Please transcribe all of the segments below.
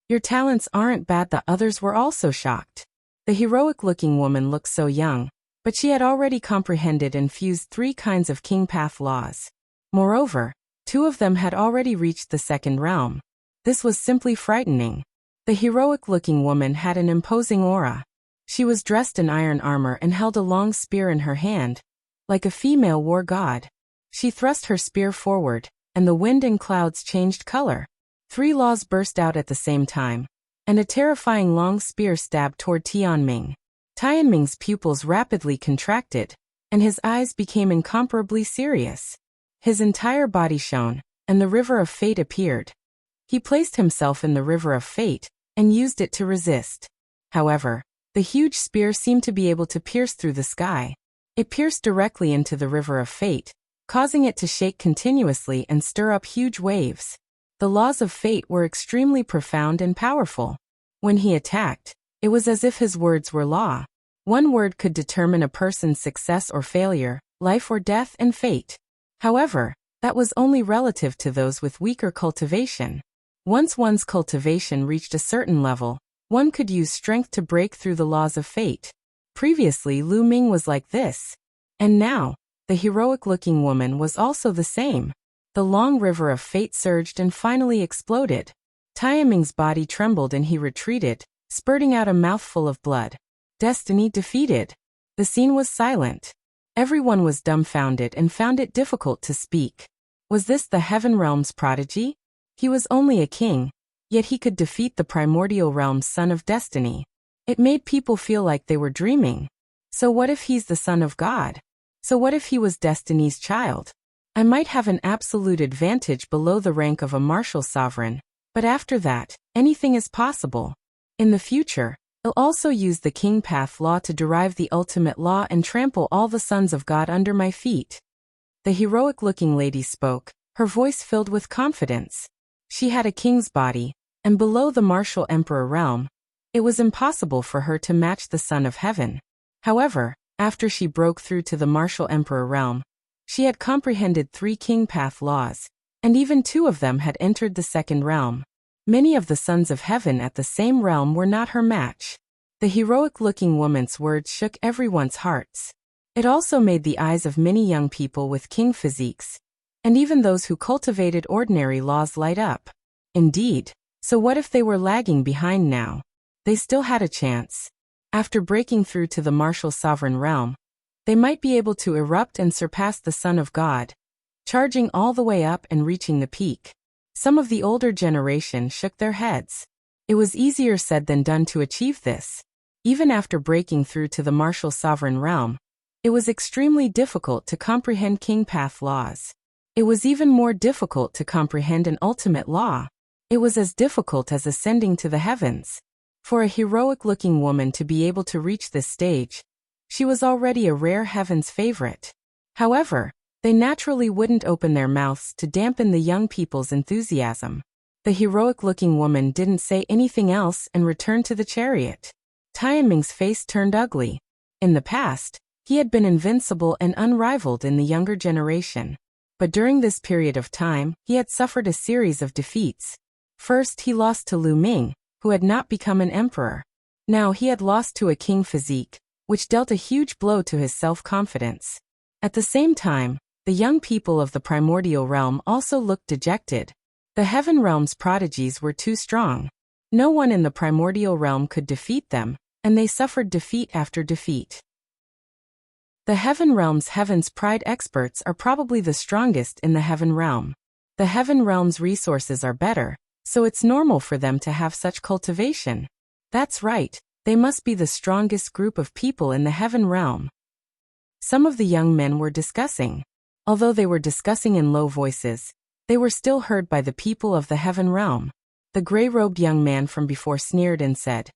Your talents aren't bad. The others were also shocked. The heroic-looking woman looked so young, but she had already comprehended and fused 3 kinds of king path laws. Moreover, 2 of them had already reached the second realm. This was simply frightening. The heroic-looking woman had an imposing aura. She was dressed in iron armor and held a long spear in her hand, like a female war god. She thrust her spear forward, and the wind and clouds changed color. 3 laws burst out at the same time, and a terrifying long spear stabbed toward Ming. Ming's pupils rapidly contracted, and his eyes became incomparably serious. His entire body shone, and the river of fate appeared. He placed himself in the river of fate, and used it to resist. However, the huge spear seemed to be able to pierce through the sky. It pierced directly into the river of fate, causing it to shake continuously and stir up huge waves. The laws of fate were extremely profound and powerful. When he attacked, it was as if his words were law. One word could determine a person's success or failure, life or death, and fate. However, that was only relative to those with weaker cultivation. Once one's cultivation reached a certain level, one could use strength to break through the laws of fate. Previously, Ming was like this. And now, the heroic-looking woman was also the same. The long river of fate surged and finally exploded. Ming's body trembled and he retreated, spurting out a mouthful of blood. Destiny defeated. The scene was silent. Everyone was dumbfounded and found it difficult to speak. Was this the Heaven Realm's prodigy? He was only a king, yet he could defeat the primordial realm's son of destiny. It made people feel like they were dreaming. So what if he's the son of God? So what if he was destiny's child? I might have an absolute advantage below the rank of a martial sovereign, but after that, anything is possible. In the future, I'll also use the king path law to derive the ultimate law and trample all the sons of God under my feet. The heroic-looking lady spoke, her voice filled with confidence. She had a king's body, and below the martial emperor realm, it was impossible for her to match the Son of Heaven. However, after she broke through to the martial emperor realm, she had comprehended 3 king path laws, and even 2 of them had entered the second realm. Many of the sons of heaven at the same realm were not her match. The heroic-looking woman's words shook everyone's hearts. It also made the eyes of many young people with king physiques, and even those who cultivated ordinary laws, light up. Indeed, so what if they were lagging behind now? They still had a chance. After breaking through to the martial sovereign realm, they might be able to erupt and surpass the Son of God, charging all the way up and reaching the peak. Some of the older generation shook their heads. It was easier said than done to achieve this. Even after breaking through to the martial sovereign realm, it was extremely difficult to comprehend king path laws. It was even more difficult to comprehend an ultimate law. It was as difficult as ascending to the heavens. For a heroic-looking woman to be able to reach this stage, she was already a rare heaven's favorite. However, they naturally wouldn't open their mouths to dampen the young people's enthusiasm. The heroic-looking woman didn't say anything else and returned to the chariot. Ming's face turned ugly. In the past, he had been invincible and unrivaled in the younger generation. But during this period of time, he had suffered a series of defeats. First, he lost to Ming, who had not become an emperor. Now he had lost to a king physique, which dealt a huge blow to his self-confidence. At the same time, the young people of the primordial realm also looked dejected. The heaven realm's prodigies were too strong. No one in the primordial realm could defeat them, and they suffered defeat after defeat. The heaven realm's heaven's pride experts are probably the strongest in the heaven realm. The heaven realm's resources are better, so it's normal for them to have such cultivation. That's right, they must be the strongest group of people in the heaven realm. Some of the young men were discussing. Although they were discussing in low voices, they were still heard by the people of the heaven realm. The gray-robed young man from before sneered and said,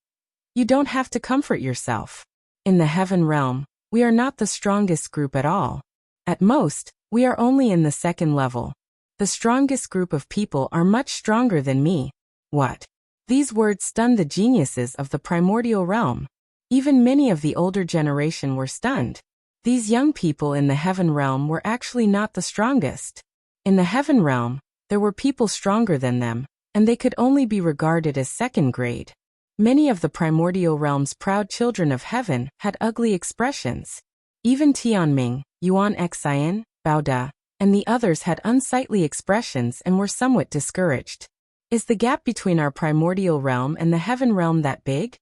"You don't have to comfort yourself. In the heaven realm, we are not the strongest group at all. At most, we are only in the second level. The strongest group of people are much stronger than me." What? These words stunned the geniuses of the primordial realm. Even many of the older generation were stunned. These young people in the heaven realm were actually not the strongest. In the heaven realm, there were people stronger than them, and they could only be regarded as second grade. Many of the primordial realm's proud children of heaven had ugly expressions. Even Ming, Yuan Xian, Baoda, and the others had unsightly expressions and were somewhat discouraged. Is the gap between our primordial realm and the heaven realm that big?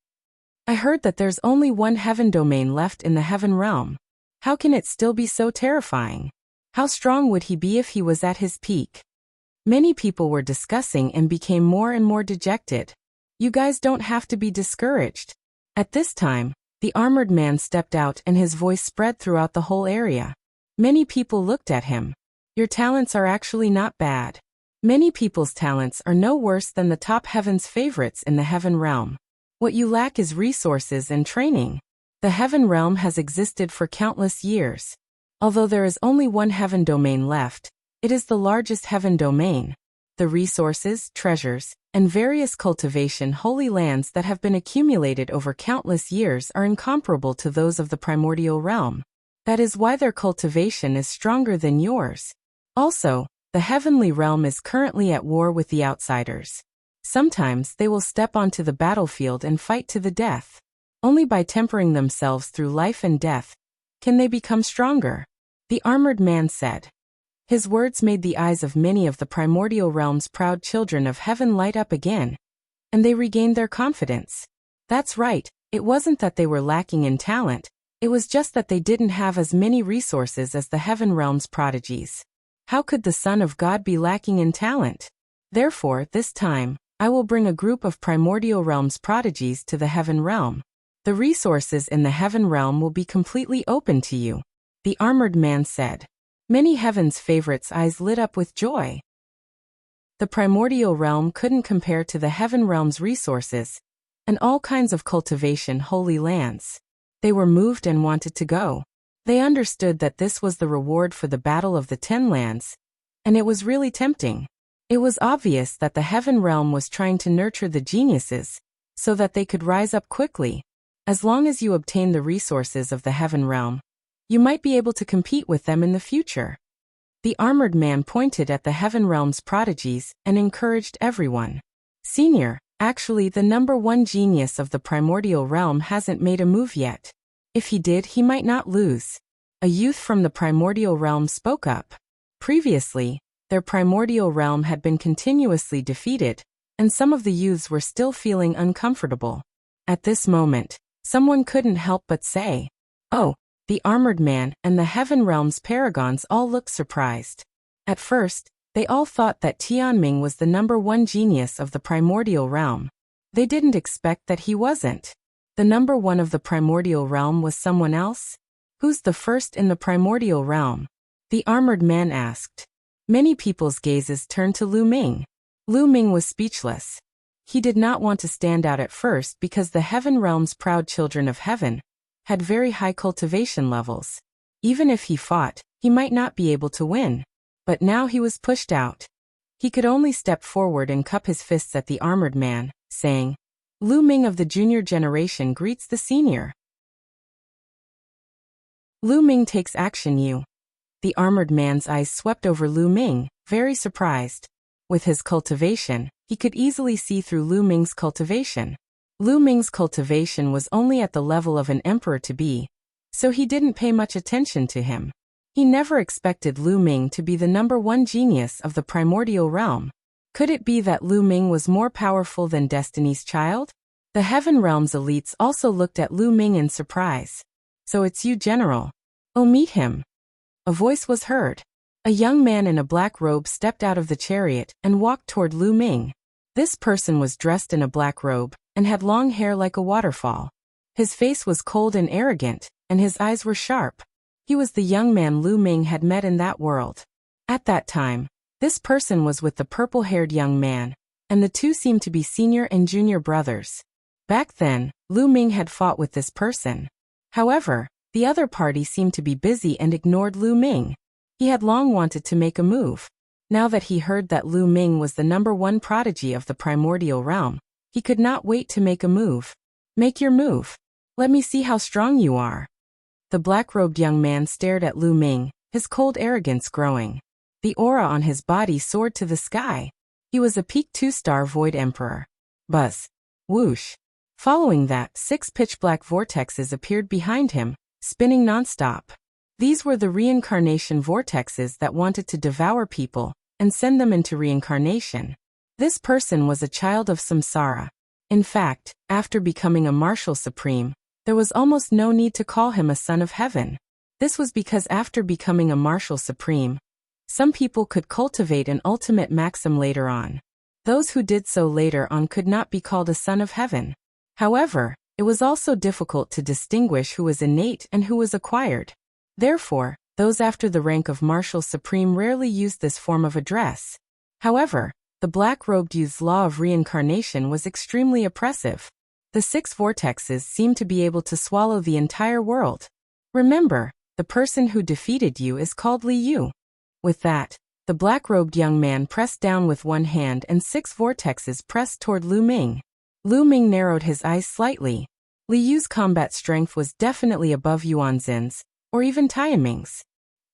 I heard that there's only one heaven domain left in the heaven realm. How can it still be so terrifying? How strong would he be if he was at his peak? Many people were discussing and became more and more dejected. You guys don't have to be discouraged. At this time, the armored man stepped out and his voice spread throughout the whole area. Many people looked at him. Your talents are actually not bad. Many people's talents are no worse than the top heaven's favorites in the heaven realm. What you lack is resources and training. The heaven realm has existed for countless years. Although there is only one heaven domain left, it is the largest heaven domain. The resources, treasures, and various cultivation holy lands that have been accumulated over countless years are incomparable to those of the primordial realm. That is why their cultivation is stronger than yours. Also, the heavenly realm is currently at war with the outsiders. Sometimes they will step onto the battlefield and fight to the death. Only by tempering themselves through life and death can they become stronger, the armored man said. His words made the eyes of many of the primordial realm's proud children of heaven light up again, and they regained their confidence. That's right, it wasn't that they were lacking in talent, it was just that they didn't have as many resources as the heaven realm's prodigies. How could the Son of God be lacking in talent? Therefore, this time, I will bring a group of primordial realm's prodigies to the heaven realm. The resources in the heaven realm will be completely open to you, the armored man said. Many heaven's favorites' eyes lit up with joy. The primordial realm couldn't compare to the heaven realm's resources, and all kinds of cultivation holy lands. They were moved and wanted to go. They understood that this was the reward for the battle of the 10 lands, and it was really tempting. It was obvious that the heaven realm was trying to nurture the geniuses, so that they could rise up quickly. As long as you obtain the resources of the heaven realm, you might be able to compete with them in the future. The armored man pointed at the heaven realm's prodigies and encouraged everyone. Senior, actually the number one genius of the primordial realm hasn't made a move yet. If he did, he might not lose. A youth from the primordial realm spoke up. Previously, their primordial realm had been continuously defeated, and some of the youths were still feeling uncomfortable. At this moment, someone couldn't help but say, "Oh," the armored man and the heaven realm's paragons all looked surprised. At first, they all thought that Ming was the number one genius of the primordial realm. They didn't expect that he wasn't. The number one of the primordial realm was someone else? Who's the first in the primordial realm? The armored man asked. Many people's gazes turned to Ming. Ming was speechless. He did not want to stand out at first because the heaven realm's proud children of heaven had very high cultivation levels. Even if he fought, he might not be able to win. But now he was pushed out. He could only step forward and cup his fists at the armored man, saying, Ming of the junior generation greets the senior. Ming takes action. You. The armored man's eyes swept over Ming, very surprised. With his cultivation, he could easily see through Ming's cultivation. Ming's cultivation was only at the level of an emperor to be, so he didn't pay much attention to him. He never expected Ming to be the number one genius of the primordial realm. Could it be that Ming was more powerful than Destiny's Child? The heaven realm's elites also looked at Ming in surprise. So it's you, General. Oh, meet him. A voice was heard. A young man in a black robe stepped out of the chariot and walked toward Ming. This person was dressed in a black robe and had long hair like a waterfall. His face was cold and arrogant, and his eyes were sharp. He was the young man Ming had met in that world. At that time, this person was with the purple-haired young man, and the two seemed to be senior and junior brothers. Back then, Ming had fought with this person. However, the other party seemed to be busy and ignored Ming. He had long wanted to make a move. Now that he heard that Ming was the number one prodigy of the primordial realm, he could not wait to make a move. Make your move. Let me see how strong you are. The black-robed young man stared at Ming, his cold arrogance growing. The aura on his body soared to the sky. He was a peak 2-star Void Emperor. Buzz. Whoosh. Following that, 6 pitch-black vortexes appeared behind him, spinning nonstop. These were the reincarnation vortexes that wanted to devour people and send them into reincarnation. This person was a child of samsara. In fact, after becoming a martial supreme, there was almost no need to call him a son of heaven. This was because after becoming a martial supreme, some people could cultivate an ultimate maxim later on. Those who did so later on could not be called a son of heaven. However, it was also difficult to distinguish who was innate and who was acquired. Therefore, those after the rank of martial supreme rarely used this form of address. However, the black-robed youth's law of reincarnation was extremely oppressive. The 6 vortexes seemed to be able to swallow the entire world. Remember, the person who defeated you is called Li Yu. With that, the black-robed young man pressed down with one hand and 6 vortexes pressed toward Lu Ming. Lu Ming narrowed his eyes slightly. Li Yu's combat strength was definitely above Yuan Xin's, or even Taiming's.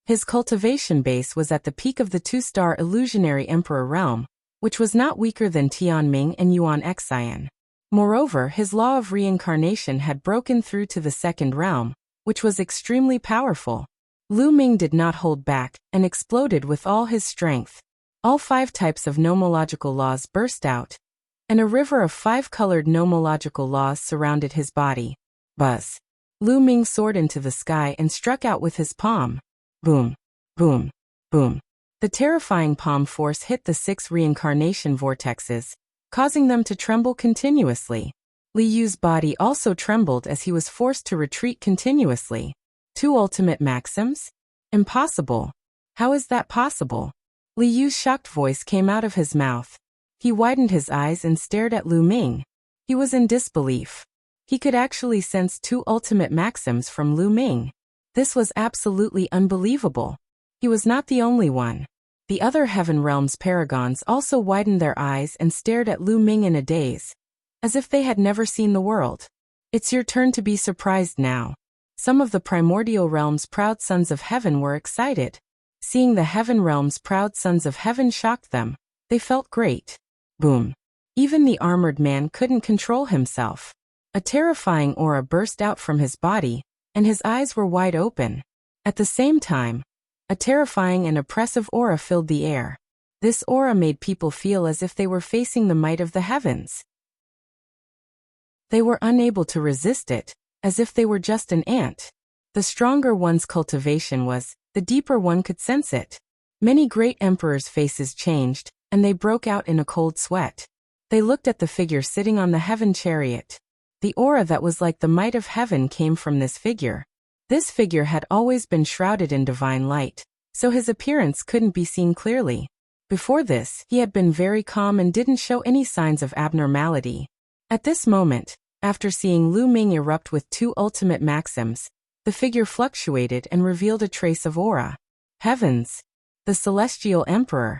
His cultivation base was at the peak of the 2-star illusionary emperor realm, which was not weaker than Tianming and Yuan Xian. Moreover, his law of reincarnation had broken through to the 2nd realm, which was extremely powerful. Lu Ming did not hold back and exploded with all his strength. All 5 types of nomological laws burst out, and a river of 5-colored nomological laws surrounded his body. Buzz. Lu Ming soared into the sky and struck out with his palm. Boom, boom, boom. The terrifying palm force hit the 6 reincarnation vortexes, causing them to tremble continuously. Li Yu's body also trembled as he was forced to retreat continuously. 2 ultimate maxims? Impossible. How is that possible? Li Yu's shocked voice came out of his mouth. He widened his eyes and stared at Lu Ming. He was in disbelief. He could actually sense 2 ultimate maxims from Lu Ming. This was absolutely unbelievable. He was not the only one. The other Heaven Realm's paragons also widened their eyes and stared at Lu Ming in a daze, as if they had never seen the world. It's your turn to be surprised now. Some of the primordial realm's proud sons of heaven were excited. Seeing the Heaven Realm's proud sons of heaven shocked them. They felt great. Boom. Even the armored man couldn't control himself. A terrifying aura burst out from his body, and his eyes were wide open. At the same time, a terrifying and oppressive aura filled the air. This aura made people feel as if they were facing the might of the heavens. They were unable to resist it, as if they were just an ant. The stronger one's cultivation was, the deeper one could sense it. Many great emperors' faces changed, and they broke out in a cold sweat. They looked at the figure sitting on the heaven chariot. The aura that was like the might of heaven came from this figure. This figure had always been shrouded in divine light, so his appearance couldn't be seen clearly. Before this, he had been very calm and didn't show any signs of abnormality. At this moment, after seeing Lu Ming erupt with 2 ultimate maxims, the figure fluctuated and revealed a trace of aura. Heavens! The Celestial Emperor.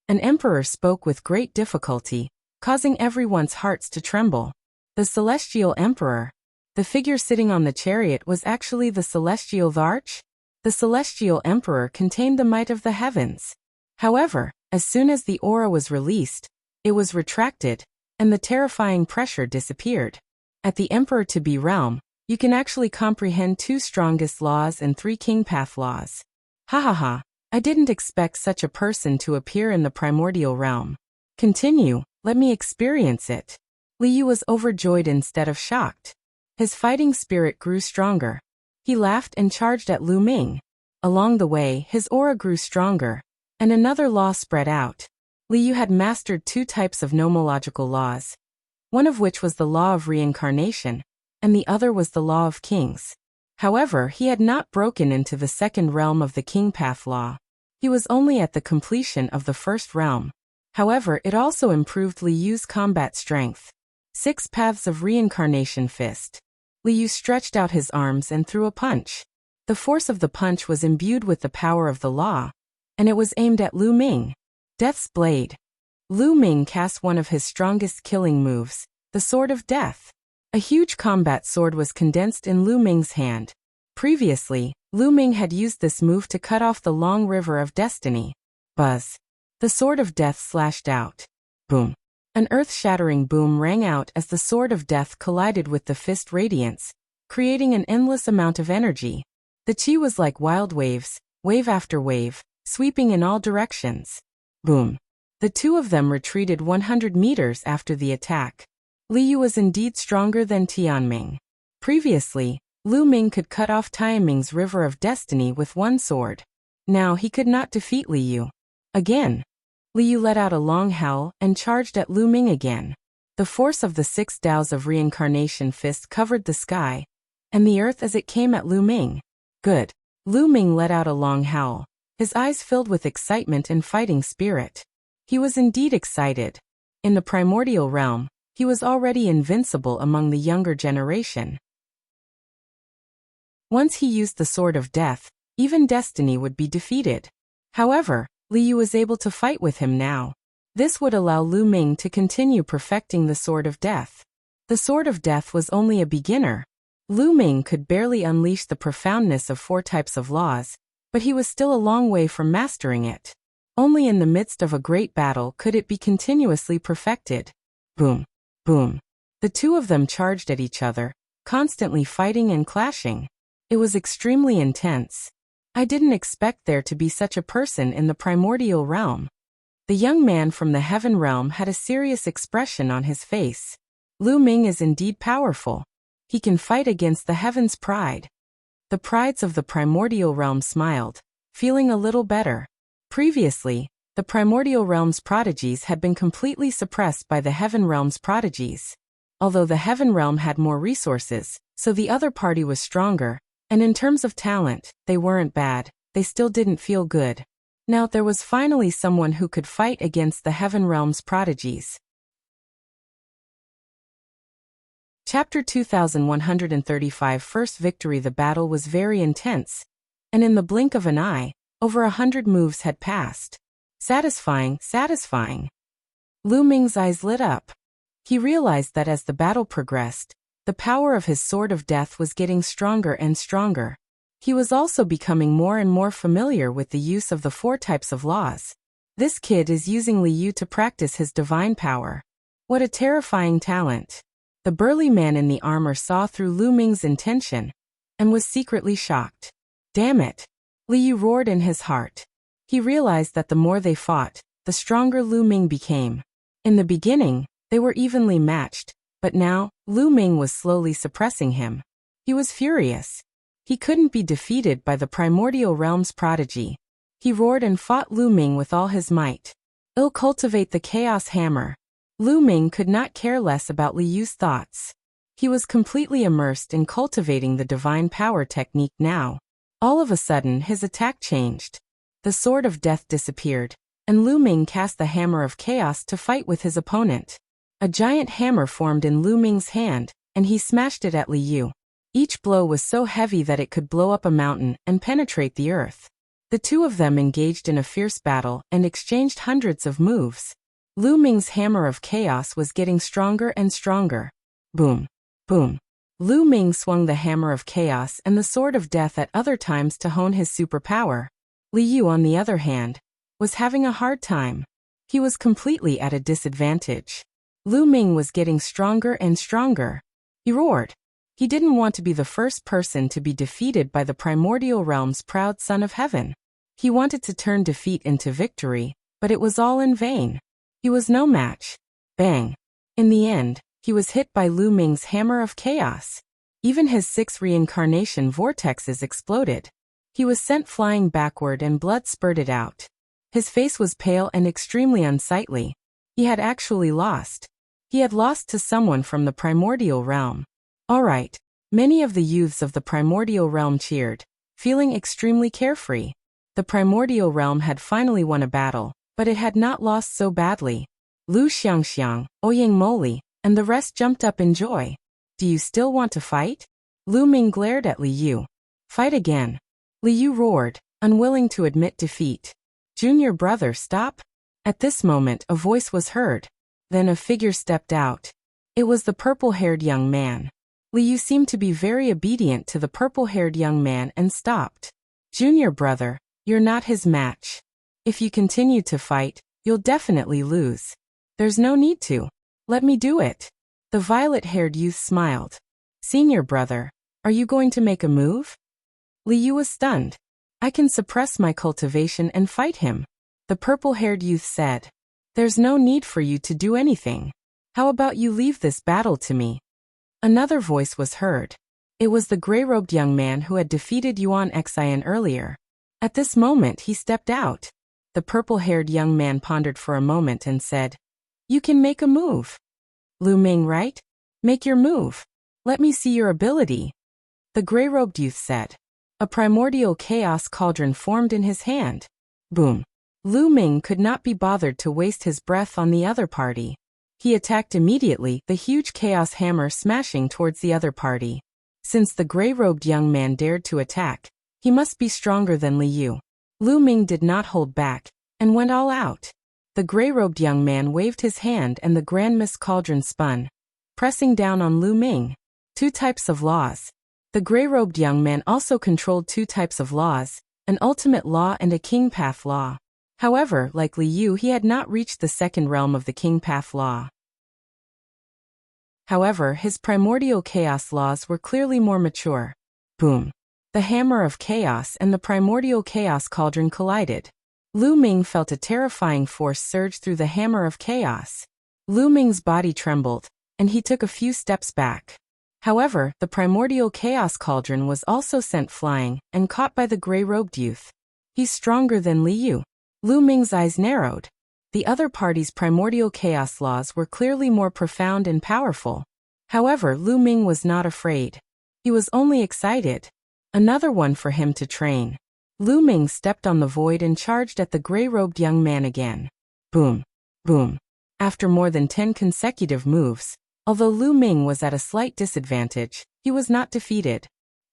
An emperor spoke with great difficulty, causing everyone's hearts to tremble. The Celestial Emperor. The figure sitting on the chariot was actually the Celestial Thearch. The Celestial Emperor contained the might of the heavens. However, as soon as the aura was released, it was retracted, and the terrifying pressure disappeared. At the Emperor-to-be realm, you can actually comprehend 2 strongest laws and 3 king path laws. Ha ha ha, I didn't expect such a person to appear in the primordial realm. Continue, let me experience it. Li Yu was overjoyed instead of shocked. His fighting spirit grew stronger. He laughed and charged at Lu Ming. Along the way, his aura grew stronger, and another law spread out. Li Yu had mastered 2 types of nomological laws, one of which was the law of reincarnation, and the other was the law of kings. However, he had not broken into the 2nd realm of the king path law. He was only at the completion of the 1st realm. However, it also improved Li Yu's combat strength. 6 paths of reincarnation fist. Li Yu stretched out his arms and threw a punch. The force of the punch was imbued with the power of the law, and it was aimed at Lu Ming. Death's Blade. Lu Ming cast one of his strongest killing moves, the Sword of Death. A huge combat sword was condensed in Lu Ming's hand. Previously, Lu Ming had used this move to cut off the long river of destiny. Buzz. The sword of death slashed out. Boom. An earth-shattering boom rang out as the sword of death collided with the fist radiance, creating an endless amount of energy. The chi was like wild waves, wave after wave, sweeping in all directions. Boom. The two of them retreated 100 meters after the attack. Li Yu was indeed stronger than Tianming. Previously, Lu Ming could cut off Tianming's River of Destiny with one sword. Now he could not defeat Li Yu. Again. Li Yu let out a long howl and charged at Lu Ming again. The force of the 6 Daos of Reincarnation Fist covered the sky and the earth as it came at Lu Ming. Good. Lu Ming let out a long howl, his eyes filled with excitement and fighting spirit. He was indeed excited. In the primordial realm, he was already invincible among the younger generation. Once he used the sword of death, even destiny would be defeated. However, Li Yu was able to fight with him now. This would allow Lu Ming to continue perfecting the sword of death. The sword of death was only a beginner. Lu Ming could barely unleash the profoundness of 4 types of laws, but he was still a long way from mastering it. Only in the midst of a great battle could it be continuously perfected. Boom. Boom. The two of them charged at each other, constantly fighting and clashing. It was extremely intense. I didn't expect there to be such a person in the primordial realm. The young man from the heaven realm had a serious expression on his face. Lu Ming is indeed powerful. He can fight against the heaven's pride. The prides of the primordial realm smiled, feeling a little better. Previously, the primordial realm's prodigies had been completely suppressed by the heaven realm's prodigies. Although the heaven realm had more resources, so the other party was stronger, and in terms of talent, they weren't bad, they still didn't feel good. Now there was finally someone who could fight against the heaven realm's prodigies. Chapter 2135 First Victory. The battle was very intense, and in the blink of an eye, over 100 moves had passed. Satisfying. Lu Ming's eyes lit up. He realized that as the battle progressed, the power of his sword of death was getting stronger and stronger. He was also becoming more and more familiar with the use of the 4 types of laws. This kid is using Li Yu to practice his divine power. What a terrifying talent. The burly man in the armor saw through Lu Ming's intention and was secretly shocked. Damn it! Li Yu roared in his heart. He realized that the more they fought, the stronger Lu Ming became. In the beginning, they were evenly matched, but now, Lu Ming was slowly suppressing him. He was furious. He couldn't be defeated by the primordial realm's prodigy. He roared and fought Lu Ming with all his might. Cultivate the chaos hammer. Lu Ming could not care less about Li Yu's thoughts. He was completely immersed in cultivating the divine power technique now. All of a sudden his attack changed. The sword of death disappeared, and Lu Ming cast the hammer of chaos to fight with his opponent. A giant hammer formed in Lu Ming's hand, and he smashed it at Li Yu. Each blow was so heavy that it could blow up a mountain and penetrate the earth. The two of them engaged in a fierce battle and exchanged hundreds of moves. Lu Ming's hammer of chaos was getting stronger and stronger. Boom. Boom. Lu Ming swung the hammer of chaos and the sword of death at other times to hone his superpower. Li Yu, on the other hand, was having a hard time. He was completely at a disadvantage. Lu Ming was getting stronger and stronger. He roared. He didn't want to be the first person to be defeated by the primordial realm's proud son of heaven. He wanted to turn defeat into victory, but it was all in vain. He was no match. Bang. In the end, he was hit by Lu Ming's hammer of chaos. Even his 6 reincarnation vortexes exploded. He was sent flying backward and blood spurted out. His face was pale and extremely unsightly. He had actually lost. He had lost to someone from the primordial realm. All right. Many of the youths of the primordial realm cheered, feeling extremely carefree. The primordial realm had finally won a battle, but it had not lost so badly. Lu Xiangxiang, Ouyang Moli, and the rest jumped up in joy. Do you still want to fight? Lu Ming glared at Li Yu. Fight again. Li Yu roared, unwilling to admit defeat. Junior brother, stop. At this moment a voice was heard. Then a figure stepped out. It was the purple-haired young man. Li Yu seemed to be very obedient to the purple-haired young man and stopped. Junior brother, you're not his match. If you continue to fight, You'll definitely lose. There's no need to. Let me do it. The violet-haired youth smiled. Senior brother, are you going to make a move? Liu was stunned. I can suppress my cultivation and fight him, the purple-haired youth said. There's no need for you to do anything. How about you leave this battle to me? Another voice was heard. It was the gray-robed young man who had defeated Yuan Xian earlier. At this moment he stepped out. The purple-haired young man pondered for a moment and said, You can make a move. Lu Ming, right? Make your move. Let me see your ability. The gray-robed youth said. A primordial chaos cauldron formed in his hand. Boom. Lu Ming could not be bothered to waste his breath on the other party. He attacked immediately, the huge chaos hammer smashing towards the other party. Since the gray-robed young man dared to attack, he must be stronger than Liu. Lu Ming did not hold back, and went all out. The gray-robed young man waved his hand and the Grand Mist Cauldron spun, pressing down on Lu Ming. 2 types of laws. The gray-robed young man also controlled 2 types of laws, an ultimate law and a king path law. However, like Liu, he had not reached the second realm of the king path law. However, his primordial chaos laws were clearly more mature. Boom. The hammer of chaos and the primordial chaos cauldron collided. Lu Ming felt a terrifying force surge through the hammer of chaos. Lu Ming's body trembled, and he took a few steps back. However, the primordial chaos cauldron was also sent flying and caught by the gray-robed youth. He's stronger than Liu. Lu Ming's eyes narrowed. The other party's primordial chaos laws were clearly more profound and powerful. However, Lu Ming was not afraid. He was only excited. Another one for him to train. Lu Ming stepped on the void and charged at the gray-robed young man again. Boom. Boom. After more than 10 consecutive moves, although Lu Ming was at a slight disadvantage, he was not defeated.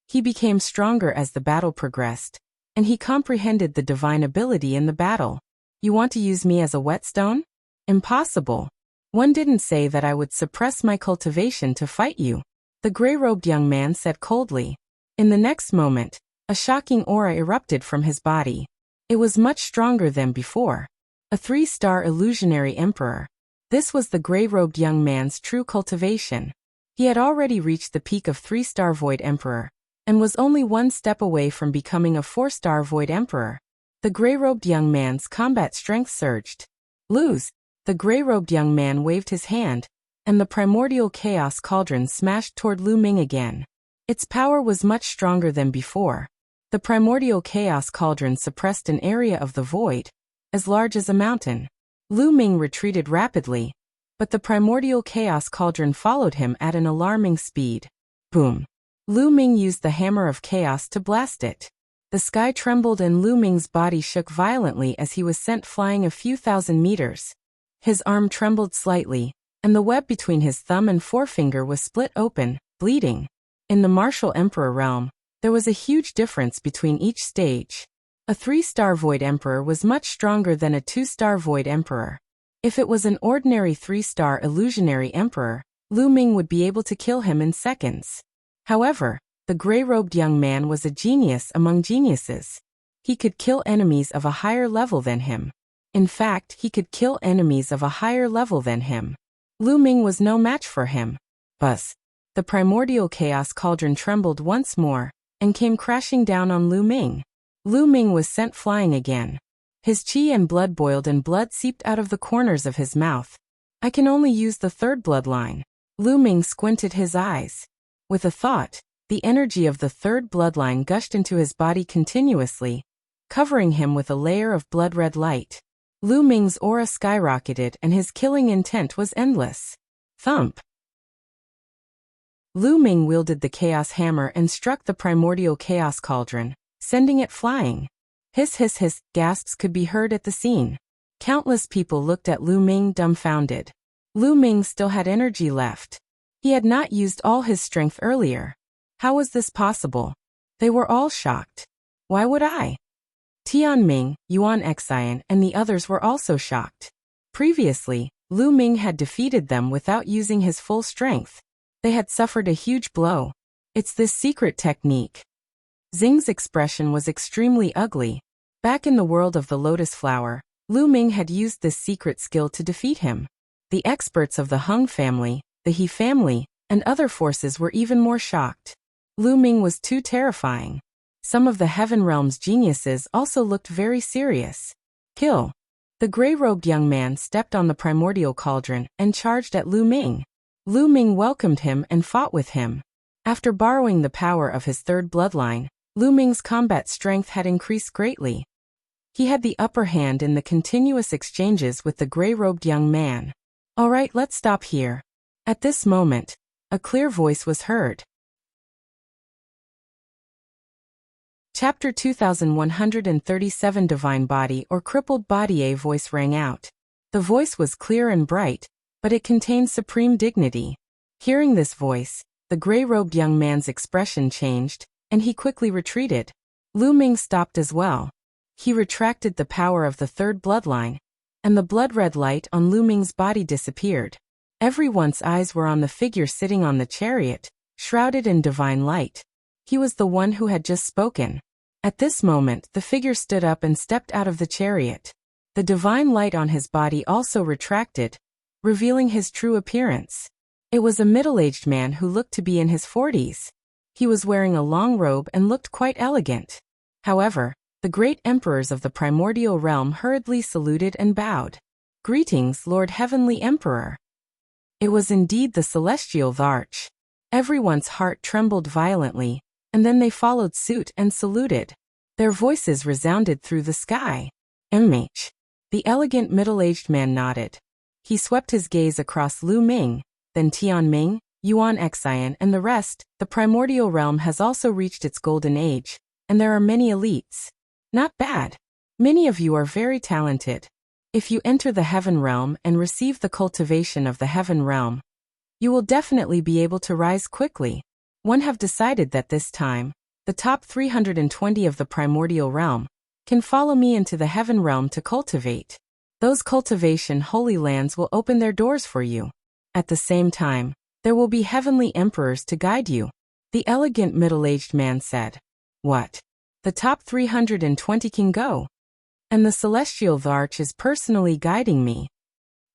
He became stronger as the battle progressed, and he comprehended the divine ability in the battle. You want to use me as a whetstone? Impossible. One didn't say that I would suppress my cultivation to fight you, the gray-robed young man said coldly. In the next moment, a shocking aura erupted from his body. It was much stronger than before. A 3-star illusionary emperor. This was the gray-robed young man's true cultivation. He had already reached the peak of 3-star void emperor, and was only 1 step away from becoming a 4-star void emperor. The gray-robed young man's combat strength surged. Lose! The gray-robed young man waved his hand, and the primordial chaos cauldron smashed toward Lu Ming again. Its power was much stronger than before. The primordial chaos cauldron suppressed an area of the void, as large as a mountain. Lu Ming retreated rapidly, but the primordial chaos cauldron followed him at an alarming speed. Boom! Lu Ming used the hammer of chaos to blast it. The sky trembled and Lu Ming's body shook violently as he was sent flying a few thousand meters. His arm trembled slightly, and the web between his thumb and forefinger was split open, bleeding. In the martial emperor realm, there was a huge difference between each stage. A 3-star void emperor was much stronger than a 2-star void emperor. If it was an ordinary 3-star illusionary emperor, Lu Ming would be able to kill him in seconds. However, the gray-robed young man was a genius among geniuses. He could kill enemies of a higher level than him. In fact, he could kill enemies of a higher level than him. Lu Ming was no match for him. Buzz! The primordial chaos cauldron trembled once more, and came crashing down on Lu Ming. Lu Ming was sent flying again. His qi and blood boiled and blood seeped out of the corners of his mouth. I can only use the 3rd bloodline. Lu Ming squinted his eyes. With a thought, the energy of the 3rd bloodline gushed into his body continuously, covering him with a layer of blood-red light. Lu Ming's aura skyrocketed and his killing intent was endless. Thump! Lu Ming wielded the chaos hammer and struck the primordial chaos cauldron, sending it flying. Hiss hiss hiss, gasps could be heard at the scene. Countless people looked at Lu Ming dumbfounded. Lu Ming still had energy left. He had not used all his strength earlier. How was this possible? They were all shocked. Why would I? Tianming, Yuan Xian, and the others were also shocked. Previously, Lu Ming had defeated them without using his full strength. They had suffered a huge blow. It's this secret technique. Xing's expression was extremely ugly. Back in the world of the lotus flower, Lu Ming had used this secret skill to defeat him. The experts of the Hung family, the He family, and other forces were even more shocked. Lu Ming was too terrifying. Some of the Heaven Realm's geniuses also looked very serious. Kill. The gray-robed young man stepped on the primordial cauldron and charged at Lu Ming. Lu Ming welcomed him and fought with him. After borrowing the power of his third bloodline, Lu Ming's combat strength had increased greatly. He had the upper hand in the continuous exchanges with the gray-robed young man. All right, let's stop here. At this moment, a clear voice was heard. Chapter 2137 Divine Body or Crippled Body. A voice rang out. The voice was clear and bright, but it contained supreme dignity. Hearing this voice, the gray-robed young man's expression changed, and he quickly retreated. Lu Ming stopped as well. He retracted the power of the third bloodline, and the blood-red light on Lu Ming's body disappeared. Everyone's eyes were on the figure sitting on the chariot, shrouded in divine light. He was the one who had just spoken. At this moment, the figure stood up and stepped out of the chariot. The divine light on his body also retracted, revealing his true appearance. It was a middle-aged man who looked to be in his 40s. He was wearing a long robe and looked quite elegant. However, the great emperors of the primordial realm hurriedly saluted and bowed. Greetings, Lord Heavenly Emperor. It was indeed the celestial Thearch. Everyone's heart trembled violently, and then they followed suit and saluted. Their voices resounded through the sky. MH. The elegant middle-aged man nodded. He swept his gaze across Lu Ming, then Tian Ming, Yuan Xian and the rest. The primordial realm has also reached its golden age, and there are many elites. Not bad. Many of you are very talented. If you enter the Heaven Realm and receive the cultivation of the Heaven Realm, you will definitely be able to rise quickly. One have decided that this time, the top 320 of the primordial realm can follow me into the Heaven Realm to cultivate. Those cultivation holy lands will open their doors for you. At the same time, there will be heavenly emperors to guide you. The elegant middle-aged man said. What? The top 320 can go. And the celestial Thearch is personally guiding me.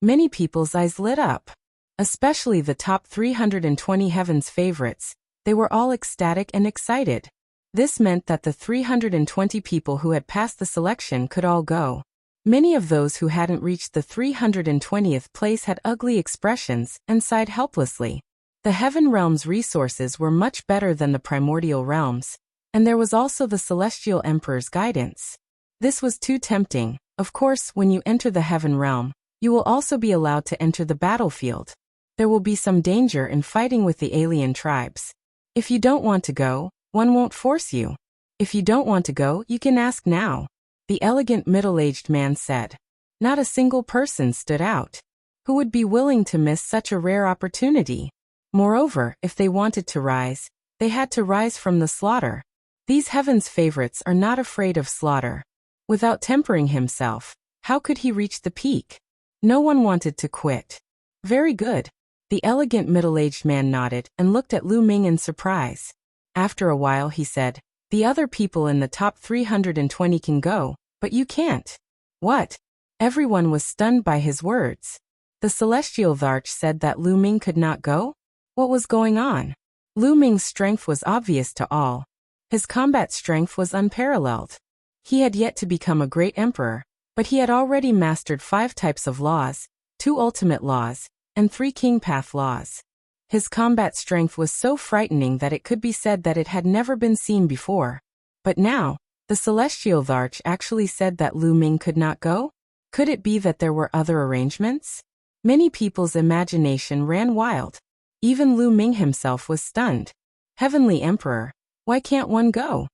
Many people's eyes lit up. Especially the top 320 heaven's favorites. They were all ecstatic and excited. This meant that the 320 people who had passed the selection could all go. Many of those who hadn't reached the 320th place had ugly expressions and sighed helplessly. The Heaven Realm's resources were much better than the primordial realms, and there was also the celestial emperor's guidance. This was too tempting. Of course, when you enter the Heaven Realm, you will also be allowed to enter the battlefield. There will be some danger in fighting with the alien tribes. If you don't want to go, one won't force you. If you don't want to go, you can ask now. The elegant middle-aged man said. Not a single person stood out. Who would be willing to miss such a rare opportunity? Moreover, if they wanted to rise, they had to rise from the slaughter. These heaven's favorites are not afraid of slaughter. Without tempering himself, how could he reach the peak? No one wanted to quit. Very good. The elegant middle-aged man nodded and looked at Lu Ming in surprise. After a while he said, the other people in the top 320 can go, but you can't. What? Everyone was stunned by his words. The celestial Thearch said that Lu Ming could not go? What was going on? Lu Ming's strength was obvious to all. His combat strength was unparalleled. He had yet to become a great emperor, but he had already mastered 5 types of laws, 2 ultimate laws, and 3 king path laws. His combat strength was so frightening that it could be said that it had never been seen before. But now, the celestial Thearch actually said that Lu Ming could not go? Could it be that there were other arrangements? Many people's imagination ran wild. Even Lu Ming himself was stunned. Heavenly Emperor, why can't one go?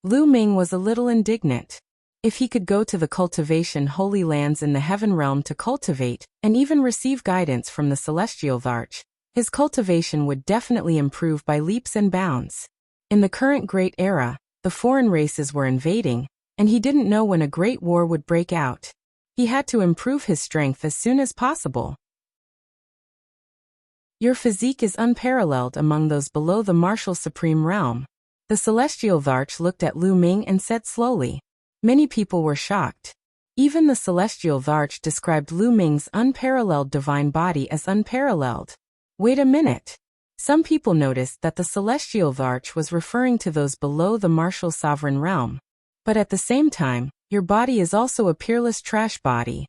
Lu Ming was a little indignant. If he could go to the cultivation holy lands in the Heaven Realm to cultivate, and even receive guidance from the celestial Thearch, his cultivation would definitely improve by leaps and bounds. In the current great era, the foreign races were invading, and he didn't know when a great war would break out. He had to improve his strength as soon as possible. Your physique is unparalleled among those below the martial supreme realm. The celestial Thearch looked at Lu Ming and said slowly. Many people were shocked. Even the celestial Thearch described Lu Ming's unparalleled divine body as unparalleled. Wait a minute. Some people noticed that the celestial Thearch was referring to those below the martial sovereign realm. But at the same time, your body is also a peerless trash body.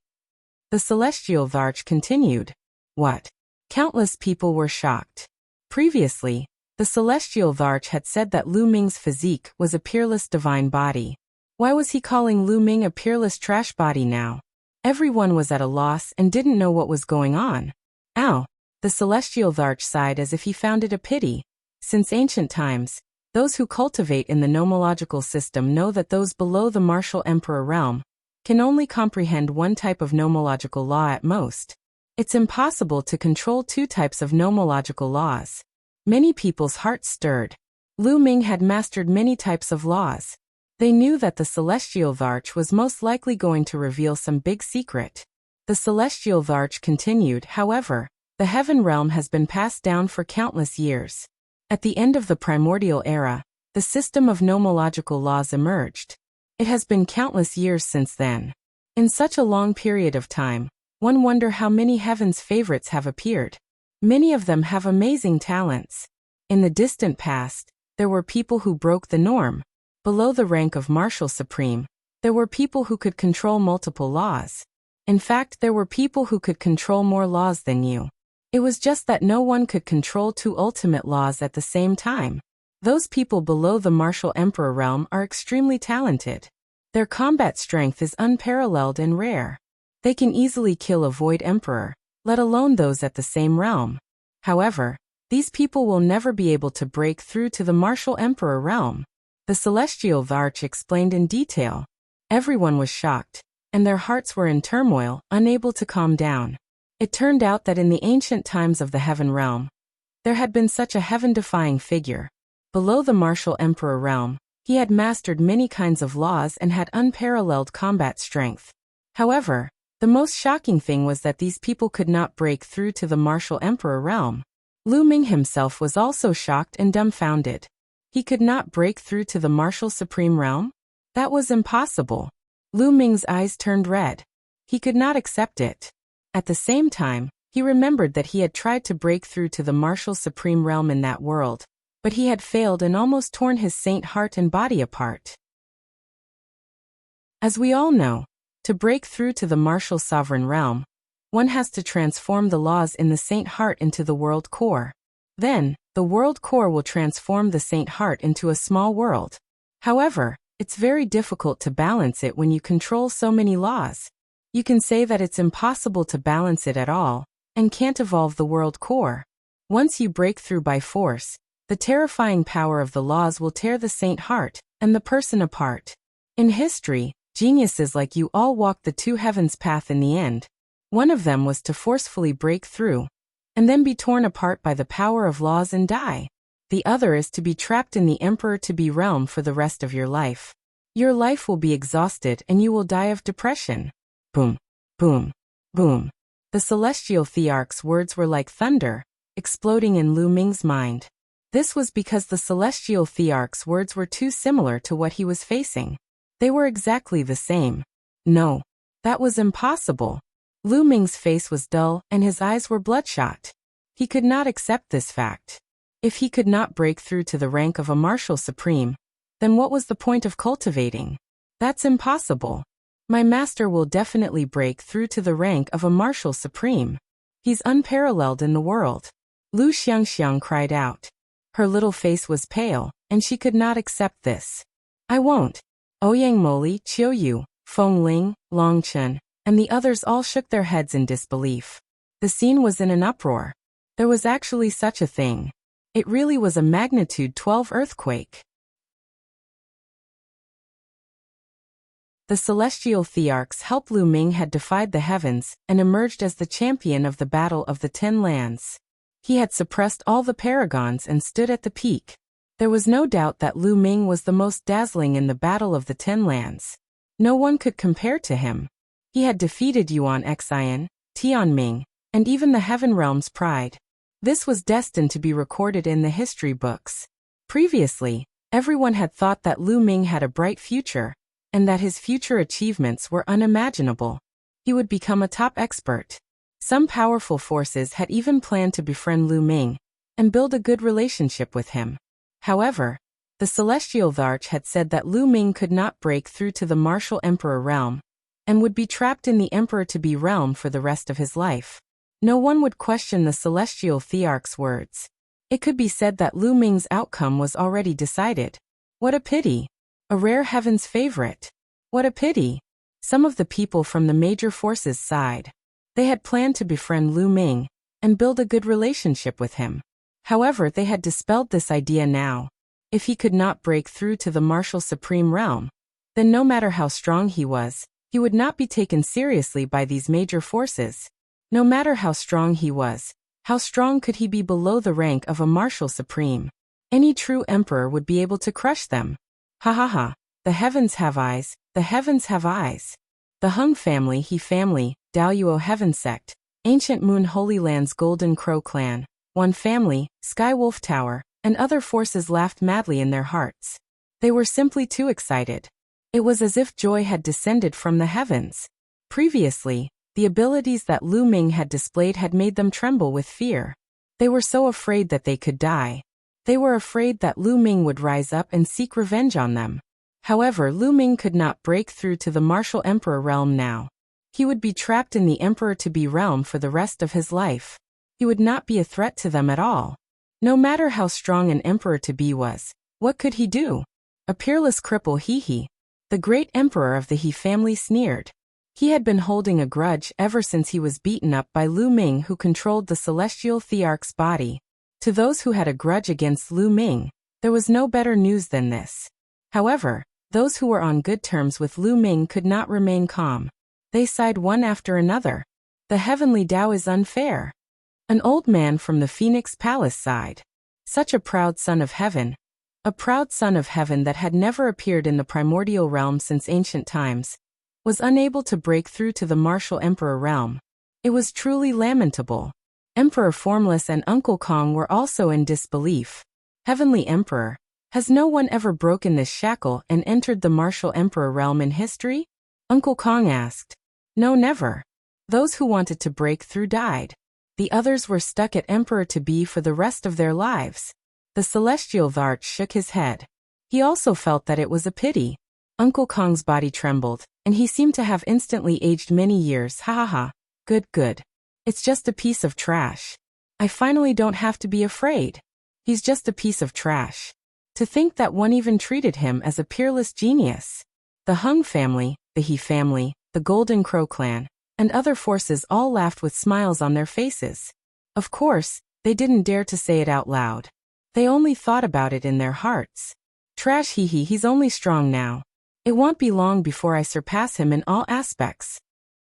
The celestial Thearch continued. What? Countless people were shocked. Previously, the celestial Thearch had said that Lu Ming's physique was a peerless divine body. Why was he calling Lu Ming a peerless trash body now? Everyone was at a loss and didn't know what was going on. Ow! The celestial Thearch sighed as if he found it a pity. Since ancient times, those who cultivate in the nomological system know that those below the martial emperor realm can only comprehend one type of nomological law at most. It's impossible to control two types of nomological laws. Many people's hearts stirred. Lu Ming had mastered many types of laws. They knew that the celestial Thearch was most likely going to reveal some big secret. The celestial Thearch continued, however, the heaven realm has been passed down for countless years. At the end of the primordial era, the system of nomological laws emerged. It has been countless years since then. In such a long period of time, one wonder how many heaven's favorites have appeared. Many of them have amazing talents. In the distant past, there were people who broke the norm. Below the rank of Martial Supreme, there were people who could control multiple laws. In fact, there were people who could control more laws than you. It was just that no one could control two ultimate laws at the same time. Those people below the Martial Emperor realm are extremely talented. Their combat strength is unparalleled and rare. They can easily kill a Void Emperor, let alone those at the same realm. However, these people will never be able to break through to the Martial Emperor realm. The celestial Thearch explained in detail. Everyone was shocked, and their hearts were in turmoil, unable to calm down. It turned out that in the ancient times of the heaven realm, there had been such a heaven-defying figure. Below the martial emperor realm, he had mastered many kinds of laws and had unparalleled combat strength. However, the most shocking thing was that these people could not break through to the martial emperor realm. Lu Ming himself was also shocked and dumbfounded. He could not break through to the martial supreme realm? That was impossible. Lu Ming's eyes turned red. He could not accept it. At the same time, he remembered that he had tried to break through to the martial supreme realm in that world, but he had failed and almost torn his saint heart and body apart. As we all know, to break through to the martial sovereign realm, one has to transform the laws in the saint heart into the world core. Then, the world core will transform the saint heart into a small world. However, it's very difficult to balance it when you control so many laws. You can say that it's impossible to balance it at all, and can't evolve the world core. Once you break through by force, the terrifying power of the laws will tear the saint heart and the person apart. In history, geniuses like you all walked the two heavens path in the end. One of them was to forcefully break through, and then be torn apart by the power of laws and die. The other is to be trapped in the emperor-to-be realm for the rest of your life. Your life will be exhausted and you will die of depression. Boom, boom, boom. The celestial Thearch's words were like thunder, exploding in Lu Ming's mind. This was because the celestial Thearch's words were too similar to what he was facing. They were exactly the same. No, that was impossible. Lu Ming's face was dull and his eyes were bloodshot. He could not accept this fact. If he could not break through to the rank of a martial supreme, then what was the point of cultivating? That's impossible. My master will definitely break through to the rank of a martial supreme. He's unparalleled in the world. Lu Xiangxiang cried out. Her little face was pale, and she could not accept this. I won't. Ouyang Moli, Qiu Yu, Feng Ling, Long Chen, and the others all shook their heads in disbelief. The scene was in an uproar. There was actually such a thing. It really was a magnitude 12 earthquake. The celestial Thearchs helped Lu Ming had defied the heavens and emerged as the champion of the Battle of the Ten Lands. He had suppressed all the paragons and stood at the peak. There was no doubt that Lu Ming was the most dazzling in the Battle of the Ten Lands. No one could compare to him. He had defeated Yuan Xian, Tian Ming, and even the Heaven Realm's pride. This was destined to be recorded in the history books. Previously, everyone had thought that Lu Ming had a bright future, and that his future achievements were unimaginable. He would become a top expert. Some powerful forces had even planned to befriend Lu Ming and build a good relationship with him. However, the celestial Thearch had said that Lu Ming could not break through to the martial emperor realm and would be trapped in the emperor-to-be realm for the rest of his life. No one would question the celestial Thearch's words. It could be said that Lu Ming's outcome was already decided. What a pity! A rare heaven's favorite. What a pity! Some of the people from the major forces sighed. They had planned to befriend Lu Ming and build a good relationship with him. However, they had dispelled this idea now. If he could not break through to the martial supreme realm, then no matter how strong he was, he would not be taken seriously by these major forces. No matter how strong he was, how strong could he be below the rank of a martial supreme? Any true emperor would be able to crush them. Ha ha ha, the heavens have eyes, the heavens have eyes. The Hung family, He family, Daoyuo Heaven sect, Ancient Moon Holy Land's Golden Crow clan, One family, Sky Wolf Tower, and other forces laughed madly in their hearts. They were simply too excited. It was as if joy had descended from the heavens. Previously, the abilities that Lu Ming had displayed had made them tremble with fear. They were so afraid that they could die. They were afraid that Lu Ming would rise up and seek revenge on them. However, Lu Ming could not break through to the martial emperor realm now. He would be trapped in the emperor-to-be realm for the rest of his life. He would not be a threat to them at all. No matter how strong an emperor-to-be was, what could he do? A peerless cripple, he. The great emperor of the He family sneered. He had been holding a grudge ever since he was beaten up by Lu Ming, who controlled the celestial Thearch's body. To those who had a grudge against Lu Ming, there was no better news than this. However, those who were on good terms with Lu Ming could not remain calm. They sighed one after another. The heavenly Tao is unfair. An old man from the Phoenix Palace sighed. Such a proud son of heaven. A proud son of heaven that had never appeared in the primordial realm since ancient times, was unable to break through to the martial emperor realm. It was truly lamentable. Emperor Formless and Uncle Kong were also in disbelief. Heavenly Emperor, has no one ever broken this shackle and entered the martial emperor realm in history? Uncle Kong asked. No, never. Those who wanted to break through died. The others were stuck at emperor-to-be for the rest of their lives. The celestial Thearch shook his head. He also felt that it was a pity. Uncle Kong's body trembled, and he seemed to have instantly aged many years. Ha ha ha. Good. It's just a piece of trash. I finally don't have to be afraid. He's just a piece of trash. To think that one even treated him as a peerless genius. The Hung family, the He family, the Golden Crow clan, and other forces all laughed with smiles on their faces. Of course, they didn't dare to say it out loud. They only thought about it in their hearts. Trash, he's only strong now. It won't be long before I surpass him in all aspects.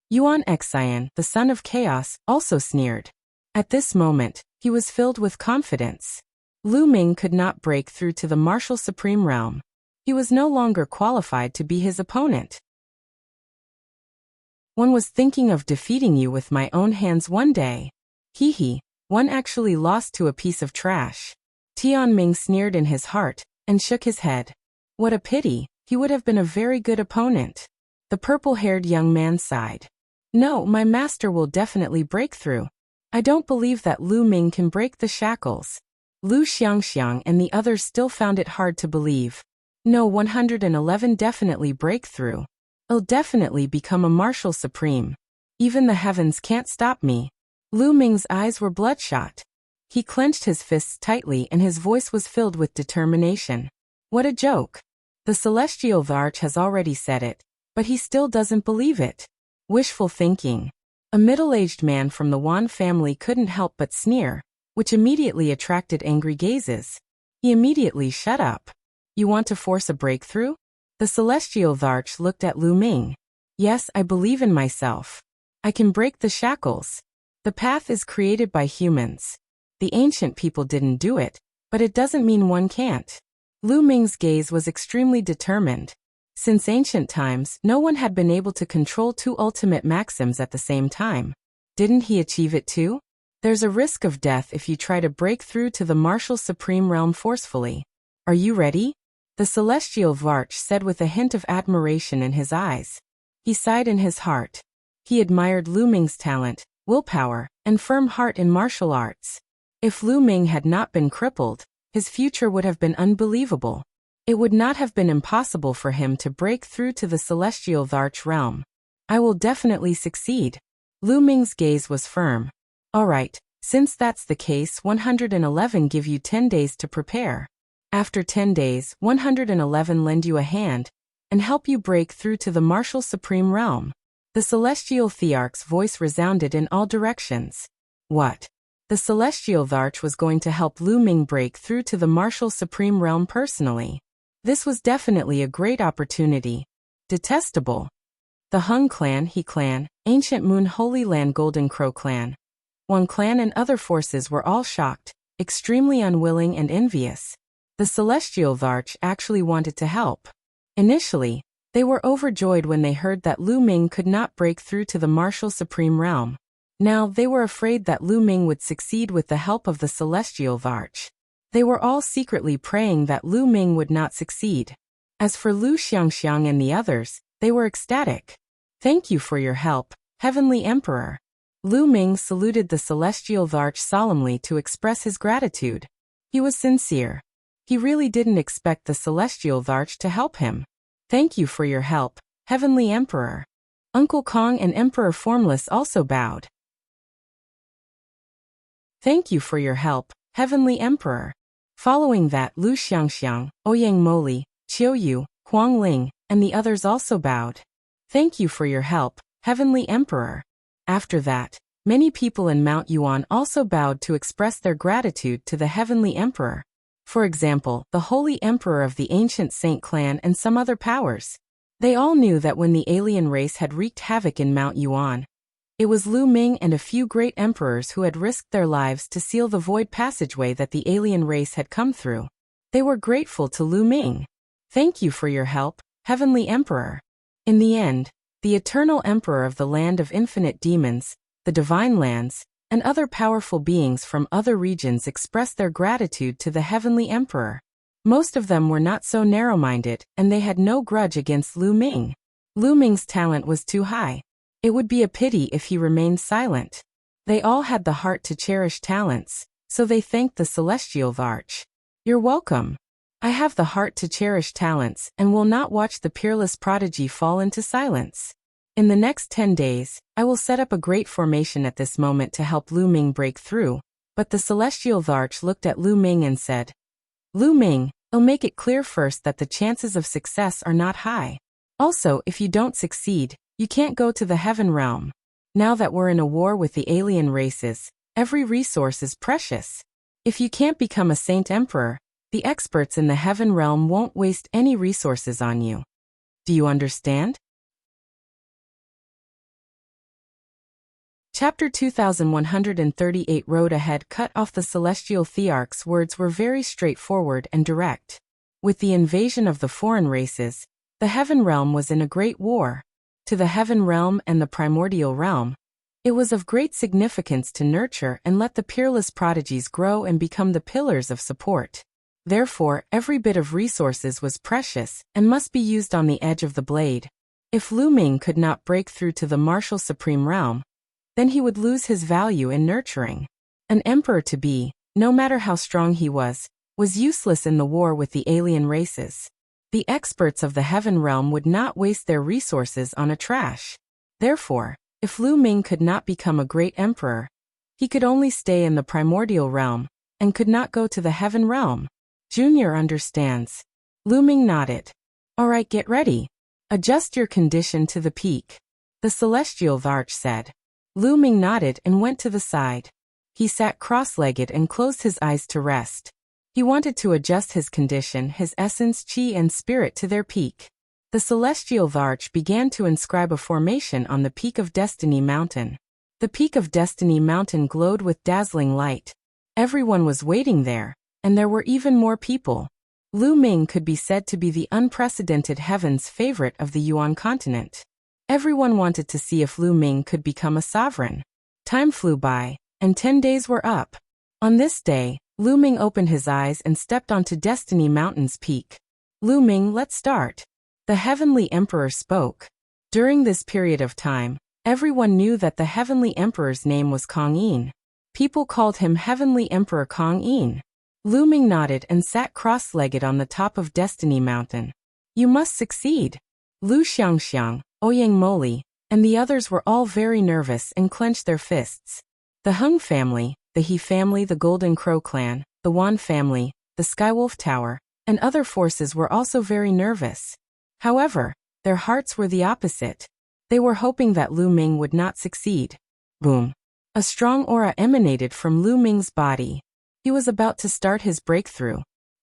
Yuan Xian, the son of chaos, also sneered. At this moment, he was filled with confidence. Lu Ming could not break through to the martial supreme realm. He was no longer qualified to be his opponent. One was thinking of defeating you with my own hands one day. One actually lost to a piece of trash. Tianming sneered in his heart and shook his head. What a pity, he would have been a very good opponent. The purple-haired young man sighed. No, my master will definitely break through. I don't believe that Lu Ming can break the shackles. Lu Xiangxiang and the others still found it hard to believe. No, 111 definitely break through. I'll definitely become a martial supreme. Even the heavens can't stop me. Lu Ming's eyes were bloodshot. He clenched his fists tightly and his voice was filled with determination. What a joke. The celestial Thearch has already said it, but he still doesn't believe it. Wishful thinking. A middle-aged man from the Wan family couldn't help but sneer, which immediately attracted angry gazes. He immediately shut up. You want to force a breakthrough? The celestial Thearch looked at Lu Ming. Yes, I believe in myself. I can break the shackles. The path is created by humans. The ancient people didn't do it, but it doesn't mean one can't. Lu Ming's gaze was extremely determined. Since ancient times, no one had been able to control two ultimate maxims at the same time. Didn't he achieve it too? There's a risk of death if you try to break through to the martial supreme realm forcefully. Are you ready? The celestial Thearch said with a hint of admiration in his eyes. He sighed in his heart. He admired Lu Ming's talent, willpower, and firm heart in martial arts. If Lu Ming had not been crippled, his future would have been unbelievable. It would not have been impossible for him to break through to the celestial Thearch realm. I will definitely succeed. Lu Ming's gaze was firm. All right, since that's the case, 111 give you 10 days to prepare. After 10 days, 111 lend you a hand and help you break through to the martial supreme realm. The celestial Thearch's voice resounded in all directions. What? The celestial Thearch was going to help Lu Ming break through to the martial supreme realm personally. This was definitely a great opportunity. Detestable. The Hung clan, He clan, Ancient Moon Holy Land Golden Crow clan, One clan and other forces were all shocked, extremely unwilling and envious. The celestial Thearch actually wanted to help. Initially, they were overjoyed when they heard that Lu Ming could not break through to the martial supreme realm. Now they were afraid that Lu Ming would succeed with the help of the celestial Thearch. They were all secretly praying that Lu Ming would not succeed. As for Lu Xiangxiang and the others, they were ecstatic. Thank you for your help, Heavenly Emperor. Lu Ming saluted the celestial Thearch solemnly to express his gratitude. He was sincere. He really didn't expect the celestial Thearch to help him. Thank you for your help, Heavenly Emperor. Uncle Kong and Emperor Formless also bowed. Thank you for your help, Heavenly Emperor. Following that, Lu Xiangxiang, Ouyang Moli, Qiu Yu, Huang Ling, and the others also bowed. Thank you for your help, Heavenly Emperor. After that, many people in Mount Yuan also bowed to express their gratitude to the Heavenly Emperor. For example, the Holy Emperor of the Ancient Saint clan and some other powers. They all knew that when the alien race had wreaked havoc in Mount Yuan, it was Lu Ming and a few great emperors who had risked their lives to seal the void passageway that the alien race had come through. They were grateful to Lu Ming. Thank you for your help, Heavenly Emperor. In the end, the eternal emperor of the land of infinite demons, the divine lands, and other powerful beings from other regions expressed their gratitude to the Heavenly Emperor. Most of them were not so narrow-minded, and they had no grudge against Lu Ming. Lu Ming's talent was too high. It would be a pity if he remained silent. They all had the heart to cherish talents, so they thanked the celestial Thearch. You're welcome. I have the heart to cherish talents and will not watch the peerless prodigy fall into silence. In the next 10 days, I will set up a great formation at this moment to help Lu Ming break through. But the celestial Thearch looked at Lu Ming and said, Lu Ming, I'll make it clear first that the chances of success are not high. Also, if you don't succeed, you can't go to the heaven realm. Now that we're in a war with the alien races, every resource is precious. If you can't become a Saint Emperor, the experts in the heaven realm won't waste any resources on you. Do you understand? Chapter 2138 Road Ahead. Cut off. The celestial Thearch's words were very straightforward and direct. With the invasion of the foreign races, the heaven realm was in a great war. To the heaven realm and the primordial realm, it was of great significance to nurture and let the peerless prodigies grow and become the pillars of support. Therefore, every bit of resources was precious and must be used on the edge of the blade. If Lu Ming could not break through to the martial supreme realm, then he would lose his value in nurturing. An emperor to be, no matter how strong he was useless in the war with the alien races. The experts of the heaven realm would not waste their resources on a trash. Therefore, if Lu Ming could not become a great emperor, he could only stay in the primordial realm, and could not go to the heaven realm. Junior understands. Lu Ming nodded. Alright, get ready. Adjust your condition to the peak. The celestial Thearch said. Lu Ming nodded and went to the side. He sat cross-legged and closed his eyes to rest. He wanted to adjust his condition, his essence, chi and spirit to their peak. The celestial Thearch began to inscribe a formation on the peak of Destiny Mountain. The peak of Destiny Mountain glowed with dazzling light. Everyone was waiting there, and there were even more people. Lu Ming could be said to be the unprecedented heaven's favorite of the Yuan continent. Everyone wanted to see if Lu Ming could become a sovereign. Time flew by, and 10 days were up. On this day, Lu Ming opened his eyes and stepped onto Destiny Mountain's peak. Lu Ming, let's start. The Heavenly Emperor spoke. During this period of time, everyone knew that the Heavenly Emperor's name was Kong Yin. People called him Heavenly Emperor Kong Yin. Lu Ming nodded and sat cross-legged on the top of Destiny Mountain. You must succeed. Lu Xiangxiang, Ouyang Moli, and the others were all very nervous and clenched their fists. The Hung family, the He family, the Golden Crow clan, the Wan family, the Skywolf Tower, and other forces were also very nervous. However, their hearts were the opposite. They were hoping that Lu Ming would not succeed. Boom. A strong aura emanated from Lu Ming's body. He was about to start his breakthrough.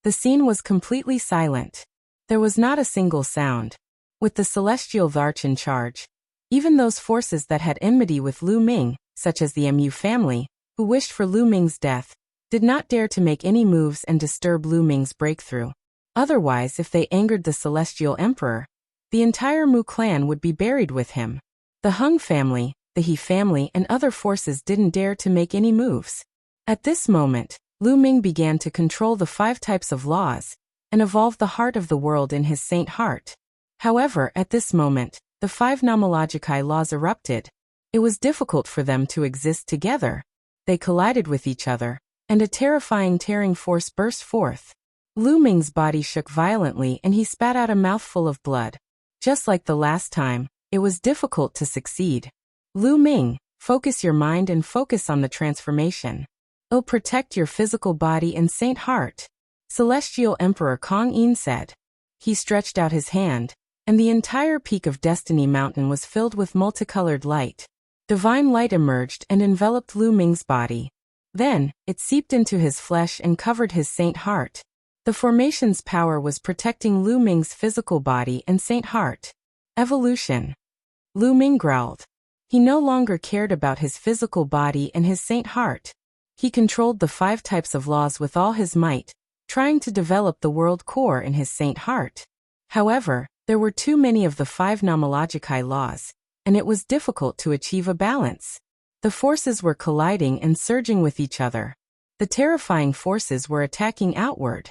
The scene was completely silent. There was not a single sound. With the celestial Thearch in charge, even those forces that had enmity with Lu Ming, such as the Mu family, who wished for Lu Ming's death, did not dare to make any moves and disturb Lu Ming's breakthrough. Otherwise, if they angered the celestial emperor, the entire Mu clan would be buried with him. The Hung family, the He family, and other forces didn't dare to make any moves. At this moment, Lu Ming began to control the 5 types of laws and evolve the heart of the world in his saint heart. However, at this moment, the 5 nomologicae laws erupted. It was difficult for them to exist together. They collided with each other, and a terrifying tearing force burst forth. Lu Ming's body shook violently and he spat out a mouthful of blood. Just like the last time, it was difficult to succeed. Lu Ming, focus your mind and focus on the transformation. It'll protect your physical body and saint heart. Celestial Emperor Kong Yin said. He stretched out his hand, and the entire peak of Destiny Mountain was filled with multicolored light. Divine light emerged and enveloped Lu Ming's body. Then, it seeped into his flesh and covered his saint heart. The formation's power was protecting Lu Ming's physical body and saint heart. Evolution. Lu Ming growled. He no longer cared about his physical body and his saint heart. He controlled the 5 types of laws with all his might, trying to develop the world core in his saint heart. However, there were too many of the 5 nomologicae laws, and it was difficult to achieve a balance. The forces were colliding and surging with each other. The terrifying forces were attacking outward.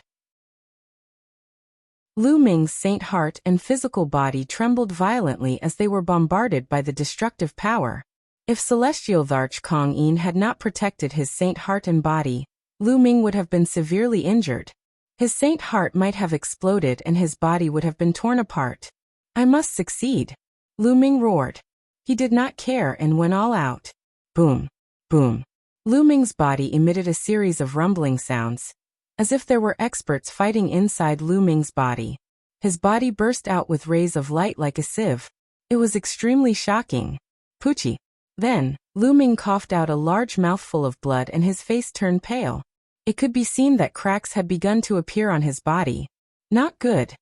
Lu Ming's saint heart and physical body trembled violently as they were bombarded by the destructive power. If Celestial Thearch Kong Yin had not protected his saint heart and body, Lu Ming would have been severely injured. His saint heart might have exploded and his body would have been torn apart. I must succeed. Lu Ming roared. He did not care and went all out. Boom. Boom. Lu Ming's body emitted a series of rumbling sounds, as if there were experts fighting inside Lu Ming's body. His body burst out with rays of light like a sieve. It was extremely shocking. Poochie. Then, Lu Ming coughed out a large mouthful of blood and his face turned pale. It could be seen that cracks had begun to appear on his body. Not good.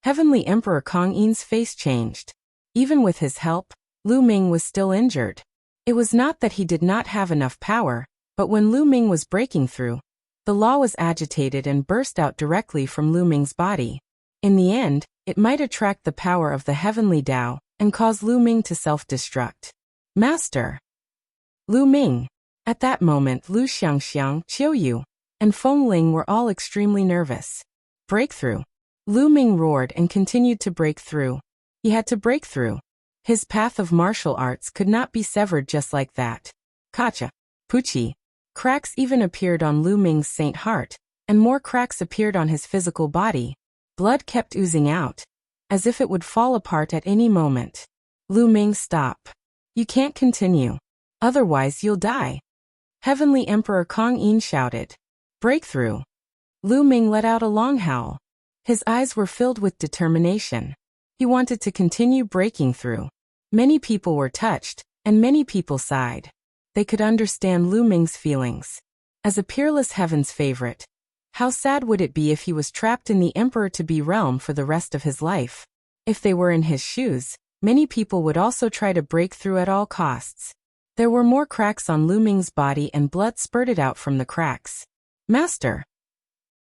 Heavenly Emperor Kong Yin's face changed. Even with his help, Lu Ming was still injured. It was not that he did not have enough power, but when Lu Ming was breaking through, the law was agitated and burst out directly from Lu Ming's body. In the end, it might attract the power of the heavenly Tao and cause Lu Ming to self-destruct. Master! Lu Ming! At that moment Lu Xiangxiang, Qiu Yu, and Feng Ling were all extremely nervous. Breakthrough! Lu Ming roared and continued to break through. He had to break through. His path of martial arts could not be severed just like that. Kacha! Poochie! Cracks even appeared on Lu Ming's saint heart, and more cracks appeared on his physical body. Blood kept oozing out, as if it would fall apart at any moment. Lu Ming, stop. You can't continue. Otherwise you'll die. Heavenly Emperor Kong Yin shouted. Breakthrough. Lu Ming let out a long howl. His eyes were filled with determination. He wanted to continue breaking through. Many people were touched, and many people sighed. They could understand Lu Ming's feelings. As a peerless heaven's favorite, how sad would it be if he was trapped in the Emperor-to-be realm for the rest of his life? If they were in his shoes, many people would also try to break through at all costs. There were more cracks on Lu Ming's body and blood spurted out from the cracks. Master!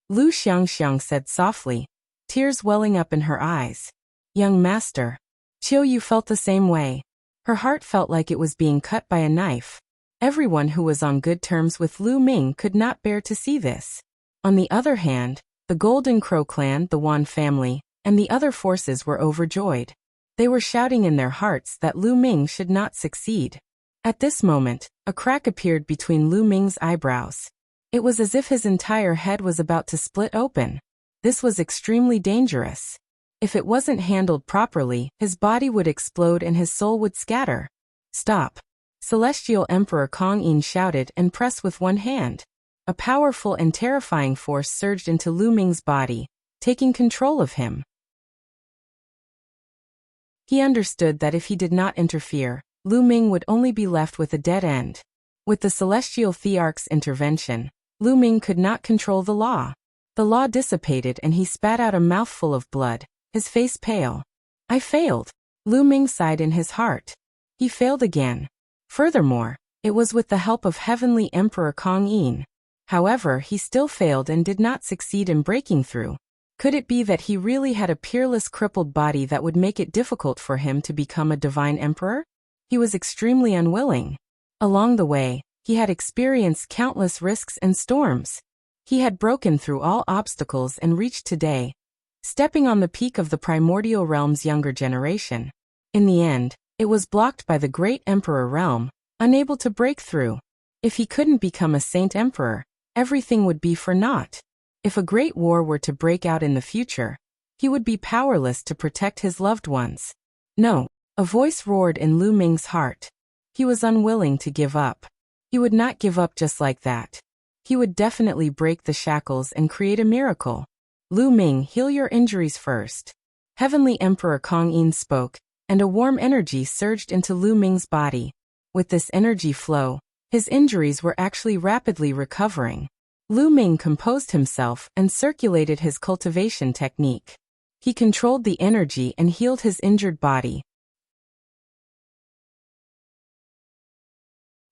Lu Xiangxiang said softly, tears welling up in her eyes. Young master. Qiu Yu felt the same way. Her heart felt like it was being cut by a knife. Everyone who was on good terms with Lu Ming could not bear to see this. On the other hand, The Golden Crow clan, the Wan family, and the other forces were overjoyed. They were shouting in their hearts that Lu Ming should not succeed. At this moment, a crack appeared between Lu Ming's eyebrows. It was as if his entire head was about to split open. This was extremely dangerous. If it wasn't handled properly, his body would explode and his soul would scatter. Stop! Celestial Emperor Kong Yin shouted and pressed with one hand. A powerful and terrifying force surged into Lu Ming's body, taking control of him. He understood that if he did not interfere, Lu Ming would only be left with a dead end. With the celestial Thearch's intervention, Lu Ming could not control the law. The law dissipated and he spat out a mouthful of blood, his face pale. I failed. Lu Ming sighed in his heart. He failed again. Furthermore, it was with the help of Heavenly Emperor Kong Yin. However, he still failed and did not succeed in breaking through. Could it be that he really had a peerless crippled body that would make it difficult for him to become a divine emperor? He was extremely unwilling. Along the way, he had experienced countless risks and storms. He had broken through all obstacles and reached today, stepping on the peak of the primordial realm's younger generation. In the end, it was blocked by the great emperor realm, unable to break through. If he couldn't become a saint emperor, everything would be for naught. If a great war were to break out in the future, he would be powerless to protect his loved ones. No, a voice roared in Lu Ming's heart. He was unwilling to give up. He would not give up just like that. He would definitely break the shackles and create a miracle. Lu Ming, heal your injuries first. Heavenly Emperor Kong Yin spoke, and a warm energy surged into Lu Ming's body. With this energy flow, his injuries were actually rapidly recovering. Lu Ming composed himself and circulated his cultivation technique. He controlled the energy and healed his injured body.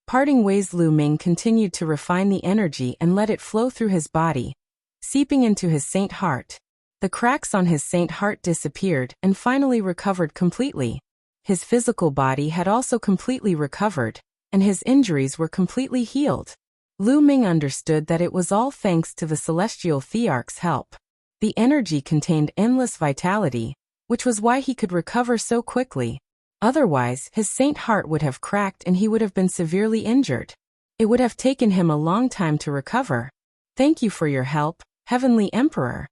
Parting ways, Lu Ming continued to refine the energy and let it flow through his body, seeping into his saint heart. The cracks on his saint heart disappeared and finally recovered completely. His physical body had also completely recovered, and his injuries were completely healed. Lu Ming understood that it was all thanks to the celestial Thearch's help. The energy contained endless vitality, which was why he could recover so quickly. Otherwise, his saint heart would have cracked and he would have been severely injured. It would have taken him a long time to recover. Thank you for your help, Heavenly Emperor.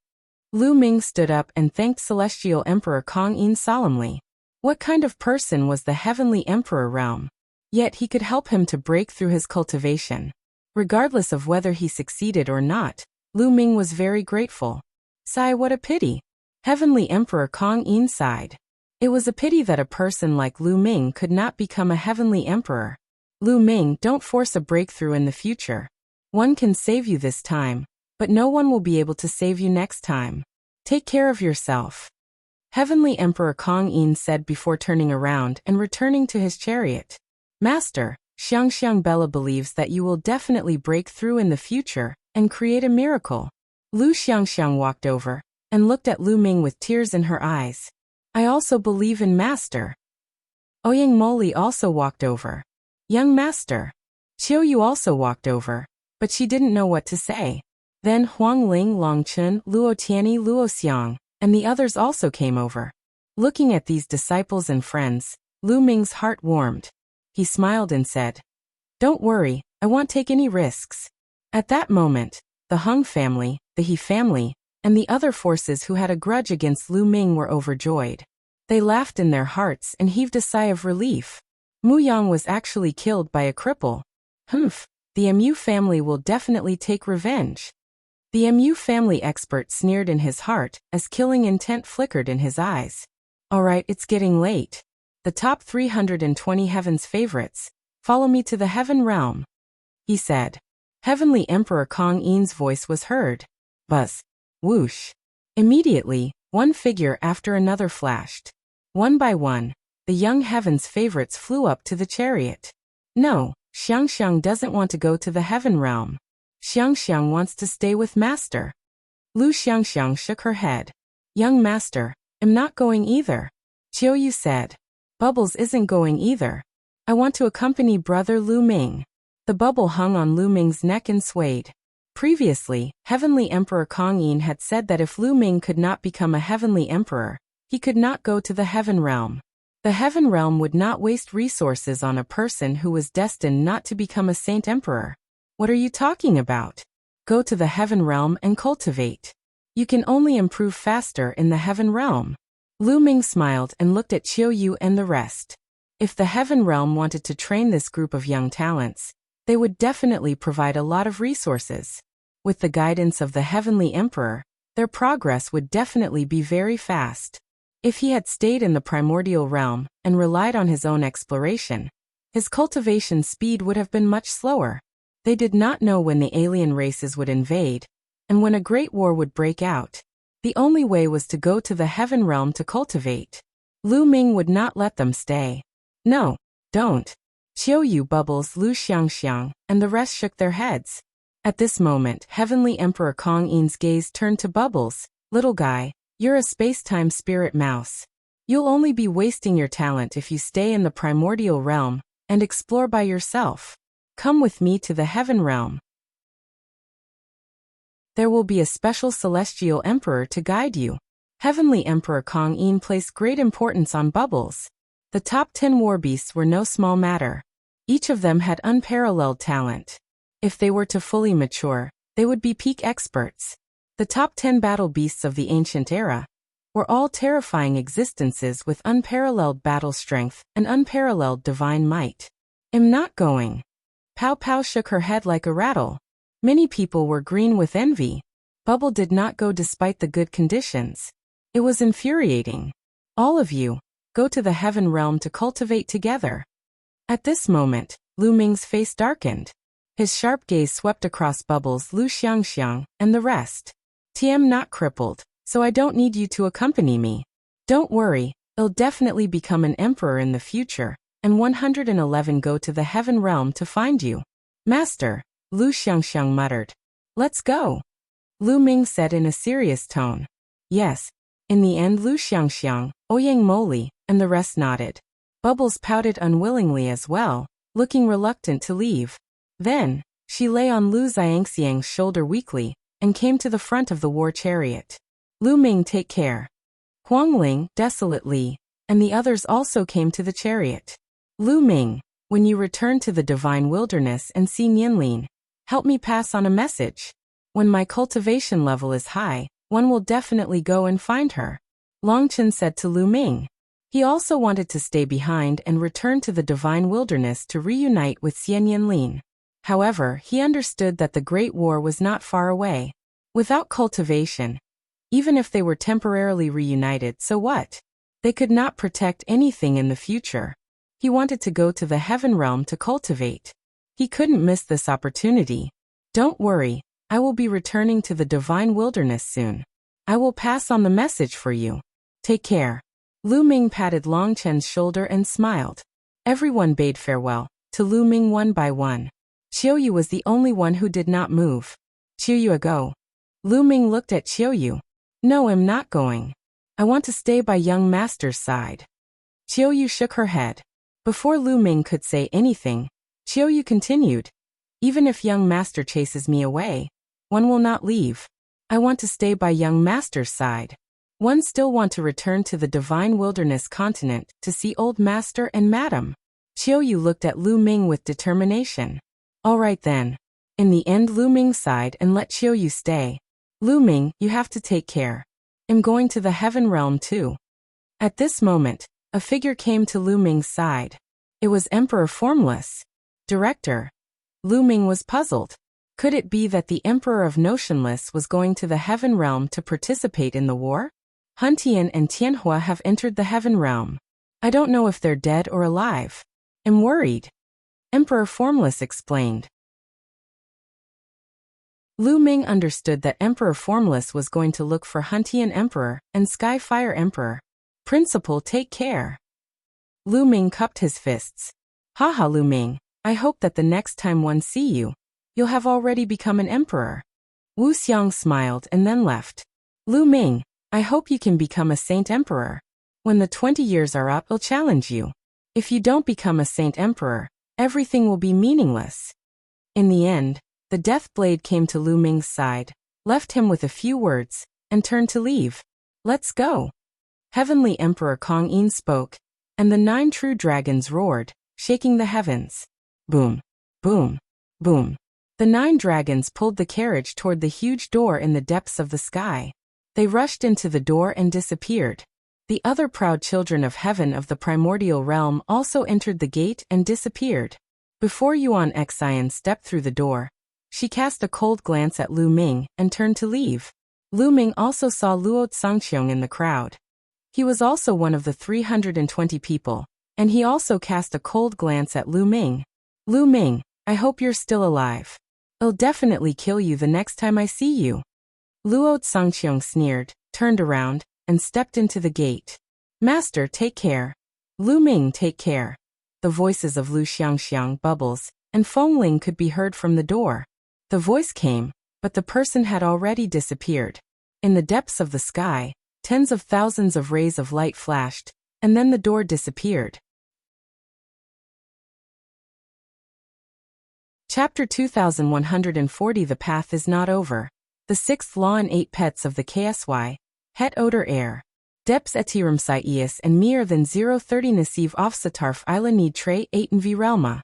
Lu Ming stood up and thanked Celestial Emperor Kong Yin solemnly. What kind of person was the Heavenly Emperor realm? Yet he could help him to break through his cultivation. Regardless of whether he succeeded or not, Lu Ming was very grateful. Sigh, what a pity. Heavenly Emperor Kong Yin sighed. It was a pity that a person like Lu Ming could not become a heavenly emperor. Lu Ming, don't force a breakthrough in the future. One can save you this time, but no one will be able to save you next time. Take care of yourself. Heavenly Emperor Kong Yin said before turning around and returning to his chariot. Master, Xiangxiang Bella believes that you will definitely break through in the future and create a miracle. Lu Xiangxiang walked over and looked at Lu Ming with tears in her eyes. I also believe in Master. Ouyang Moli also walked over. Young Master. Qiu Yu also walked over, but she didn't know what to say. Then Huang Ling, Long Chun, Luo Tianyi, Luo Xiang, and the others also came over. Looking at these disciples and friends, Lu Ming's heart warmed. He smiled and said, Don't worry, I won't take any risks. At that moment, the Hung family, the He family, and the other forces who had a grudge against Lu Ming were overjoyed. They laughed in their hearts and heaved a sigh of relief. Mu Yang was actually killed by a cripple. Humph, the Mu family will definitely take revenge. The Mu family expert sneered in his heart as killing intent flickered in his eyes. Alright, it's getting late. The top 320 heaven's favorites, follow me to the heaven realm, he said. Heavenly Emperor Kong Yin's voice was heard. Buzz. Whoosh. Immediately, one figure after another flashed. One by one, the young heaven's favorites flew up to the chariot. No, Xiangxiang doesn't want to go to the heaven realm. Xiangxiang wants to stay with Master. Lu Xiangxiang shook her head. Young Master, I'm not going either. Qiu Yu said. Bubbles isn't going either. I want to accompany Brother Lu Ming. The bubble hung on Lu Ming's neck and swayed. Previously, Heavenly Emperor Kong Yin had said that if Lu Ming could not become a Heavenly Emperor, he could not go to the Heaven Realm. The Heaven Realm would not waste resources on a person who was destined not to become a Saint Emperor. What are you talking about? Go to the Heaven Realm and cultivate. You can only improve faster in the Heaven Realm. Lu Ming smiled and looked at Qiu Yu and the rest. If the Heaven Realm wanted to train this group of young talents, they would definitely provide a lot of resources. With the guidance of the Heavenly Emperor, their progress would definitely be very fast. If he had stayed in the primordial realm and relied on his own exploration, his cultivation speed would have been much slower. They did not know when the alien races would invade, and when a great war would break out. The only way was to go to the Heaven Realm to cultivate. Lu Ming would not let them stay. No, don't. Qiu Yu, Bubbles, Lu Xiangxiang, and the rest shook their heads. At this moment, Heavenly Emperor Kong Yin's gaze turned to Bubbles. Little guy, you're a space-time spirit mouse. You'll only be wasting your talent if you stay in the primordial realm and explore by yourself. Come with me to the Heaven Realm. There will be a special celestial emperor to guide you. Heavenly Emperor Kong Yin placed great importance on Bubbles. The top 10 war beasts were no small matter. Each of them had unparalleled talent. If they were to fully mature, they would be peak experts. The top 10 battle beasts of the ancient era were all terrifying existences with unparalleled battle strength and unparalleled divine might. I'm not going. Pow Pow shook her head like a rattle. Many people were green with envy. Bubble did not go despite the good conditions. It was infuriating. All of you, go to the Heaven Realm to cultivate together. At this moment, Lu Ming's face darkened. His sharp gaze swept across Bubbles, Lu Xiangxiang, and the rest. I'm not crippled, so I don't need you to accompany me. Don't worry, I'll definitely become an emperor in the future, and 111 go to the Heaven Realm to find you. Master, Lu Xiangxiang muttered. Let's go. Lu Ming said in a serious tone. Yes. In the end, Lu Xiangxiang, Ouyang Moli, and the rest nodded. Bubbles pouted unwillingly as well, looking reluctant to leave. Then, she lay on Lu Xiangxiang's shoulder weakly, and came to the front of the war chariot. Lu Ming, take care. Huangling, desolately, and the others also came to the chariot. Lu Ming, when you return to the divine wilderness and see Nianlin, help me pass on a message. When my cultivation level is high, one will definitely go and find her. Longchen said to Lu Ming. He also wanted to stay behind and return to the divine wilderness to reunite with Xian Nianlin. However, he understood that the Great War was not far away. Without cultivation, even if they were temporarily reunited, so what? They could not protect anything in the future. He wanted to go to the Heaven Realm to cultivate. He couldn't miss this opportunity. Don't worry, I will be returning to the divine wilderness soon. I will pass on the message for you. Take care. Lu Ming patted Longchen's shoulder and smiled. Everyone bade farewell to Lu Ming one by one. Qiu Yu was the only one who did not move. Qiu Yu, go. Lu Ming looked at Qiu Yu. No, I'm not going. I want to stay by young master's side. Qiu Yu shook her head. Before Lu Ming could say anything, Qiu Yu continued. Even if young master chases me away, one will not leave. I want to stay by young master's side. One still want to return to the divine wilderness continent to see old master and madam. Qiu Yu looked at Lu Ming with determination. All right then. In the end, Lu Ming sighed and let Qiu Yu stay. Lu Ming, you have to take care. I'm going to the Heaven Realm too. At this moment, a figure came to Lu Ming's side. It was Emperor Formless. Director. Lu Ming was puzzled. Could it be that the Emperor of Notionless was going to the Heaven Realm to participate in the war? Hun Tian and Tianhua have entered the Heaven Realm. I don't know if they're dead or alive. I'm worried. Emperor Formless explained. Lu Ming understood that Emperor Formless was going to look for Hun Tian Emperor and Skyfire Emperor. Principal, take care. Lu Ming cupped his fists. Haha, Lu Ming, I hope that the next time one see you, you'll have already become an emperor. Wu Xiang smiled and then left. Lu Ming, I hope you can become a saint emperor. When the 20 years are up, I'll challenge you. If you don't become a saint emperor, everything will be meaningless. In the end, The death blade came to Lu Ming's side, left him with a few words, and turned to leave. Let's go. Heavenly Emperor Kong Yin spoke, and the 9 true dragons roared, shaking the heavens. Boom, boom, boom. The 9 dragons pulled the carriage toward the huge door in the depths of the sky. They rushed into the door and disappeared. The other proud children of heaven of the primordial realm also entered the gate and disappeared. Before Yuan Xian stepped through the door, she cast a cold glance at Lu Ming and turned to leave. Lu Ming also saw Luo Tsangqiong in the crowd. He was also one of the 320 people, and he also cast a cold glance at Lu Ming. Lu Ming, I hope you're still alive. I'll definitely kill you the next time I see you. Luo Tsangqiong sneered, turned around, and stepped into the gate. Master, take care. Lu Ming, take care. The voices of Lu Xiangxiang, Bubbles, and Feng Ling could be heard from the door. The voice came, but the person had already disappeared. In the depths of the sky, tens of thousands of rays of light flashed, and then the door disappeared. Chapter 2140. The path is not over. The 6th law and 8 pets of the KSY, het oder air. Deps etirum saius and meer than 030 nasiv offsatarf ila need tre 8 v relma.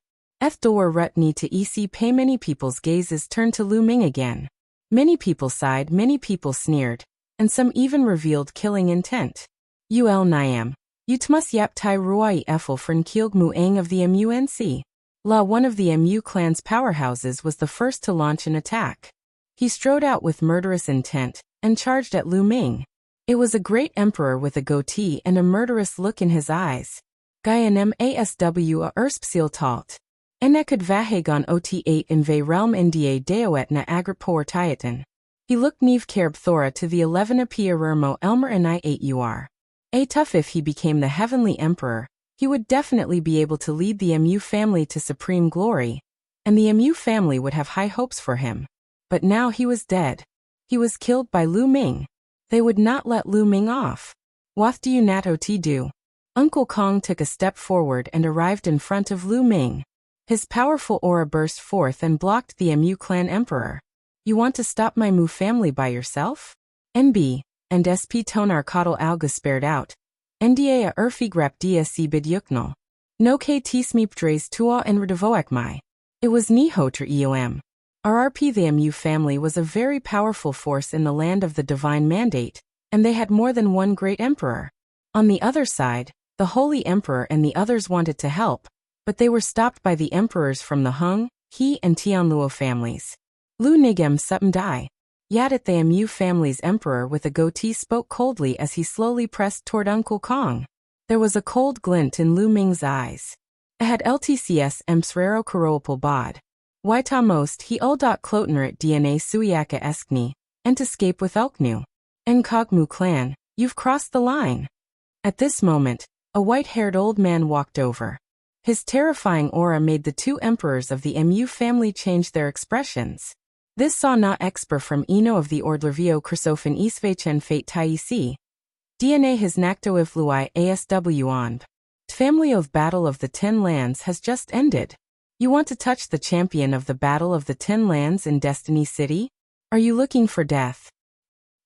Door rut need to pay. Many people's gazes turned to Lu Ming again. Many people sighed, many people sneered, and some even revealed killing intent. Ul Niam. Utmus yap tai ruai effel fern kielg muang of the MUNC. La, one of the MU clan's powerhouses, was the first to launch an attack. He strode out with murderous intent, and charged at Lu Ming. It was a great emperor with a goatee and a murderous look in his eyes. Gaianem asw a erspsil talt. Enekad vahagon ot8 in ve realm nda deoet na agripor tiatan. He looked Neve Kerb Thora to the 11 apia Rermo Elmer and I8ur. A tough, if he became the heavenly emperor, he would definitely be able to lead the MU family to supreme glory, and the MU family would have high hopes for him. But now he was dead. He was killed by Lu Ming. They would not let Lu Ming off. What do you nat ot do? Uncle Kong took a step forward and arrived in front of Lu Ming. His powerful aura burst forth and blocked the MU clan emperor. You want to stop my Mu family by yourself? NB, and SP Tonar Kodal Alga spared out. NDA a Urfigrap dia si bidyuknal. No kt smipdres tua en redevoekmai. It was Nihoter eom. RRP. The MU family was a very powerful force in the land of the divine mandate, and they had more than one great emperor. On the other side, the Holy Emperor and the others wanted to help, but they were stopped by the emperors from the Hung, He and Tianluo families. Lu Nigem Sutton Dai. Yadat. The MU family's emperor with a goatee spoke coldly as he slowly pressed toward Uncle Kong. There was a cold glint in Lu Ming's eyes. Ahad LTCS Emsrero Karoapal Bod. Waita most he uldot Klotnerit DNA Suiaka Eskni, and escape with Elknu. Nkogmu clan, you've crossed the line. At this moment, a white-haired old man walked over. His terrifying aura made the 2 emperors of the MU family change their expressions. This saw na exper from Eno of the Ordlervio Chrysophon Isvechen Fate Taisi. DNA his Naktoivluai ASW onb. Family of Battle of the 10 Lands has just ended. You want to touch the champion of the Battle of the 10 Lands in Destiny City? Are you looking for death?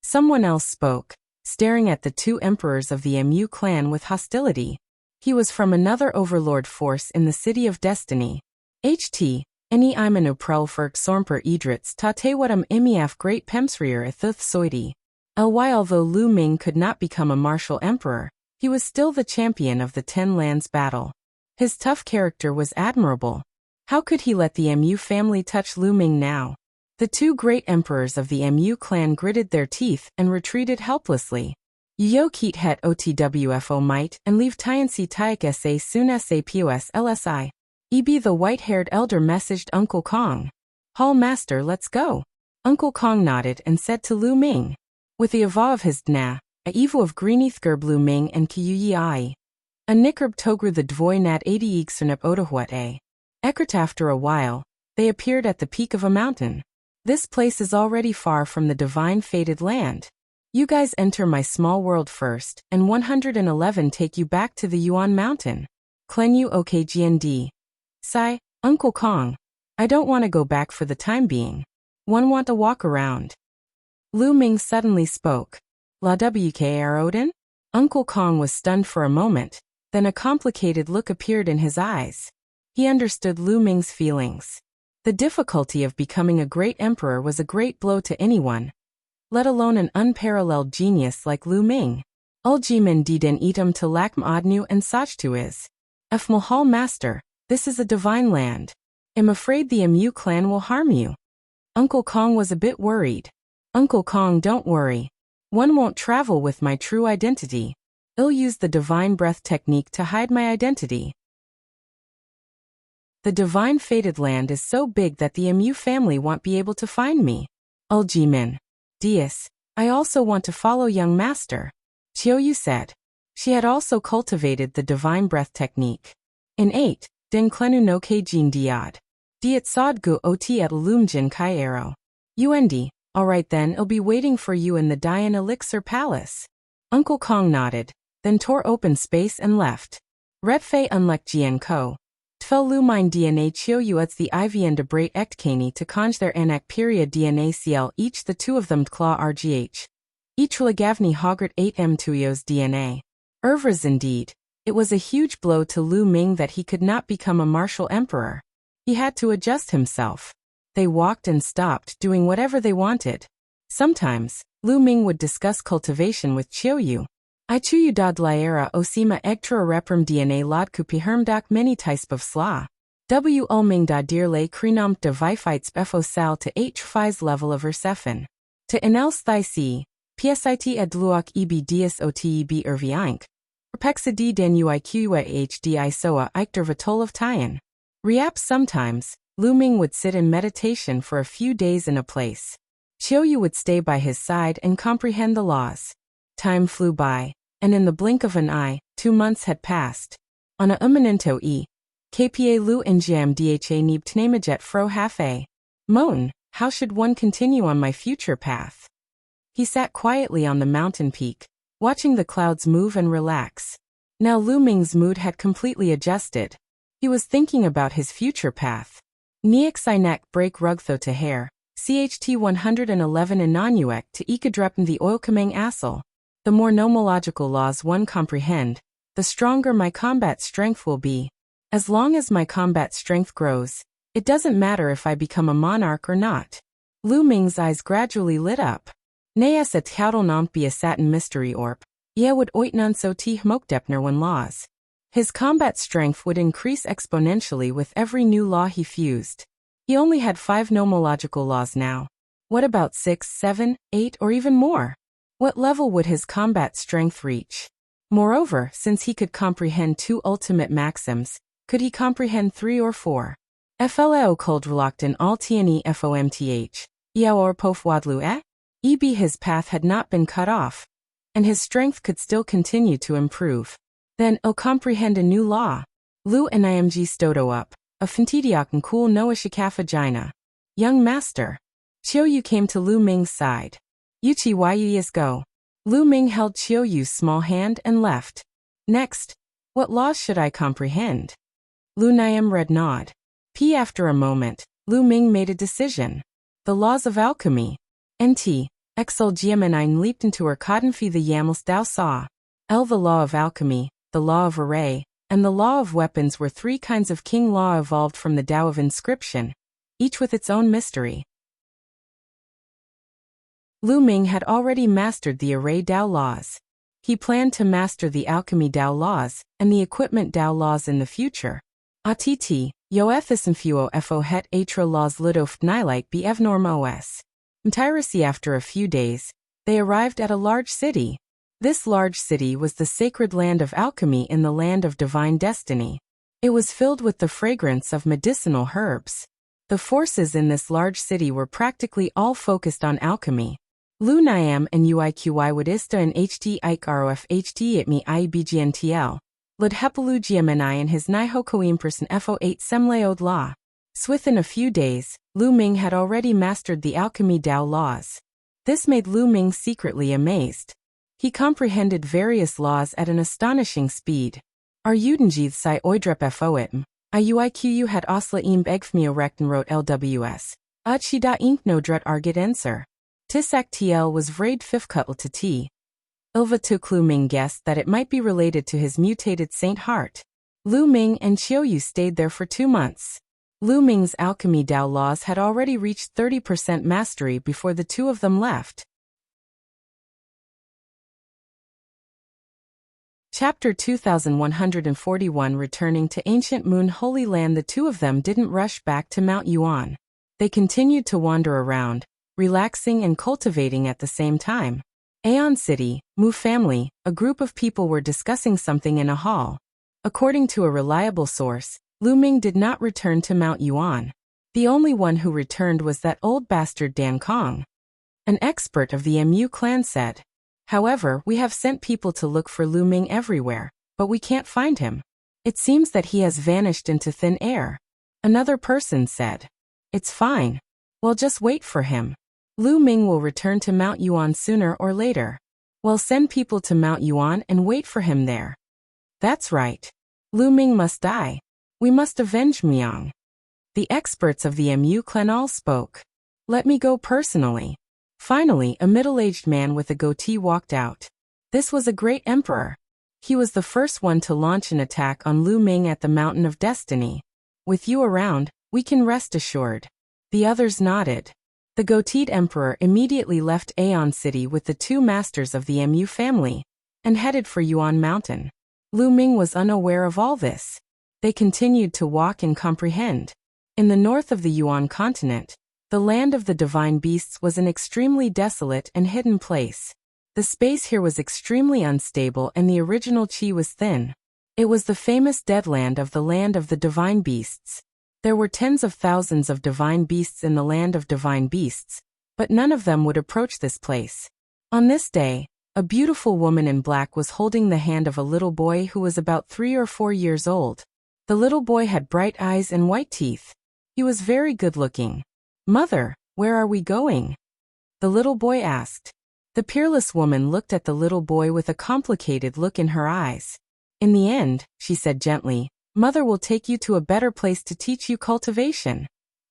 Someone else spoke, staring at the 2 emperors of the MU clan with hostility. He was from another overlord force in the City of Destiny. HT, any Imanu Prelferk Sormper Edrits Tatewadam Imiaf Great Pemsrier Ethuth Soidi. Although Lu Ming could not become a martial emperor, he was still the champion of the 10 Lands battle. His tough character was admirable. How could he let the MU family touch Lu Ming now? The 2 great emperors of the MU clan gritted their teeth and retreated helplessly. Yo keet het otwfo might and leave Tiancy Tiak sa soon sa pos lsi. EB. The white-haired elder messaged Uncle Kong. Hall master, let's go. Uncle Kong nodded and said to Lu Ming. With the ava of his dna, a evo of greenethgerb Lu Ming and Kiyuyi ai. A nikerb togru the dvoy nat 80 ygsernep odahwat a. Ekert. After a while, they appeared at the peak of a mountain. This place is already far from the divine fated land. You guys enter my small world first, and 111 take you back to the Yuan mountain. Klenyu okgnd. Sai, Uncle Kong. I don't want to go back for the time being. One want to walk around. Lu Ming suddenly spoke. La WKR Odin? Uncle Kong was stunned for a moment, then a complicated look appeared in his eyes. He understood Lu Ming's feelings. The difficulty of becoming a great emperor was a great blow to anyone, let alone an unparalleled genius like Lu Ming. Uljimin di den item to lakm adnu and sachtu is. F Mahal Master, this is a divine land. I'm afraid the Mu clan will harm you. Uncle Kong was a bit worried. Uncle Kong, don't worry. One won't travel with my true identity. I'll use the divine breath technique to hide my identity. The divine fated land is so big that the Mu family won't be able to find me. Uljimin. Deus, I also want to follow young master. Qiuyu said. She had also cultivated the divine breath technique. In 8, Den Klenu no Keijin Diad. Diet Sodgu Ot et Lumjin Kaiero. Uendi, alright then, I'll be waiting for you in the Dian Elixir Palace. Uncle Kong nodded, then tore open space and left. Retfei unlek Jian Ko. Tfel Lu Mine DNA Qiuyu ets the Ivian de Brait Ektkani to conj their anak period DNA CL each the two of them Tkla RGH. Each Lagavni Hogart 8M Tuyos DNA. Ervras indeed. It was a huge blow to Lu Ming that he could not become a martial emperor. He had to adjust himself. They walked and stopped, doing whatever they wanted. Sometimes, Lu Ming would discuss cultivation with Qiuyu. I chuyu dad laera osima egtra reprim DNA lodku pihermdak many types of sla. W ulming da dirle krinam de vifites befo sal to h fies level of ersefin. To enels thisi, psit edluak eb dias oteb erviank. Perpexidi den uiqua hdi soa eichter vitol of Tyan. Riap sometimes, Lu Ming would sit in meditation for a few days in a place. Qiuyu would stay by his side and comprehend the laws. Time flew by, and in the blink of an eye, 2 months had passed. On a uminento kpa Lu Njam dha nib tnamajet fro hafe. Moan, how should one continue on my future path? He sat quietly on the mountain peak, watching the clouds move and relax. Now Lu Ming's mood had completely adjusted. He was thinking about his future path. Niak Sinak break rugtho to hair, CHT 111 and Nanuek to Ikadrepen the Oilkamang Assel. The more nomological laws one comprehend, the stronger my combat strength will be. As long as my combat strength grows, it doesn't matter if I become a monarch or not. Lu Ming's eyes gradually lit up. Neas et Houdelnamp be a satin mystery orb. Ye would oitnan so ti hmokdepner one laws. His combat strength would increase exponentially with every new law he fused. He only had 5 nomological laws now. What about 6, 7, 8, or even more? What level would his combat strength reach? Moreover, since he could comprehend 2 ultimate maxims, could he comprehend 3 or 4? Flao koldrelokten all tne fomth. Yaor pofwadlu eb his path had not been cut off, and his strength could still continue to improve. Then, comprehend a new law. Lu and img stodo up, a fentidiakan cool noashikafa jina. Young master. Qiuyu came to Lu Ming's side. Yuchi yuyas go. Lu Ming held Qiuyu's small hand and left. Next, what laws should I comprehend? Lu Niam read nod. After a moment, Lu Ming made a decision. The laws of alchemy. Nt. Exul Jiamenine leaped into her cottonfi the Yamls Dao saw. The law of alchemy, the law of array, and the law of weapons were 3 kinds of king law evolved from the Tao of inscription, each with its own mystery. Lu Ming had already mastered the array Tao laws. He planned to master the alchemy Tao laws and the equipment Tao laws in the future. Att, yoethisimfuo fo het atra laws ludoft nilite be evnorm os. Mtiracy after a few days, they arrived at a large city. This large city was the sacred land of alchemy in the land of divine destiny. It was filled with the fragrance of medicinal herbs. The forces in this large city were practically all focused on alchemy. Lu Niam and Uiqi would ista and HD Ike ROF HD itmi IBGNTL. Lud Hepelu Giamenai and his Nihokoim person FO8 Semleod La. Within a few days, Lu Ming had already mastered the alchemy Tao laws. This made Lu Ming secretly amazed. He comprehended various laws at an astonishing speed. Ar Udenjith Sai Oidrep Foitm, Iuiqu had osla im begfmio recten wrote LWS. Chi da ink no drut argit enser. Tisak TL was vrade fifkutl to T. Ilva took Lu Ming guessed that it might be related to his mutated Saint Heart. Lu Ming and Qiuyu stayed there for 2 months. Lu Ming's alchemy Dao laws had already reached 30% mastery before the two of them left. Chapter 2141 Returning to Ancient Moon Holy Land. The two of them didn't rush back to Mount Yuan. They continued to wander around, relaxing and cultivating at the same time. Aeon City, Mu family, a group of people were discussing something in a hall. According to a reliable source, Lu Ming did not return to Mount Yuan. The only one who returned was that old bastard Dan Kong. An expert of the Mu clan said. However, we have sent people to look for Lu Ming everywhere, but we can't find him. It seems that he has vanished into thin air. Another person said. It's fine. Well, just wait for him. Lu Ming will return to Mount Yuan sooner or later. We'll send people to Mount Yuan and wait for him there. That's right. Lu Ming must die. We must avenge Myung. The experts of the Mu clan all spoke. Let me go personally. Finally, a middle-aged man with a goatee walked out. This was a great emperor. He was the first one to launch an attack on Lu Ming at the Mountain of Destiny. With you around, we can rest assured. The others nodded. The goateed emperor immediately left Aeon City with the two masters of the Mu family, and headed for Yuan Mountain. Lu Ming was unaware of all this. They continued to walk and comprehend. In the north of the Yuan continent, the land of the divine beasts was an extremely desolate and hidden place. The space here was extremely unstable and the original qi was thin. It was the famous deadland of the land of the divine beasts. There were tens of thousands of divine beasts in the land of divine beasts, but none of them would approach this place. On this day, a beautiful woman in black was holding the hand of a little boy who was about 3 or 4 years old. The little boy had bright eyes and white teeth. He was very good-looking. Mother, where are we going? The little boy asked. The peerless woman looked at the little boy with a complicated look in her eyes. In the end, she said gently, Mother will take you to a better place to teach you cultivation.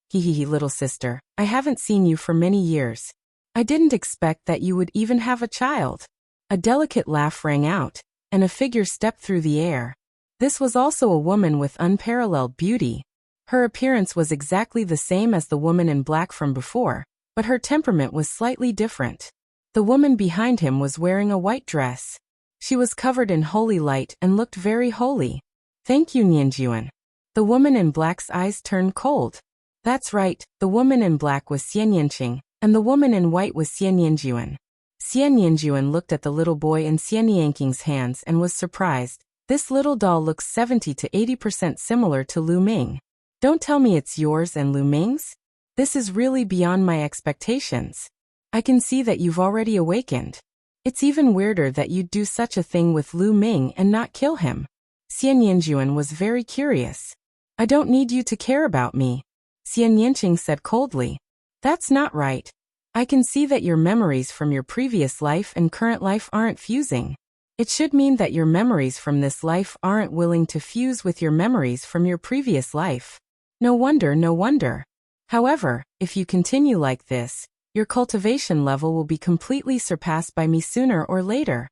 Hee little sister, I haven't seen you for many years. I didn't expect that you would even have a child. A delicate laugh rang out, and a figure stepped through the air. This was also a woman with unparalleled beauty. Her appearance was exactly the same as the woman in black from before, but her temperament was slightly different. The woman behind him was wearing a white dress. She was covered in holy light and looked very holy. Thank you, Nianjuan. The woman in black's eyes turned cold. That's right, the woman in black was Xian Yanqing, and the woman in white was Xian Yanjuan. Xian Yanjuan looked at the little boy in Xian Yanqing's hands and was surprised. This little doll looks 70 to 80% similar to Lu Ming. Don't tell me it's yours and Lu Ming's? This is really beyond my expectations. I can see that you've already awakened. It's even weirder that you'd do such a thing with Lu Ming and not kill him. Xian Yanjuan was very curious. I don't need you to care about me, Xian Yanqing said coldly. That's not right. I can see that your memories from your previous life and current life aren't fusing. It should mean that your memories from this life aren't willing to fuse with your memories from your previous life. No wonder, no wonder. However, if you continue like this, your cultivation level will be completely surpassed by me sooner or later.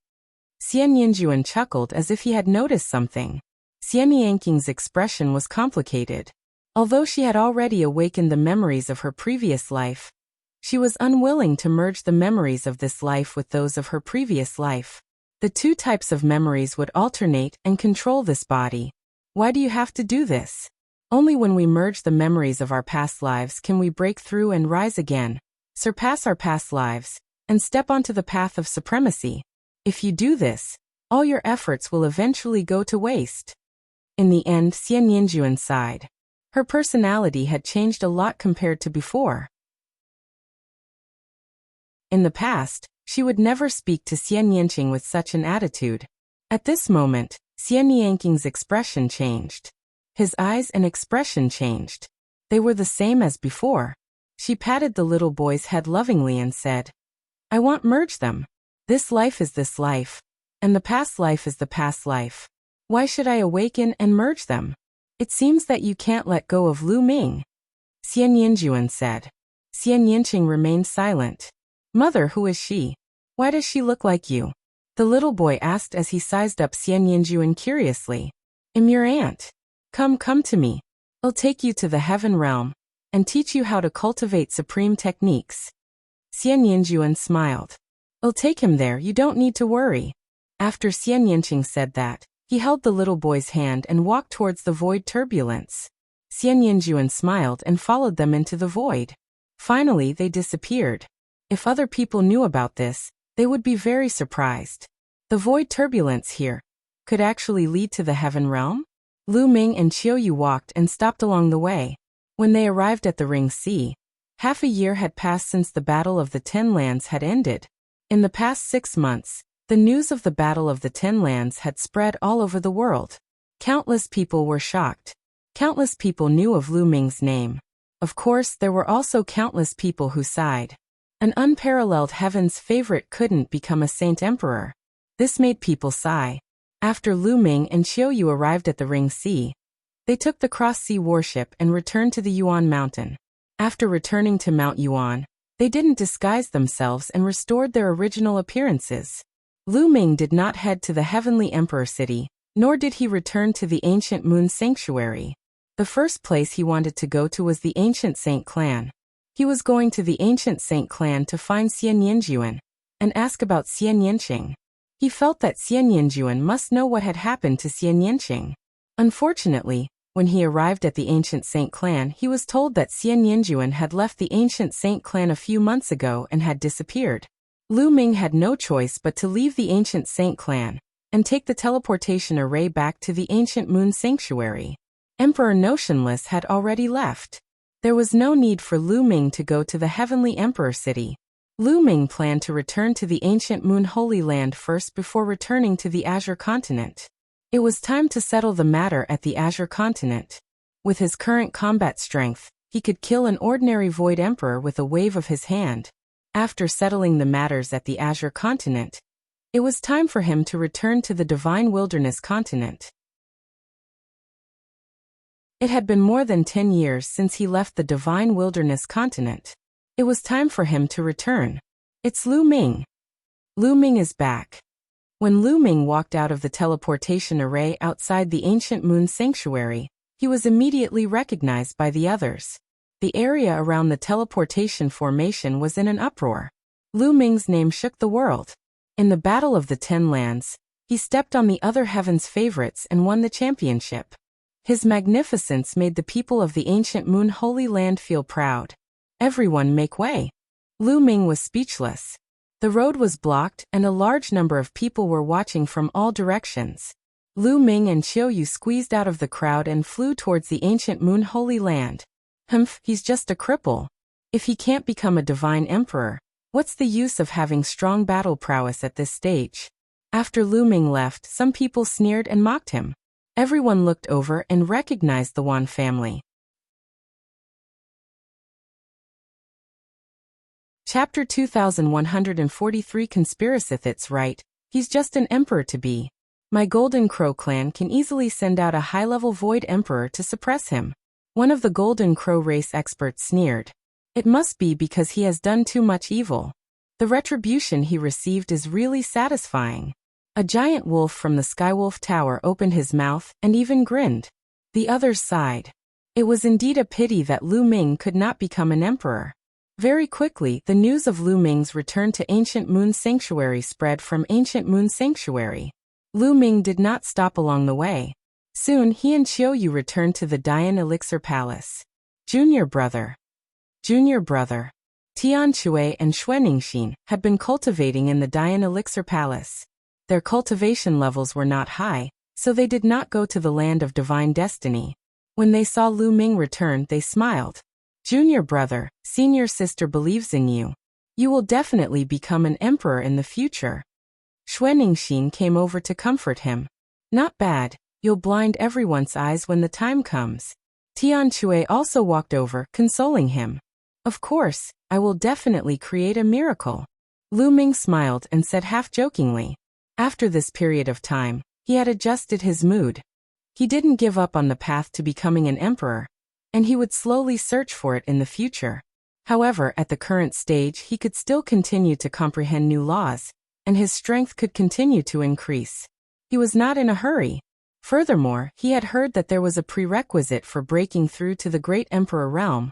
Xian Yanjuan chuckled as if he had noticed something. Xian Yanqing's expression was complicated. Although she had already awakened the memories of her previous life, she was unwilling to merge the memories of this life with those of her previous life. The two types of memories would alternate and control this body. Why do you have to do this? Only when we merge the memories of our past lives can we break through and rise again, surpass our past lives, and step onto the path of supremacy. If you do this, all your efforts will eventually go to waste. In the end, Xian Yanjuan sighed. Her personality had changed a lot compared to before. In the past, she would never speak to Xian Yanqing with such an attitude. At this moment, Xian Yanqing's expression changed. His eyes and expression changed. They were the same as before. She patted the little boy's head lovingly and said, I won't merge them. This life is this life, and the past life is the past life. Why should I awaken and merge them? It seems that you can't let go of Lu Ming, Xian Yinjuan said. Xian Yinqing remained silent. Mother, who is she? Why does she look like you? The little boy asked as he sized up Xian Yinjuan curiously. I'm your aunt. Come to me. I'll take you to the heaven realm and teach you how to cultivate supreme techniques. Xian Yinjuan smiled. I'll take him there, you don't need to worry. After Xian Yinqing said that, he held the little boy's hand and walked towards the void turbulence. Xian Yinjuan smiled and followed them into the void. Finally, they disappeared. If other people knew about this, they would be very surprised. The void turbulence here could actually lead to the heaven realm? Lu Ming and Qiuyu walked and stopped along the way. When they arrived at the Ring Sea, half a year had passed since the Battle of the Ten Lands had ended. In the past 6 months, the news of the Battle of the Ten Lands had spread all over the world. Countless people were shocked. Countless people knew of Lu Ming's name. Of course, there were also countless people who sighed. An unparalleled heaven's favorite couldn't become a saint emperor. This made people sigh. After Lu Ming and Qiuyu arrived at the Ring Sea, they took the Cross Sea warship and returned to the Yuan Mountain. After returning to Mount Yuan, they didn't disguise themselves and restored their original appearances. Lu Ming did not head to the Heavenly Emperor City, nor did he return to the Ancient Moon Sanctuary. The first place he wanted to go to was the Ancient Saint Clan. He was going to the Ancient Saint Clan to find Xian Yinjuan and ask about Xian Yinqing. He felt that Xian Yinjuan must know what had happened to Xian Yinqing. Unfortunately, when he arrived at the Ancient Saint Clan, he was told that Xian Yinjuan had left the Ancient Saint Clan a few months ago and had disappeared. Lu Ming had no choice but to leave the Ancient Saint Clan and take the teleportation array back to the Ancient Moon Sanctuary. Emperor Notionless had already left. There was no need for Lu Ming to go to the Heavenly Emperor City. Lu Ming planned to return to the Ancient Moon Holy Land first before returning to the Azure Continent. It was time to settle the matter at the Azure Continent. With his current combat strength, he could kill an ordinary Void Emperor with a wave of his hand. After settling the matters at the Azure Continent, it was time for him to return to the Divine Wilderness Continent. It had been more than 10 years since he left the Divine Wilderness Continent. It was time for him to return. It's Lu Ming. Lu Ming is back. When Lu Ming walked out of the teleportation array outside the Ancient Moon Sanctuary, he was immediately recognized by the others. The area around the teleportation formation was in an uproar. Lu Ming's name shook the world. In the Battle of the Ten Lands, he stepped on the other heaven's favorites and won the championship. His magnificence made the people of the Ancient Moon Holy Land feel proud. Everyone make way. Lu Ming was speechless. The road was blocked and a large number of people were watching from all directions. Lu Ming and Qiuyu squeezed out of the crowd and flew towards the Ancient Moon Holy Land. He's just a cripple. If he can't become a divine emperor, what's the use of having strong battle prowess at this stage? After Lu Ming left, some people sneered and mocked him. Everyone looked over and recognized the Wan family. Chapter 2143 Conspiracithits right, he's just an emperor to be. My Golden Crow clan can easily send out a high-level Void Emperor to suppress him. One of the Golden Crow race experts sneered. It must be because he has done too much evil. The retribution he received is really satisfying. A giant wolf from the Skywolf Tower opened his mouth and even grinned. The others sighed. It was indeed a pity that Lu Ming could not become an emperor. Very quickly, the news of Lu Ming's return to Ancient Moon Sanctuary spread from Ancient Moon Sanctuary. Lu Ming did not stop along the way. Soon, he and Qiuyu returned to the Dian Elixir Palace. Junior brother. Tian Shui and Xuaningxin had been cultivating in the Dian Elixir Palace. Their cultivation levels were not high, so they did not go to the land of divine destiny. When they saw Lu Ming return, they smiled. Junior brother, senior sister believes in you. You will definitely become an emperor in the future. Xuaningxin came over to comfort him. Not bad, you'll blind everyone's eyes when the time comes. Tian Shui also walked over, consoling him. Of course, I will definitely create a miracle. Lu Ming smiled and said half-jokingly. After this period of time, he had adjusted his mood. He didn't give up on the path to becoming an emperor, and he would slowly search for it in the future. However, at the current stage, he could still continue to comprehend new laws, and his strength could continue to increase. He was not in a hurry. Furthermore, he had heard that there was a prerequisite for breaking through to the great emperor realm,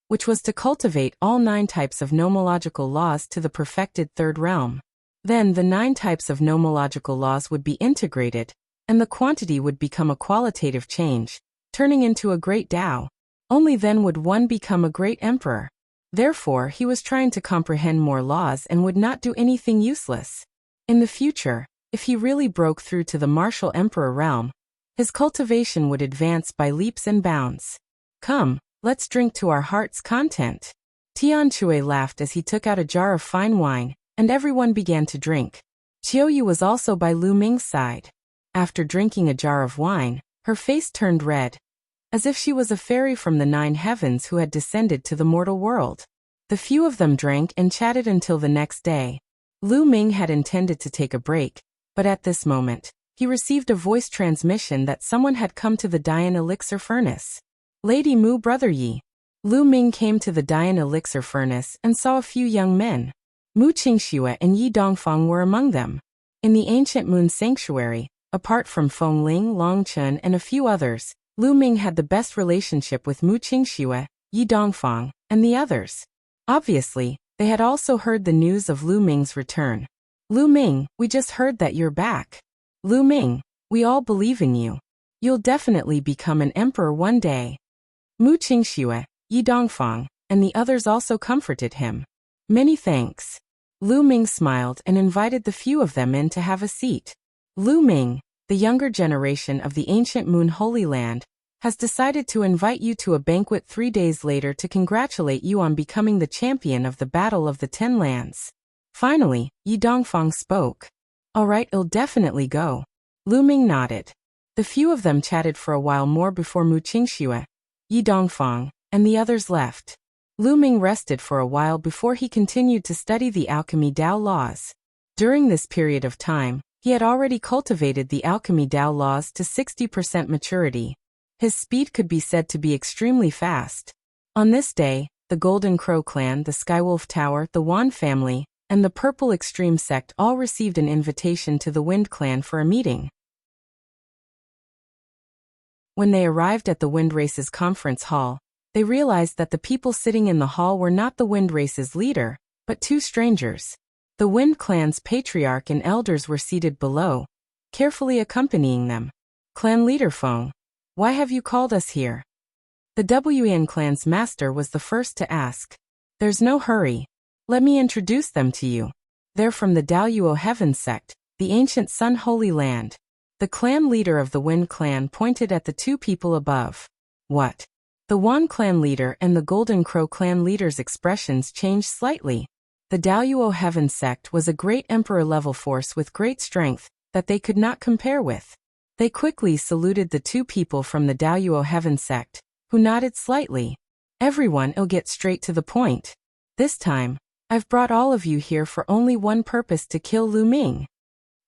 which was to cultivate all 9 types of nomological laws to the perfected 3rd realm. Then the 9 types of nomological laws would be integrated, and the quantity would become a qualitative change, turning into a great Tao. Only then would one become a great emperor. Therefore, he was trying to comprehend more laws and would not do anything useless. In the future, if he really broke through to the martial emperor realm, his cultivation would advance by leaps and bounds. Come, let's drink to our heart's content. Tian Chui laughed as he took out a jar of fine wine, and everyone began to drink. Qiuyu was also by Lu Ming's side. After drinking a jar of wine, her face turned red, as if she was a fairy from the 9 heavens who had descended to the mortal world. The few of them drank and chatted until the next day. Lu Ming had intended to take a break, but at this moment, he received a voice transmission that someone had come to the Dian Elixir Furnace. Lady Mu, Brother Yi. Lu Ming came to the Dian Elixir Furnace and saw a few young men. Mu Qingxue and Yi Dongfang were among them. In the ancient Moon Sanctuary, apart from Feng Ling, Long Chun and a few others, Lu Ming had the best relationship with Mu Qingxue, Yi Dongfang, and the others. Obviously, they had also heard the news of Lu Ming's return. Lu Ming, we just heard that you're back. Lu Ming, we all believe in you. You'll definitely become an emperor one day. Mu Qingxue, Yi Dongfang, and the others also comforted him. Many thanks. Lu Ming smiled and invited the few of them in to have a seat. Lu Ming, the younger generation of the ancient Moon Holy Land, has decided to invite you to a banquet 3 days later to congratulate you on becoming the champion of the Battle of the 10 Lands. Finally, Yi Dongfang spoke. All right, I'll definitely go. Lu Ming nodded. The few of them chatted for a while more before Mu Qingxue, Yi Dongfang, and the others left. Lu Ming rested for a while before he continued to study the alchemy Tao laws. During this period of time, he had already cultivated the alchemy Tao laws to 60% maturity. His speed could be said to be extremely fast. On this day, the Golden Crow clan, the Skywolf Tower, the Wan family, and the Purple Extreme sect all received an invitation to the Wind clan for a meeting. When they arrived at the Wind Race's conference hall, they realized that the people sitting in the hall were not the Wind Race's leader, but 2 strangers. The Wind clan's patriarch and elders were seated below, carefully accompanying them. Clan leader Feng, why have you called us here? The Wen clan's master was the first to ask. There's no hurry. Let me introduce them to you. They're from the Daoyuo Heaven sect, the ancient Sun Holy Land. The clan leader of the Wind clan pointed at the 2 people above. What? The Wan clan leader and the Golden Crow clan leader's expressions changed slightly. The Daoyuo Heaven sect was a great emperor-level force with great strength that they could not compare with. They quickly saluted the 2 people from the Daoyuo Heaven sect, who nodded slightly. Everyone'll get straight to the point. This time, I've brought all of you here for only one purpose: to kill Lu Ming.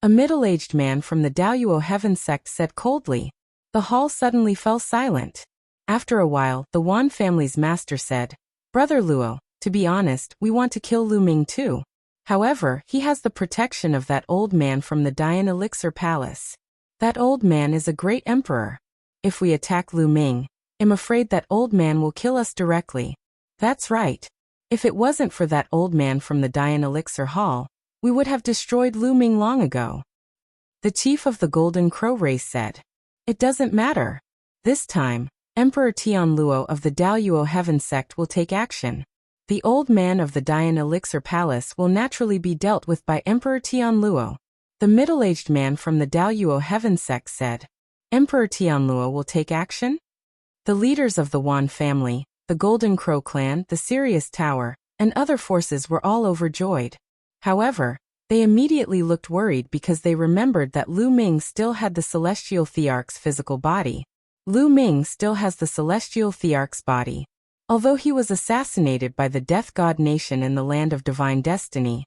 A middle-aged man from the Daoyuo Heaven sect said coldly. The hall suddenly fell silent. After a while, the Wan family's master said, Brother Luo, to be honest, we want to kill Lu Ming too. However, he has the protection of that old man from the Dian Elixir Palace. That old man is a great emperor. If we attack Lu Ming, I'm afraid that old man will kill us directly. That's right. If it wasn't for that old man from the Dian Elixir Hall, we would have destroyed Lu Ming long ago. The chief of the Golden Crow race said. It doesn't matter. This time, Emperor Tian Luo of the Daoyuo Heaven sect will take action. The old man of the Dian Elixir Palace will naturally be dealt with by Emperor Tian Luo. The middle-aged man from the Daoyuo Heaven sect said. Emperor Tian Luo will take action? The leaders of the Wan family, the Golden Crow clan, the Sirius Tower, and other forces were all overjoyed. However, they immediately looked worried because they remembered that Lu Ming still had the Celestial Thearch's physical body. Lu Ming still has the Celestial Thearch's body. Although he was assassinated by the Death God Nation in the Land of Divine Destiny,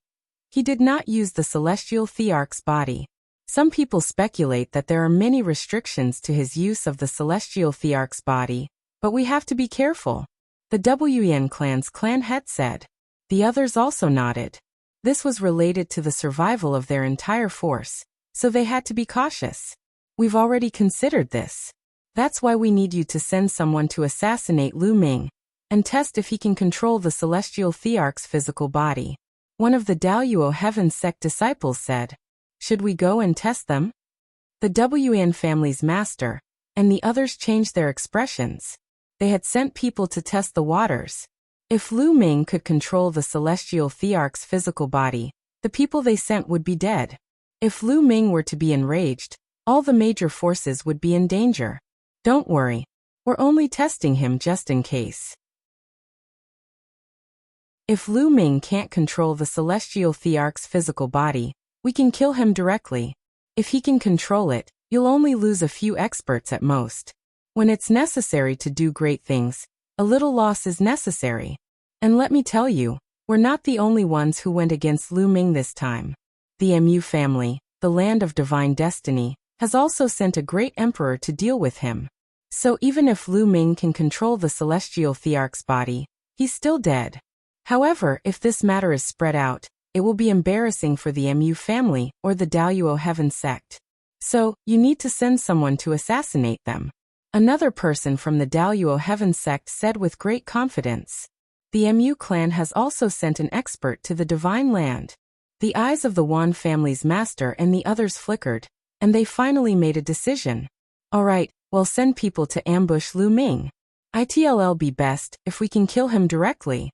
he did not use the Celestial Thearch's body. Some people speculate that there are many restrictions to his use of the celestial Thearch's body, but we have to be careful. The Wen clan's clan head said. The others also nodded. This was related to the survival of their entire force, so they had to be cautious. We've already considered this. That's why we need you to send someone to assassinate Lu Ming and test if he can control the celestial Thearch's physical body. One of the Daluo Heaven sect disciples said. Should we go and test them? The Wen family's master and the others changed their expressions. They had sent people to test the waters. If Lu Ming could control the celestial Thearch's physical body, the people they sent would be dead. If Lu Ming were to be enraged, all the major forces would be in danger. Don't worry. We're only testing him just in case. If Lu Ming can't control the celestial Thearch's physical body, we can kill him directly. If he can control it, you'll only lose a few experts at most. When it's necessary to do great things, a little loss is necessary. And let me tell you, we're not the only ones who went against Lu Ming this time. The Mu family, the land of divine destiny, has also sent a great emperor to deal with him. So even if Lu Ming can control the celestial Thearch's body, he's still dead. However, if this matter is spread out, it will be embarrassing for the Mu family or the Daluo Heaven sect. So, you need to send someone to assassinate them. Another person from the Daluo Heaven sect said with great confidence. The Mu clan has also sent an expert to the divine land. The eyes of the Wan family's master and the others flickered, and they finally made a decision. Alright, we'll send people to ambush Lu Ming. It'll be best if we can kill him directly.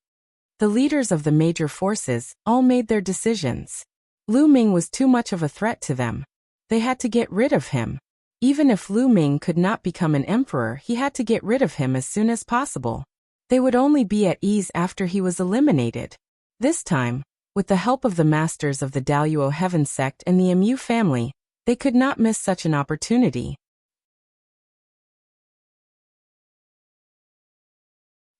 The leaders of the major forces all made their decisions. Lu Ming was too much of a threat to them. They had to get rid of him. Even if Lu Ming could not become an emperor, he had to get rid of him as soon as possible. They would only be at ease after he was eliminated. This time, with the help of the masters of the Daluo Heaven sect and the Mu family, they could not miss such an opportunity.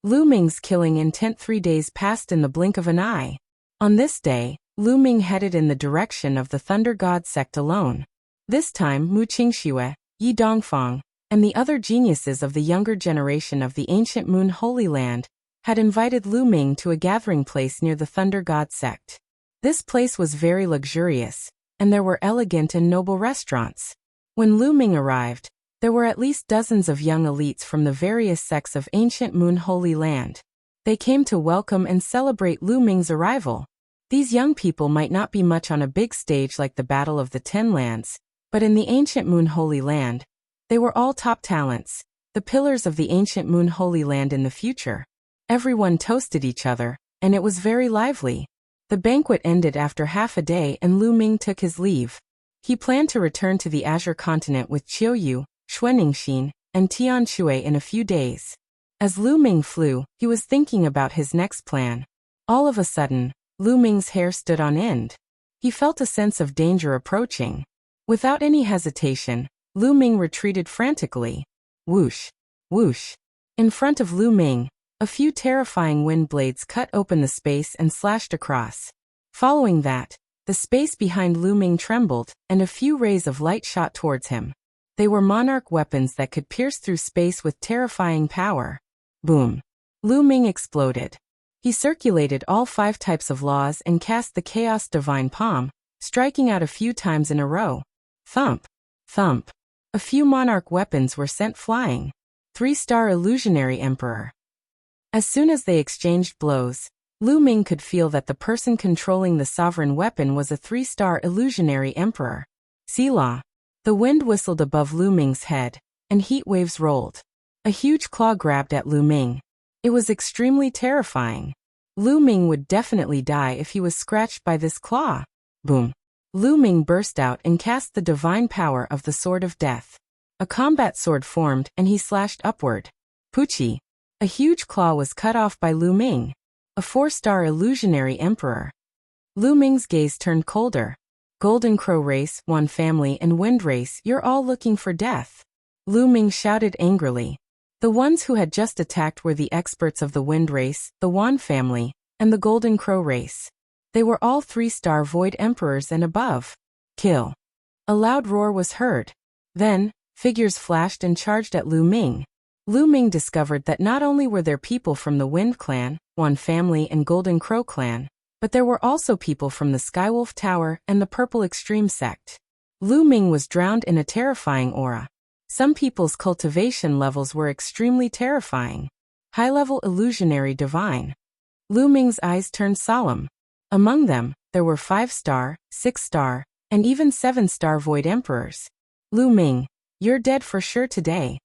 Lu Ming's killing intent 3 days passed in the blink of an eye. On this day, Lu Ming headed in the direction of the Thunder God sect alone. This time Mu Qingxue, Yi Dongfang, and the other geniuses of the younger generation of the ancient Moon Holy Land had invited Lu Ming to a gathering place near the Thunder God sect. This place was very luxurious, and there were elegant and noble restaurants. When Lu Ming arrived, there were at least dozens of young elites from the various sects of ancient Moon Holy Land. They came to welcome and celebrate Lu Ming's arrival. These young people might not be much on a big stage like the Battle of the Ten Lands, but in the ancient Moon Holy Land, they were all top talents, the pillars of the ancient Moon Holy Land in the future. Everyone toasted each other, and it was very lively. The banquet ended after half a day and Lu Ming took his leave. He planned to return to the Azure continent with Qiuyu, Xuaningxin, and Tianshui in a few days. As Lu Ming flew, he was thinking about his next plan. All of a sudden, Lu Ming's hair stood on end. He felt a sense of danger approaching. Without any hesitation, Lu Ming retreated frantically. Whoosh! Whoosh! In front of Lu Ming, a few terrifying wind blades cut open the space and slashed across. Following that, the space behind Lu Ming trembled, and a few rays of light shot towards him. They were monarch weapons that could pierce through space with terrifying power. Boom! Lu Ming exploded. He circulated all 5 types of laws and cast the Chaos Divine Palm, striking out a few times in a row. Thump! Thump! A few monarch weapons were sent flying. 3-star illusionary emperor. As soon as they exchanged blows, Lu Ming could feel that the person controlling the sovereign weapon was a 3-star illusionary emperor. Selah. The wind whistled above Lu Ming's head, and heat waves rolled. A huge claw grabbed at Lu Ming. It was extremely terrifying. Lu Ming would definitely die if he was scratched by this claw. Boom! Lu Ming burst out and cast the divine power of the Sword of Death. A combat sword formed and he slashed upward. Puchi! A huge claw was cut off by Lu Ming. A 4-star illusionary emperor. Lu Ming's gaze turned colder. Golden Crow race, Wan family and Wind race, you're all looking for death. Lu Ming shouted angrily. The ones who had just attacked were the experts of the Wind race, the Wan family, and the Golden Crow race. They were all 3-star void emperors and above. Kill. A loud roar was heard. Then, figures flashed and charged at Lu Ming. Lu Ming discovered that not only were there people from the Wind Clan, Wan family and Golden Crow Clan, but there were also people from the Skywolf Tower and the Purple Extreme sect. Lu Ming was drowned in a terrifying aura. Some people's cultivation levels were extremely terrifying. High-level illusionary divine. Lu Ming's eyes turned solemn. Among them, there were 5-star, 6-star, and even 7-star Void Emperors. Lu Ming, you're dead for sure today.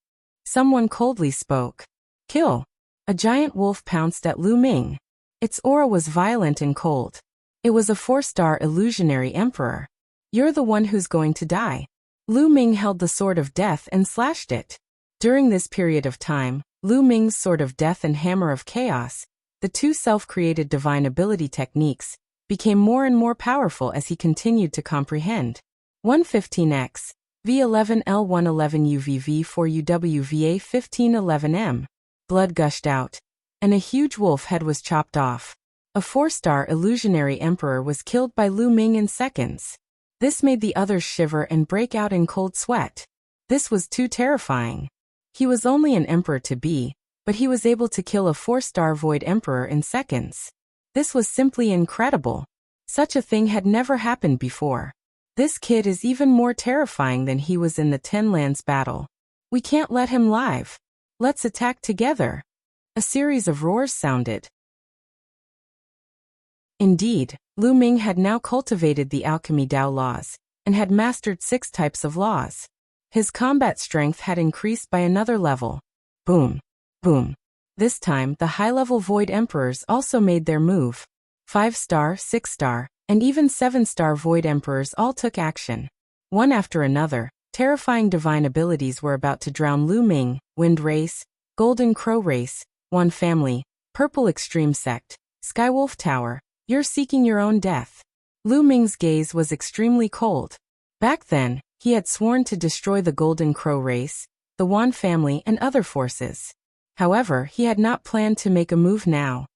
Someone coldly spoke. Kill. A giant wolf pounced at Lu Ming. Its aura was violent and cold. It was a 4-star illusionary emperor. You're the one who's going to die. Lu Ming held the Sword of Death and slashed it. During this period of time, Lu Ming's Sword of Death and Hammer of Chaos, the two self-created divine ability techniques, became more and more powerful as he continued to comprehend. 115x, V11L111UVV4UWVA1511M. Blood gushed out, and a huge wolf head was chopped off. A 4-star illusionary emperor was killed by Lu Ming in seconds. This made the others shiver and break out in cold sweat. This was too terrifying. He was only an emperor to be, but he was able to kill a 4-star Void Emperor in seconds. This was simply incredible. Such a thing had never happened before. This kid is even more terrifying than he was in the Ten Lands battle. We can't let him live. Let's attack together. A series of roars sounded. Indeed, Lu Ming had now cultivated the alchemy Dao laws, and had mastered 6 types of laws. His combat strength had increased by another level. Boom. Boom. This time, the high-level Void Emperors also made their move. 5-star, 6-star, and even 7-star Void Emperors all took action. One after another, terrifying divine abilities were about to drown Lu Ming, Wind Race, Golden Crow Race, Wan Family, Purple Extreme Sect, Skywolf Tower. You're seeking your own death. Lu Ming's gaze was extremely cold. Back then, he had sworn to destroy the Golden Crow Race, the Wan Family and other forces. However, he had not planned to make a move now.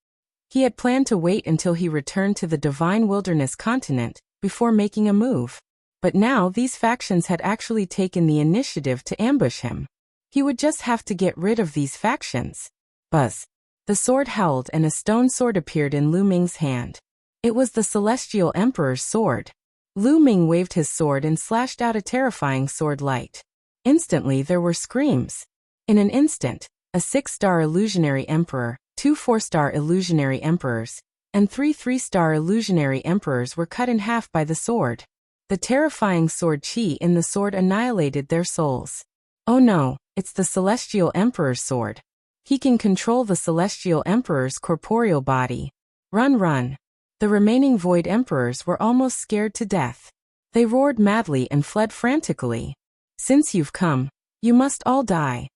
He had planned to wait until he returned to the Divine Wilderness continent before making a move. But now these factions had actually taken the initiative to ambush him. He would just have to get rid of these factions. Buzz. The sword howled and a stone sword appeared in Lu Ming's hand. It was the Celestial Emperor's sword. Lu Ming waved his sword and slashed out a terrifying sword light. Instantly there were screams. In an instant, a 6-star illusionary emperor, 2 4-star illusionary emperors, and 3 3-star illusionary emperors were cut in half by the sword. The terrifying sword chi in the sword annihilated their souls. Oh no, it's the Celestial Emperor's sword. He can control the Celestial Emperor's corporeal body. Run, run. The remaining Void Emperors were almost scared to death. They roared madly and fled frantically. Since you've come, you must all die.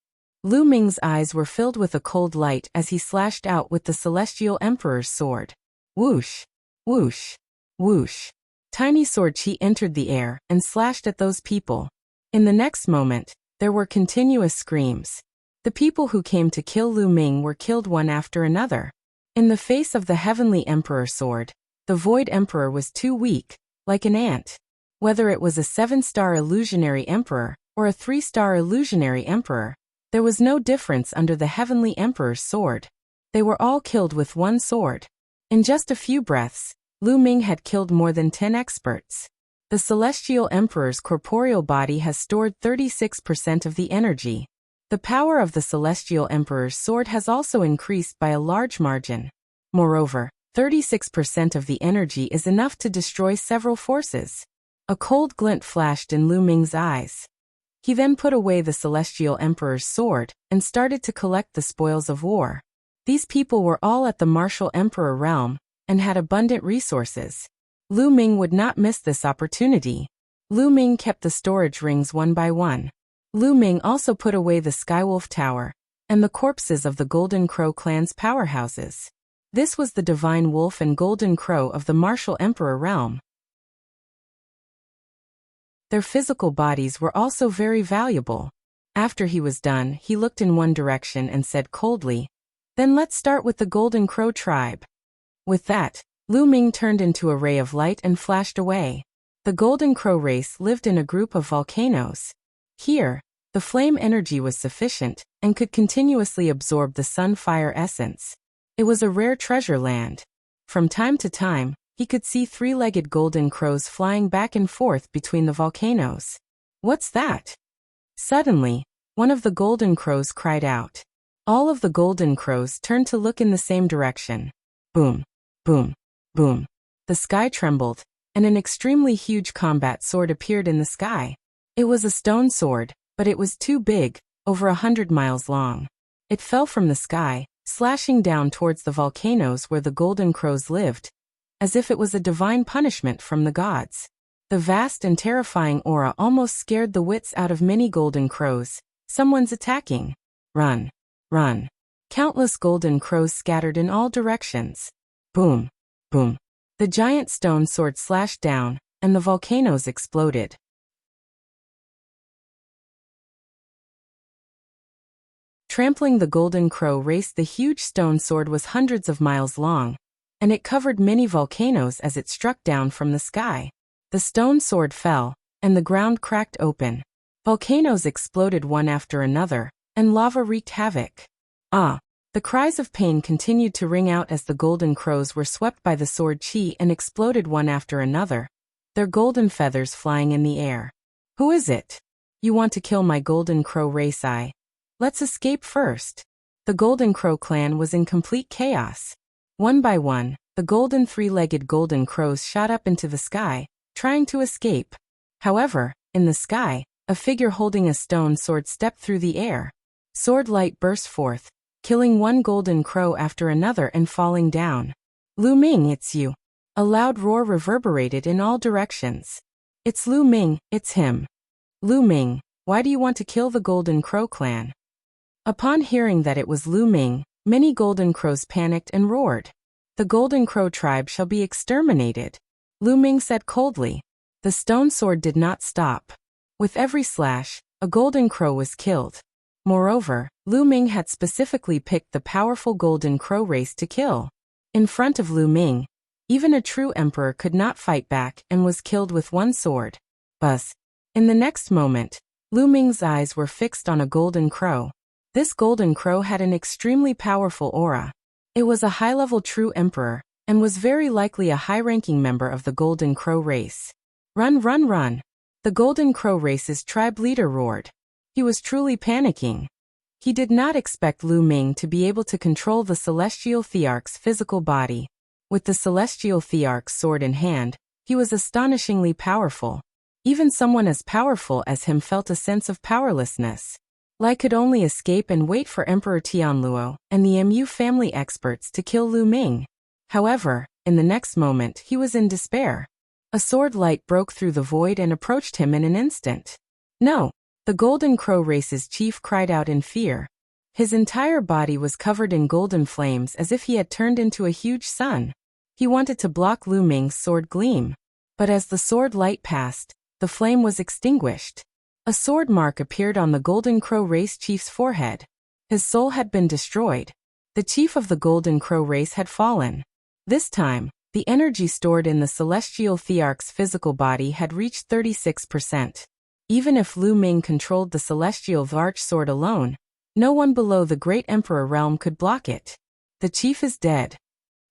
Lu Ming's eyes were filled with a cold light as he slashed out with the Celestial Emperor's sword. Whoosh, whoosh, whoosh. Tiny sword chi entered the air and slashed at those people. In the next moment, there were continuous screams. The people who came to kill Lu Ming were killed one after another. In the face of the Heavenly Emperor sword, the Void Emperor was too weak, like an ant. Whether it was a 7-star illusionary emperor or a 3-star illusionary emperor, there was no difference under the Heavenly Emperor's sword. They were all killed with one sword. In just a few breaths, Lu Ming had killed more than 10 experts. The Celestial Emperor's corporeal body has stored 36% of the energy. The power of the Celestial Emperor's sword has also increased by a large margin. Moreover, 36% of the energy is enough to destroy several forces. A cold glint flashed in Lu Ming's eyes. He then put away the Celestial Emperor's sword and started to collect the spoils of war. These people were all at the Martial Emperor realm and had abundant resources. Lu Ming would not miss this opportunity. Lu Ming kept the storage rings one by one. Lu Ming also put away the Skywolf Tower and the corpses of the Golden Crow clan's powerhouses. This was the Divine Wolf and Golden Crow of the Martial Emperor realm. Their physical bodies were also very valuable. After he was done, he looked in one direction and said coldly, "Then let's start with the Golden Crow tribe." With that, Lu Ming turned into a ray of light and flashed away. The Golden Crow race lived in a group of volcanoes. Here, the flame energy was sufficient and could continuously absorb the sun fire essence. It was a rare treasure land. From time to time, he could see three-legged golden crows flying back and forth between the volcanoes. What's that? Suddenly, one of the golden crows cried out. All of the golden crows turned to look in the same direction. Boom, boom, boom. The sky trembled, and an extremely huge combat sword appeared in the sky. It was a stone sword, but it was too big, over 100 miles long. It fell from the sky, slashing down towards the volcanoes where the golden crows lived, as if it was a divine punishment from the gods. The vast and terrifying aura almost scared the wits out of many golden crows. Someone's attacking. Run, run. Countless golden crows scattered in all directions. Boom, boom. The giant stone sword slashed down, and the volcanoes exploded. Trampling the golden crow race. The huge stone sword was hundreds of miles long, and it covered many volcanoes as it struck down from the sky. The stone sword fell, and the ground cracked open. Volcanoes exploded one after another, and lava wreaked havoc. Ah! The cries of pain continued to ring out as the golden crows were swept by the sword chi and exploded one after another, their golden feathers flying in the air. Who is it? You want to kill my golden crow race? Let's escape first. The Golden Crow clan was in complete chaos. One by one, the golden three-legged golden crows shot up into the sky, trying to escape. However, in the sky, a figure holding a stone sword stepped through the air. Sword light burst forth, killing one golden crow after another and falling down. Lu Ming, it's you. A loud roar reverberated in all directions. It's Lu Ming, it's him. Lu Ming, why do you want to kill the Golden Crow clan? Upon hearing that it was Lu Ming, many golden crows panicked and roared. The Golden Crow tribe shall be exterminated. Lu Ming said coldly. The stone sword did not stop. With every slash, a golden crow was killed. Moreover, Lu Ming had specifically picked the powerful golden crow race to kill. In front of Lu Ming, even a true emperor could not fight back and was killed with one sword. Buzz. In the next moment, Lu Ming's eyes were fixed on a golden crow. This golden crow had an extremely powerful aura. It was a high-level true emperor, and was very likely a high-ranking member of the Golden Crow race. Run, run, run! The Golden Crow race's tribe leader roared. He was truly panicking. He did not expect Lu Ming to be able to control the celestial Thearch's physical body. With the celestial Thearch's sword in hand, he was astonishingly powerful. Even someone as powerful as him felt a sense of powerlessness. Lai could only escape and wait for Emperor Tianluo and the Mu family experts to kill Lu Ming. However, in the next moment he was in despair. A sword light broke through the void and approached him in an instant. No! The Golden Crow race's chief cried out in fear. His entire body was covered in golden flames as if he had turned into a huge sun. He wanted to block Lu Ming's sword gleam. But as the sword light passed, the flame was extinguished. A sword mark appeared on the Golden Crow race chief's forehead. His soul had been destroyed. The chief of the Golden Crow race had fallen. This time, the energy stored in the celestial Thearch's physical body had reached 36%. Even if Lu Ming controlled the celestial Thearch sword alone, no one below the Great Emperor realm could block it. The chief is dead.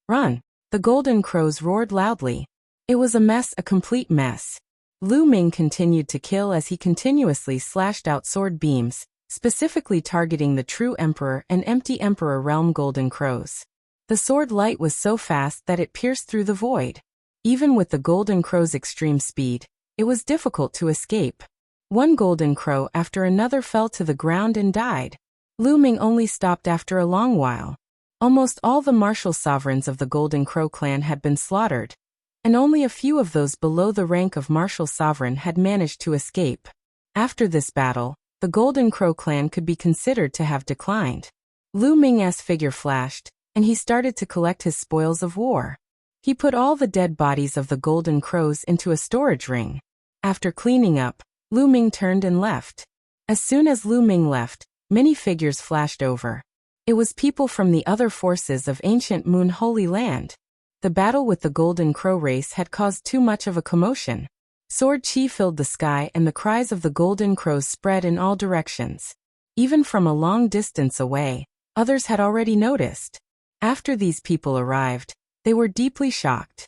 Run! The Golden Crows roared loudly. It was a mess, a complete mess. Lu Ming continued to kill as he continuously slashed out sword beams, specifically targeting the true emperor and empty emperor realm golden crows. The sword light was so fast that it pierced through the void. Even with the golden crow's extreme speed, it was difficult to escape. One golden crow after another fell to the ground and died. Lu Ming only stopped after a long while. Almost all the martial sovereigns of the Golden Crow clan had been slaughtered, and only a few of those below the rank of martial sovereign had managed to escape. After this battle, the Golden Crow clan could be considered to have declined. Lu Ming's figure flashed, and he started to collect his spoils of war. He put all the dead bodies of the Golden Crows into a storage ring. After cleaning up, Lu Ming turned and left. As soon as Lu Ming left, many figures flashed over. It was people from the other forces of ancient Moon Holy Land. The battle with the Golden Crow race had caused too much of a commotion. Sword chi filled the sky and the cries of the golden crows spread in all directions. Even from a long distance away, others had already noticed. After these people arrived, they were deeply shocked.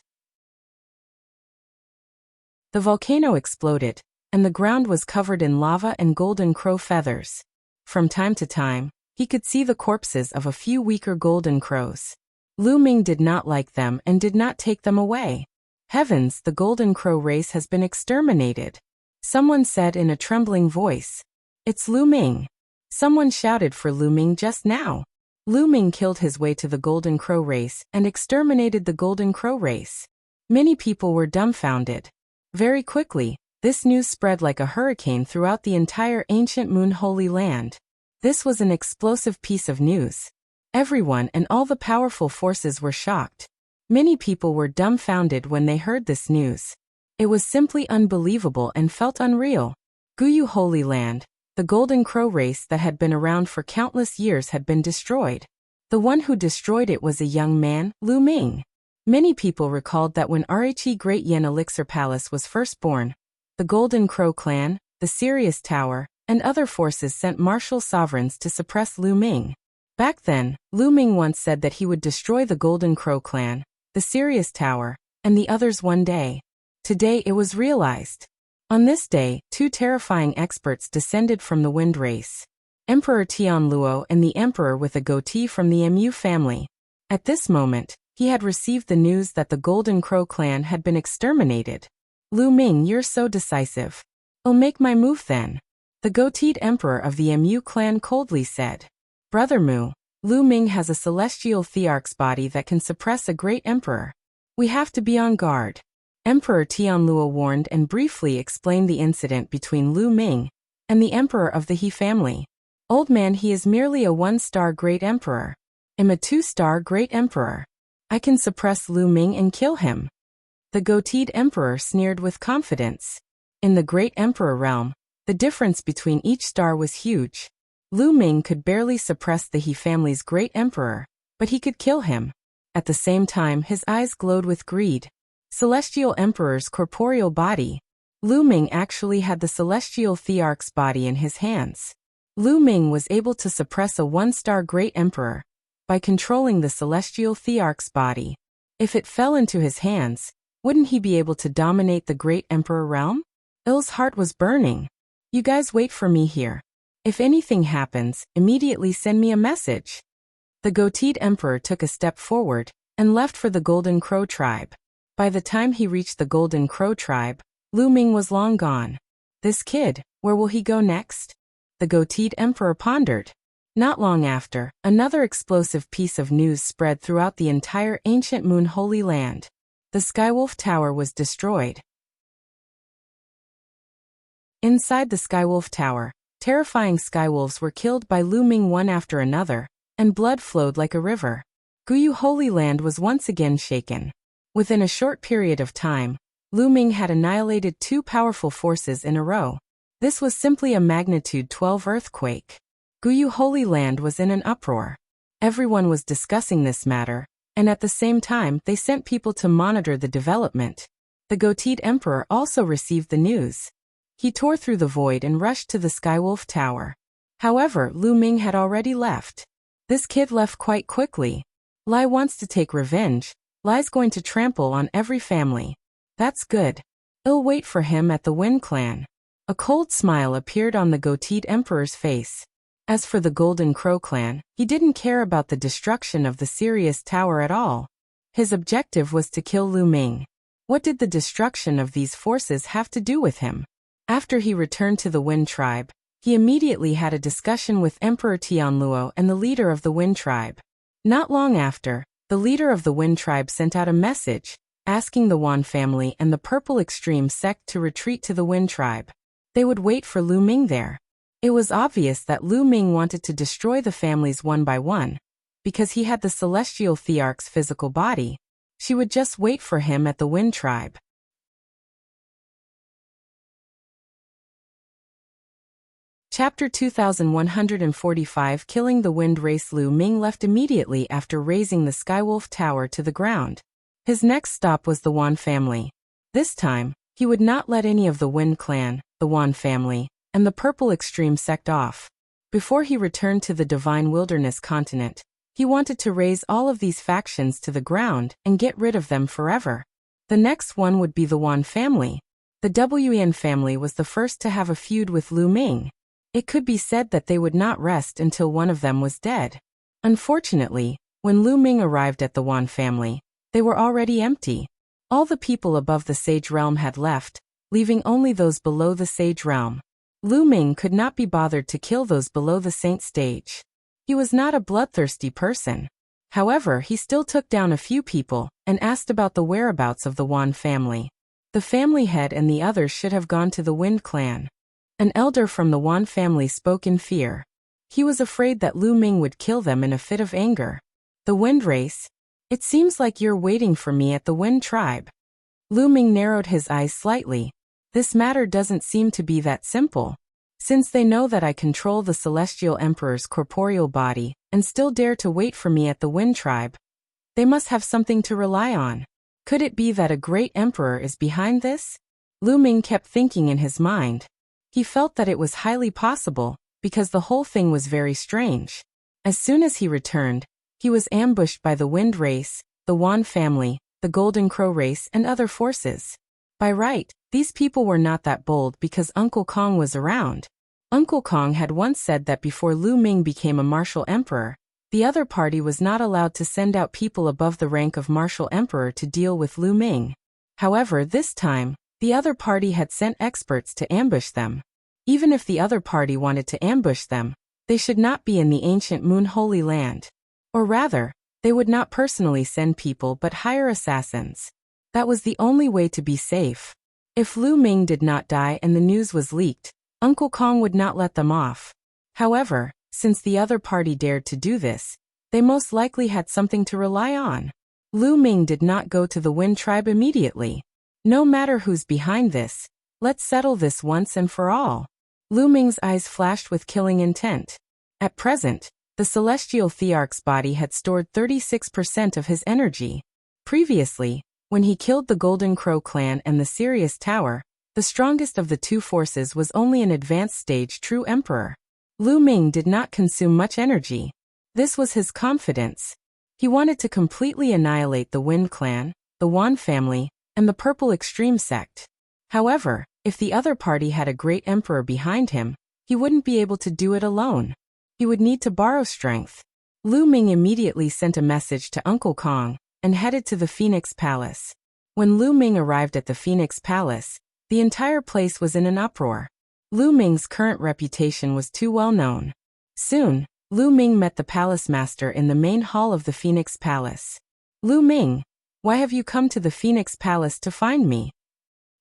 The volcano exploded, and the ground was covered in lava and golden crow feathers. From time to time, he could see the corpses of a few weaker golden crows. Lu Ming did not like them and did not take them away. Heavens, the golden crow race has been exterminated. Someone said in a trembling voice. It's Lu Ming. Someone shouted for Lu Ming just now. Lu Ming killed his way to the golden crow race and exterminated the golden crow race. Many people were dumbfounded. Very quickly, this news spread like a hurricane throughout the entire ancient Moon Holy Land. This was an explosive piece of news. Everyone and all the powerful forces were shocked. Many people were dumbfounded when they heard this news. It was simply unbelievable and felt unreal. Guyu Holy Land, the golden crow race that had been around for countless years had been destroyed. The one who destroyed it was a young man, Lu Ming. Many people recalled that when Rhe Great Yen Elixir Palace was first born, the Golden Crow clan, the Sirius Tower, and other forces sent martial sovereigns to suppress Lu Ming. Back then, Lu Ming once said that he would destroy the Golden Crow clan, the Sirius Tower, and the others one day. Today it was realized. On this day, two terrifying experts descended from the wind race. Emperor Tianluo and the emperor with a goatee from the Mu family. At this moment, he had received the news that the Golden Crow clan had been exterminated. Lu Ming, you're so decisive. I'll make my move then. The goateed emperor of the Mu clan coldly said. Brother Mu, Lu Ming has a celestial Thearch's body that can suppress a great emperor. We have to be on guard. Emperor Tianluo warned and briefly explained the incident between Lu Ming and the emperor of the He family. Old man, he is merely a 1-star great emperor. I'm a 2-star great emperor. I can suppress Lu Ming and kill him. The goateed emperor sneered with confidence. In the great emperor realm, the difference between each star was huge. Lu Ming could barely suppress the He family's great emperor, but he could kill him. At the same time, his eyes glowed with greed. Celestial Emperor's corporeal body. Lu Ming actually had the celestial Thearch's body in his hands. Lu Ming was able to suppress a 1-star great emperor by controlling the celestial Thearch's body. If it fell into his hands, wouldn't he be able to dominate the great emperor realm? Il's heart was burning. You guys wait for me here. If anything happens, immediately send me a message. The goateed emperor took a step forward and left for the Golden Crow tribe. By the time he reached the Golden Crow tribe, Lu Ming was long gone. This kid, where will he go next? The goateed emperor pondered. Not long after, another explosive piece of news spread throughout the entire ancient Moon Holy Land. The Skywolf Tower was destroyed. Inside the Skywolf Tower, terrifying skywolves were killed by Lu Ming one after another, and blood flowed like a river. Guyu Holy Land was once again shaken. Within a short period of time, Lu Ming had annihilated 2 powerful forces in a row. This was simply a magnitude 12 earthquake. Guyu Holy Land was in an uproar. Everyone was discussing this matter, and at the same time they sent people to monitor the development. The goateed emperor also received the news. He tore through the void and rushed to the Skywolf Tower. However, Lu Ming had already left. This kid left quite quickly. Lai wants to take revenge. Lai's going to trample on every family. That's good. I'll wait for him at the Wind Clan. A cold smile appeared on the goateed emperor's face. As for the Golden Crow clan, he didn't care about the destruction of the Sirius Tower at all. His objective was to kill Lu Ming. What did the destruction of these forces have to do with him? After he returned to the Wind Tribe, he immediately had a discussion with Emperor Tianluo and the leader of the Wind Tribe. Not long after, the leader of the Wind Tribe sent out a message, asking the Wan family and the Purple Extreme sect to retreat to the Wind Tribe. They would wait for Lu Ming there. It was obvious that Lu Ming wanted to destroy the families one by one, because he had the celestial Thearch's physical body. She would just wait for him at the Wind Tribe. Chapter 2145 Killing the Wind Race. Lu Ming left immediately after razing the Skywolf Tower to the ground. His next stop was the Wan family. This time, He would not let any of the Wind clan, the Wan family, and the Purple Extreme sect off. Before he returned to the Divine Wilderness continent, he wanted to raise all of these factions to the ground and get rid of them forever. The next one would be the Wan family. The Wen family was the first to have a feud with Lu Ming. It could be said that they would not rest until one of them was dead. Unfortunately, when Lu Ming arrived at the Wan family, they were already empty. All the people above the Sage Realm had left, leaving only those below the Sage Realm. Lu Ming could not be bothered to kill those below the Saint stage. He was not a bloodthirsty person. However, he still took down a few people and asked about the whereabouts of the Wan family. The family head and the others should have gone to the Wind clan. An elder from the Wan family spoke in fear. He was afraid that Lu Ming would kill them in a fit of anger. The Wind race? It seems like you're waiting for me at the Wind tribe. Lu Ming narrowed his eyes slightly. This matter doesn't seem to be that simple. Since they know that I control the Celestial Emperor's corporeal body and still dare to wait for me at the Wind tribe, they must have something to rely on. Could it be that a great emperor is behind this? Lu Ming kept thinking in his mind. He felt that it was highly possible, because the whole thing was very strange. As soon as he returned, he was ambushed by the Wind race, the Wan family, the Golden Crow race and other forces. By right, these people were not that bold because Uncle Kong was around. Uncle Kong had once said that before Lu Ming became a martial emperor, the other party was not allowed to send out people above the rank of martial emperor to deal with Lu Ming. However, this time, the other party had sent experts to ambush them. Even if the other party wanted to ambush them, they should not be in the ancient Moon Holy Land. Or rather, they would not personally send people but hire assassins. That was the only way to be safe. If Lu Ming did not die and the news was leaked, Uncle Kong would not let them off. However, since the other party dared to do this, they most likely had something to rely on. Lu Ming did not go to the Wind tribe immediately. No matter who's behind this, let's settle this once and for all. Lu Ming's eyes flashed with killing intent. At present, the celestial Thearch's body had stored 36% of his energy. Previously, when he killed the Golden Crow clan and the Sirius Tower, the strongest of the two forces was only an advanced stage true emperor. Lu Ming did not consume much energy. This was his confidence. He wanted to completely annihilate the Wind clan, the Wan family, and the Purple Extreme sect. However, if the other party had a great emperor behind him, he wouldn't be able to do it alone. He would need to borrow strength. Lu Ming immediately sent a message to Uncle Kong and headed to the Phoenix Palace. When Lu Ming arrived at the Phoenix Palace, the entire place was in an uproar. Lu Ming's current reputation was too well known. Soon, Lu Ming met the palace master in the main hall of the Phoenix Palace. Lu Ming, why have you come to the Phoenix Palace to find me?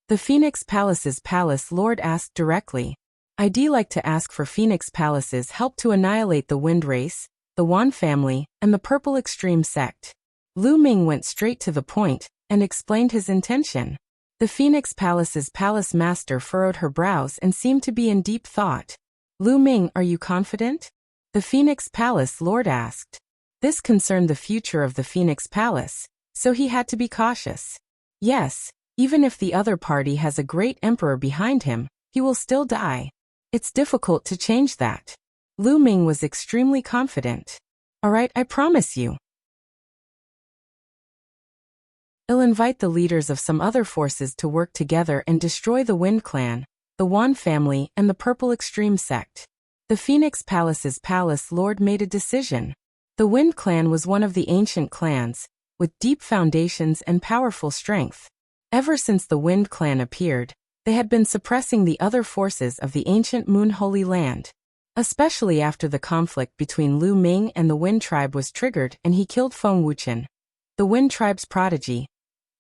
The Phoenix Palace's palace lord asked directly. I'd like to ask for Phoenix Palace's help to annihilate the Wind race, the Wan family, and the Purple Extreme sect. Lu Ming went straight to the point and explained his intention. The Phoenix Palace's palace master furrowed her brows and seemed to be in deep thought. Lu Ming, are you confident? The Phoenix Palace lord asked. This concerned the future of the Phoenix Palace, so he had to be cautious. Yes, even if the other party has a great emperor behind him, he will still die. It's difficult to change that. Lu Ming was extremely confident. All right, I promise you. I'll invite the leaders of some other forces to work together and destroy the Wind clan, the Wan family, and the Purple Extreme sect. The Phoenix Palace's palace lord made a decision. The Wind clan was one of the ancient clans, with deep foundations and powerful strength. Ever since the Wind clan appeared, they had been suppressing the other forces of the ancient Moon Holy Land. Especially after the conflict between Lu Ming and the Wind tribe was triggered and he killed Feng Wuchen, the Wind tribe's prodigy.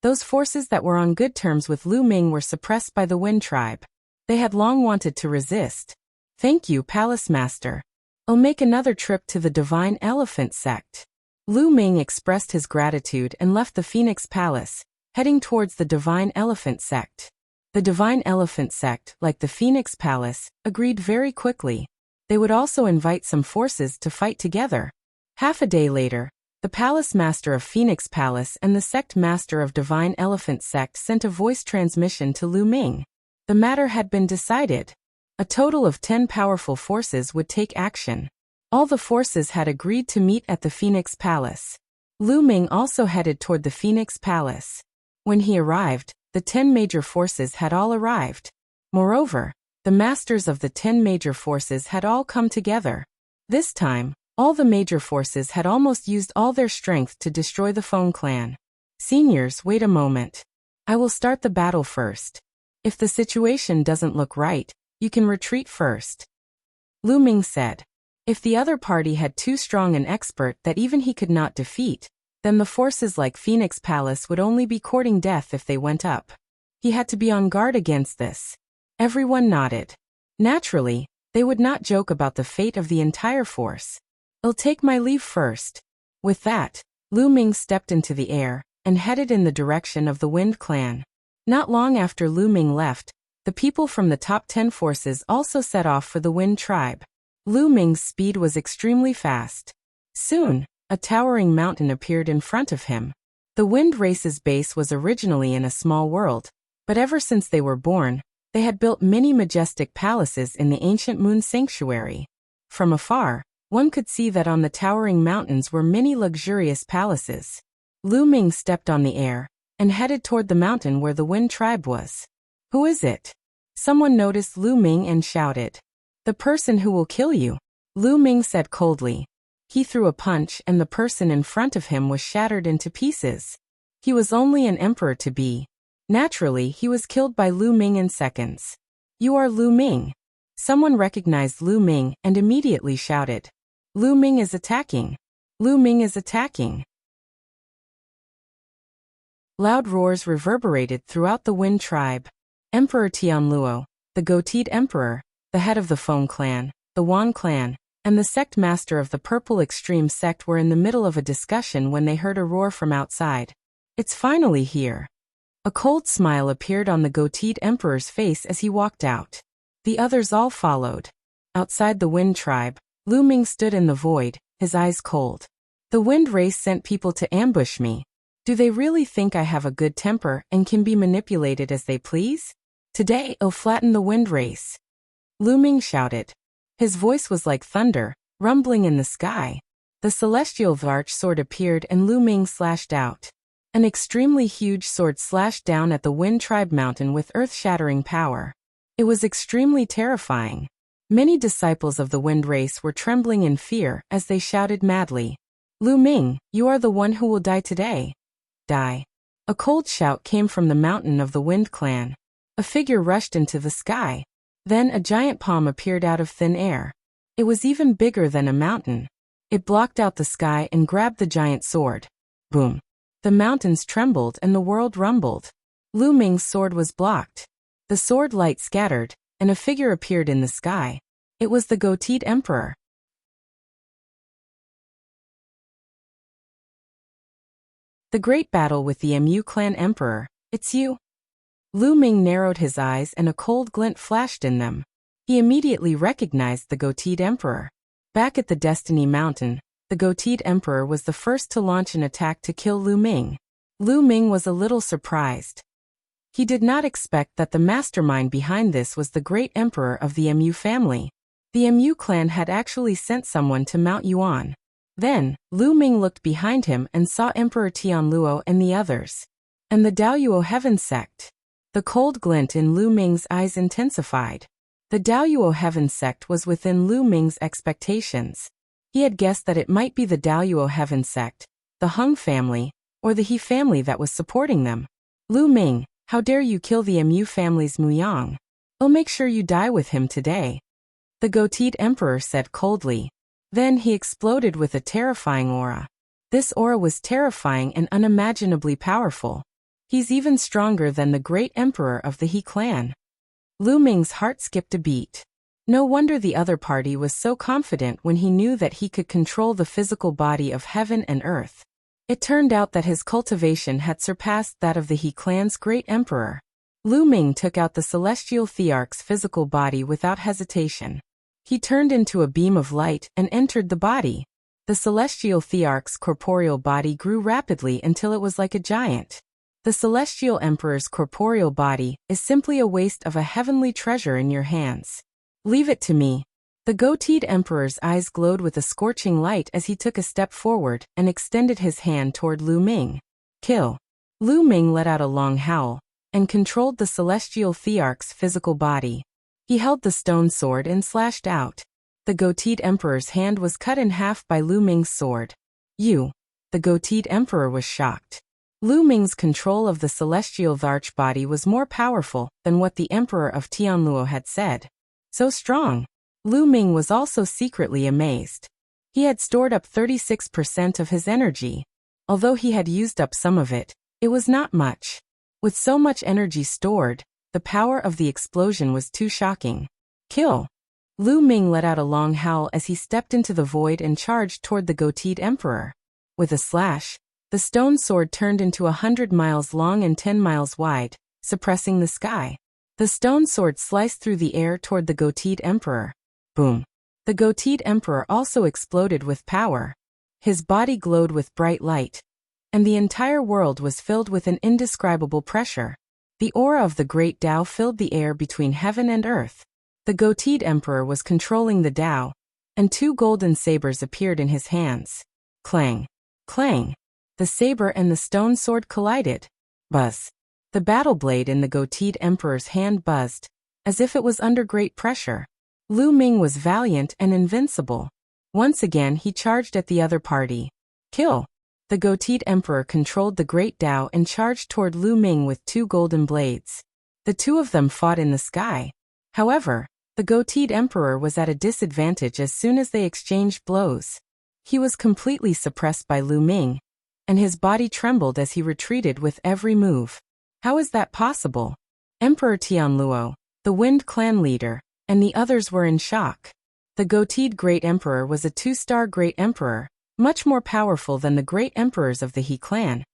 Those forces that were on good terms with Lu Ming were suppressed by the Wind tribe. They had long wanted to resist. Thank you, Palace Master. I'll make another trip to the Divine Elephant sect. Lu Ming expressed his gratitude and left the Phoenix Palace, heading towards the Divine Elephant sect. The Divine Elephant sect, like the Phoenix Palace, agreed very quickly. They would also invite some forces to fight together. Half a day later, The palace master of Phoenix Palace and the sect master of Divine Elephant Sect sent a voice transmission to Lu Ming. The matter had been decided. A total of 10 powerful forces would take action. All the forces had agreed to meet at the Phoenix Palace. Lu Ming also headed toward the Phoenix Palace. When he arrived, the 10 major forces had all arrived. Moreover, the masters of the 10 major forces had all come together. This time, all the major forces had almost used all their strength to destroy the Feng clan. Seniors, wait a moment. I will start the battle first. If the situation doesn't look right, you can retreat first. Lu Ming said. If the other party had too strong an expert that even he could not defeat, then the forces like Phoenix Palace would only be courting death if they went up. He had to be on guard against this. Everyone nodded. Naturally, they would not joke about the fate of the entire force. I'll take my leave first. With that, Lu Ming stepped into the air and headed in the direction of the Wind Clan. Not long after Lu Ming left, the people from the top 10 forces also set off for the Wind Tribe. Lu Ming's speed was extremely fast. Soon, a towering mountain appeared in front of him. The Wind Race's base was originally in a small world, but ever since they were born, they had built many majestic palaces in the ancient Moon Sanctuary. From afar, one could see that on the towering mountains were many luxurious palaces. Lu Ming stepped on the air and headed toward the mountain where the Wind Tribe was. Who is it? Someone noticed Lu Ming and shouted. The person who will kill you, Lu Ming said coldly. He threw a punch and the person in front of him was shattered into pieces. He was only an emperor to be. Naturally, he was killed by Lu Ming in seconds. You are Lu Ming. Someone recognized Lu Ming and immediately shouted. Lu Ming is attacking. Lu Ming is attacking. Loud roars reverberated throughout the Wind Tribe. Emperor Tianluo, the goateed emperor, the head of the Feng clan, the Wan clan, and the sect master of the Purple Extreme sect were in the middle of a discussion when they heard a roar from outside. It's finally here. A cold smile appeared on the goateed emperor's face as he walked out. The others all followed. Outside the Wind Tribe, Lu Ming stood in the void, his eyes cold. The Wind Race sent people to ambush me. Do they really think I have a good temper and can be manipulated as they please? Today I'll flatten the Wind Race. Lu Ming shouted. His voice was like thunder, rumbling in the sky. The celestial Thearch sword appeared and Lu Ming slashed out. An extremely huge sword slashed down at the Wind Tribe mountain with earth-shattering power. It was extremely terrifying. Many disciples of the Wind Race were trembling in fear as they shouted madly. Lu Ming, you are the one who will die today. Die. A cold shout came from the mountain of the Wind Clan. A figure rushed into the sky. Then a giant palm appeared out of thin air. It was even bigger than a mountain. It blocked out the sky and grabbed the giant sword. Boom. The mountains trembled and the world rumbled. Lu Ming's sword was blocked. The sword light scattered, and a figure appeared in the sky. It was the goateed emperor. The great battle with the Mu clan emperor. It's you. Lu Ming narrowed his eyes and a cold glint flashed in them. He immediately recognized the goateed emperor. Back at the Destiny Mountain, the goateed emperor was the first to launch an attack to kill Lu Ming. Lu Ming was a little surprised. He did not expect that the mastermind behind this was the great emperor of the Mu family. The Mu clan had actually sent someone to Mount Yuan. Then, Lu Ming looked behind him and saw Emperor Tianluo and the others. And the Daoyuo Heaven sect. The cold glint in Lu Ming's eyes intensified. The Daoyuo Heaven sect was within Lu Ming's expectations. He had guessed that it might be the Daoyuo Heaven sect, the Hung family, or the He family that was supporting them. Lu Ming, how dare you kill the Mu family's Muyang? I'll make sure you die with him today. The goateed emperor said coldly. Then he exploded with a terrifying aura. This aura was terrifying and unimaginably powerful. He's even stronger than the great emperor of the He clan. Lu Ming's heart skipped a beat. No wonder the other party was so confident when he knew that he could control the physical body of heaven and earth. It turned out that his cultivation had surpassed that of the He clan's great emperor. Lu Ming took out the celestial Thearch's physical body without hesitation. He turned into a beam of light and entered the body. The celestial Thearch's corporeal body grew rapidly until it was like a giant. The celestial emperor's corporeal body is simply a waste of a heavenly treasure in your hands. Leave it to me. The goateed emperor's eyes glowed with a scorching light as he took a step forward and extended his hand toward Lu Ming. Kill. Lu Ming let out a long howl and controlled the celestial Thearch's physical body. He held the stone sword and slashed out. The goateed emperor's hand was cut in half by Lu Ming's sword. You. The goateed emperor was shocked. Lu Ming's control of the celestial Thearch body was more powerful than what the emperor of Tianluo had said. So strong. Lu Ming was also secretly amazed. He had stored up 36% of his energy. Although he had used up some of it, it was not much. With so much energy stored, the power of the explosion was too shocking. Kill. Lu Ming let out a long howl as he stepped into the void and charged toward the goateed emperor. With a slash, the stone sword turned into 100 miles long and 10 miles wide, suppressing the sky. The stone sword sliced through the air toward the goateed emperor. Boom. The goateed emperor also exploded with power. His body glowed with bright light, and the entire world was filled with an indescribable pressure. The aura of the great Tao filled the air between heaven and earth. The goateed emperor was controlling the Tao, and two golden sabers appeared in his hands. Clang. Clang. The saber and the stone sword collided. Buzz. The battle blade in the goateed emperor's hand buzzed, as if it was under great pressure. Lu Ming was valiant and invincible. Once again he charged at the other party. Kill. The goateed emperor controlled the great Tao and charged toward Lu Ming with two golden blades. The two of them fought in the sky. However, the goateed emperor was at a disadvantage as soon as they exchanged blows. He was completely suppressed by Lu Ming, and his body trembled as he retreated with every move. How is that possible? Emperor Tianluo, the Wind Clan leader, and the others were in shock. The goateed Great Emperor was a two-star Great Emperor, much more powerful than the Great Emperors of the He clan,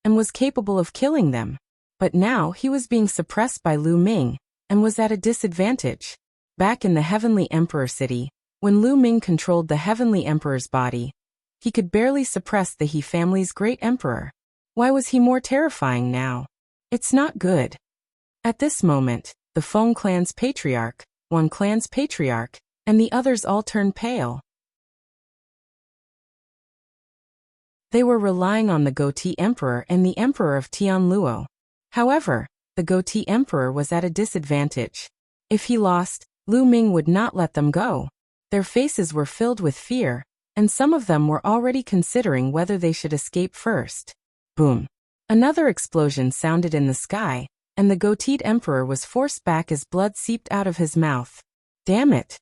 and was capable of killing them. But now he was being suppressed by Lu Ming, and was at a disadvantage. Back in the Heavenly Emperor city, when Lu Ming controlled the Heavenly Emperor's body, he could barely suppress the He family's Great Emperor. Why was he more terrifying now? It's not good. At this moment, the Feng clan's patriarch, one clan's patriarch, and the others all turned pale. They were relying on the goatee emperor and the emperor of Tianluo. However, the goatee emperor was at a disadvantage. If he lost, Lu Ming would not let them go. Their faces were filled with fear, and some of them were already considering whether they should escape first. Boom. Another explosion sounded in the sky, and the goateed emperor was forced back as blood seeped out of his mouth. Damn it!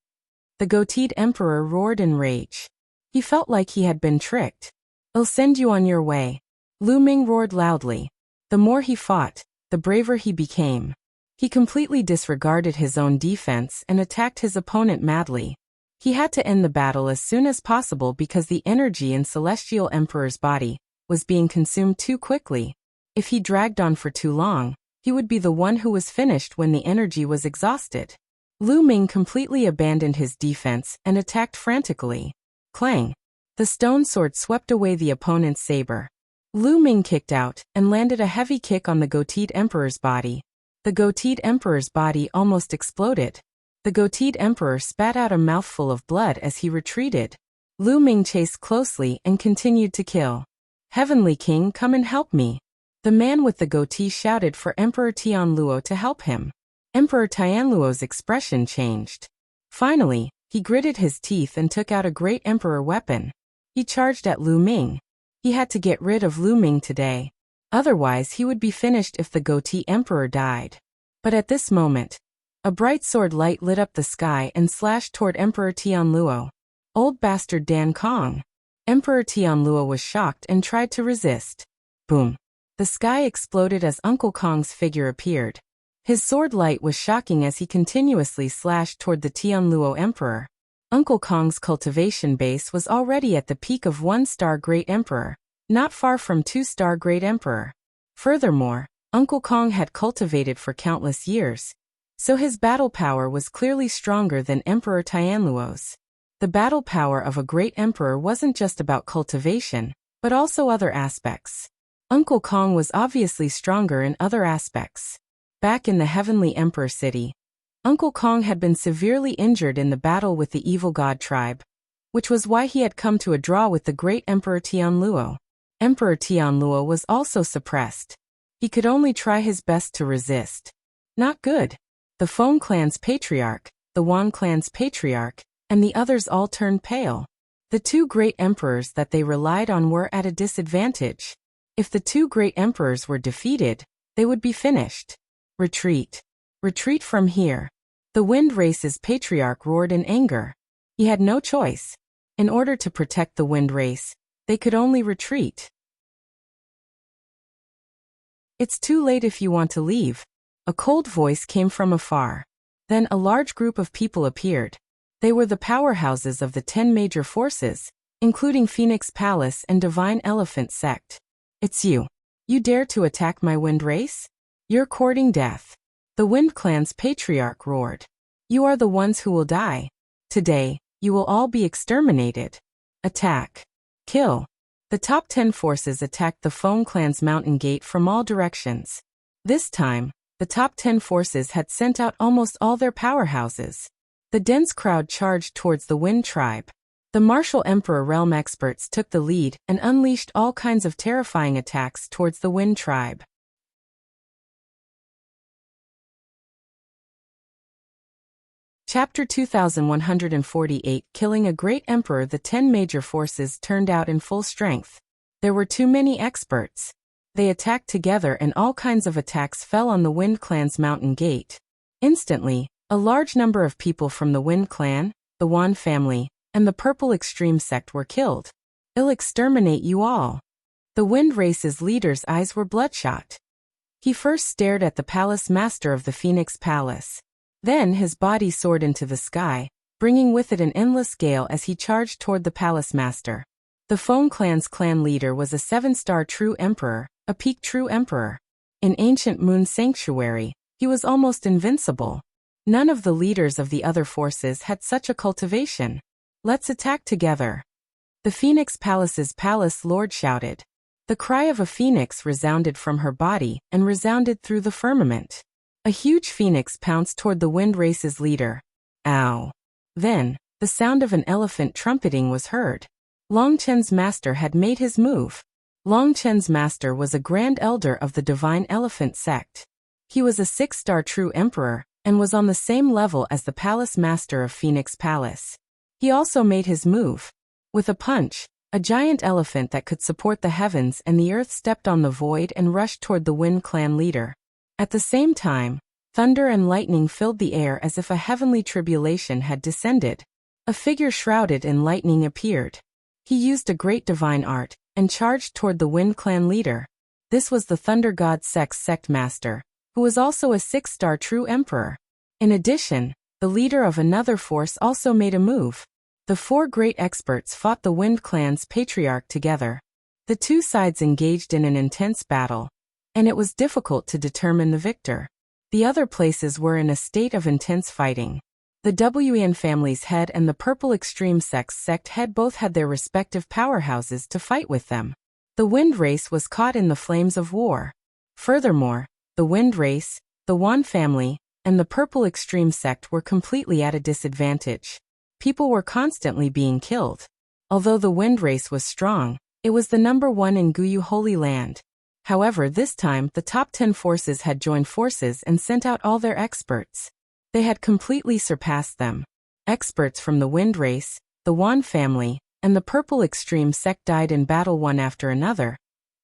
The goateed emperor roared in rage. He felt like he had been tricked. I'll send you on your way. Lu Ming roared loudly. The more he fought, the braver he became. He completely disregarded his own defense and attacked his opponent madly. He had to end the battle as soon as possible because the energy in Celestial Emperor's body was being consumed too quickly. If he dragged on for too long, he would be the one who was finished when the energy was exhausted. Lu Ming completely abandoned his defense and attacked frantically. Clang! The stone sword swept away the opponent's saber. Lu Ming kicked out and landed a heavy kick on the goateed emperor's body. The goateed emperor's body almost exploded. The goateed emperor spat out a mouthful of blood as he retreated. Lu Ming chased closely and continued to kill. Heavenly King, come and help me. The man with the goatee shouted for Emperor Tianluo to help him. Emperor Tianluo's expression changed. Finally, he gritted his teeth and took out a great emperor weapon. He charged at Lu Ming. He had to get rid of Lu Ming today. Otherwise he would be finished if the goatee emperor died. But at this moment, a bright sword light lit up the sky and slashed toward Emperor Tianluo. Old bastard Dan Kong. Emperor Tianluo was shocked and tried to resist. Boom. The sky exploded as Uncle Kong's figure appeared. His sword light was shocking as he continuously slashed toward the Tianluo emperor. Uncle Kong's cultivation base was already at the peak of 1-star Great Emperor, not far from 2-star Great Emperor. Furthermore, Uncle Kong had cultivated for countless years, so his battle power was clearly stronger than Emperor Tianluo's. The battle power of a great emperor wasn't just about cultivation, but also other aspects. Uncle Kong was obviously stronger in other aspects. Back in the Heavenly Emperor City, Uncle Kong had been severely injured in the battle with the evil god tribe, which was why he had come to a draw with the great Emperor Tianluo. Emperor Tianluo was also suppressed. He could only try his best to resist. Not good. The Feng clan's patriarch, the Wan clan's patriarch, and the others all turned pale. The two great emperors that they relied on were at a disadvantage. If the two great emperors were defeated, they would be finished. Retreat. Retreat from here. The Wind Race's patriarch roared in anger. He had no choice. In order to protect the Wind Race, they could only retreat. It's too late if you want to leave. A cold voice came from afar. Then a large group of people appeared. They were the powerhouses of the 10 major forces, including Phoenix Palace and Divine Elephant Sect. It's you. You dare to attack my Wind Race? You're courting death. The Wind Clan's patriarch roared. You are the ones who will die. Today, you will all be exterminated. Attack. Kill. The top 10 forces attacked the Feng Clan's mountain gate from all directions. This time, the top 10 forces had sent out almost all their powerhouses. The dense crowd charged towards the Wind Tribe. The martial Emperor realm experts took the lead and unleashed all kinds of terrifying attacks towards the Wind Tribe. Chapter 2148 Killing a Great Emperor. The 10 major forces turned out in full strength. There were too many experts. They attacked together and all kinds of attacks fell on the Wind Clan's mountain gate. Instantly, a large number of people from the Wind Clan, the Wan family, and the Purple Extreme sect were killed. I'll exterminate you all. The Wind Race's leader's eyes were bloodshot. He first stared at the palace master of the Phoenix Palace. Then his body soared into the sky, bringing with it an endless gale as he charged toward the palace master. The Feng Clan's clan leader was a 7-star true emperor, a peak true emperor. In ancient Moon Sanctuary, he was almost invincible. None of the leaders of the other forces had such a cultivation. Let's attack together. The Phoenix Palace's palace lord shouted. The cry of a phoenix resounded from her body and resounded through the firmament. A huge phoenix pounced toward the Wind Race's leader. Ow. Then, the sound of an elephant trumpeting was heard. Long Chen's master had made his move. Long Chen's master was a grand elder of the Divine Elephant sect. He was a 6-star true emperor, and was on the same level as the palace master of Phoenix Palace. He also made his move. With a punch, a giant elephant that could support the heavens and the earth stepped on the void and rushed toward the Wind Clan leader. At the same time, thunder and lightning filled the air as if a heavenly tribulation had descended. A figure shrouded in lightning appeared. He used a great divine art, and charged toward the Wind Clan leader. This was the Thunder God sect master, who was also a 6-star true emperor. In addition, the leader of another force also made a move. The 4 great experts fought the Wind Clan's patriarch together. The two sides engaged in an intense battle, and it was difficult to determine the victor. The other places were in a state of intense fighting. The Wen family's head and the Purple Extreme sect head both had their respective powerhouses to fight with them. The Wind Race was caught in the flames of war. Furthermore, the Wind Race, the Wan family, and the Purple Extreme sect were completely at a disadvantage. People were constantly being killed. Although the Wind Race was strong, it was the number 1 in Guyu Holy Land. However, this time the top 10 forces had joined forces and sent out all their experts. They had completely surpassed them. Experts from the Wind Race, the Wan family, and the Purple Extreme sect died in battle one after another,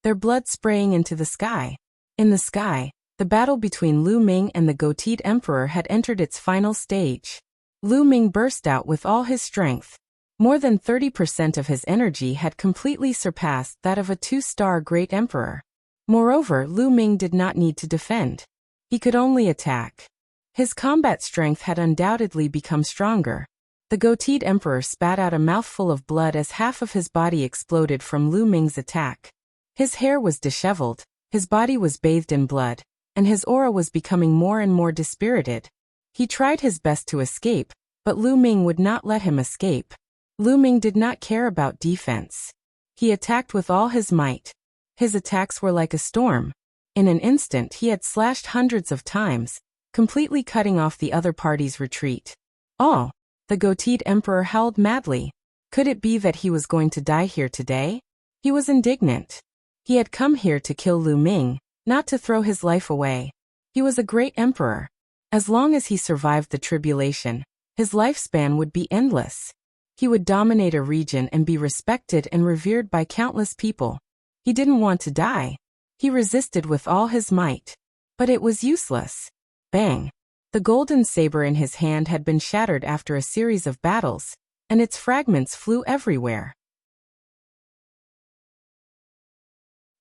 their blood spraying into the sky. In the sky, the battle between Lu Ming and the Goateed Emperor had entered its final stage. Lu Ming burst out with all his strength. More than 30% of his energy had completely surpassed that of a 2-star Great Emperor. Moreover, Lu Ming did not need to defend. He could only attack. His combat strength had undoubtedly become stronger. The Goateed Emperor spat out a mouthful of blood as half of his body exploded from Lu Ming's attack. His hair was disheveled, his body was bathed in blood, and his aura was becoming more and more dispirited. He tried his best to escape, but Lu Ming would not let him escape. Lu Ming did not care about defense. He attacked with all his might. His attacks were like a storm. In an instant he had slashed hundreds of times, completely cutting off the other party's retreat. "Oh!" The goateed emperor howled madly. Could it be that he was going to die here today? He was indignant. He had come here to kill Lu Ming, not to throw his life away. He was a great emperor. As long as he survived the tribulation, his lifespan would be endless. He would dominate a region and be respected and revered by countless people. He didn't want to die. He resisted with all his might. But it was useless. Bang! The golden saber in his hand had been shattered after a series of battles, and its fragments flew everywhere.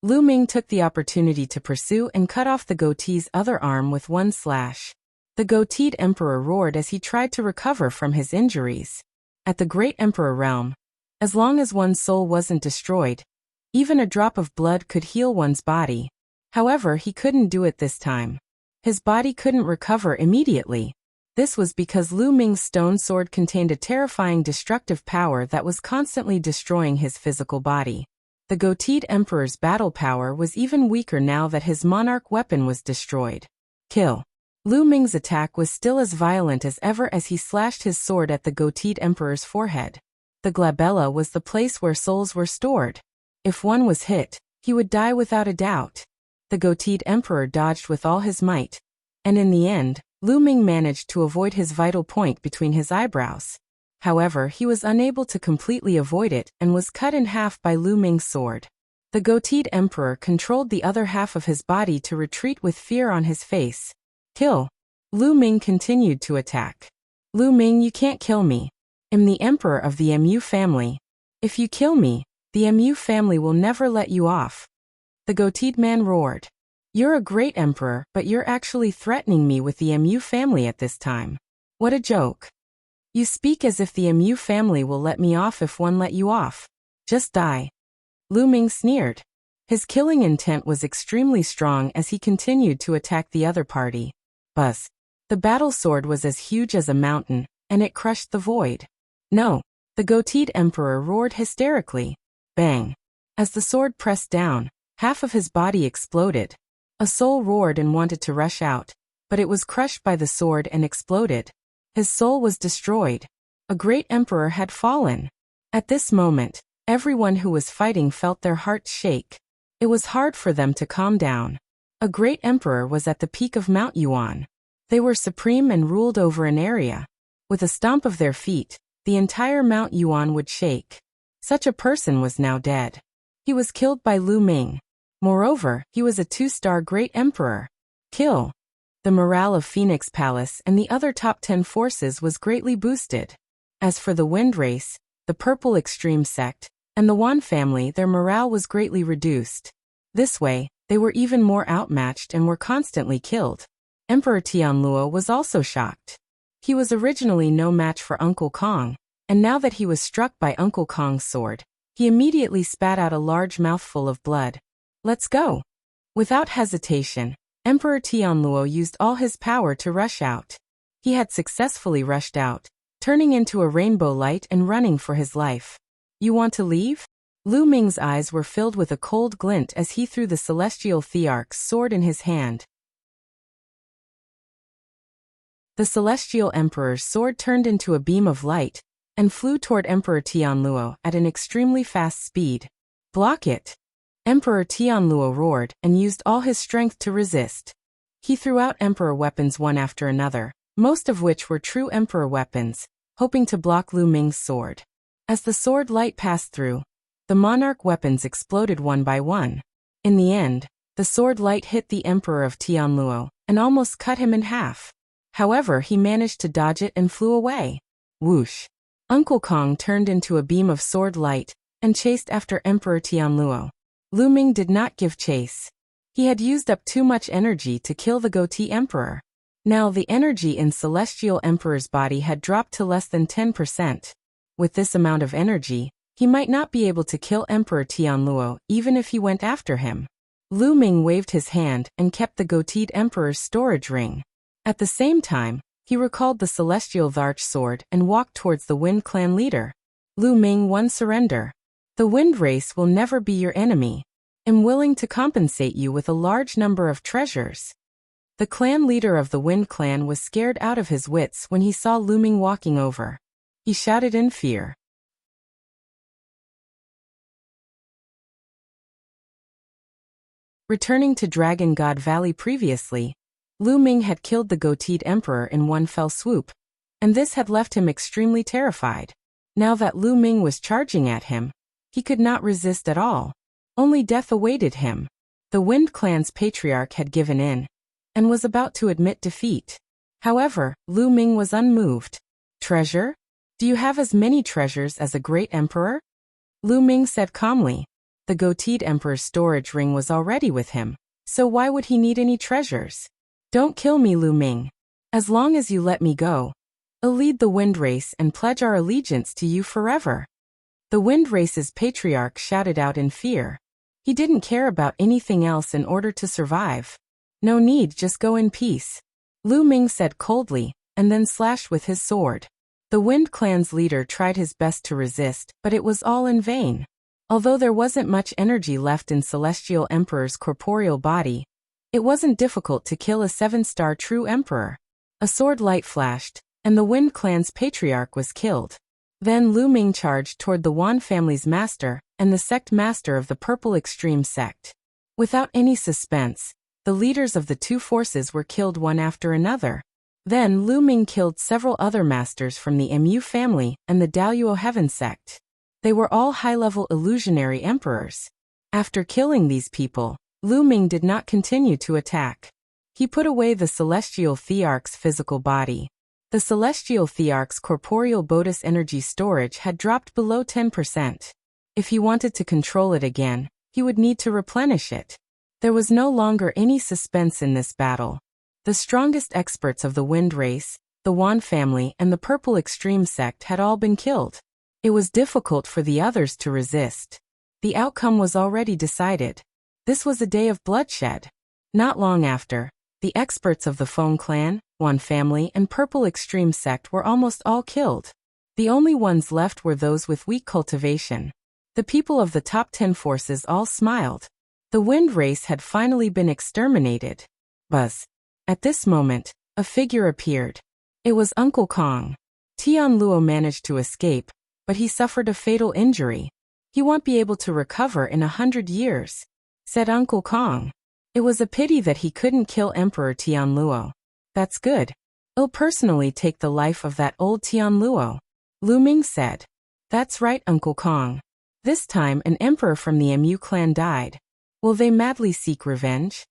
Lu Ming took the opportunity to pursue and cut off the goatee's other arm with one slash. The goateed emperor roared as he tried to recover from his injuries. At the great emperor realm, as long as one's soul wasn't destroyed, even a drop of blood could heal one's body. However, he couldn't do it this time. His body couldn't recover immediately. This was because Lu Ming's stone sword contained a terrifying destructive power that was constantly destroying his physical body. The goateed emperor's battle power was even weaker now that his monarch weapon was destroyed. Kill. Lu Ming's attack was still as violent as ever as he slashed his sword at the goateed emperor's forehead. The glabella was the place where souls were stored. If one was hit, he would die without a doubt. The goateed emperor dodged with all his might, and in the end, Lu Ming managed to avoid his vital point between his eyebrows. However, he was unable to completely avoid it and was cut in half by Lu Ming's sword. The goateed emperor controlled the other half of his body to retreat with fear on his face. Kill. Lu Ming continued to attack. Lu Ming, you can't kill me. I'm the emperor of the Mu family. If you kill me, the Mu family will never let you off. The goateed man roared. You're a great emperor, but you're actually threatening me with the Mu family at this time. What a joke. You speak as if the Mu family will let me off if one let you off. Just die. Lu Ming sneered. His killing intent was extremely strong as he continued to attack the other party. Buzz. The battle sword was as huge as a mountain, and it crushed the void. No. The goateed emperor roared hysterically. Bang. As the sword pressed down, half of his body exploded. A soul roared and wanted to rush out, but it was crushed by the sword and exploded. His soul was destroyed. A great emperor had fallen. At this moment, everyone who was fighting felt their hearts shake. It was hard for them to calm down. A great emperor was at the peak of Mount Yuan. They were supreme and ruled over an area. With a stomp of their feet, the entire Mount Yuan would shake. Such a person was now dead. He was killed by Lu Ming. Moreover, he was a 2-star great emperor. Kill. The morale of Phoenix Palace and the other top 10 forces was greatly boosted. As for the Wind Race, the Purple Extreme Sect, and the Wan family, their morale was greatly reduced. This way, they were even more outmatched and were constantly killed. Emperor Tianluo was also shocked. He was originally no match for Uncle Kong, and now that he was struck by Uncle Kong's sword, he immediately spat out a large mouthful of blood. Let's go. Without hesitation, Emperor Tianluo used all his power to rush out. He had successfully rushed out, turning into a rainbow light and running for his life. You want to leave? Lu Ming's eyes were filled with a cold glint as he threw the celestial Thearch's sword in his hand. The celestial emperor's sword turned into a beam of light and flew toward Emperor Tianluo at an extremely fast speed. Block it! Emperor Tianluo roared and used all his strength to resist. He threw out emperor weapons one after another, most of which were true emperor weapons, hoping to block Lu Ming's sword. As the sword light passed through, the monarch weapons exploded one by one. In the end, the sword light hit the emperor of Tianluo and almost cut him in half. However, he managed to dodge it and flew away. Whoosh! Uncle Kong turned into a beam of sword light and chased after Emperor Tianluo. Lu Ming did not give chase. He had used up too much energy to kill the goatee emperor. Now the energy in Celestial Emperor's body had dropped to less than 10%. With this amount of energy, he might not be able to kill Emperor Tianluo even if he went after him. Lu Ming waved his hand and kept the goateed emperor's storage ring. At the same time, he recalled the celestial Thearch sword and walked towards the Wind Clan leader. Lu Ming won surrender. The wind race will never be your enemy. Am willing to compensate you with a large number of treasures. The clan leader of the Wind clan was scared out of his wits when he saw Lu Ming walking over. He shouted in fear. Returning to Dragon God Valley previously, Lu Ming had killed the goateed emperor in one fell swoop, and this had left him extremely terrified. Now that Lu Ming was charging at him, he could not resist at all. Only death awaited him. The Wind clan's patriarch had given in, and was about to admit defeat. However, Lu Ming was unmoved. Treasure? Do you have as many treasures as a great emperor? Lu Ming said calmly. The goateed emperor's storage ring was already with him, so why would he need any treasures? Don't kill me, Lu Ming. As long as you let me go, I'll lead the wind race and pledge our allegiance to you forever. The wind race's patriarch shouted out in fear. He didn't care about anything else in order to survive. No need, just go in peace. Lu Ming said coldly, and then slashed with his sword. The Wind clan's leader tried his best to resist, but it was all in vain. Although there wasn't much energy left in Celestial Emperor's corporeal body, it wasn't difficult to kill a 7-star true emperor. A sword light flashed, and the Wind clan's patriarch was killed. Then Lu Ming charged toward the Wan family's master and the sect master of the Purple Extreme sect. Without any suspense, the leaders of the two forces were killed one after another. Then Lu Ming killed several other masters from the Mu family and the Daoyuo Heaven sect. They were all high-level illusionary emperors. After killing these people, Lu Ming did not continue to attack. He put away the Celestial Thearch's physical body. The Celestial Thearch's corporeal Bodis energy storage had dropped below 10%. If he wanted to control it again, he would need to replenish it. There was no longer any suspense in this battle. The strongest experts of the Wind race, the Wan family and the Purple Extreme sect had all been killed. It was difficult for the others to resist. The outcome was already decided. This was a day of bloodshed. Not long after, the experts of the Feng clan, Wan family and Purple Extreme sect were almost all killed. The only ones left were those with weak cultivation. The people of the top 10 forces all smiled. The Wind race had finally been exterminated. Buzz. At this moment, a figure appeared. It was Uncle Kong. Tian Luo managed to escape, but he suffered a fatal injury. He won't be able to recover in 100 years, said Uncle Kong. It was a pity that he couldn't kill Emperor Tian Luo. That's good. I'll personally take the life of that old Tian Luo, Lu Ming said. That's right, Uncle Kong. This time an emperor from the Mu clan died. Will they madly seek revenge?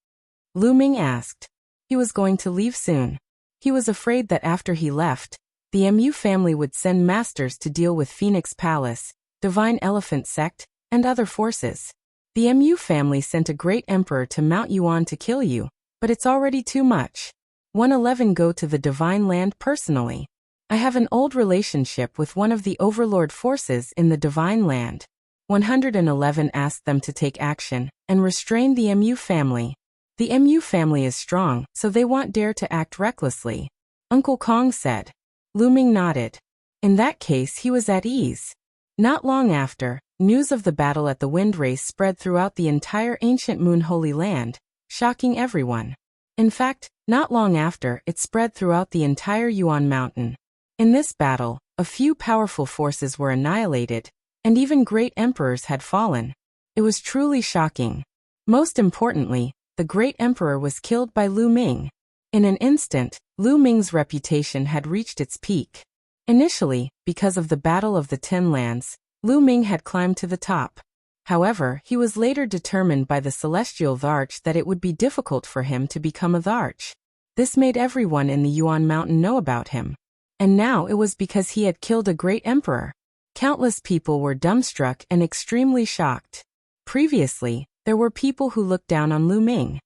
Lu Ming asked. He was going to leave soon. He was afraid that after he left, the Mu family would send masters to deal with Phoenix Palace, Divine Elephant Sect, and other forces. The Mu family sent a great emperor to Mount Yuan to kill you, but it's already too much. 111 Go to the Divine Land personally. I have an old relationship with one of the overlord forces in the Divine Land. 111 asked them to take action and restrain the Mu family. The Mu family is strong, so they won't dare to act recklessly, Uncle Kong said. Lu Ming nodded. In that case he was at ease. Not long after, news of the battle at the Wind race spread throughout the entire ancient Moon Holy Land, shocking everyone. In fact, not long after, it spread throughout the entire Yuan Mountain. In this battle, a few powerful forces were annihilated, and even great emperors had fallen. It was truly shocking. Most importantly, the great emperor was killed by Lu Ming. In an instant, Lu Ming's reputation had reached its peak. Initially, because of the Battle of the Ten Lands, Lu Ming had climbed to the top. However, he was later determined by the celestial Thearch that it would be difficult for him to become a Thearch. This made everyone in the Yuan Mountain know about him. And now it was because he had killed a great emperor. Countless people were dumbstruck and extremely shocked. Previously, there were people who looked down on Lu Ming.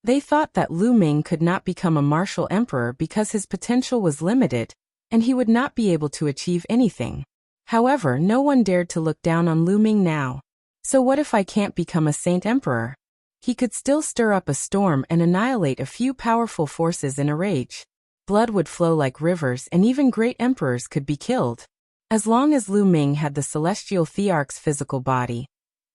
They thought that Lu Ming could not become a martial emperor because his potential was limited, and he would not be able to achieve anything. However, no one dared to look down on Lu Ming now. So what if I can't become a saint emperor? He could still stir up a storm and annihilate a few powerful forces in a rage. blood would flow like rivers and even great emperors could be killed. As long as Lu Ming had the celestial Thearch's physical body,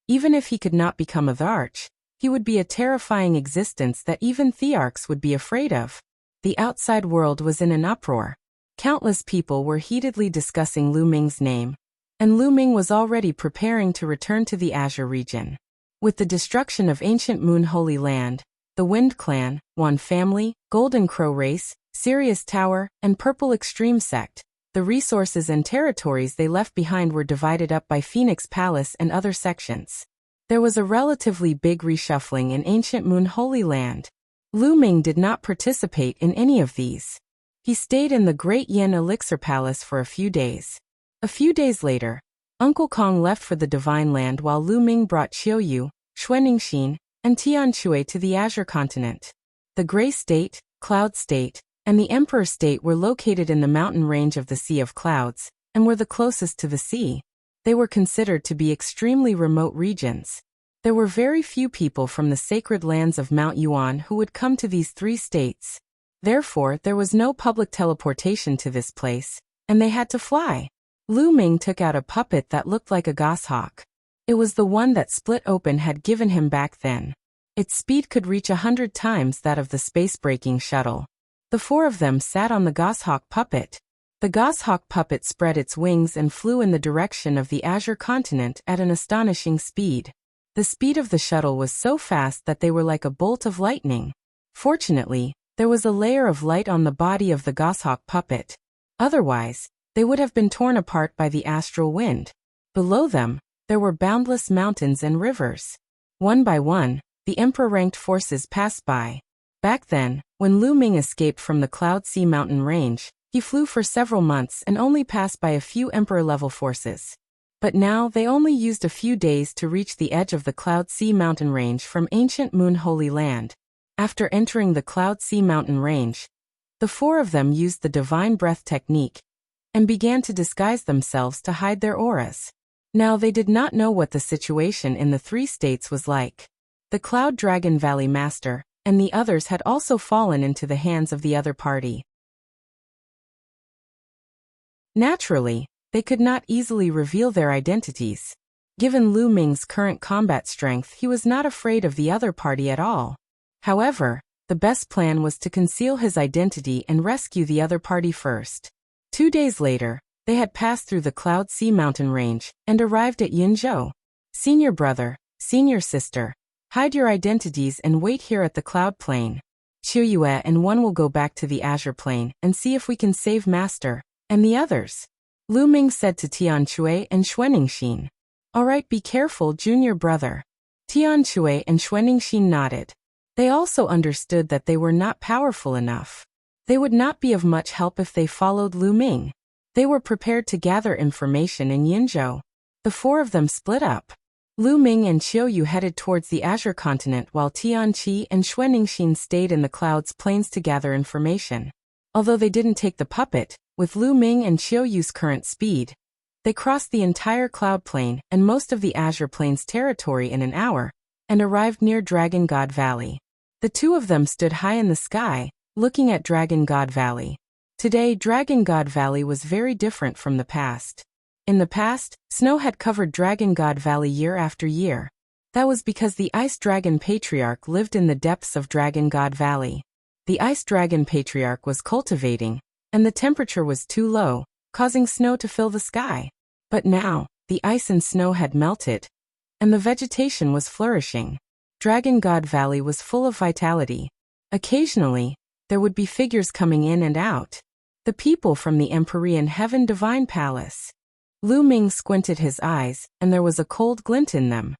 even if he could not become a Thearch, he would be a terrifying existence that even Thearchs would be afraid of. The outside world was in an uproar. Countless people were heatedly discussing Lu Ming's name, and Lu Ming was already preparing to return to the Azure region. With the destruction of ancient Moon Holy Land, the Wind Clan, Wan family, Golden Crow race, Sirius Tower, and Purple Extreme sect, the resources and territories they left behind were divided up by Phoenix Palace and other sections. There was a relatively big reshuffling in ancient Moon Holy Land. Lu Ming did not participate in any of these. He stayed in the Great Yin Elixir Palace for a few days. A few days later, Uncle Kong left for the Divine Land while Lu Ming brought Qiuyu, Xuanningsin, and Tianshui to the Azure continent. The Gray State, Cloud State, and the Emperor State were located in the mountain range of the Sea of Clouds, and were the closest to the sea. They were considered to be extremely remote regions. There were very few people from the sacred lands of Mount Yuan who would come to these three states. Therefore, there was no public teleportation to this place, and they had to fly. Lu Ming took out a puppet that looked like a goshawk. It was the one that Split Open had given him back then. Its speed could reach 100 times that of the space-breaking shuttle. The four of them sat on the goshawk puppet. The goshawk puppet spread its wings and flew in the direction of the Azure continent at an astonishing speed. The speed of the shuttle was so fast that they were like a bolt of lightning. Fortunately, there was a layer of light on the body of the goshawk puppet. Otherwise, they would have been torn apart by the astral wind. Below them, there were boundless mountains and rivers. One by one, the Emperor-ranked forces passed by. Back then, when Lu Ming escaped from the Cloud Sea mountain range, he flew for several months and only passed by a few Emperor-level forces. But now they only used a few days to reach the edge of the Cloud Sea mountain range from ancient Moon Holy Land. After entering the Cloud Sea mountain range, the four of them used the Divine Breath technique and began to disguise themselves to hide their auras. Now they did not know what the situation in the three states was like. The Cloud Dragon Valley Master and the others had also fallen into the hands of the other party. Naturally, they could not easily reveal their identities. Given Lu Ming's current combat strength, he was not afraid of the other party at all. However, the best plan was to conceal his identity and rescue the other party first. 2 days later, they had passed through the Cloud Sea mountain range and arrived at Yinzhou. Senior brother, senior sister, hide your identities and wait here at the Cloud Plain. Qiuyue and one will go back to the Azure Plain and see if we can save Master and the others. Lu Ming said to Tianshui and Xuanningsin. Alright, be careful, junior brother. Tianshui and Xuanningsin nodded. They also understood that they were not powerful enough. They would not be of much help if they followed Lu Ming. They were prepared to gather information in Yinzhou. The four of them split up. Lu Ming and Qiuyu headed towards the Azure continent while Tianqi and Xuanningsin stayed in the Clouds Plains to gather information. Although they didn't take the puppet, with Lu Ming and Qiuyu's current speed, they crossed the entire Cloud Plain and most of the Azure Plains territory in an hour, and arrived near Dragon God Valley. The two of them stood high in the sky, looking at Dragon God Valley. Today, Dragon God Valley was very different from the past. In the past, snow had covered Dragon God Valley year after year. That was because the Ice Dragon Patriarch lived in the depths of Dragon God Valley. The Ice Dragon Patriarch was cultivating, and the temperature was too low, causing snow to fill the sky. But now, the ice and snow had melted, and the vegetation was flourishing. Dragon God Valley was full of vitality. Occasionally, there would be figures coming in and out. The people from the Empyrean Heaven Divine Palace. Lu Ming squinted his eyes, and there was a cold glint in them.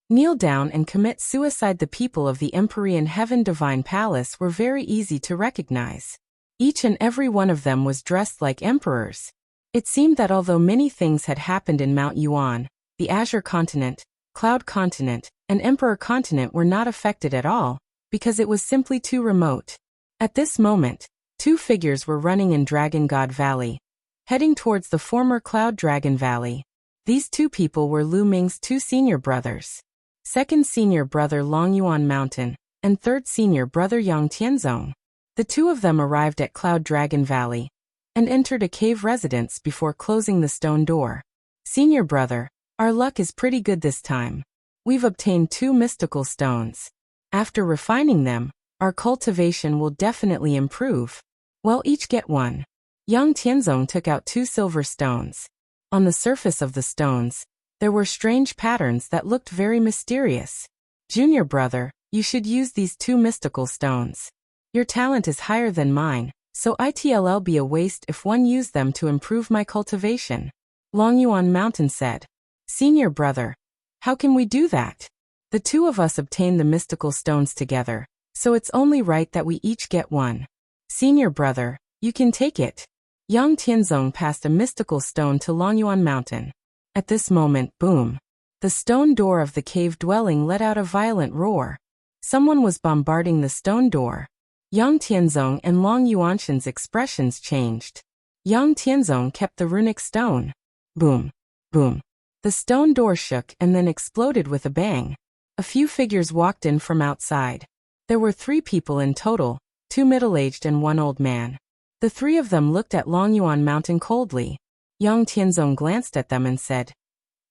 Kneel down and commit suicide. The people of the Empyrean Heaven Divine Palace were very easy to recognize. Each and every one of them was dressed like emperors. It seemed that although many things had happened in Mount Yuan, the Azure Continent, Cloud Continent, and Emperor Continent were not affected at all, because it was simply too remote. At this moment, two figures were running in Dragon God Valley, heading towards the former Cloud Dragon Valley. These two people were Lu Ming's two senior brothers. second senior brother Long Yuan Mountain, and third senior brother Yang Tianzong. The two of them arrived at Cloud Dragon Valley and entered a cave residence before closing the stone door. Senior brother, our luck is pretty good this time. We've obtained 2 mystical stones. After refining them, our cultivation will definitely improve. Well, each get 1. Yang Tianzong took out 2 silver stones. On the surface of the stones, there were strange patterns that looked very mysterious. Junior brother, you should use these 2 mystical stones. Your talent is higher than mine, so it'll be a waste if one used them to improve my cultivation. Long Yuan Mountain said. Senior brother, how can we do that? The 2 of us obtained the mystical stones together, so it's only right that we each get 1. Senior brother, you can take it. Yang Tianzong passed a mystical stone to Long Yuan Mountain. At this moment, boom. The stone door of the cave dwelling let out a violent roar. Someone was bombarding the stone door. Yang Tianzong and Long Yuanshan's expressions changed. Yang Tianzong kept the runic stone. Boom. Boom. The stone door shook and then exploded with a bang. A few figures walked in from outside. There were 3 people in total, 2 middle-aged and 1 old man. The 3 of them looked at Long Yuan Mountain coldly. Yang Tianzong glanced at them and said,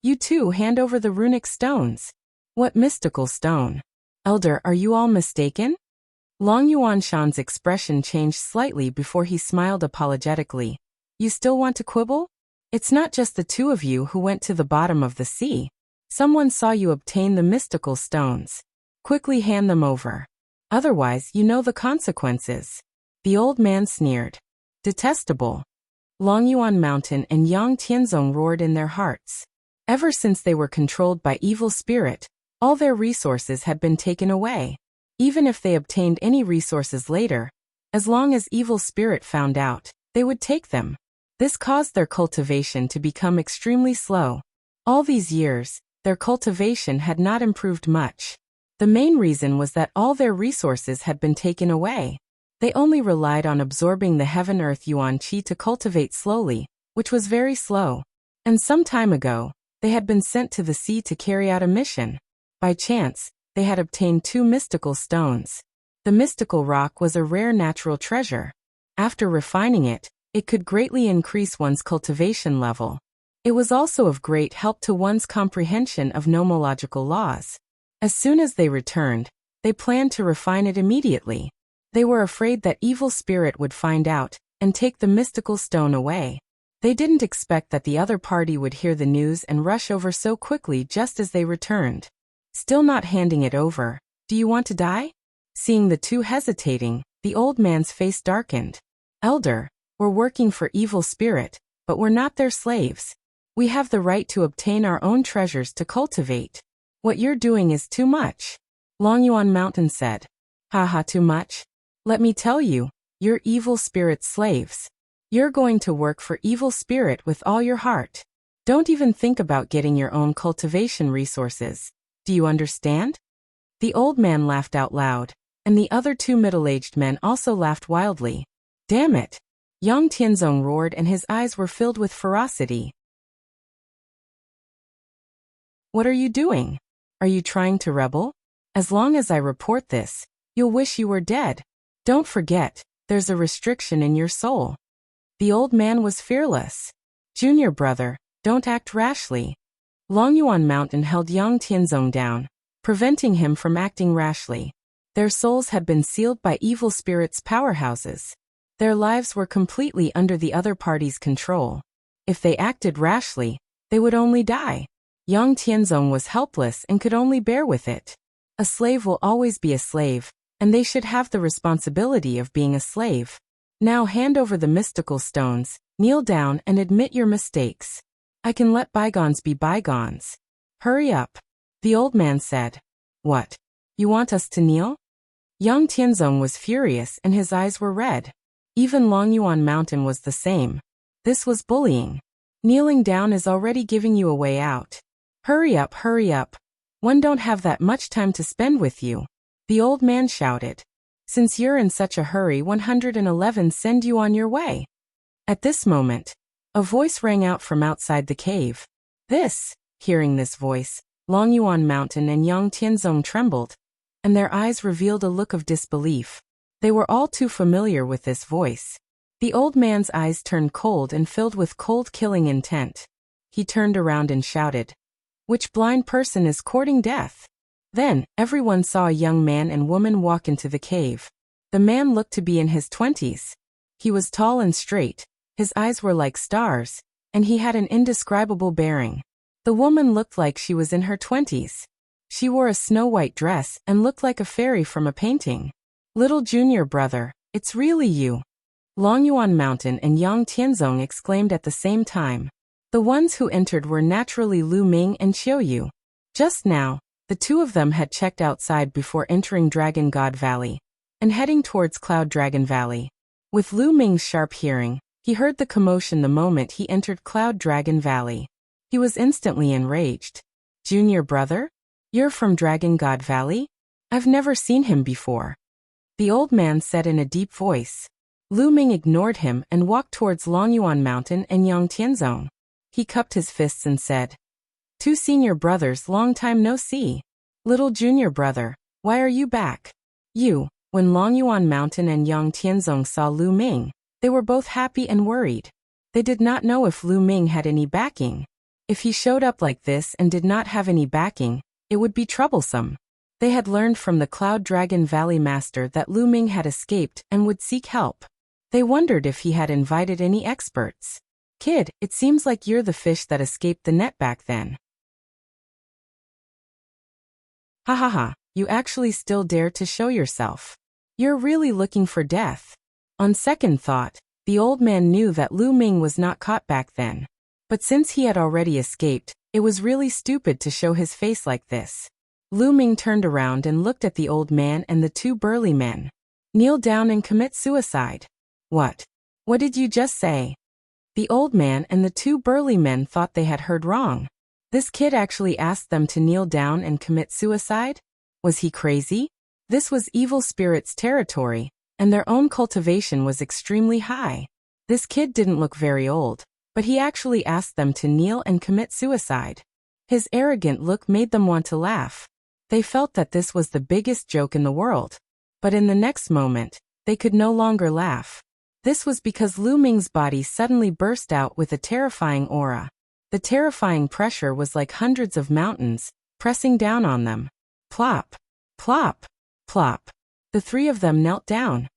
You 2 hand over the runic stones. What mystical stone? Elder, are you all mistaken? Long Yuanshan's expression changed slightly before he smiled apologetically. You still want to quibble? It's not just the 2 of you who went to the bottom of the sea. Someone saw you obtain the mystical stones. Quickly hand them over. Otherwise, you know the consequences. The old man sneered. Detestable. Long Yuan Mountain and Yang Tianzong roared in their hearts. Ever since they were controlled by evil spirit, all their resources had been taken away. Even if they obtained any resources later, as long as evil spirit found out, they would take them. This caused their cultivation to become extremely slow. All these years, their cultivation had not improved much. The main reason was that all their resources had been taken away. They only relied on absorbing the heaven-earth yuan qi to cultivate slowly, which was very slow. And some time ago, they had been sent to the sea to carry out a mission. By chance, they had obtained 2 mystical stones. The mystical rock was a rare natural treasure. After refining it, it could greatly increase one's cultivation level. It was also of great help to one's comprehension of nomological laws. As soon as they returned, they planned to refine it immediately. They were afraid that evil spirit would find out and take the mystical stone away. They didn't expect that the other party would hear the news and rush over so quickly just as they returned. Still not handing it over, do you want to die? Seeing the 2 hesitating, the old man's face darkened. Elder, we're working for evil spirit, but we're not their slaves. We have the right to obtain our own treasures to cultivate. What you're doing is too much. Long Yuan Mountain said. Haha, too much? Let me tell you, you're evil spirit's slaves. You're going to work for evil spirit with all your heart. Don't even think about getting your own cultivation resources. Do you understand? The old man laughed out loud, and the other 2 middle-aged men also laughed wildly. Damn it! Yang Tianzong roared and his eyes were filled with ferocity. What are you doing? Are you trying to rebel? As long as I report this, you'll wish you were dead. Don't forget, there's a restriction in your soul. The old man was fearless. Junior brother, don't act rashly. Long Yuan Mountain held Yang Tianzong down, preventing him from acting rashly. Their souls had been sealed by evil spirits' powerhouses. Their lives were completely under the other party's control. If they acted rashly, they would only die. Yang Tianzong was helpless and could only bear with it. A slave will always be a slave, and they should have the responsibility of being a slave. Now hand over the mystical stones, kneel down and admit your mistakes. I can let bygones be bygones. Hurry up. The old man said. What? You want us to kneel? Yang Tianzong was furious and his eyes were red. Even Long Yuan Mountain was the same. This was bullying. Kneeling down is already giving you a way out. Hurry up, hurry up. One don't have that much time to spend with you. The old man shouted. Since you're in such a hurry, 111 send you on your way. At this moment, a voice rang out from outside the cave. Hearing this voice, Longyuan Mountain and Yang Tianzong trembled, and their eyes revealed a look of disbelief. They were all too familiar with this voice. The old man's eyes turned cold and filled with cold killing intent. He turned around and shouted, "Which blind person is courting death?" Then, everyone saw a young man and woman walk into the cave. The man looked to be in his 20s. He was tall and straight, his eyes were like stars, and he had an indescribable bearing. The woman looked like she was in her 20s. She wore a snow-white dress and looked like a fairy from a painting. "Little junior brother, it's really you!" Longyuan Mountain and Yang Tianzong exclaimed at the same time. The ones who entered were naturally Lu Ming and Qiuyu. Just now, the two of them had checked outside before entering Dragon God Valley and heading towards Cloud Dragon Valley. With Lu Ming's sharp hearing, he heard the commotion the moment he entered Cloud Dragon Valley. He was instantly enraged. "Junior brother? You're from Dragon God Valley? I've never seen him before," the old man said in a deep voice. Lu Ming ignored him and walked towards Longyuan Mountain and Yang Tianzong. He cupped his fists and said, "Two senior brothers, long time no see. Little junior brother, why are you back?" When Longyuan Mountain and Yang Tianzong saw Lu Ming, they were both happy and worried. They did not know if Lu Ming had any backing. If he showed up like this and did not have any backing, it would be troublesome. They had learned from the Cloud Dragon Valley Master that Lu Ming had escaped and would seek help. They wondered if he had invited any experts. "Kid, it seems like you're the fish that escaped the net back then." "Ha ha ha, you actually still dare to show yourself. You're really looking for death." On second thought, the old man knew that Lu Ming was not caught back then. But since he had already escaped, it was really stupid to show his face like this. Lu Ming turned around and looked at the old man and the two burly men. "Kneel down and commit suicide." "What? What did you just say?" The old man and the two burly men thought they had heard wrong. This kid actually asked them to kneel down and commit suicide? Was he crazy? This was evil spirits' territory, and their own cultivation was extremely high. This kid didn't look very old, but he actually asked them to kneel and commit suicide. His arrogant look made them want to laugh. They felt that this was the biggest joke in the world. But in the next moment, they could no longer laugh. This was because Lu Ming's body suddenly burst out with a terrifying aura. The terrifying pressure was like hundreds of mountains, pressing down on them. Plop, plop, plop. The three of them knelt down.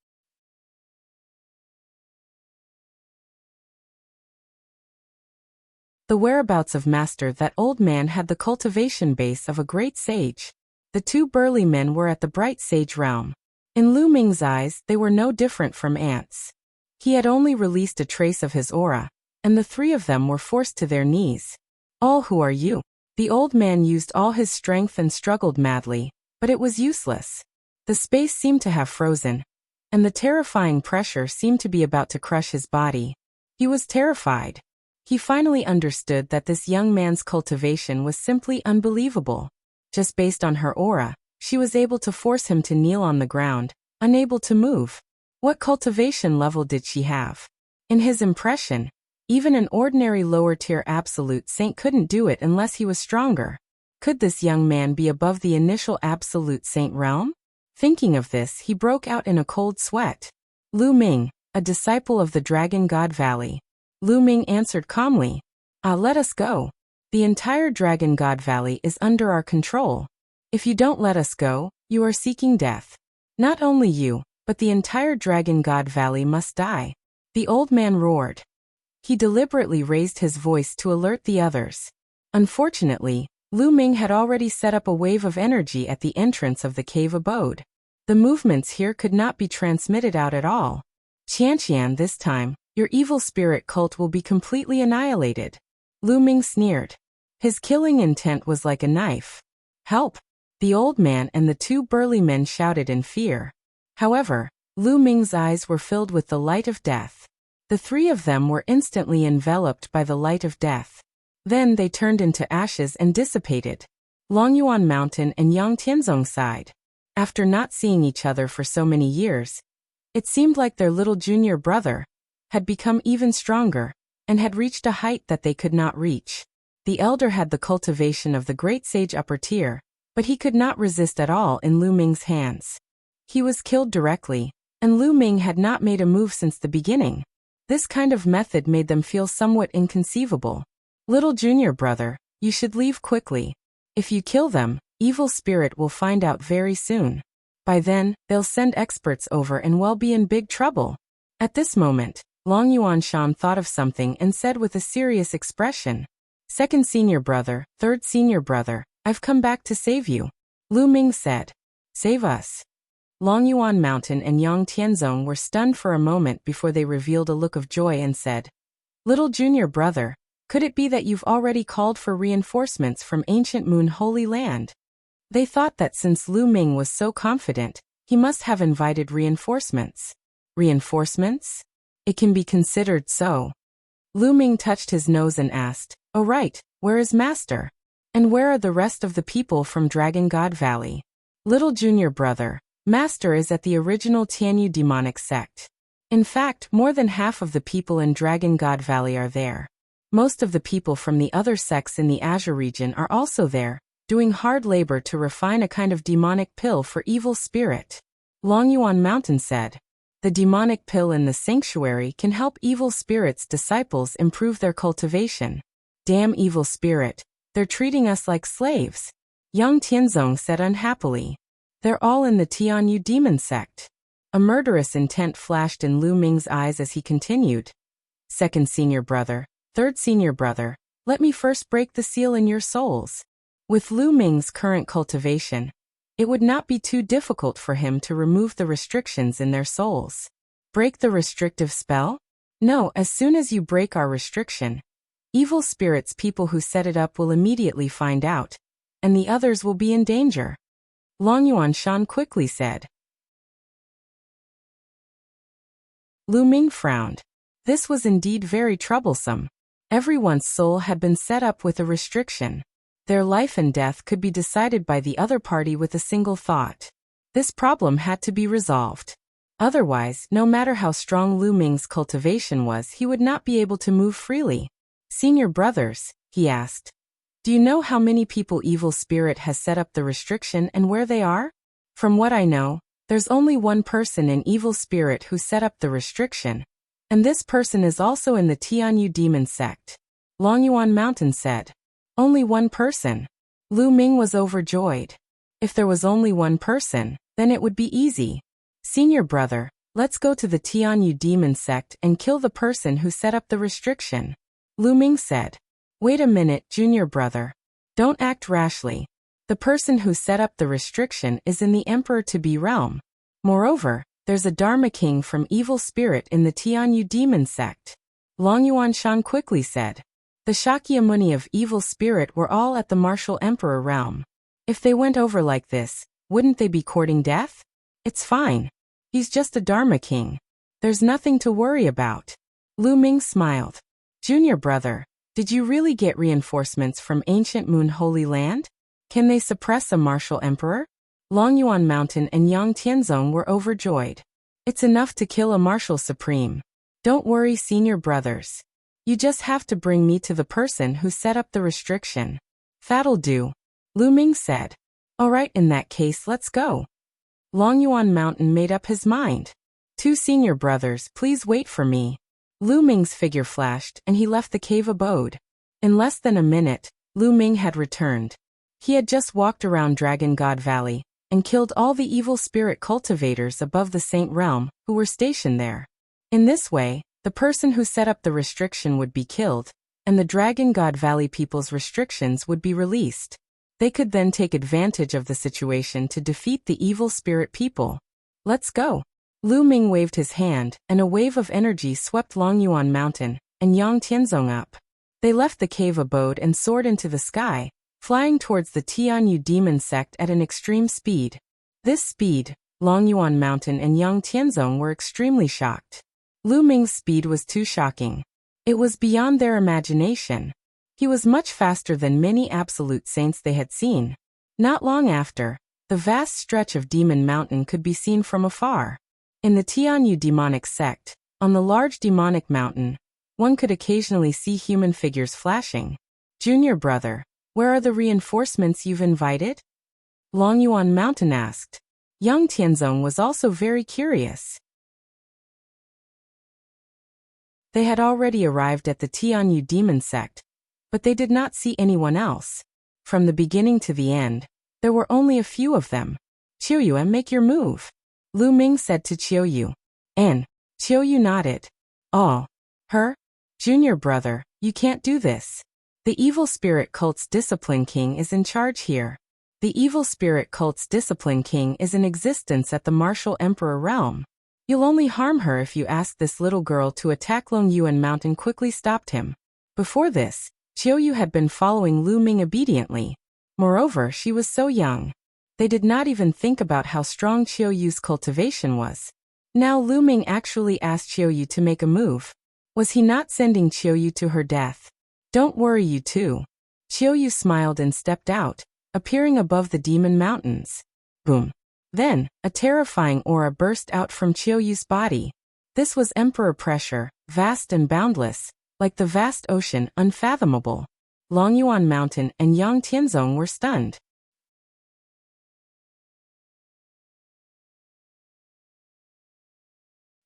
The whereabouts of Master that old man had the cultivation base of a great sage. The two burly men were at the bright sage realm. In Lu Ming's eyes, they were no different from ants. He had only released a trace of his aura, and the three of them were forced to their knees. "All who are you?" The old man used all his strength and struggled madly, but it was useless. The space seemed to have frozen, and the terrifying pressure seemed to be about to crush his body. He was terrified. He finally understood that this young man's cultivation was simply unbelievable. Just based on her aura, she was able to force him to kneel on the ground, unable to move. What cultivation level did she have? In his impression, even an ordinary lower-tier absolute saint couldn't do it unless he was stronger. Could this young man be above the initial absolute saint realm? Thinking of this, he broke out in a cold sweat. "Lu Ming, a disciple of the Dragon God Valley." Lu Ming answered calmly, Let us go. The entire Dragon God Valley is under our control. If you don't let us go, you are seeking death. Not only you, but the entire Dragon God Valley must die." The old man roared. He deliberately raised his voice to alert the others. Unfortunately, Lu Ming had already set up a wave of energy at the entrance of the cave abode. The movements here could not be transmitted out at all. "Qianqian, this time, your evil spirit cult will be completely annihilated." Lu Ming sneered. His killing intent was like a knife. "Help!" The old man and the two burly men shouted in fear. However, Lu Ming's eyes were filled with the light of death. The three of them were instantly enveloped by the light of death. Then they turned into ashes and dissipated. Longyuan Mountain and Yang Tianzong sighed. After not seeing each other for so many years, it seemed like their little junior brother had become even stronger and had reached a height that they could not reach. The elder had the cultivation of the great sage upper tier, but he could not resist at all in Lu Ming's hands. He was killed directly, and Lu Ming had not made a move since the beginning. This kind of method made them feel somewhat inconceivable. Little junior brother, you should leave quickly. If you kill them, evil spirit will find out very soon. By then, they'll send experts over and we'll be in big trouble. At this moment, Long Yuanshan thought of something and said with a serious expression, Second senior brother, third senior brother, I've come back to save you. Lu Ming said, Save us. Long Yuan Mountain and Yang Tianzong were stunned for a moment before they revealed a look of joy and said, Little junior brother, could it be that you've already called for reinforcements from ancient Moon Holy Land? They thought that since Lu Ming was so confident, he must have invited reinforcements. Reinforcements? It can be considered so. Lu Ming touched his nose and asked, Oh right, where is Master? And where are the rest of the people from Dragon God Valley? Little junior brother, Master is at the original Tianyu demonic sect. In fact, more than half of the people in Dragon God Valley are there. Most of the people from the other sects in the Azure region are also there, doing hard labor to refine a kind of demonic pill for evil spirit. Long Yuan Mountain said, The demonic pill in the sanctuary can help evil spirit's disciples improve their cultivation. Damn evil spirit, they're treating us like slaves. Yang Tianzong said unhappily. They're all in the Tianyu demon sect. A murderous intent flashed in Lu Ming's eyes as he continued. Second senior brother, third senior brother, let me first break the seal in your souls. With Lu Ming's current cultivation, it would not be too difficult for him to remove the restrictions in their souls. Break the restrictive spell? No, as soon as you break our restriction, evil spirits people who set it up will immediately find out, and the others will be in danger. Long Yuanshan quickly said. Lu Ming frowned. This was indeed very troublesome. Everyone's soul had been set up with a restriction. Their life and death could be decided by the other party with a single thought. This problem had to be resolved. Otherwise, no matter how strong Lu Ming's cultivation was, he would not be able to move freely. Senior brothers, he asked. Do you know how many people evil spirit has set up the restriction and where they are? From what I know, there's only one person in evil spirit who set up the restriction, and this person is also in the Tianyu demon sect. Long Yuan Mountain said. Only one person. Lu Ming was overjoyed. If there was only one person, then it would be easy. Senior brother, let's go to the Tianyu demon sect and kill the person who set up the restriction. Lu Ming said. Wait a minute, junior brother. Don't act rashly. The person who set up the restriction is in the Emperor-to-be realm. Moreover, there's a Dharma king from evil spirit in the Tianyu demon sect. Long Yuanshan quickly said. The Shakyamuni of evil spirit were all at the martial emperor realm. If they went over like this, wouldn't they be courting death? It's fine. He's just a Dharma king. There's nothing to worry about. Lu Ming smiled. Junior brother, did you really get reinforcements from ancient Moon Holy Land? Can they suppress a martial emperor? Long Yuan Mountain and Yang Tianzong were overjoyed. It's enough to kill a martial supreme. Don't worry, senior brothers. You just have to bring me to the person who set up the restriction. That'll do. Lu Ming said. Alright, in that case, let's go. Long Yuan Mountain made up his mind. Two senior brothers, please wait for me. Lu Ming's figure flashed and he left the cave abode. In less than a minute, Lu Ming had returned. He had just walked around Dragon God Valley and killed all the evil spirit cultivators above the Saint Realm who were stationed there. In this way, the person who set up the restriction would be killed, and the Dragon God Valley people's restrictions would be released. They could then take advantage of the situation to defeat the evil spirit people. Let's go. Lu Ming waved his hand, and a wave of energy swept Long Yuan Mountain and Yang Tianzong up. They left the cave abode and soared into the sky, flying towards the Tianyu demon sect at an extreme speed. This speed, Long Yuan Mountain and Yang Tianzong were extremely shocked. Lu Ming's speed was too shocking. It was beyond their imagination. He was much faster than many absolute saints they had seen. Not long after, the vast stretch of Demon Mountain could be seen from afar. In the Tianyu demonic sect, on the large demonic mountain, one could occasionally see human figures flashing. Junior brother, where are the reinforcements you've invited? Longyuan Mountain asked. Young Tianzong was also very curious. They had already arrived at the Tianyu demon sect, but they did not see anyone else. From the beginning to the end, there were only a few of them. Qiuyu, make your move, Lu Ming said to Qiuyu. And Qiuyu nodded. Oh, her? Junior brother, you can't do this. The evil spirit cult's discipline king is in charge here. The evil spirit cult's discipline king is in existence at the martial emperor realm. You'll only harm her if you ask this little girl to attack Longyuan Mountain. Quickly stopped him. Before this, Qiuyu had been following Lu Ming obediently. Moreover, she was so young. They did not even think about how strong Qiuyu's cultivation was. Now Lu Ming actually asked Qiuyu to make a move. Was he not sending Qiuyu to her death? Don't worry, you two. Qiuyu smiled and stepped out, appearing above the demon mountains. Boom. Then, a terrifying aura burst out from Qiuyu's body. This was emperor pressure, vast and boundless, like the vast ocean, unfathomable. Longyuan Mountain and Yang Tianzong were stunned.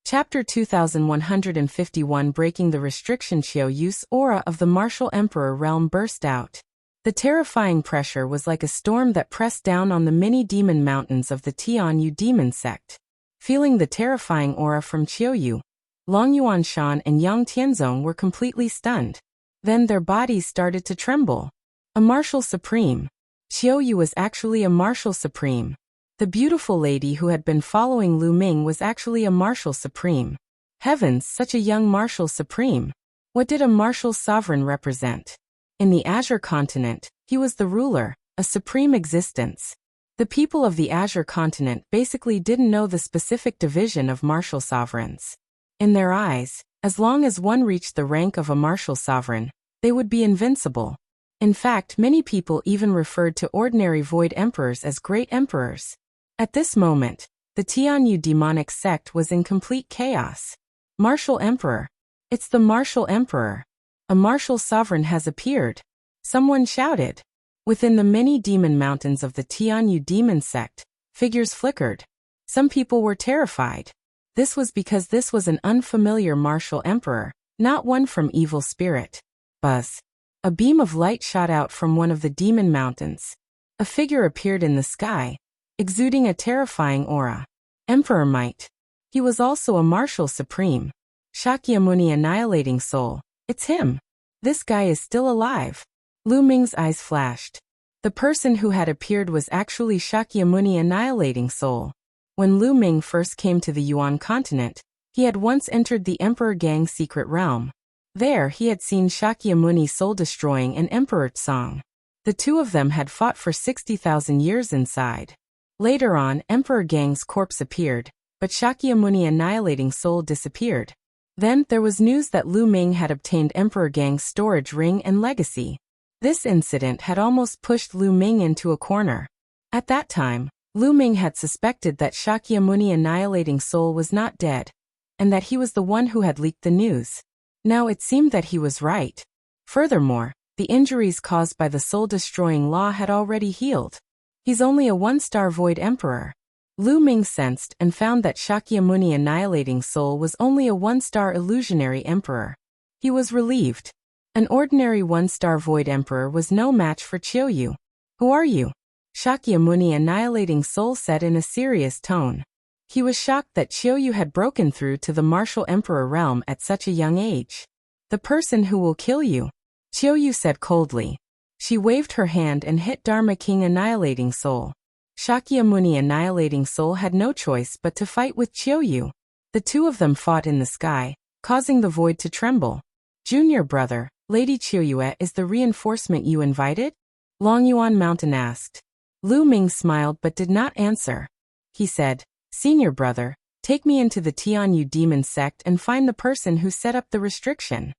Chapter 2151 Breaking the Restriction. Qiuyu's aura of the martial emperor realm burst out. The terrifying pressure was like a storm that pressed down on the many demon mountains of the Tianyu demon sect. Feeling the terrifying aura from Qiuyu, Longyuan Shan and Yang Tianzong were completely stunned. Then their bodies started to tremble. A martial supreme. Qiuyu was actually a martial supreme. The beautiful lady who had been following Lu Ming was actually a martial supreme. Heavens, such a young martial supreme. What did a martial sovereign represent? In the Azure continent, he was the ruler, a supreme existence. The people of the Azure continent basically didn't know the specific division of martial sovereigns. In their eyes, as long as one reached the rank of a martial sovereign, they would be invincible. In fact, many people even referred to ordinary void emperors as great emperors. At this moment, the Tianyu demonic sect was in complete chaos. Martial emperor. It's the martial emperor. A martial sovereign has appeared. Someone shouted. Within the many demon mountains of the Tianyu demon sect, figures flickered. Some people were terrified. This was because this was an unfamiliar martial emperor, not one from evil spirit. Buzz. A beam of light shot out from one of the demon mountains. A figure appeared in the sky, exuding a terrifying aura. Emperor might. He was also a martial supreme. Shakyamuni annihilating soul. It's him. This guy is still alive. Lu Ming's eyes flashed. The person who had appeared was actually Shakyamuni annihilating soul. When Lu Ming first came to the Yuan continent, he had once entered the Emperor Gang's secret realm. There he had seen Shakyamuni soul-destroying an Emperor Tsang. The two of them had fought for 60,000 years inside. Later on, Emperor Gang's corpse appeared, but Shakyamuni annihilating soul disappeared. Then, there was news that Lu Ming had obtained Emperor Gang's storage ring and legacy. This incident had almost pushed Lu Ming into a corner. At that time, Lu Ming had suspected that Shakyamuni annihilating soul was not dead, and that he was the one who had leaked the news. Now it seemed that he was right. Furthermore, the injuries caused by the soul-destroying law had already healed. He's only a one-star void emperor. Lu Ming sensed and found that Shakyamuni annihilating soul was only a one-star illusionary emperor. He was relieved. An ordinary one-star void emperor was no match for Qiuyu. Who are you? Shakyamuni annihilating soul said in a serious tone. He was shocked that Qiuyu had broken through to the martial emperor realm at such a young age. The person who will kill you, Qiuyu said coldly. She waved her hand and hit Dharma King annihilating soul. Shakyamuni annihilating soul had no choice but to fight with Qiuyu. The two of them fought in the sky, causing the void to tremble. Junior brother, Lady Qiuyu is the reinforcement you invited? Longyuan Mountain asked. Lu Ming smiled but did not answer. He said, Senior brother, take me into the Tianyu demon sect and find the person who set up the restriction.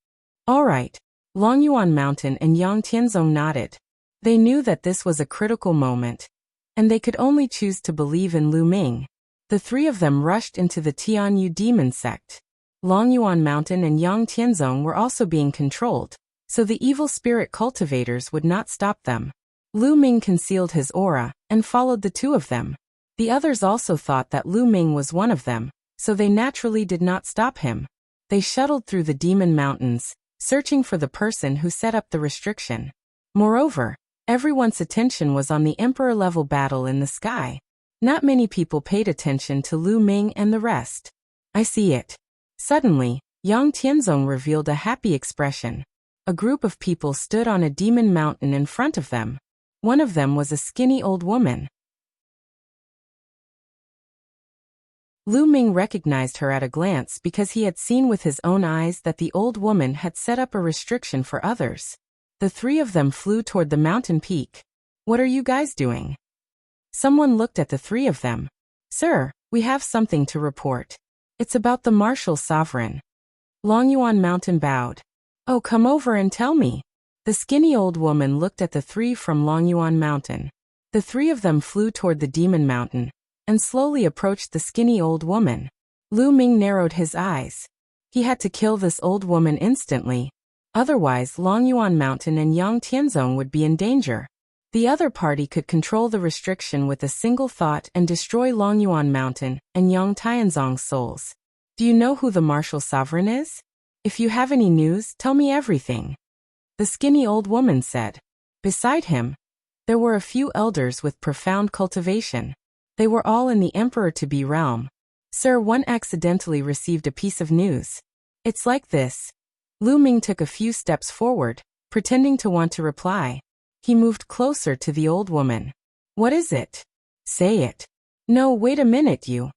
All right. Longyuan Mountain and Yang Tianzong nodded. They knew that this was a critical moment, and they could only choose to believe in Lu Ming. The three of them rushed into the Tianyu demon sect. Longyuan Mountain and Yang Tianzong were also being controlled, so the evil spirit cultivators would not stop them. Lu Ming concealed his aura and followed the two of them. The others also thought that Lu Ming was one of them, so they naturally did not stop him. They shuttled through the demon mountains, searching for the person who set up the restriction. Moreover, everyone's attention was on the emperor-level battle in the sky. Not many people paid attention to Lu Ming and the rest. I see it. Suddenly, Yang Tianzong revealed a happy expression. A group of people stood on a demon mountain in front of them. One of them was a skinny old woman. Lu Ming recognized her at a glance because he had seen with his own eyes that the old woman had set up a restriction for others. The three of them flew toward the mountain peak. What are you guys doing? Someone looked at the three of them. Sir, we have something to report. It's about the martial sovereign. Longyuan Mountain bowed. Oh, come over and tell me. The skinny old woman looked at the three from Longyuan Mountain. The three of them flew toward the demon mountain and slowly approached the skinny old woman. Lu Ming narrowed his eyes. He had to kill this old woman instantly. Otherwise, Longyuan Mountain and Yang Tianzong would be in danger. The other party could control the restriction with a single thought and destroy Longyuan Mountain and Yang Tianzong's souls. Do you know who the martial sovereign is? If you have any news, tell me everything. The skinny old woman said. Beside him, there were a few elders with profound cultivation. They were all in the emperor-to-be realm. Sir, one accidentally received a piece of news. It's like this. Lu Ming took a few steps forward, pretending to want to reply. He moved closer to the old woman. What is it? Say it. No, wait a minute, you.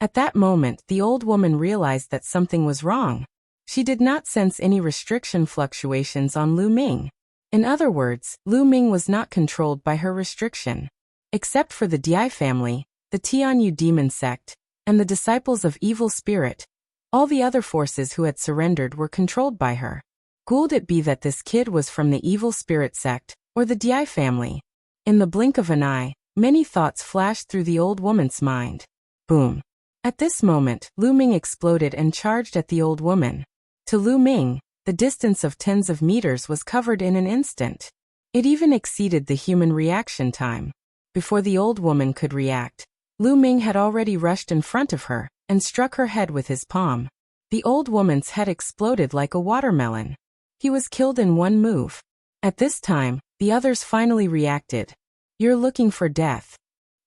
At that moment, the old woman realized that something was wrong. She did not sense any restriction fluctuations on Lu Ming. In other words, Lu Ming was not controlled by her restriction. Except for the Dai family, the Tianyu demon sect, and the disciples of evil spirit, all the other forces who had surrendered were controlled by her. Could it be that this kid was from the evil spirit sect, or the Dai family? In the blink of an eye, many thoughts flashed through the old woman's mind. Boom. At this moment, Lu Ming exploded and charged at the old woman. To Lu Ming, the distance of tens of meters was covered in an instant. It even exceeded the human reaction time. Before the old woman could react, Lu Ming had already rushed in front of her and struck her head with his palm. The old woman's head exploded like a watermelon. He was killed in one move. At this time, the others finally reacted. You're looking for death.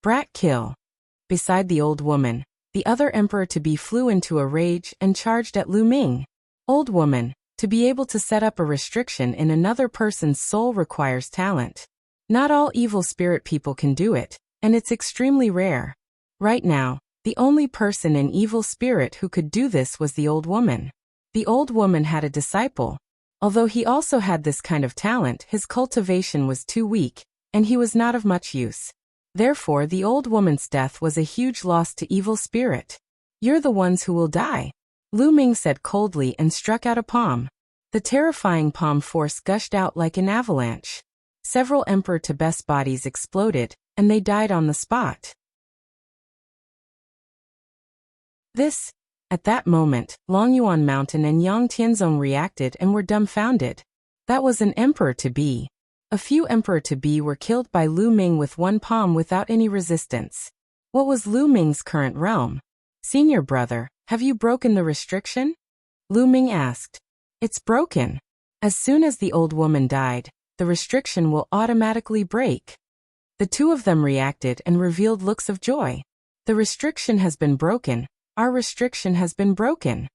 Brat kill. Beside the old woman, the other emperor-to-be flew into a rage and charged at Lu Ming. Old woman, to be able to set up a restriction in another person's soul requires talent. Not all evil spirit people can do it, and it's extremely rare. Right now, the only person in evil spirit who could do this was the old woman. The old woman had a disciple. Although he also had this kind of talent, his cultivation was too weak, and he was not of much use. Therefore, the old woman's death was a huge loss to evil spirit. You're the ones who will die, Lu Ming said coldly and struck out a palm. The terrifying palm force gushed out like an avalanche. Several emperor-to-best bodies exploded, and they died on the spot. At that moment, Longyuan Mountain and Yang Tianzong reacted and were dumbfounded. That was an emperor-to-be. A few emperor-to-be were killed by Lu Ming with one palm without any resistance. What was Lu Ming's current realm? Senior brother, have you broken the restriction? Lu Ming asked. It's broken. As soon as the old woman died, the restriction will automatically break. The two of them reacted and revealed looks of joy. The restriction has been broken. Our restriction has been broken.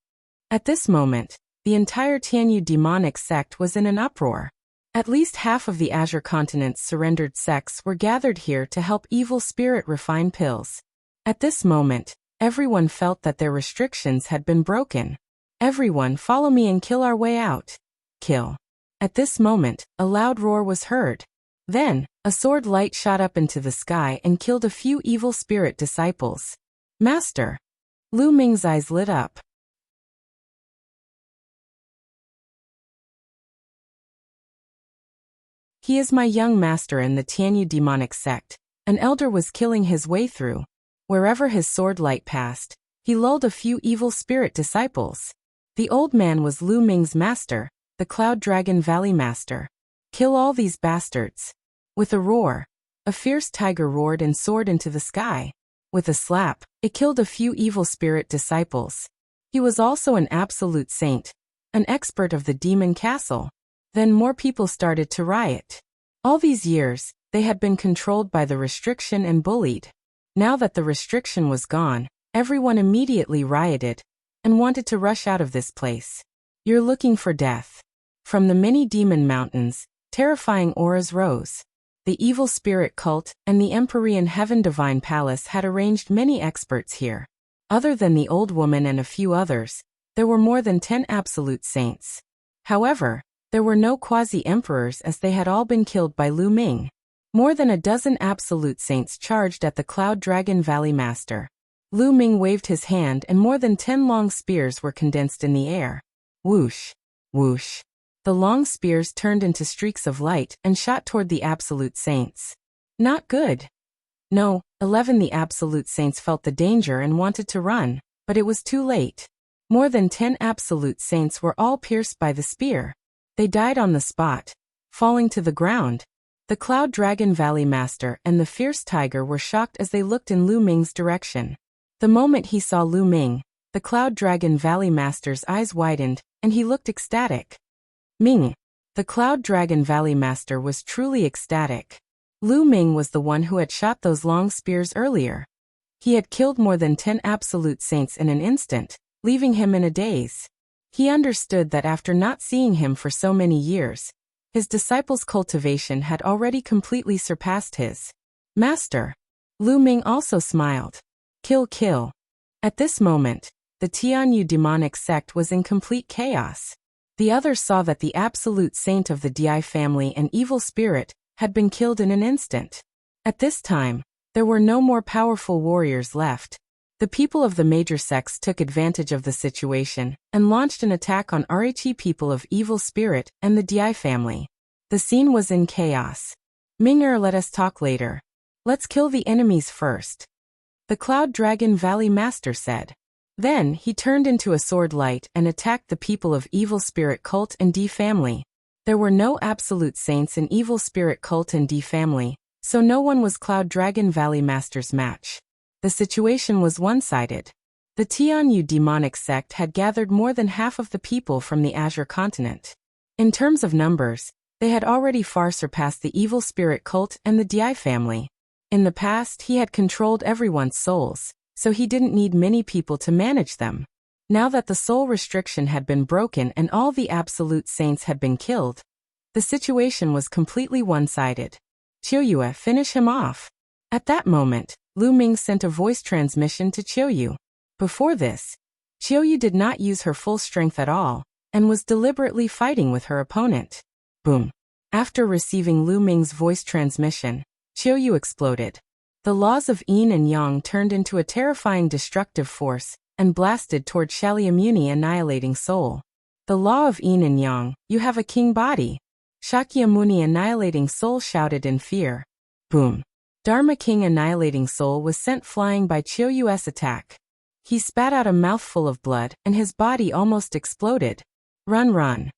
At this moment, the entire Tianyu demonic sect was in an uproar. At least half of the Azure Continent's surrendered sects were gathered here to help evil spirit refine pills. At this moment, everyone felt that their restrictions had been broken. Everyone follow me and kill our way out. Kill. At this moment, a loud roar was heard. Then, a sword light shot up into the sky and killed a few evil spirit disciples. Master. Lu Ming's eyes lit up. He is my young master in the Tianyu demonic sect. An elder was killing his way through. Wherever his sword light passed, he lulled a few evil spirit disciples. The old man was Lu Ming's master, the Cloud Dragon Valley Master. Kill all these bastards. With a roar, a fierce tiger roared and soared into the sky. With a slap, it killed a few evil spirit disciples. He was also an absolute saint, an expert of the demon castle. Then more people started to riot. All these years, they had been controlled by the restriction and bullied. Now that the restriction was gone, everyone immediately rioted and wanted to rush out of this place. You're looking for death. From the many demon mountains, terrifying auras rose. The evil spirit cult and the Empyrean Heaven Divine Palace had arranged many experts here. Other than the old woman and a few others, there were more than 10 absolute saints. However, there were no quasi-emperors as they had all been killed by Lu Ming. More than a dozen absolute saints charged at the Cloud Dragon Valley Master. Lu Ming waved his hand and more than 10 long spears were condensed in the air. Whoosh, whoosh. The long spears turned into streaks of light and shot toward the absolute saints. Not good. No, 11 the absolute saints felt the danger and wanted to run, but it was too late. More than 10 absolute saints were all pierced by the spear. They died on the spot, falling to the ground. The Cloud Dragon Valley Master and the fierce tiger were shocked as they looked in Lu Ming's direction. The moment he saw Lu Ming, the Cloud Dragon Valley Master's eyes widened, and he looked ecstatic. Ming. The Cloud Dragon Valley Master was truly ecstatic. Lu Ming was the one who had shot those long spears earlier. He had killed more than 10 absolute saints in an instant, leaving him in a daze. He understood that after not seeing him for so many years, his disciples' cultivation had already completely surpassed his. Master. Lu Ming also smiled. Kill, kill. At this moment, the Tianyu demonic sect was in complete chaos. The others saw that the absolute saint of the Di family and evil spirit had been killed in an instant. At this time, there were no more powerful warriors left. The people of the major sects took advantage of the situation and launched an attack on RHE people of evil spirit and the Di family. The scene was in chaos. Ming, let us talk later. Let's kill the enemies first. The Cloud Dragon Valley Master said. Then, he turned into a sword light and attacked the people of Evil Spirit Cult and D family. There were no absolute saints in Evil Spirit Cult and D family, so no one was Cloud Dragon Valley Master's match. The situation was one-sided. The Tianyu demonic sect had gathered more than half of the people from the Azure continent. In terms of numbers, they had already far surpassed the Evil Spirit Cult and the Di family. In the past, he had controlled everyone's souls, so he didn't need many people to manage them. Now that the soul restriction had been broken and all the absolute saints had been killed, the situation was completely one-sided. Qiuyu, finish him off. At that moment, Lu Ming sent a voice transmission to Qiuyu. Before this, Qiuyu did not use her full strength at all, and was deliberately fighting with her opponent. Boom. After receiving Lu Ming's voice transmission, Qiuyu exploded. The laws of yin and yang turned into a terrifying destructive force and blasted toward Shakyamuni annihilating soul. The law of yin and yang, you have a king body. Shakyamuni annihilating soul shouted in fear. Boom. Dharma King annihilating soul was sent flying by Qiuyu's attack. He spat out a mouthful of blood and his body almost exploded. Run, run.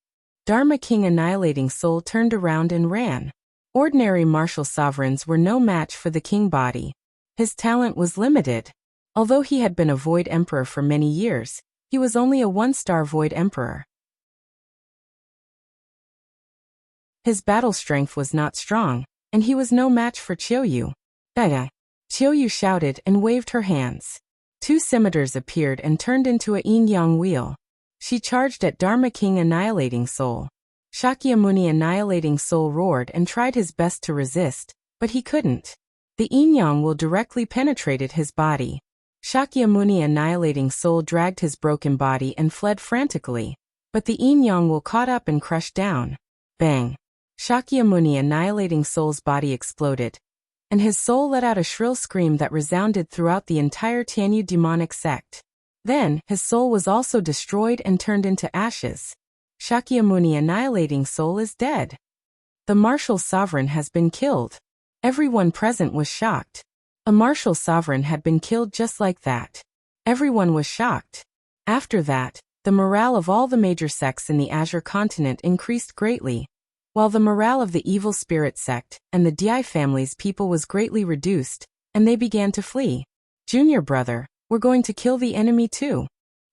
Dharma King annihilating soul turned around and ran. Ordinary martial sovereigns were no match for the king body. His talent was limited. Although he had been a Void Emperor for many years, he was only a one-star Void Emperor. His battle strength was not strong, and he was no match for Qiuyu. Dada! Qiuyu shouted and waved her hands. 2 scimitars appeared and turned into a yin-yang wheel. She charged at Dharma King annihilating soul. Shakyamuni annihilating soul roared and tried his best to resist, but he couldn't. The yin-yang will directly penetrated his body. Shakyamuni annihilating soul dragged his broken body and fled frantically, but the yin-yang will caught up and crushed down. Bang! Shakyamuni annihilating soul's body exploded, and his soul let out a shrill scream that resounded throughout the entire Tianyu demonic sect. Then, his soul was also destroyed and turned into ashes. Shakyamuni annihilating soul is dead. The martial sovereign has been killed. Everyone present was shocked. A martial sovereign had been killed just like that. Everyone was shocked. After that, The morale of all the major sects in the Azure continent increased greatly, while the morale of the evil spirit sect and the Dai family's people was greatly reduced, and they began to flee. Junior brother, we're going to kill the enemy too.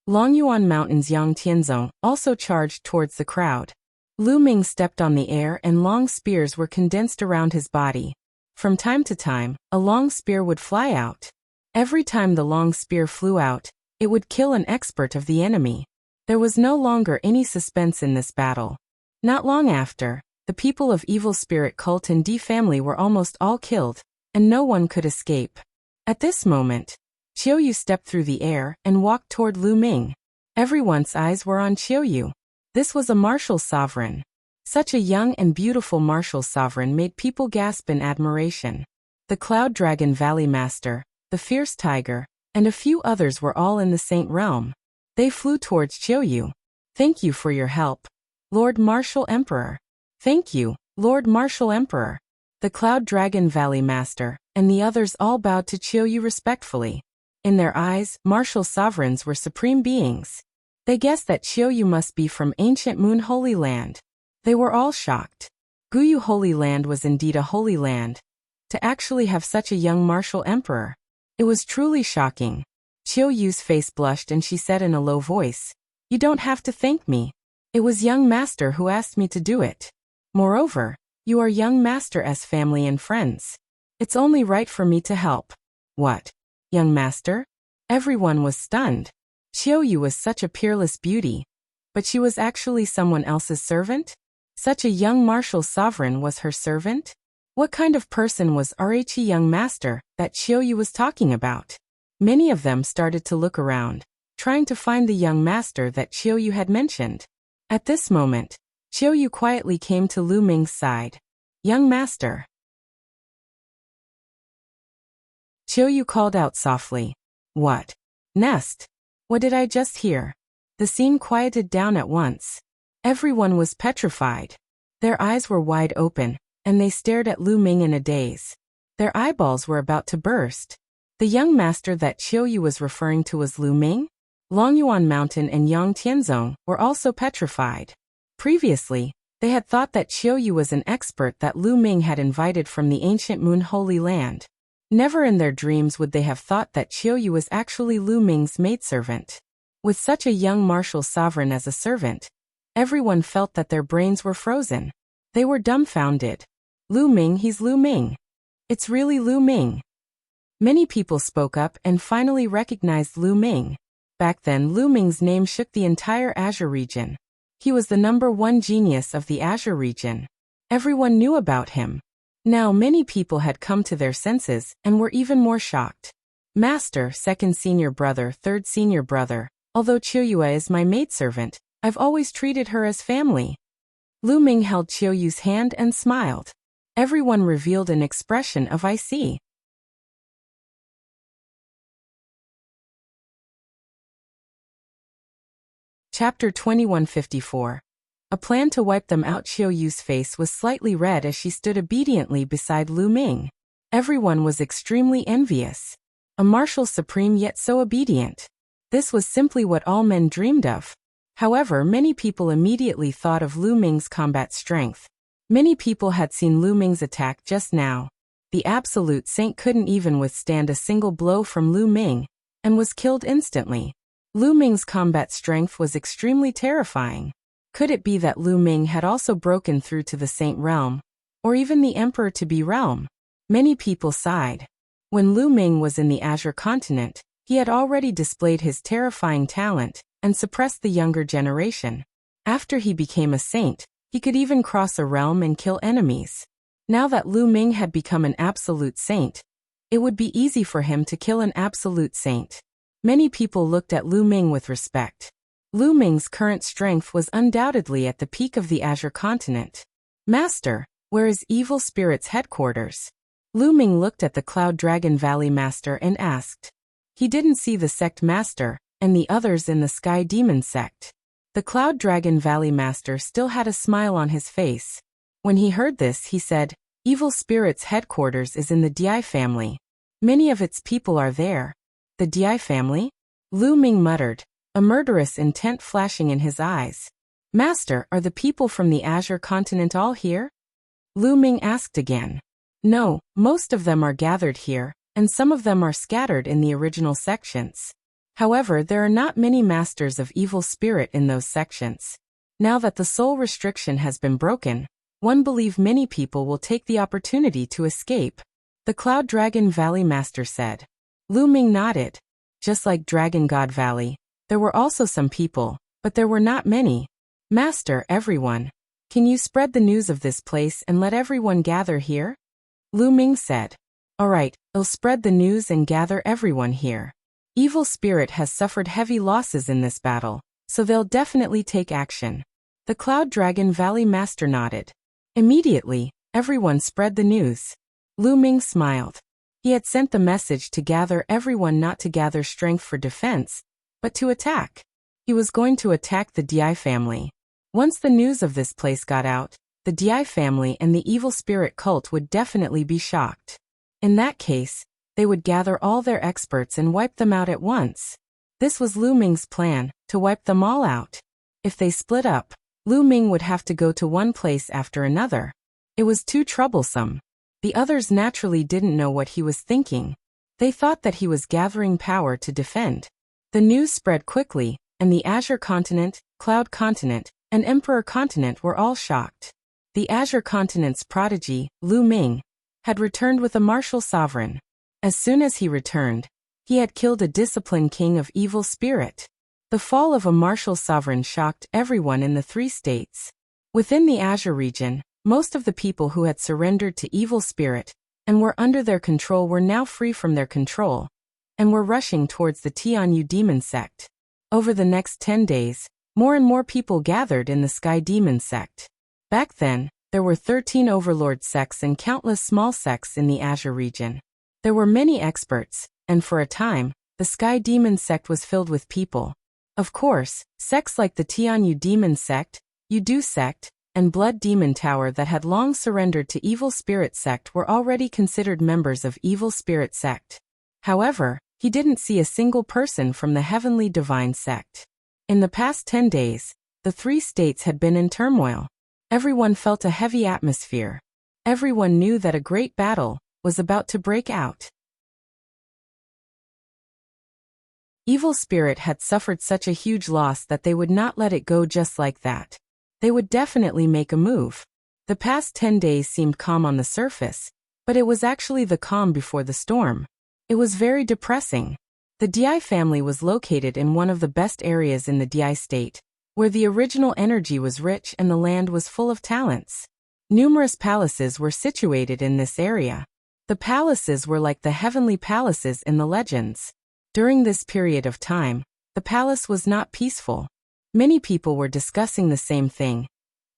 Longyuan Mountain's Yang Tianzong also charged towards the crowd. Lu Ming stepped on the air and long spears were condensed around his body. From time to time, a long spear would fly out. Every time the long spear flew out, it would kill an expert of the enemy. There was no longer any suspense in this battle. Not long after, the people of Evil Spirit Cult and D family were almost all killed, and no one could escape. At this moment, Qiuyu stepped through the air and walked toward Lu Ming. Everyone's eyes were on Qiuyu. This was a martial sovereign. Such a young and beautiful martial sovereign made people gasp in admiration. The Cloud Dragon Valley Master, the Fierce Tiger, and a few others were all in the Saint Realm. They flew towards Qiuyu. Thank you for your help, Lord Martial Emperor. Thank you, Lord Martial Emperor. The Cloud Dragon Valley Master and the others all bowed to Qiuyu respectfully. In their eyes, martial sovereigns were supreme beings. They guessed that Qiuyu must be from ancient Moon Holy Land. They were all shocked. Guyu Holy Land was indeed a holy land. To actually have such a young martial emperor. It was truly shocking. Qiuyu's face blushed and she said in a low voice, "You don't have to thank me. It was young master who asked me to do it. Moreover, you are young master's family and friends. It's only right for me to help." What? Young master? Everyone was stunned. Qiuyu was such a peerless beauty. But she was actually someone else's servant? Such a young martial sovereign was her servant? What kind of person was Rhe young master that Qiuyu was talking about? Many of them started to look around, trying to find the young master that Qiuyu had mentioned. At this moment, Qiuyu quietly came to Lu Ming's side. "Young master." Qiuyu called out softly. "What? Nest? What did I just hear?" The scene quieted down at once. Everyone was petrified. Their eyes were wide open, and they stared at Lu Ming in a daze. Their eyeballs were about to burst. The young master that Qiuyu was referring to was Lu Ming? Longyuan Mountain and Yang Tianzong were also petrified. Previously, they had thought that Qiuyu was an expert that Lu Ming had invited from the ancient Moon Holy Land. Never in their dreams would they have thought that Qiuyu was actually Lu Ming's maidservant. With such a young martial sovereign as a servant, everyone felt that their brains were frozen. They were dumbfounded. Lu Ming, he's Lu Ming. It's really Lu Ming. Many people spoke up and finally recognized Lu Ming. Back then, Lu Ming's name shook the entire Azure region. He was the #1 genius of the Azure region. Everyone knew about him. Now many people had come to their senses and were even more shocked. "Master, second senior brother, third senior brother, although Qiuyu is my maidservant, I've always treated her as family." Lu Ming held Qiuyu's hand and smiled. Everyone revealed an expression of "I see." Chapter 2154. A plan to wipe them out. Qiuyu's face was slightly red as she stood obediently beside Lu Ming. Everyone was extremely envious. A martial supreme yet so obedient. This was simply what all men dreamed of. However, many people immediately thought of Lu Ming's combat strength. Many people had seen Lu Ming's attack just now. The absolute saint couldn't even withstand a single blow from Lu Ming, and was killed instantly. Lu Ming's combat strength was extremely terrifying. Could it be that Lu Ming had also broken through to the Saint Realm, or even the Emperor-to-be realm? Many people sighed. When Lu Ming was in the Azure continent, he had already displayed his terrifying talent and suppressed the younger generation. After he became a saint, he could even cross a realm and kill enemies. Now that Lu Ming had become an absolute saint, it would be easy for him to kill an absolute saint. Many people looked at Lu Ming with respect. Lu Ming's current strength was undoubtedly at the peak of the Azure continent. "Master, where is Evil Spirit's headquarters?" Lu Ming looked at the Cloud Dragon Valley Master and asked. He didn't see the sect master and the others in the Sky Demon sect. The Cloud Dragon Valley Master still had a smile on his face. When he heard this, he said, "Evil Spirit's headquarters is in the Dai family. Many of its people are there." "The Dai family?" Lu Ming muttered. a murderous intent flashing in his eyes. Master, are the people from the Azure continent all here? Lu Ming asked again. No, most of them are gathered here, and some of them are scattered in the original sections. However, there are not many masters of evil spirit in those sections. Now that the soul restriction has been broken, one believes many people will take the opportunity to escape, the Cloud Dragon Valley Master said. Lu Ming nodded. Just like Dragon God Valley, there were also some people, but there were not many. Master, everyone, can you spread the news of this place and let everyone gather here? Lu Ming said. Alright, I'll spread the news and gather everyone here. Evil spirit has suffered heavy losses in this battle, so they'll definitely take action. The Cloud Dragon Valley Master nodded. Immediately, everyone spread the news. Lu Ming smiled. He had sent the message to gather everyone, not to gather strength for defense, but to attack. He was going to attack the Di family. Once the news of this place got out, the Di family and the evil spirit cult would definitely be shocked. In that case, they would gather all their experts and wipe them out at once. This was Lu Ming's plan, to wipe them all out. If they split up, Lu Ming would have to go to one place after another. It was too troublesome. The others naturally didn't know what he was thinking. They thought that he was gathering power to defend. The news spread quickly, and the Azure Continent, Cloud Continent, and Emperor Continent were all shocked. The Azure Continent's prodigy, Lu Ming, had returned with a martial sovereign. As soon as he returned, he had killed a disciplined king of evil spirit. The fall of a martial sovereign shocked everyone in the 3 states. Within the Azure region, most of the people who had surrendered to evil spirit and were under their control were now free from their control, and were rushing towards the Tianyu demon sect. Over the next 10 days, more and more people gathered in the Sky Demon sect. Back then, there were 13 overlord sects and countless small sects in the Azure region. There were many experts, and for a time, the Sky Demon sect was filled with people. Of course, sects like the Tianyu Demon sect, Yudu sect, and Blood Demon Tower that had long surrendered to Evil Spirit sect were already considered members of Evil Spirit sect. However, he didn't see a single person from the Heavenly Divine sect. In the past 10 days, the 3 states had been in turmoil. Everyone felt a heavy atmosphere. Everyone knew that a great battle was about to break out. Evil Spirit had suffered such a huge loss that they would not let it go just like that. They would definitely make a move. The past 10 days seemed calm on the surface, but it was actually the calm before the storm. It was very depressing. The Di family was located in one of the best areas in the Di state, where the original energy was rich and the land was full of talents. Numerous palaces were situated in this area. The palaces were like the heavenly palaces in the legends. During this period of time, the palace was not peaceful. Many people were discussing the same thing,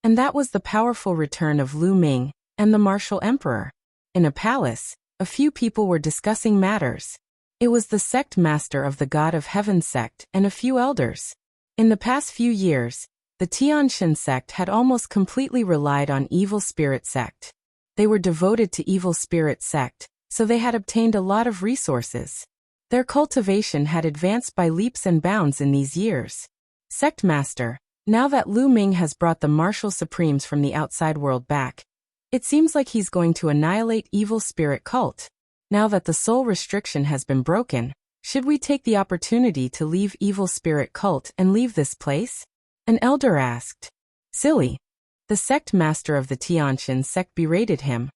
and that was the powerful return of Lu Ming and the martial emperor. In a palace, a few people were discussing matters. It was the sect master of the God of Heaven sect and a few elders. In the past few years, the Tianshan sect had almost completely relied on Evil Spirit sect. They were devoted to Evil Spirit sect, so they had obtained a lot of resources. Their cultivation had advanced by leaps and bounds in these years. Sect Master, now that Lu Ming has brought the martial supremes from the outside world back, it seems like he's going to annihilate Evil Spirit cult. Now that the soul restriction has been broken, should we take the opportunity to leave Evil Spirit cult and leave this place? An elder asked. Silly. The sect master of the Tianshan sect berated him.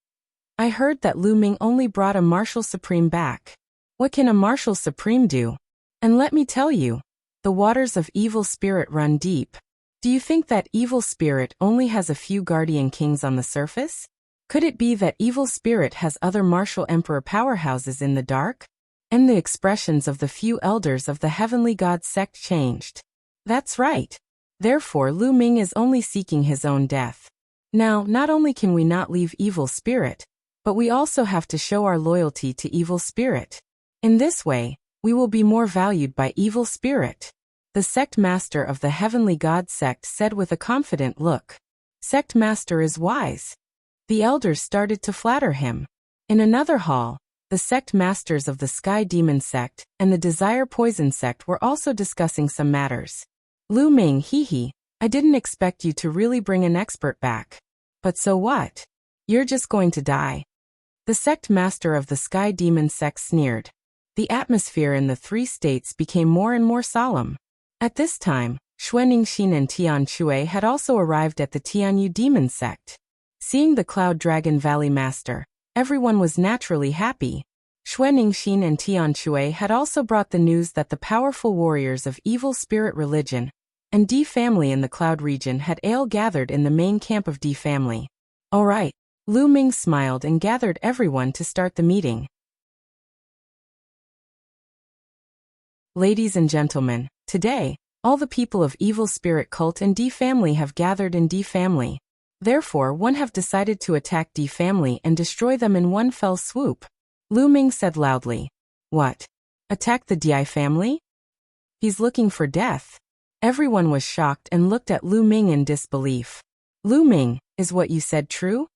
I heard that Lu Ming only brought a martial supreme back. What can a martial supreme do? And let me tell you, the waters of Evil Spirit run deep. Do you think that Evil Spirit only has a few guardian kings on the surface? Could it be that Evil Spirit has other martial emperor powerhouses in the dark? And the expressions of the few elders of the Heavenly God sect changed. That's right. Therefore Lu Ming is only seeking his own death. Now, not only can we not leave Evil Spirit, but we also have to show our loyalty to Evil Spirit. In this way, we will be more valued by Evil Spirit. The sect master of the Heavenly God sect said with a confident look. Sect master is wise. The elders started to flatter him. In another hall, The sect masters of the Sky Demon sect and the Desire Poison sect were also discussing some matters. Lu Ming, hee, I didn't expect you to really bring an expert back. But so what? You're just going to die. The sect master of the Sky Demon sect sneered. The atmosphere in the three states became more and more solemn. At this time, Xuaningxin and Tian Shui had also arrived at the Tianyu Demon sect. Seeing the Cloud Dragon Valley master, everyone was naturally happy. Xuaningxin and Tian Shui had also brought the news that the powerful warriors of Evil Spirit Religion and D family in the Cloud region had all gathered in the main camp of D family. All right. Lu Ming smiled and gathered everyone to start the meeting. Ladies and gentlemen, today, all the people of Evil Spirit Cult and D family have gathered in D family. Therefore, one have decided to attack D family and destroy them in one fell swoop. Lu Ming said loudly. What? Attack the Di family? He's looking for death. Everyone was shocked and looked at Lu Ming in disbelief. Lu Ming, is what you said true?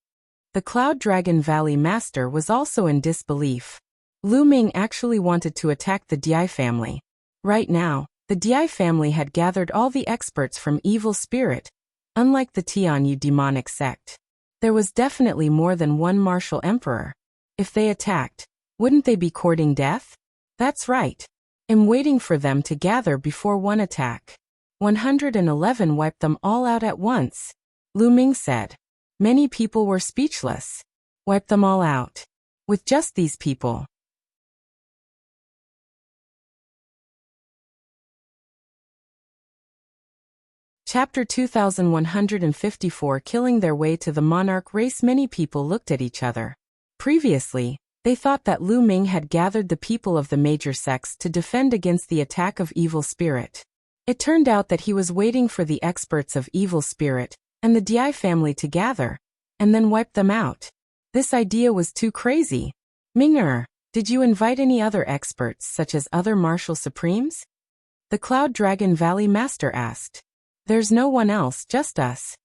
The Cloud Dragon Valley master was also in disbelief. Lu Ming actually wanted to attack the Di family. Right now, the Di family had gathered all the experts from Evil Spirit. Unlike the Tianyu demonic sect, there was definitely more than one martial emperor. If they attacked, wouldn't they be courting death? That's right. I'm waiting for them to gather before one attack. 111 wiped them all out at once. Lu Ming said. Many people were speechless. Wipe them all out. With just these people. Chapter 2154. Killing their way to the monarch race. Many people looked at each other. Previously, they thought that Lu Ming had gathered the people of the major sects to defend against the attack of Evil Spirit. It turned out that he was waiting for the experts of Evil Spirit and the Di family to gather, and then wipe them out. This idea was too crazy. Ming, did you invite any other experts such as other martial supremes? The Cloud Dragon Valley master asked. There's no one else, just us.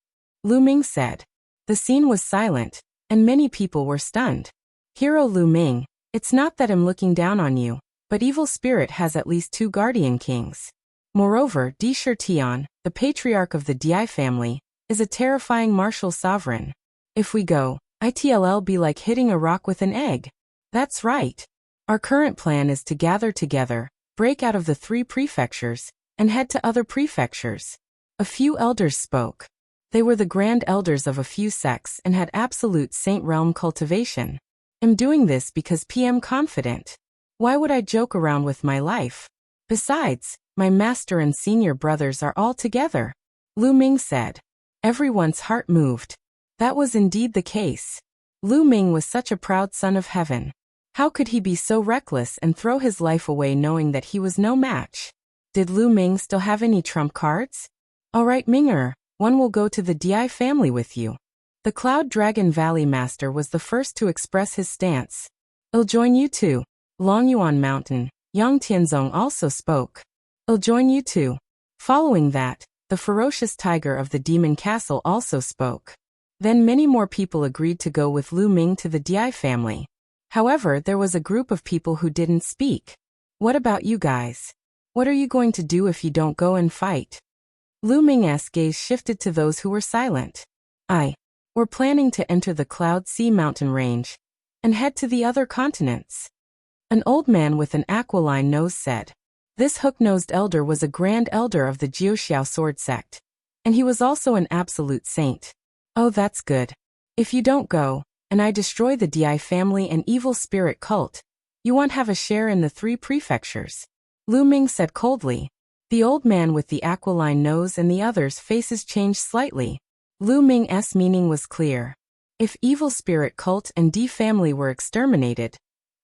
Lu Ming said. The scene was silent, and many people were stunned. Hero Lu Ming, it's not that I'm looking down on you, but Evil Spirit has at least 2 guardian kings. Moreover, Di Shirtian, the patriarch of the Di family, is a terrifying martial sovereign. If we go, it'll be like hitting a rock with an egg. That's right. Our current plan is to gather together, break out of the 3 prefectures, and head to other prefectures. A few elders spoke. They were the grand elders of a few sects and had absolute saint realm cultivation. I'm doing this because I'm confident. Why would I joke around with my life? Besides, my master and senior brothers are all together. Lu Ming said. Everyone's heart moved. That was indeed the case. Lu Ming was such a proud son of heaven. How could he be so reckless and throw his life away knowing that he was no match? Did Lu Ming still have any trump cards? All right, Ming, one will go to the Di family with you. The Cloud Dragon Valley master was the first to express his stance. I'll join you too. Longyuan Mountain, Yang Tianzong also spoke. I'll join you too. Following that, the ferocious tiger of the demon castle also spoke. Then many more people agreed to go with Lu Ming to the Di family. However, there was a group of people who didn't speak. What about you guys? What are you going to do if you don't go and fight? Lu Ming's gaze shifted to those who were silent. We're planning to enter the Cloud Sea mountain range and head to the other continents. An old man with an aquiline nose said. This hook-nosed elder was a grand elder of the Jiuxiao sword sect, and he was also an absolute saint. Oh, that's good. If you don't go, and I destroy the Di family and Evil Spirit cult, you won't have a share in the 3 prefectures. Lu Ming said coldly. The old man with the aquiline nose and the others' faces changed slightly. Lu Ming's meaning was clear. If Evil Spirit cult and D family were exterminated,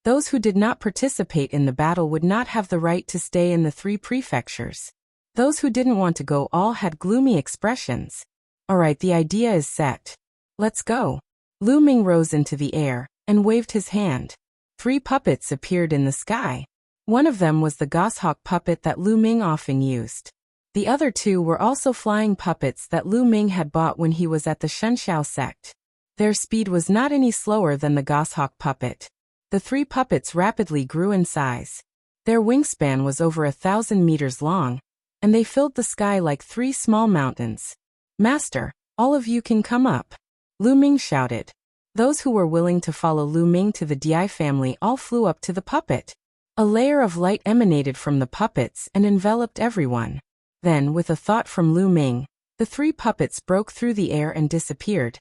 those who did not participate in the battle would not have the right to stay in the 3 prefectures. Those who didn't want to go all had gloomy expressions. All right, the idea is set. Let's go. Lu Ming rose into the air and waved his hand. 3 puppets appeared in the sky. One of them was the goshawk puppet that Lu Ming often used. The other 2 were also flying puppets that Lu Ming had bought when he was at the Shenxiao sect. Their speed was not any slower than the goshawk puppet. The 3 puppets rapidly grew in size. Their wingspan was over 1,000 meters long, and they filled the sky like 3 small mountains. "Master, all of you can come up," Lu Ming shouted. Those who were willing to follow Lu Ming to the Di family all flew up to the puppet. A layer of light emanated from the puppets and enveloped everyone. Then, with a thought from Lu Ming, the 3 puppets broke through the air and disappeared,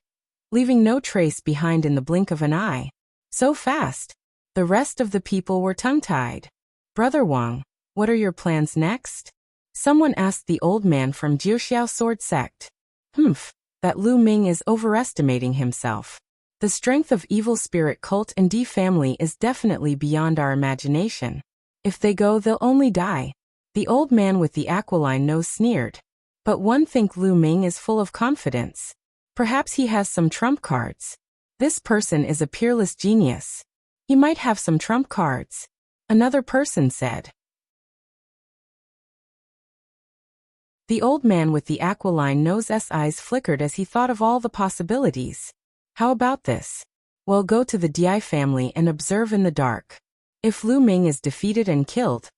leaving no trace behind in the blink of an eye. So fast! The rest of the people were tongue-tied. "Brother Wang, what are your plans next?" Someone asked the old man from Jiuxiao sword sect. That Lu Ming is overestimating himself. The strength of evil spirit cult and D family is definitely beyond our imagination. If they go, they'll only die. The old man with the aquiline nose sneered. But one think Lu Ming is full of confidence. Perhaps he has some trump cards. This person is a peerless genius. He might have some trump cards. Another person said. The old man with the aquiline nose's eyes flickered as he thought of all the possibilities. How about this? Well, go to the Di family and observe in the dark. If Lu Ming is defeated and killed,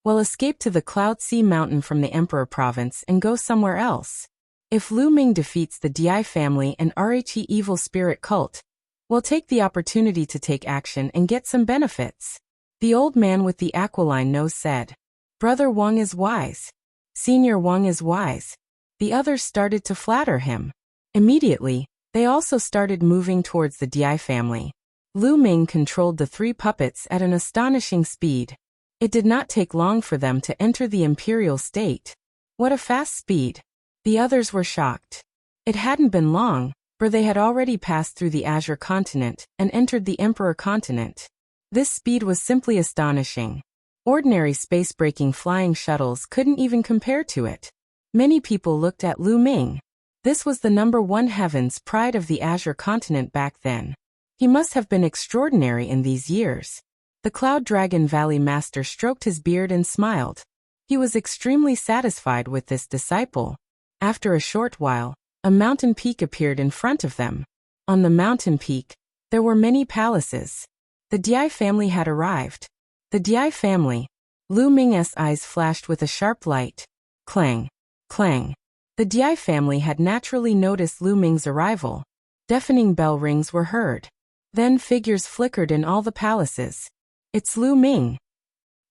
well, escape to the Cloud Sea Mountain from the Emperor Province and go somewhere else. If Lu Ming defeats the Di family and Rhe evil spirit cult, well, take the opportunity to take action and get some benefits. The old man with the aquiline nose said. Brother Wang is wise. Senior Wang is wise. The others started to flatter him. Immediately, they also started moving towards the Di family. Lu Ming controlled the 3 puppets at an astonishing speed. It did not take long for them to enter the imperial state. What a fast speed! The others were shocked. It hadn't been long, for they had already passed through the Azure continent and entered the Emperor continent. This speed was simply astonishing. Ordinary space-breaking flying shuttles couldn't even compare to it. Many people looked at Lu Ming. This was the #1 heaven's pride of the Azure continent back then. He must have been extraordinary in these years. The Cloud Dragon Valley Master stroked his beard and smiled. He was extremely satisfied with this disciple. After a short while, a mountain peak appeared in front of them. On the mountain peak, there were many palaces. The Di family had arrived. The Di family. Lu Ming's eyes flashed with a sharp light. Clang. Clang. The Di family had naturally noticed Lu Ming's arrival. Deafening bell rings were heard. Then figures flickered in all the palaces. It's Lu Ming.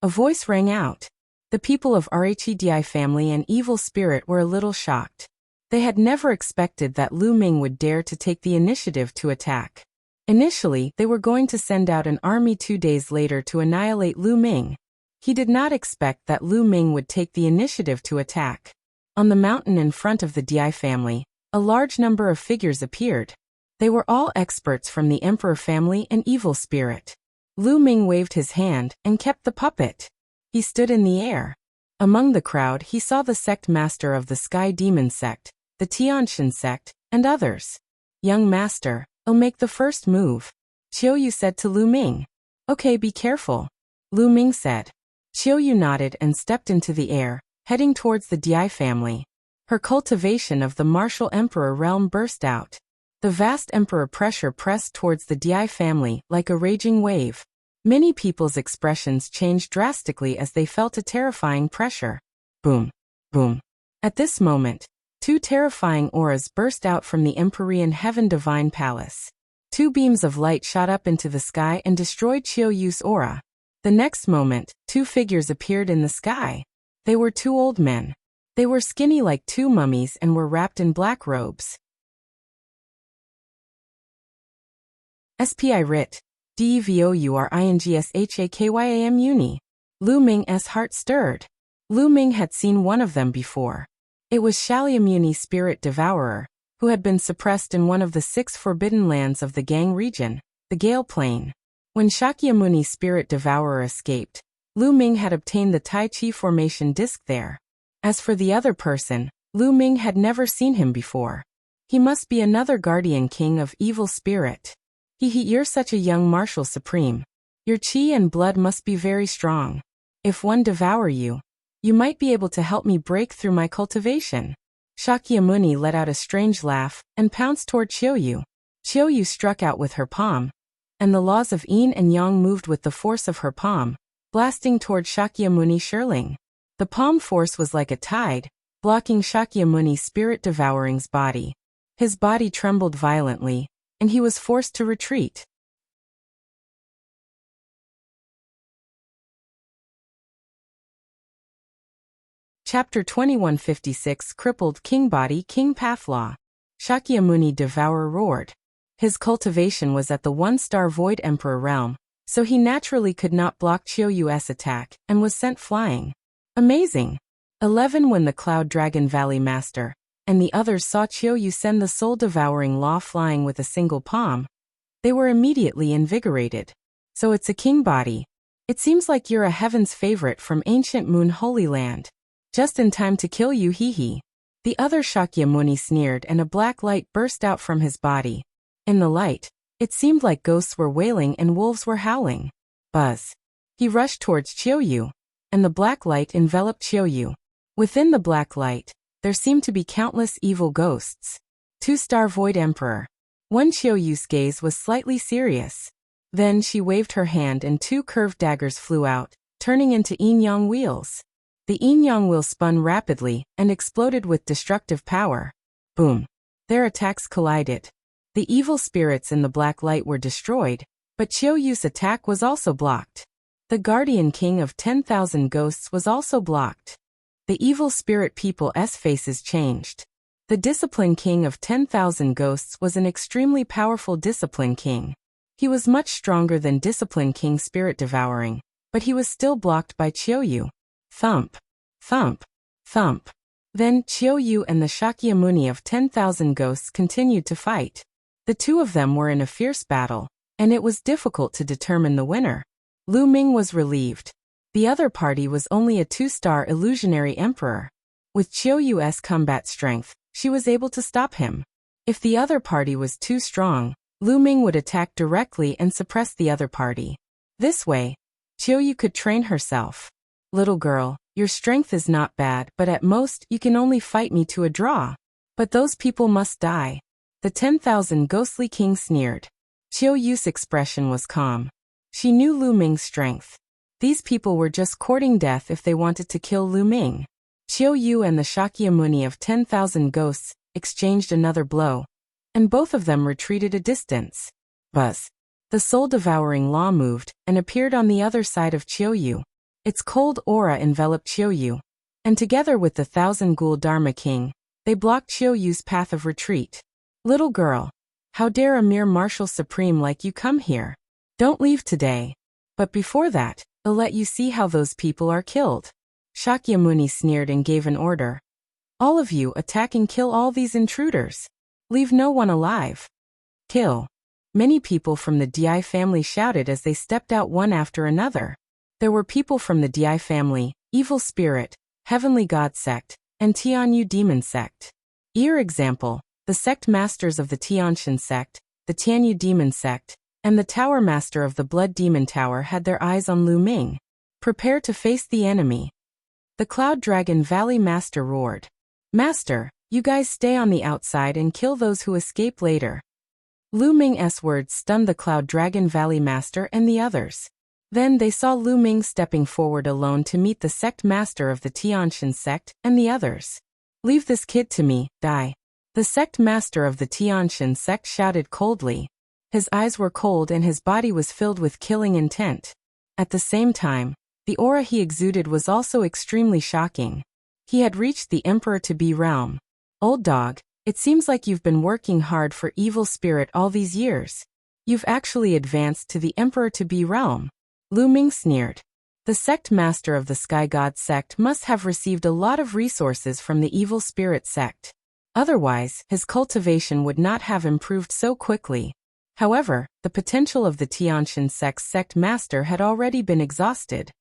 A voice rang out. The people of Rhe Di family and evil spirit were a little shocked. They had never expected that Lu Ming would dare to take the initiative to attack. Initially, they were going to send out an army 2 days later to annihilate Lu Ming. He did not expect that Lu Ming would take the initiative to attack. On the mountain in front of the Di family, a large number of figures appeared. They were all experts from the Emperor family and evil spirit. Lu Ming waved his hand and kept the puppet. He stood in the air. Among the crowd, he saw the sect master of the Sky Demon sect, the Tianshan sect, and others. Young master, I'll make the first move, Qiuyu said to Lu Ming. Okay, be careful, Lu Ming said. Qiuyu nodded and stepped into the air, heading towards the Di family. Her cultivation of the martial emperor realm burst out. The vast emperor pressure pressed towards the Di family like a raging wave. Many people's expressions changed drastically as they felt a terrifying pressure. Boom. Boom. At this moment, 2 terrifying auras burst out from the Empyrean Heaven Divine Palace. 2 beams of light shot up into the sky and destroyed Qiuyu's aura. The next moment, 2 figures appeared in the sky. They were 2 old men. They were skinny like 2 mummies and were wrapped in black robes. SPI writ. DEVOURINGSHAKYAM uni. Lu Ming's heart stirred. Lu Ming had seen one of them before. It was Shakyamuni Spirit Devourer, who had been suppressed in one of the 6 forbidden lands of the Gang region, the Gale Plain. When Shakyamuni Spirit Devourer escaped, Lu Ming had obtained the Tai Chi formation disc there. As for the other person, Lu Ming had never seen him before. He must be another guardian king of evil spirit. You're such a young martial supreme. Your chi and blood must be very strong. If one devour you, you might be able to help me break through my cultivation. Shakyamuni let out a strange laugh and pounced toward Qiuyu. Qiuyu struck out with her palm. and the laws of yin and yang moved with the force of her palm, blasting toward Shakyamuni Shirling. The palm force was like a tide, blocking Shakyamuni Spirit Devouring's body. His body trembled violently, and he was forced to retreat. Chapter 2156 Crippled King Body King Path Law. Shakyamuni Devourer roared. His cultivation was at the one-star Void Emperor realm, so he naturally could not block Chiyoyu's attack, and was sent flying. Amazing! 11 When the Cloud Dragon Valley Master and the others saw Chiyoyu send the soul-devouring law flying with a single palm, they were immediately invigorated. So it's a king body. It seems like you're a heaven's favorite from ancient Moon Holy Land. Just in time to kill you, hee. The other Shakyamuni sneered and a black light burst out from his body. In the light, it seemed like ghosts were wailing and wolves were howling. Buzz. He rushed towards Chiyoyu, and the black light enveloped Chiyoyu. Within the black light, there seemed to be countless evil ghosts. 2-star Void Emperor. One Chiyoyu's gaze was slightly serious. Then she waved her hand and 2 curved daggers flew out, turning into yin-yang wheels. The yin-yang wheel spun rapidly and exploded with destructive power. Boom. Their attacks collided. The evil spirits in the black light were destroyed, but Chiyoyu's attack was also blocked. The Guardian King of 10,000 Ghosts was also blocked. The evil spirit people's faces changed. The Discipline King of 10,000 Ghosts was an extremely powerful Discipline King. He was much stronger than Discipline King Spirit Devouring, but he was still blocked by Chiyoyu. Thump. Thump. Thump. Then Chiyoyu and the Shakyamuni of 10,000 Ghosts continued to fight. The two of them were in a fierce battle, and it was difficult to determine the winner. Lu Ming was relieved. The other party was only a 2-star illusionary emperor. With Chiyoyu's combat strength, she was able to stop him. If the other party was too strong, Lu Ming would attack directly and suppress the other party. This way, Chiyoyu could train herself. Little girl, your strength is not bad, but at most you can only fight me to a draw. But those people must die. The 10,000 ghostly king sneered. Chiyoyu's expression was calm. She knew Lu Ming's strength. These people were just courting death if they wanted to kill Lu Ming. Chiyoyu and the Shakyamuni of 10,000 Ghosts exchanged another blow, and both of them retreated a distance. Buzz. The soul-devouring law moved and appeared on the other side of Chiyoyu. Its cold aura enveloped Chiyoyu, and together with the 1,000 Ghoul Dharma King, they blocked Chiyoyu's path of retreat. Little girl, how dare a mere martial supreme like you come here? Don't leave today. But before that, I'll let you see how those people are killed. Shakyamuni sneered and gave an order. All of you attack and kill all these intruders. Leave no one alive. Kill. Many people from the Di family shouted as they stepped out one after another. There were people from the Di family, Evil Spirit, Heavenly God Sect, and Tianyu Demon Sect. Example, the sect masters of the Tianshan Sect, the Tianyu Demon Sect, and the Tower Master of the Blood Demon Tower had their eyes on Lu Ming. Prepare to face the enemy. The Cloud Dragon Valley Master roared. Master, you guys stay on the outside and kill those who escape later. Lu Ming's words stunned the Cloud Dragon Valley Master and the others. Then they saw Lu Ming stepping forward alone to meet the sect master of the Tianshan Sect and the others. Leave this kid to me, die. The sect master of the Tianshan Sect shouted coldly. His eyes were cold and his body was filled with killing intent. At the same time, the aura he exuded was also extremely shocking. He had reached the Emperor-to-be realm. Old dog, it seems like you've been working hard for Evil Spirit all these years. You've actually advanced to the Emperor-to-be realm. Lu Ming sneered. The sect master of the Sky God Sect must have received a lot of resources from the Evil Spirit Sect. Otherwise, his cultivation would not have improved so quickly. However, the potential of the Tianshan Sect's sect master had already been exhausted.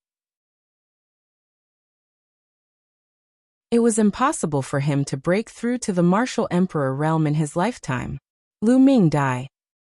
It was impossible for him to break through to the Martial Emperor realm in his lifetime. Lu Ming, die.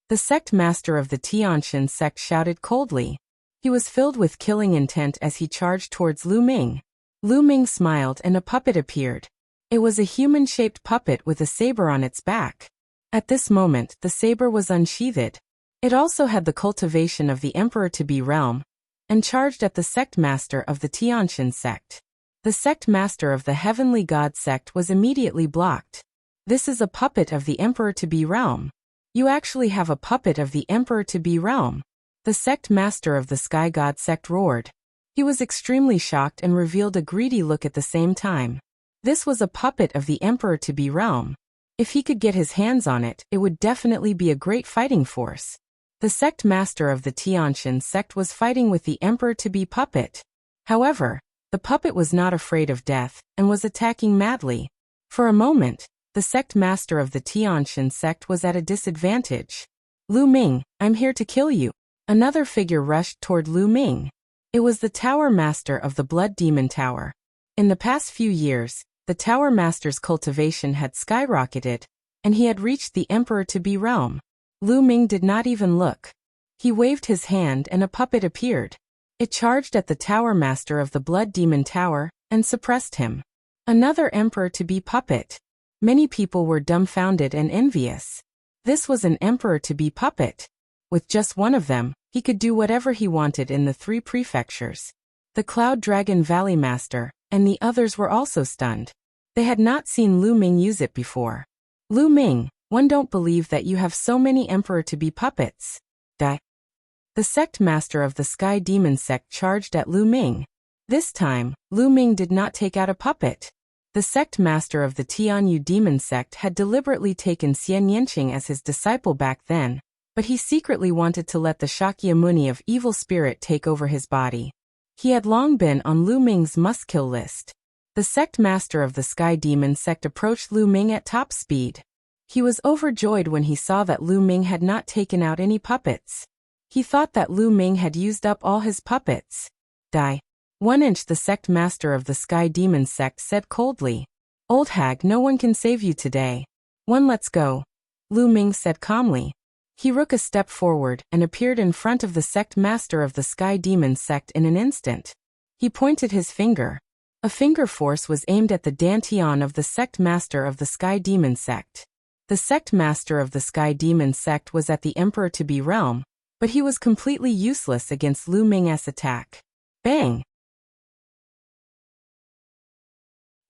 The sect master of the Tianshan Sect shouted coldly. He was filled with killing intent as he charged towards Lu Ming. Lu Ming smiled and a puppet appeared. It was a human-shaped puppet with a saber on its back. At this moment, the saber was unsheathed. It also had the cultivation of the emperor-to-be realm, and charged at the sect master of the Tiantian sect. The sect master of the heavenly god sect was immediately blocked. This is a puppet of the emperor-to-be realm. You actually have a puppet of the emperor-to-be realm. The sect master of the sky god sect roared. He was extremely shocked and revealed a greedy look at the same time. This was a puppet of the emperor-to-be realm. If he could get his hands on it, it would definitely be a great fighting force. The sect master of the Tiantian sect was fighting with the emperor-to-be puppet. However, the puppet was not afraid of death, and was attacking madly. For a moment, the sect master of the Tiantian sect was at a disadvantage. Lu Ming, I'm here to kill you. Another figure rushed toward Lu Ming. It was the tower master of the Blood Demon Tower. In the past few years, the tower master's cultivation had skyrocketed, and he had reached the emperor-to-be realm. Lu Ming did not even look. He waved his hand and a puppet appeared. It charged at the tower master of the Blood Demon Tower, and suppressed him. Another emperor-to-be puppet. Many people were dumbfounded and envious. This was an emperor-to-be puppet. With just one of them, he could do whatever he wanted in the 3 prefectures. The Cloud Dragon Valley Master, and the others were also stunned. They had not seen Lu Ming use it before. Lu Ming, one don't believe that you have so many emperor-to-be puppets. The sect master of the Sky Demon sect charged at Lu Ming. This time, Lu Ming did not take out a puppet. The sect master of the Tianyu demon sect had deliberately taken Xian Yanqing as his disciple back then, but he secretly wanted to let the Shakyamuni of evil spirit take over his body. He had long been on Lu Ming's must-kill list. The sect master of the Sky Demon sect approached Lu Ming at top speed. He was overjoyed when he saw that Lu Ming had not taken out any puppets. He thought that Lu Ming had used up all his puppets. Die. 1 inch. The sect master of the Sky Demon sect said coldly. Old hag, no one can save you today. 1, let's go. Lu Ming said calmly. He took a step forward and appeared in front of the sect master of the Sky Demon sect in an instant. He pointed his finger. A finger force was aimed at the dantian of the sect master of the Sky Demon sect. The sect master of the Sky Demon sect was at the emperor-to-be realm, but he was completely useless against Lu Ming's attack. Bang!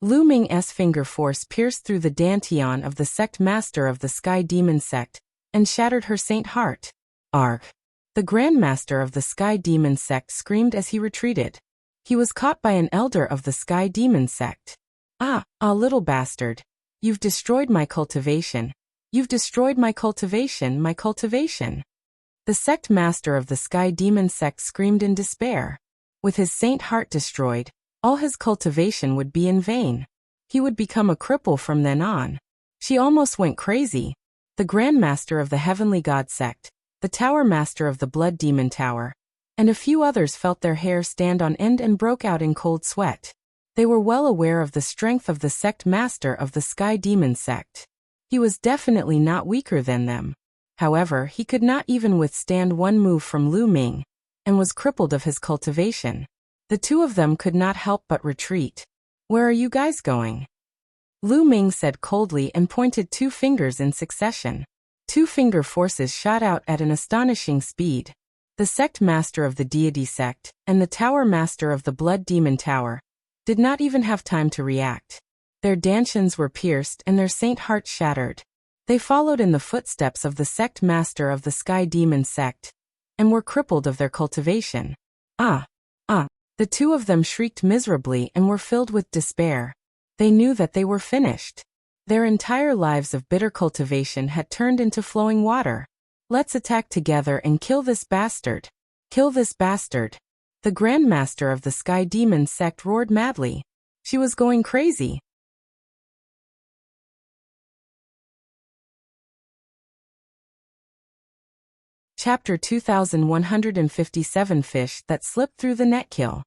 Lu Ming's finger force pierced through the dantian of the sect master of the Sky Demon sect, and shattered her saint heart. Arg! The Grandmaster of the Sky Demon sect screamed as he retreated. He was caught by an elder of the Sky Demon sect. Ah, little bastard. You've destroyed my cultivation. You've destroyed my cultivation, my cultivation. The sect master of the Sky Demon sect screamed in despair. With his saint heart destroyed, all his cultivation would be in vain. He would become a cripple from then on. She almost went crazy. The Grandmaster of the Heavenly God sect, the Tower Master of the Blood Demon Tower, and a few others felt their hair stand on end and broke out in cold sweat. They were well aware of the strength of the sect master of the Sky Demon sect. He was definitely not weaker than them. However, he could not even withstand one move from Lu Ming, and was crippled of his cultivation. The two of them could not help but retreat. Where are you guys going? Lu Ming said coldly and pointed 2 fingers in succession. 2 finger forces shot out at an astonishing speed. The sect master of the deity sect, and the tower master of the Blood Demon Tower, did not even have time to react. Their dantians were pierced and their saint hearts shattered. They followed in the footsteps of the sect master of the Sky Demon sect, and were crippled of their cultivation. The 2 of them shrieked miserably and were filled with despair. They knew that they were finished. Their entire lives of bitter cultivation had turned into flowing water. Let's attack together and kill this bastard. Kill this bastard. The Grandmaster of the Sky Demon sect roared madly. She was going crazy. Chapter 2157 Fish that slipped through the net. Kill.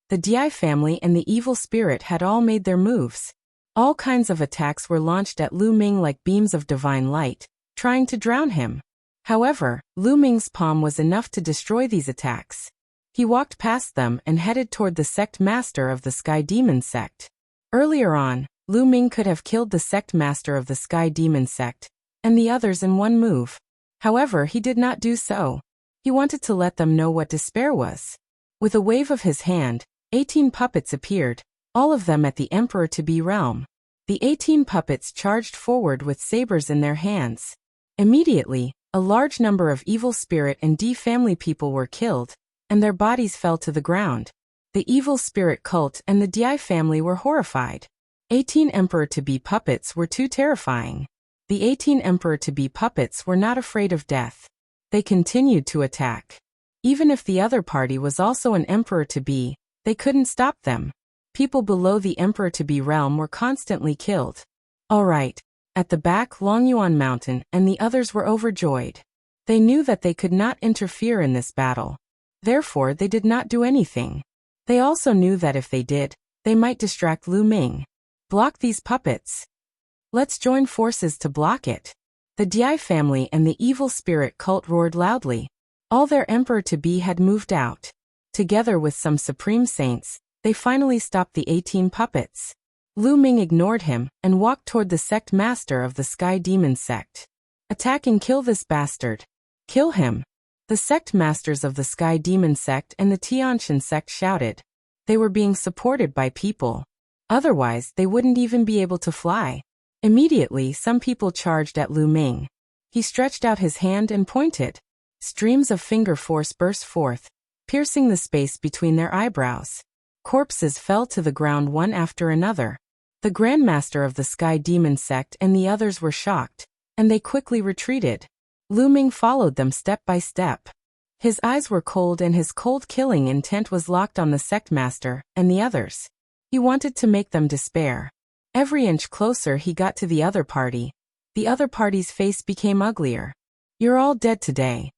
The Dai family and the evil spirit had all made their moves. All kinds of attacks were launched at Lu Ming like beams of divine light, trying to drown him. However, Lu Ming's palm was enough to destroy these attacks. He walked past them and headed toward the sect master of the Sky Demon sect. Earlier on, Lu Ming could have killed the sect master of the Sky Demon sect, and the others in one move. However, he did not do so. He wanted to let them know what despair was. With a wave of his hand, 18 puppets appeared, all of them at the Emperor-to-be realm. The 18 puppets charged forward with sabers in their hands. Immediately, a large number of evil spirit and D family people were killed, and their bodies fell to the ground. The evil spirit cult and the Di family were horrified. 18 Emperor-to-be puppets were too terrifying. The 18 Emperor-to-be puppets were not afraid of death. They continued to attack. Even if the other party was also an Emperor-to-be, they couldn't stop them. People below the Emperor-to-be realm were constantly killed. Alright. At the back, Longyuan Mountain and the others were overjoyed. They knew that they could not interfere in this battle. Therefore, they did not do anything. They also knew that if they did, they might distract Lu Ming. Block these puppets. Let's join forces to block it. The Di family and the evil spirit cult roared loudly. All their Emperor-to-be had moved out. Together with some supreme saints, they finally stopped the 18 puppets. Lu Ming ignored him and walked toward the sect master of the Sky Demon sect. Attack and kill this bastard. Kill him. The sect masters of the Sky Demon sect and the Tiantian sect shouted. They were being supported by people. Otherwise, they wouldn't even be able to fly. Immediately, some people charged at Lu Ming. He stretched out his hand and pointed. Streams of finger force burst forth, piercing the space between their eyebrows. Corpses fell to the ground one after another. The Grandmaster of the Sky Demon sect and the others were shocked, and they quickly retreated. Lu Ming followed them step by step. His eyes were cold and his cold killing intent was locked on the sect master and the others. He wanted to make them despair. Every inch closer he got to the other party. The other party's face became uglier. You're all dead today.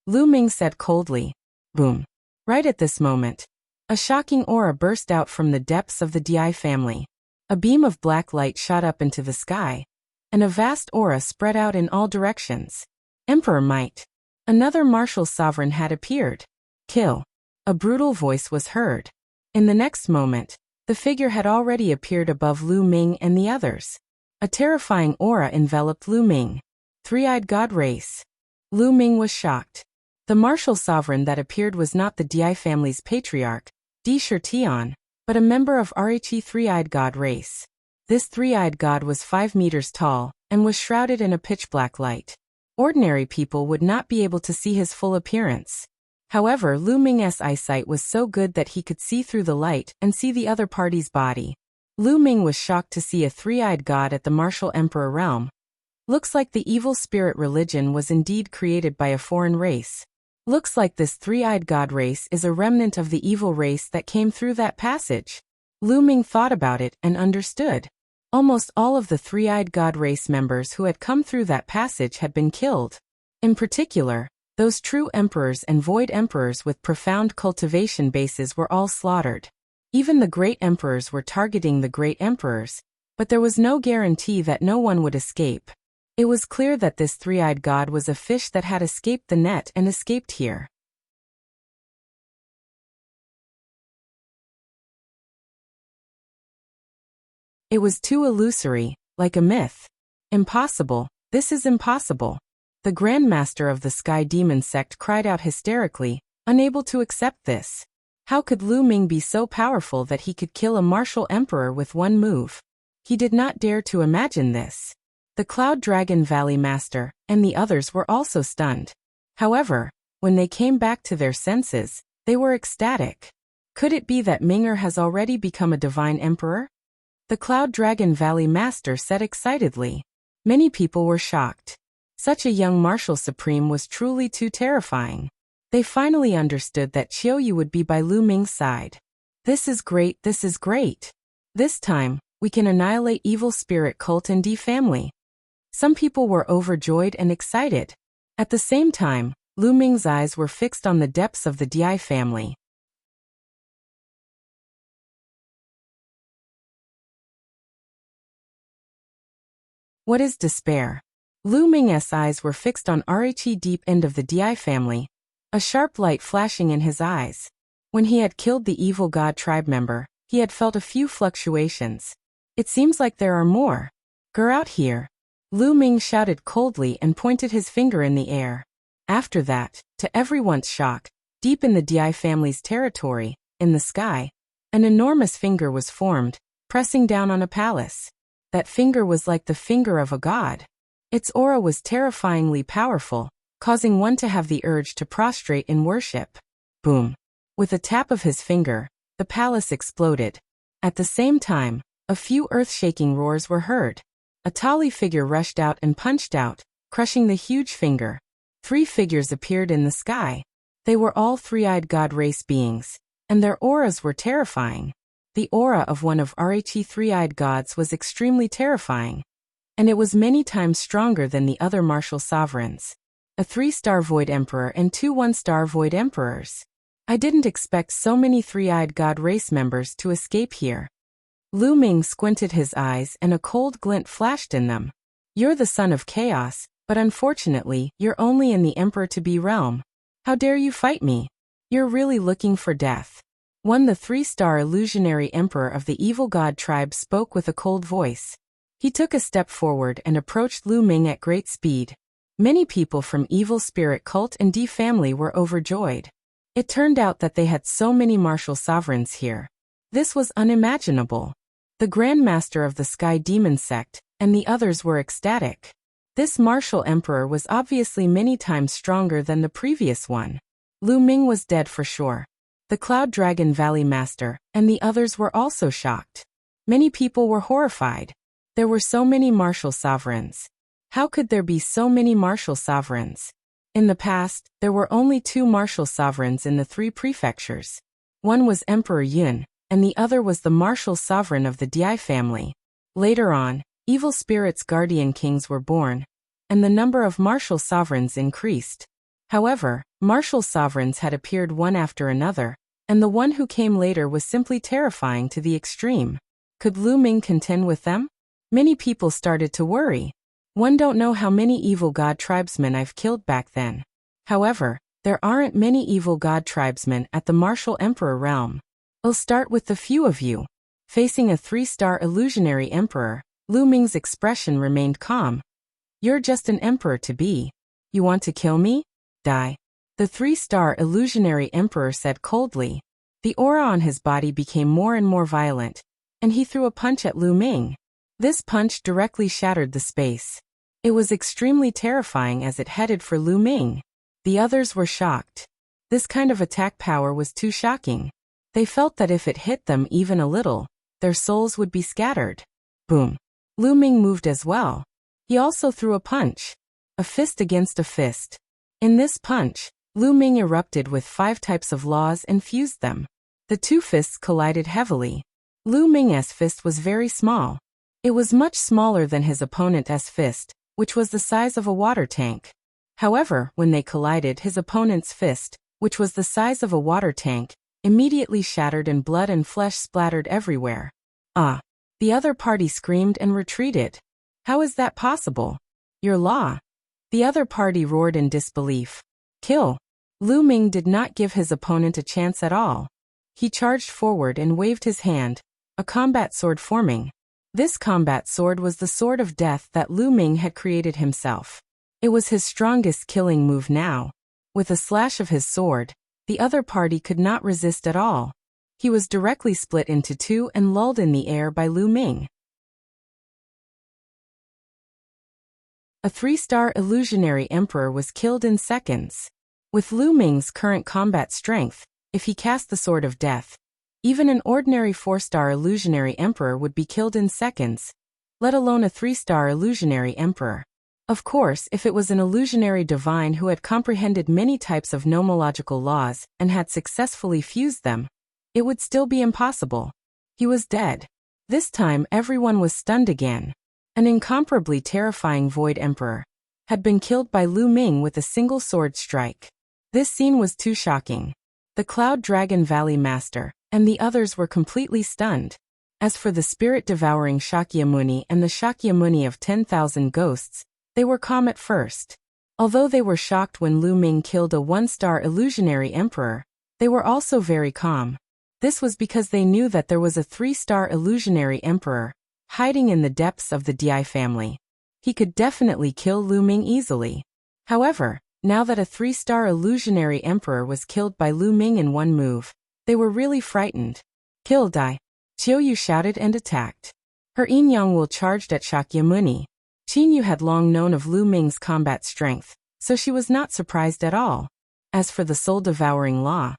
Lu Ming said coldly. Boom. Right at this moment, a shocking aura burst out from the depths of the Di family. A beam of black light shot up into the sky, and a vast aura spread out in all directions. Emperor might. Another martial sovereign had appeared. Kill. A brutal voice was heard. In the next moment, the figure had already appeared above Lu Ming and the others. A terrifying aura enveloped Lu Ming. Three-eyed god race. Lu Ming was shocked. The martial sovereign that appeared was not the Di family's patriarch, Di Shirtian, but a member of Rhe three-eyed god race. This three-eyed god was 5 meters tall, and was shrouded in a pitch-black light. Ordinary people would not be able to see his full appearance. However, Lu Ming's eyesight was so good that he could see through the light and see the other party's body. Lu Ming was shocked to see a three-eyed god at the martial emperor realm. Looks like the evil spirit religion was indeed created by a foreign race. Looks like this three-eyed god race is a remnant of the evil race that came through that passage. Lu Ming thought about it and understood. Almost all of the three-eyed god race members who had come through that passage had been killed. In particular, those true emperors and void emperors with profound cultivation bases were all slaughtered. Even the great emperors were targeting the great emperors, but there was no guarantee that no one would escape. It was clear that this three-eyed god was a fish that had escaped the net and escaped here. It was too illusory, like a myth. Impossible, this is impossible. The Grandmaster of the Sky Demon sect cried out hysterically, unable to accept this. How could Lu Ming be so powerful that he could kill a martial emperor with one move? He did not dare to imagine this. The Cloud Dragon Valley Master and the others were also stunned. However, when they came back to their senses, they were ecstatic. Could it be that Ming'er has already become a divine emperor? The Cloud Dragon Valley Master said excitedly. Many people were shocked. Such a young martial supreme was truly too terrifying. They finally understood that Qiuyu would be by Lu Ming's side. This is great, this is great. This time, we can annihilate evil spirit cult and D family. Some people were overjoyed and excited. At the same time, Lu Ming's eyes were fixed on the depths of the Di family. What is despair? Lu Ming's eyes were fixed on Rhe deep end of the Di family, a sharp light flashing in his eyes. When he had killed the evil god tribe member, he had felt a few fluctuations. It seems like there are more. Get out here. Lu Ming shouted coldly and pointed his finger in the air. After that, to everyone's shock, deep in the Di family's territory, in the sky, an enormous finger was formed, pressing down on a palace. That finger was like the finger of a god. Its aura was terrifyingly powerful, causing one to have the urge to prostrate in worship. Boom. With a tap of his finger, the palace exploded. At the same time, a few earth-shaking roars were heard. A tall figure rushed out and punched out, crushing the huge finger. 3 figures appeared in the sky. They were all three-eyed god race beings, and their auras were terrifying. The aura of one of RHE three-eyed gods was extremely terrifying, and it was many times stronger than the other martial sovereigns. A 3-star Void Emperor and 2 1-star Void Emperors. I didn't expect so many three-eyed god race members to escape here. Lu Ming squinted his eyes and a cold glint flashed in them. You're the son of chaos, but unfortunately, you're only in the Emperor-to-be realm. How dare you fight me? You're really looking for death. One the 3-star illusionary emperor of the evil god tribe spoke with a cold voice. He took a step forward and approached Lu Ming at great speed. Many people from evil spirit cult and D family were overjoyed. It turned out that they had so many martial sovereigns here. This was unimaginable. The Grand Master of the Sky Demon sect and the others were ecstatic. This martial emperor was obviously many times stronger than the previous one. Lu Ming was dead for sure. The Cloud Dragon Valley Master and the others were also shocked. Many people were horrified. There were so many martial sovereigns. How could there be so many martial sovereigns? In the past, there were only 2 martial sovereigns in the 3 prefectures. One was Emperor Yun, and the other was the martial sovereign of the Di family. Later on, evil spirits' guardian kings were born, and the number of martial sovereigns increased. However, martial sovereigns had appeared one after another, and the one who came later was simply terrifying to the extreme. Could Lu Ming contend with them? Many people started to worry. One don't know how many evil god tribesmen I've killed back then. However, there aren't many evil god tribesmen at the martial emperor realm. I'll start with the few of you. Facing a 3-star illusionary emperor, Lu Ming's expression remained calm. You're just an emperor-to-be. You want to kill me? Die. The 3-star illusionary emperor said coldly. The aura on his body became more and more violent, and he threw a punch at Lu Ming. This punch directly shattered the space. It was extremely terrifying as it headed for Lu Ming. The others were shocked. This kind of attack power was too shocking. They felt that if it hit them even a little, their souls would be scattered. Boom. Lu Ming moved as well. He also threw a punch. A fist against a fist. In this punch, Lu Ming erupted with 5 types of laws and fused them. The 2 fists collided heavily. Lu Ming's fist was very small. It was much smaller than his opponent's fist, which was the size of a water tank. However, when they collided, his opponent's fist, which was the size of a water tank, immediately shattered and blood and flesh splattered everywhere. Ah! The other party screamed and retreated. How is that possible? Your law. The other party roared in disbelief. Kill. Lu Ming did not give his opponent a chance at all. He charged forward and waved his hand, a combat sword forming. This combat sword was the sword of death that Lu Ming had created himself. It was his strongest killing move now. With a slash of his sword, the other party could not resist at all. He was directly split into 2 and lulled in the air by Lu Ming. A 3-star illusionary emperor was killed in seconds. With Lu Ming's current combat strength, if he cast the sword of death, even an ordinary 4-star illusionary emperor would be killed in seconds, let alone a 3-star illusionary emperor. Of course, if it was an illusionary divine who had comprehended many types of nomological laws and had successfully fused them, it would still be impossible. He was dead. This time everyone was stunned again. An incomparably terrifying Void Emperor had been killed by Lu Ming with a single sword strike. This scene was too shocking. The Cloud Dragon Valley Master and the others were completely stunned. As for the spirit-devouring Shakyamuni and the Shakyamuni of 10,000 ghosts, they were calm at first. Although they were shocked when Lu Ming killed a 1-star illusionary emperor, they were also very calm. This was because they knew that there was a 3-star illusionary emperor hiding in the depths of the Di family. He could definitely kill Lu Ming easily. However, now that a 3-star illusionary emperor was killed by Lu Ming in one move, they were really frightened. Kill die. Qiuyu shouted and attacked. Her Yin-Yang will charged at Shakyamuni. Qinyu had long known of Lu Ming's combat strength, so she was not surprised at all. As for the soul-devouring law,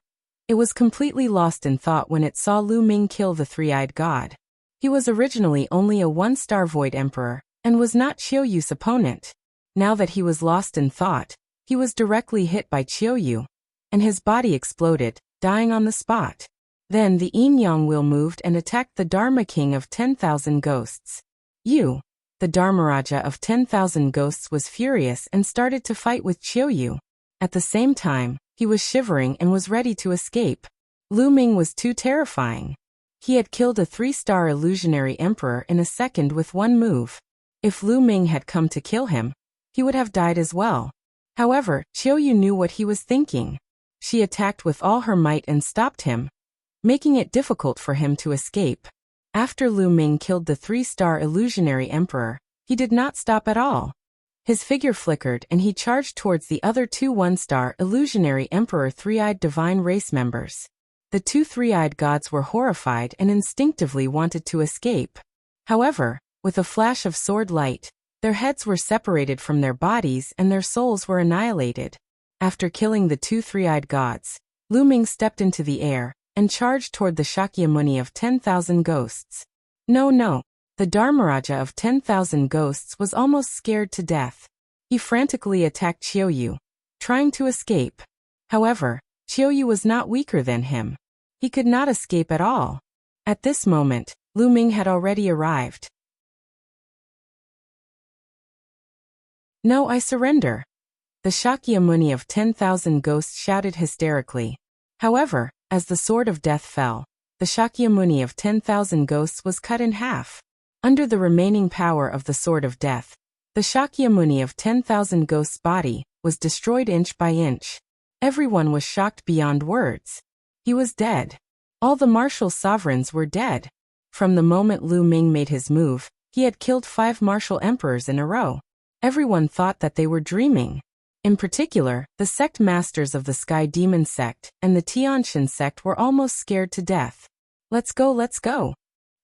it was completely lost in thought when it saw Lu Ming kill the three-eyed god. He was originally only a 1-star void emperor, and was not Qiuyu's opponent. Now that he was lost in thought, he was directly hit by Qiuyu, and his body exploded, dying on the spot. Then the Yin-Yang wheel moved and attacked the Dharma King of 10,000 Ghosts. The Dharmaraja of 10,000 Ghosts was furious and started to fight with Qiuyu. At the same time, he was shivering and was ready to escape. Lu Ming was too terrifying. He had killed a 3-star illusionary emperor in a second with one move. If Lu Ming had come to kill him, he would have died as well. However, Qiuyu knew what he was thinking. She attacked with all her might and stopped him, making it difficult for him to escape. After Lu Ming killed the 3-star illusionary emperor, he did not stop at all. His figure flickered and he charged towards the other 2 1-star illusionary emperor three-eyed divine race members. The 2 three-eyed gods were horrified and instinctively wanted to escape. However, with a flash of sword light, their heads were separated from their bodies and their souls were annihilated. After killing the 2 three-eyed gods, Lu Ming stepped into the air and charged toward the Shakyamuni of 10,000 Ghosts. No. The Dharmaraja of 10,000 Ghosts was almost scared to death. He frantically attacked Qiuyu, trying to escape. However, Qiuyu was not weaker than him. He could not escape at all. At this moment, Lu Ming had already arrived. No, I surrender. The Shakyamuni of 10,000 Ghosts shouted hysterically. However, as the sword of death fell, the Shakyamuni of 10,000 Ghosts was cut in half. Under the remaining power of the sword of death, the Shakyamuni of 10,000 Ghosts' body was destroyed inch by inch. Everyone was shocked beyond words. He was dead. All the martial sovereigns were dead. From the moment Lu Ming made his move, he had killed 5 martial emperors in a row. Everyone thought that they were dreaming. In particular, the sect masters of the Sky Demon sect and the Tianshan sect were almost scared to death. Let's go.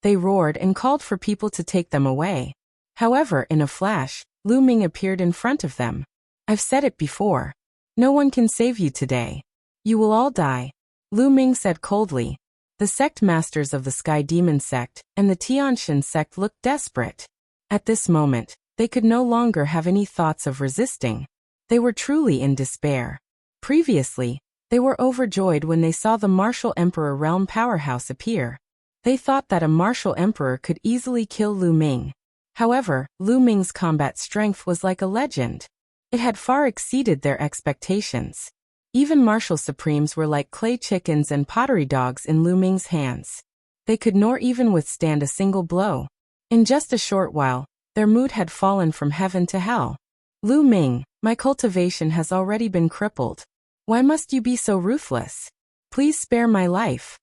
They roared and called for people to take them away. However, in a flash, Lu Ming appeared in front of them. I've said it before. No one can save you today. You will all die. Lu Ming said coldly. The sect masters of the Sky Demon sect and the Tianshan sect looked desperate. At this moment, they could no longer have any thoughts of resisting. They were truly in despair. Previously, they were overjoyed when they saw the martial emperor realm powerhouse appear. They thought that a martial emperor could easily kill Lu Ming. However, Lu Ming's combat strength was like a legend. It had far exceeded their expectations. Even martial supremes were like clay chickens and pottery dogs in Lu Ming's hands. They could nor even withstand a single blow. In just a short while, their mood had fallen from heaven to hell. Lu Ming, my cultivation has already been crippled. Why must you be so ruthless? Please spare my life.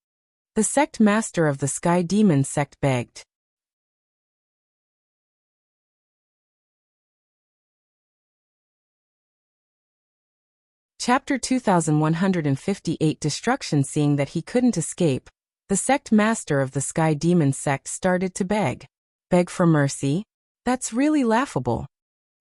The sect master of the Sky Demon sect begged. Chapter 2158 Destruction. Seeing that he couldn't escape, the sect master of the Sky Demon sect started to beg. Beg for mercy? That's really laughable.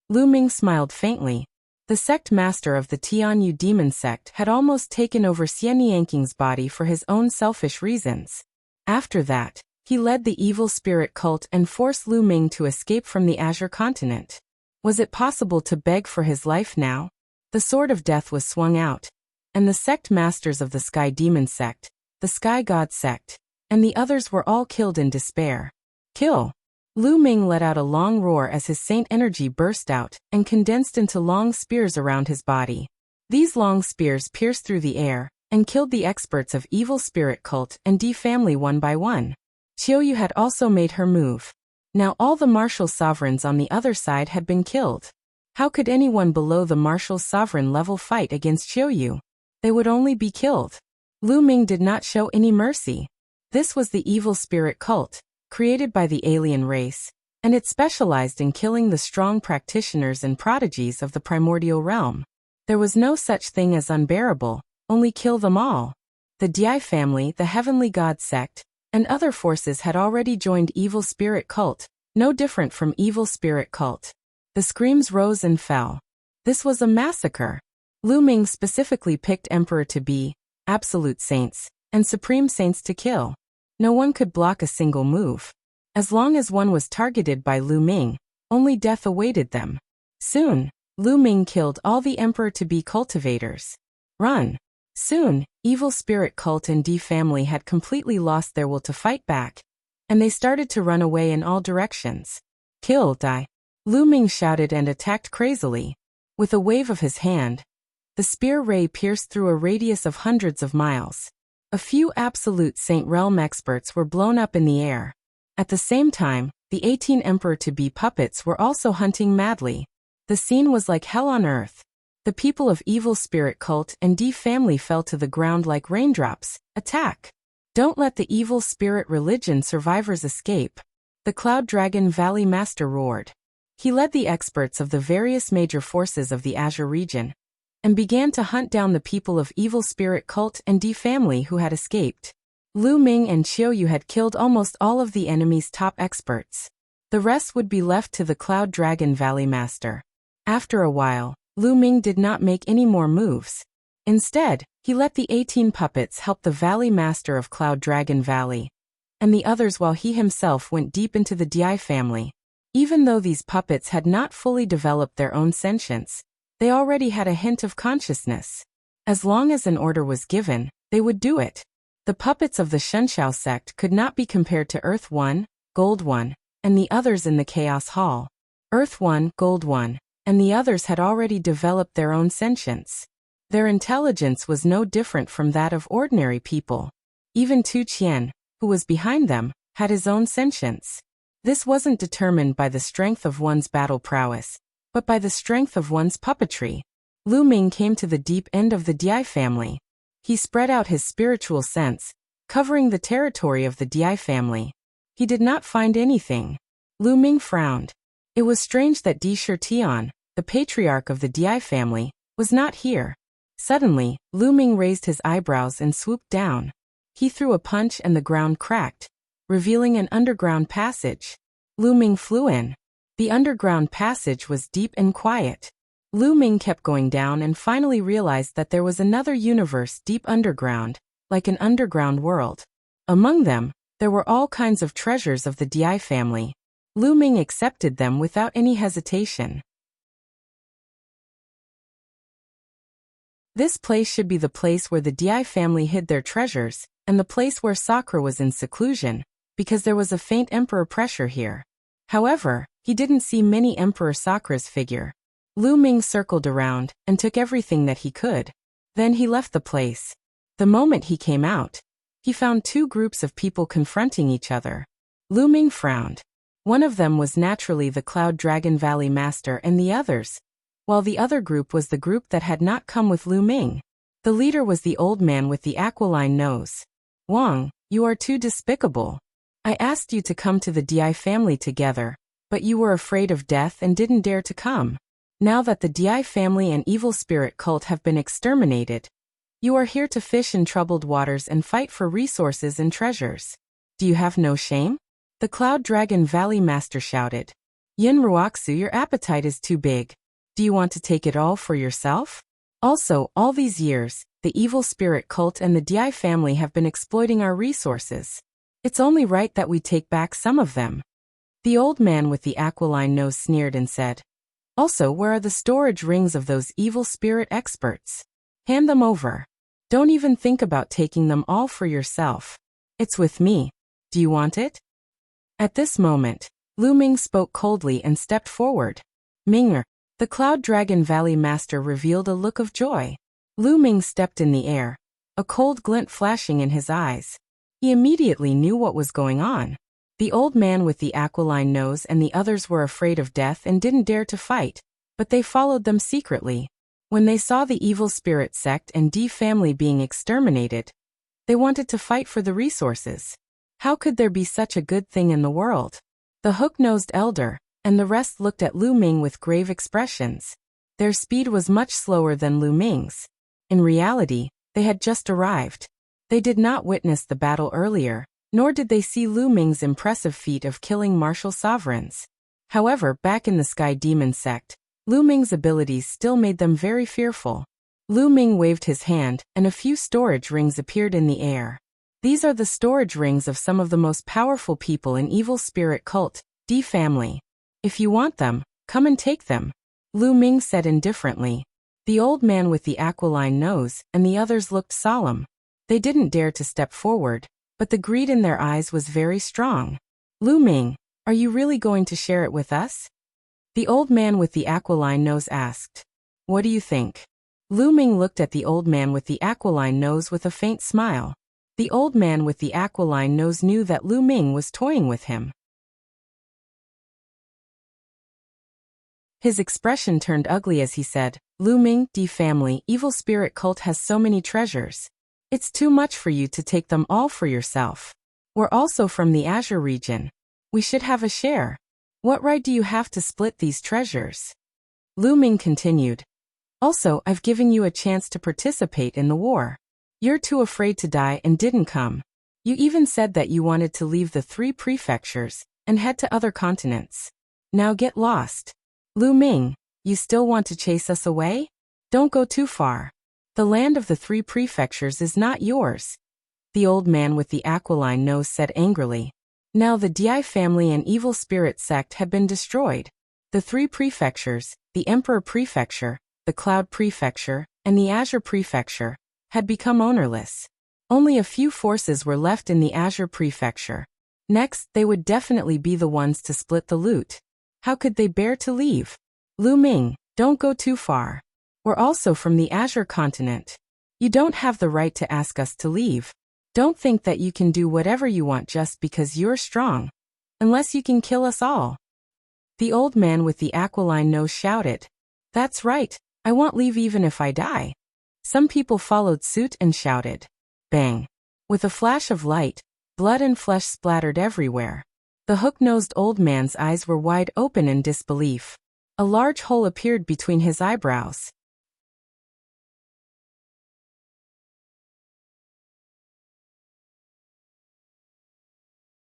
Lu Ming smiled faintly. The sect master of the Tianyu demon sect had almost taken over Xianyang's body for his own selfish reasons. After that, he led the evil spirit cult and forced Lu Ming to escape from the Azure continent. Was it possible to beg for his life now? The sword of death was swung out, and the sect masters of the Sky Demon sect, the Sky God sect, and the others were all killed in despair. Kill! Lu Ming let out a long roar as his saint energy burst out and condensed into long spears around his body. These long spears pierced through the air and killed the experts of evil spirit cult and D family one by one. Qiuyu had also made her move. Now all the martial sovereigns on the other side had been killed. How could anyone below the martial sovereign level fight against Qiuyu? They would only be killed. Lu Ming did not show any mercy. This was the evil spirit cult, created by the alien race, and it specialized in killing the strong practitioners and prodigies of the primordial realm. There was no such thing as unbearable, only kill them all. The Dai family, the heavenly god sect, and other forces had already joined evil spirit cult, no different from evil spirit cult. The screams rose and fell. This was a massacre. Lu Ming specifically picked Emperor to be absolute saints and supreme saints to kill. No one could block a single move. As long as one was targeted by Lu Ming, only death awaited them. Soon, Lu Ming killed all the Emperor-to-be cultivators. Run. Soon, evil spirit cult and D family had completely lost their will to fight back, and they started to run away in all directions. Kill, die. Lu Ming shouted and attacked crazily. With a wave of his hand, the spear ray pierced through a radius of hundreds of miles. A few absolute Saint Realm experts were blown up in the air. At the same time, the 18 Emperor-to-be puppets were also hunting madly. The scene was like hell on earth. The people of evil spirit cult and D family fell to the ground like raindrops. Attack! Don't let the evil spirit religion survivors escape. The Cloud Dragon Valley Master roared. He led the experts of the various major forces of the Azure region, and began to hunt down the people of evil spirit cult and D family who had escaped. Lu Ming and Qiuyu had killed almost all of the enemy's top experts. The rest would be left to the Cloud Dragon Valley Master. After a while, Lu Ming did not make any more moves. Instead, he let the 18 puppets help the Valley Master of Cloud Dragon Valley, and the others while he himself went deep into the Dai family. Even though these puppets had not fully developed their own sentience, they already had a hint of consciousness. As long as an order was given, they would do it. The puppets of the Shenxiao sect could not be compared to Earth 1, Gold 1, and the others in the Chaos Hall. Earth 1, Gold 1, and the others had already developed their own sentience. Their intelligence was no different from that of ordinary people. Even Tu Qian, who was behind them, had his own sentience. This wasn't determined by the strength of one's battle prowess, but by the strength of one's puppetry. Lu Ming came to the deep end of the Dai family. He spread out his spiritual sense, covering the territory of the Dai family. He did not find anything. Lu Ming frowned. It was strange that Di Shitian, the patriarch of the Dai family, was not here. Suddenly, Lu Ming raised his eyebrows and swooped down. He threw a punch and the ground cracked, revealing an underground passage. Lu Ming flew in. The underground passage was deep and quiet. Lu Ming kept going down and finally realized that there was another universe deep underground, like an underground world. Among them, there were all kinds of treasures of the Dai family. Lu Ming accepted them without any hesitation. This place should be the place where the Dai family hid their treasures, and the place where Sakura was in seclusion, because there was a faint emperor pressure here. However, he didn't see many Emperor Sakura's figure. Lu Ming circled around and took everything that he could. Then he left the place. The moment he came out, he found two groups of people confronting each other. Lu Ming frowned. One of them was naturally the Cloud Dragon Valley Master and the others, while the other group was the group that had not come with Lu Ming. The leader was the old man with the aquiline nose. Wang, you are too despicable. I asked you to come to the Dai family together, but you were afraid of death and didn't dare to come. Now that the Dai family and evil spirit cult have been exterminated, you are here to fish in troubled waters and fight for resources and treasures. Do you have no shame? The Cloud Dragon Valley Master shouted. Yin Ruoxu, your appetite is too big. Do you want to take it all for yourself? Also, all these years, the evil spirit cult and the Dai family have been exploiting our resources. It's only right that we take back some of them. The old man with the aquiline nose sneered and said, also, where are the storage rings of those evil spirit experts? Hand them over. Don't even think about taking them all for yourself. It's with me. Do you want it? At this moment, Lu Ming spoke coldly and stepped forward. Ming, the Cloud Dragon Valley Master revealed a look of joy. Lu Ming stepped in the air, a cold glint flashing in his eyes. He immediately knew what was going on. The old man with the aquiline nose and the others were afraid of death and didn't dare to fight, but they followed them secretly. When they saw the evil spirit sect and D family being exterminated, they wanted to fight for the resources. How could there be such a good thing in the world? The hook-nosed elder, and the rest looked at Lu Ming with grave expressions. Their speed was much slower than Lu Ming's. In reality, they had just arrived. They did not witness the battle earlier, nor did they see Lu Ming's impressive feat of killing martial sovereigns. However, back in the Sky Demon sect, Lu Ming's abilities still made them very fearful. Lu Ming waved his hand, and a few storage rings appeared in the air. These are the storage rings of some of the most powerful people in Evil Spirit Cult, D family. If you want them, come and take them, Lu Ming said indifferently. The old man with the aquiline nose and the others looked solemn. They didn't dare to step forward, but the greed in their eyes was very strong. Lu Ming, are you really going to share it with us? The old man with the aquiline nose asked. What do you think? Lu Ming looked at the old man with the aquiline nose with a faint smile. The old man with the aquiline nose knew that Lu Ming was toying with him. His expression turned ugly as he said, Lu Ming, D family, Evil Spirit Cult has so many treasures. It's too much for you to take them all for yourself. We're also from the Azure region. We should have a share. What right do you have to split these treasures? Lu Ming continued. Also, I've given you a chance to participate in the war. You're too afraid to die and didn't come. You even said that you wanted to leave the 3 prefectures and head to other continents. Now get lost. Lu Ming, you still want to chase us away? Don't go too far. The land of the 3 prefectures is not yours. The old man with the aquiline nose said angrily. Now the Di family and Evil Spirit sect had been destroyed. The 3 prefectures, the Emperor Prefecture, the Cloud Prefecture, and the Azure Prefecture, had become ownerless. Only a few forces were left in the Azure Prefecture. Next, they would definitely be the ones to split the loot. How could they bear to leave? Lu Ming, don't go too far. We're also from the Azure continent. You don't have the right to ask us to leave. Don't think that you can do whatever you want just because you're strong. Unless you can kill us all. The old man with the aquiline nose shouted. That's right, I won't leave even if I die. Some people followed suit and shouted. Bang. With a flash of light, blood and flesh splattered everywhere. The hook-nosed old man's eyes were wide open in disbelief. A large hole appeared between his eyebrows.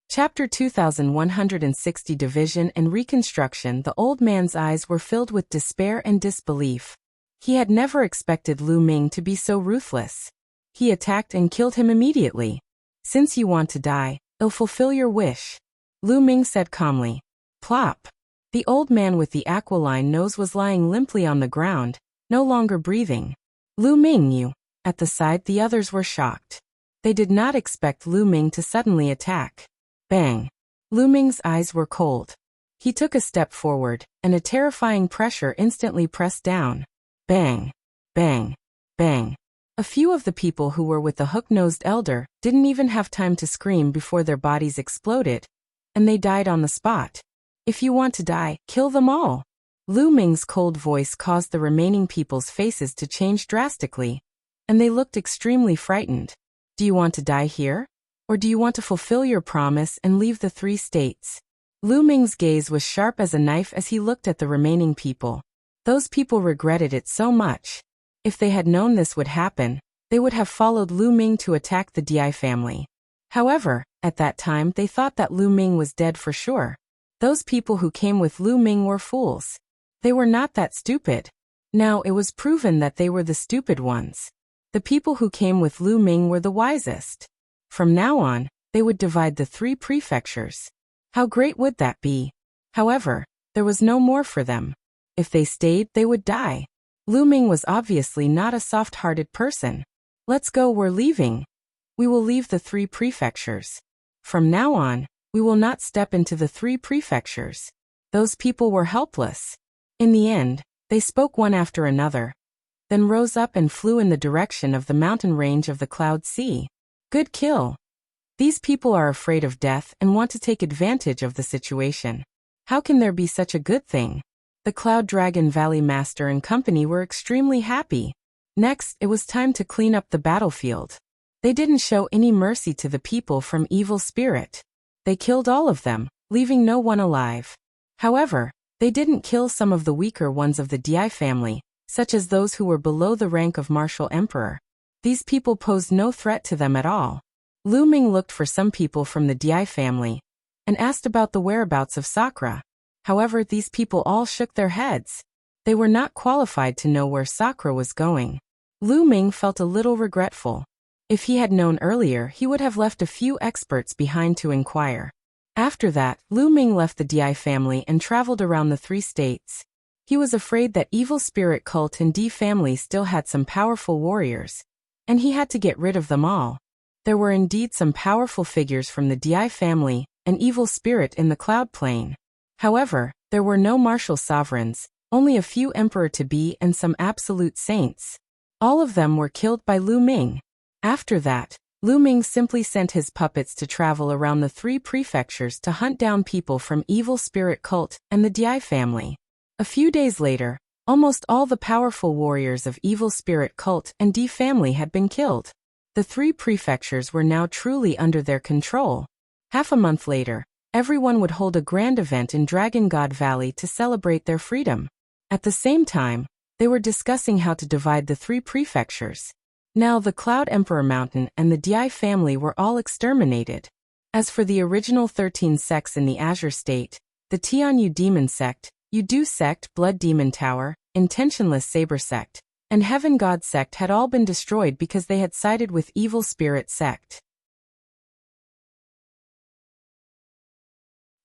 Chapter 2160 Division and Reconstruction. The old man's eyes were filled with despair and disbelief. He had never expected Lu Ming to be so ruthless. He attacked and killed him immediately. Since you want to die, I'll fulfill your wish, Lu Ming said calmly. Plop. The old man with the aquiline nose was lying limply on the ground, no longer breathing. Lu Ming knew. At the side, the others were shocked. They did not expect Lu Ming to suddenly attack. Bang. Lu Ming's eyes were cold. He took a step forward, and a terrifying pressure instantly pressed down. Bang. Bang. Bang. A few of the people who were with the hook-nosed elder didn't even have time to scream before their bodies exploded, and they died on the spot. If you want to die, kill them all. Lu Ming's cold voice caused the remaining people's faces to change drastically, and they looked extremely frightened. Do you want to die here? Or do you want to fulfill your promise and leave the 3 states? Lu Ming's gaze was sharp as a knife as he looked at the remaining people. Those people regretted it so much. If they had known this would happen, they would have followed Lu Ming to attack the Di family. However, at that time they thought that Lu Ming was dead for sure. Those people who came with Lu Ming were fools. They were not that stupid. Now it was proven that they were the stupid ones. The people who came with Lu Ming were the wisest. From now on, they would divide the 3 prefectures. How great would that be? However, there was no more for them. If they stayed, they would die. Lu Ming was obviously not a soft-hearted person. Let's go, we're leaving. We will leave the 3 prefectures. From now on, we will not step into the 3 prefectures. Those people were helpless. In the end, they spoke one after another, then rose up and flew in the direction of the mountain range of the Cloud Sea. Good kill. These people are afraid of death and want to take advantage of the situation. How can there be such a good thing? The Cloud Dragon Valley Master and company were extremely happy. Next, it was time to clean up the battlefield. They didn't show any mercy to the people from Evil Spirit. They killed all of them, leaving no one alive. However, they didn't kill some of the weaker ones of the Di family, such as those who were below the rank of martial emperor. These people posed no threat to them at all. Lu Ming looked for some people from the Di family and asked about the whereabouts of Sakura. However, these people all shook their heads. They were not qualified to know where Sakura was going. Lu Ming felt a little regretful. If he had known earlier, he would have left a few experts behind to inquire. After that, Lu Ming left the Di family and traveled around the 3 states. He was afraid that evil spirit cult and Di family still had some powerful warriors, and he had to get rid of them all. There were indeed some powerful figures from the Di family and evil spirit in the cloud plane. However, there were no martial sovereigns, only a few emperor-to-be and some absolute saints. All of them were killed by Lu Ming. After that, Lu Ming simply sent his puppets to travel around the 3 prefectures to hunt down people from evil spirit cult and the Di family. A few days later, almost all the powerful warriors of evil spirit cult and Di family had been killed. The 3 prefectures were now truly under their control. Half a month later, everyone would hold a grand event in Dragon God Valley to celebrate their freedom. At the same time, they were discussing how to divide the 3 prefectures. Now the Cloud Emperor Mountain and the Di family were all exterminated. As for the original 13 sects in the Azure State, the Tianyu Demon Sect, Yudu Sect, Blood Demon Tower, Intentionless Saber Sect, and Heaven God Sect had all been destroyed because they had sided with Evil Spirit Sect.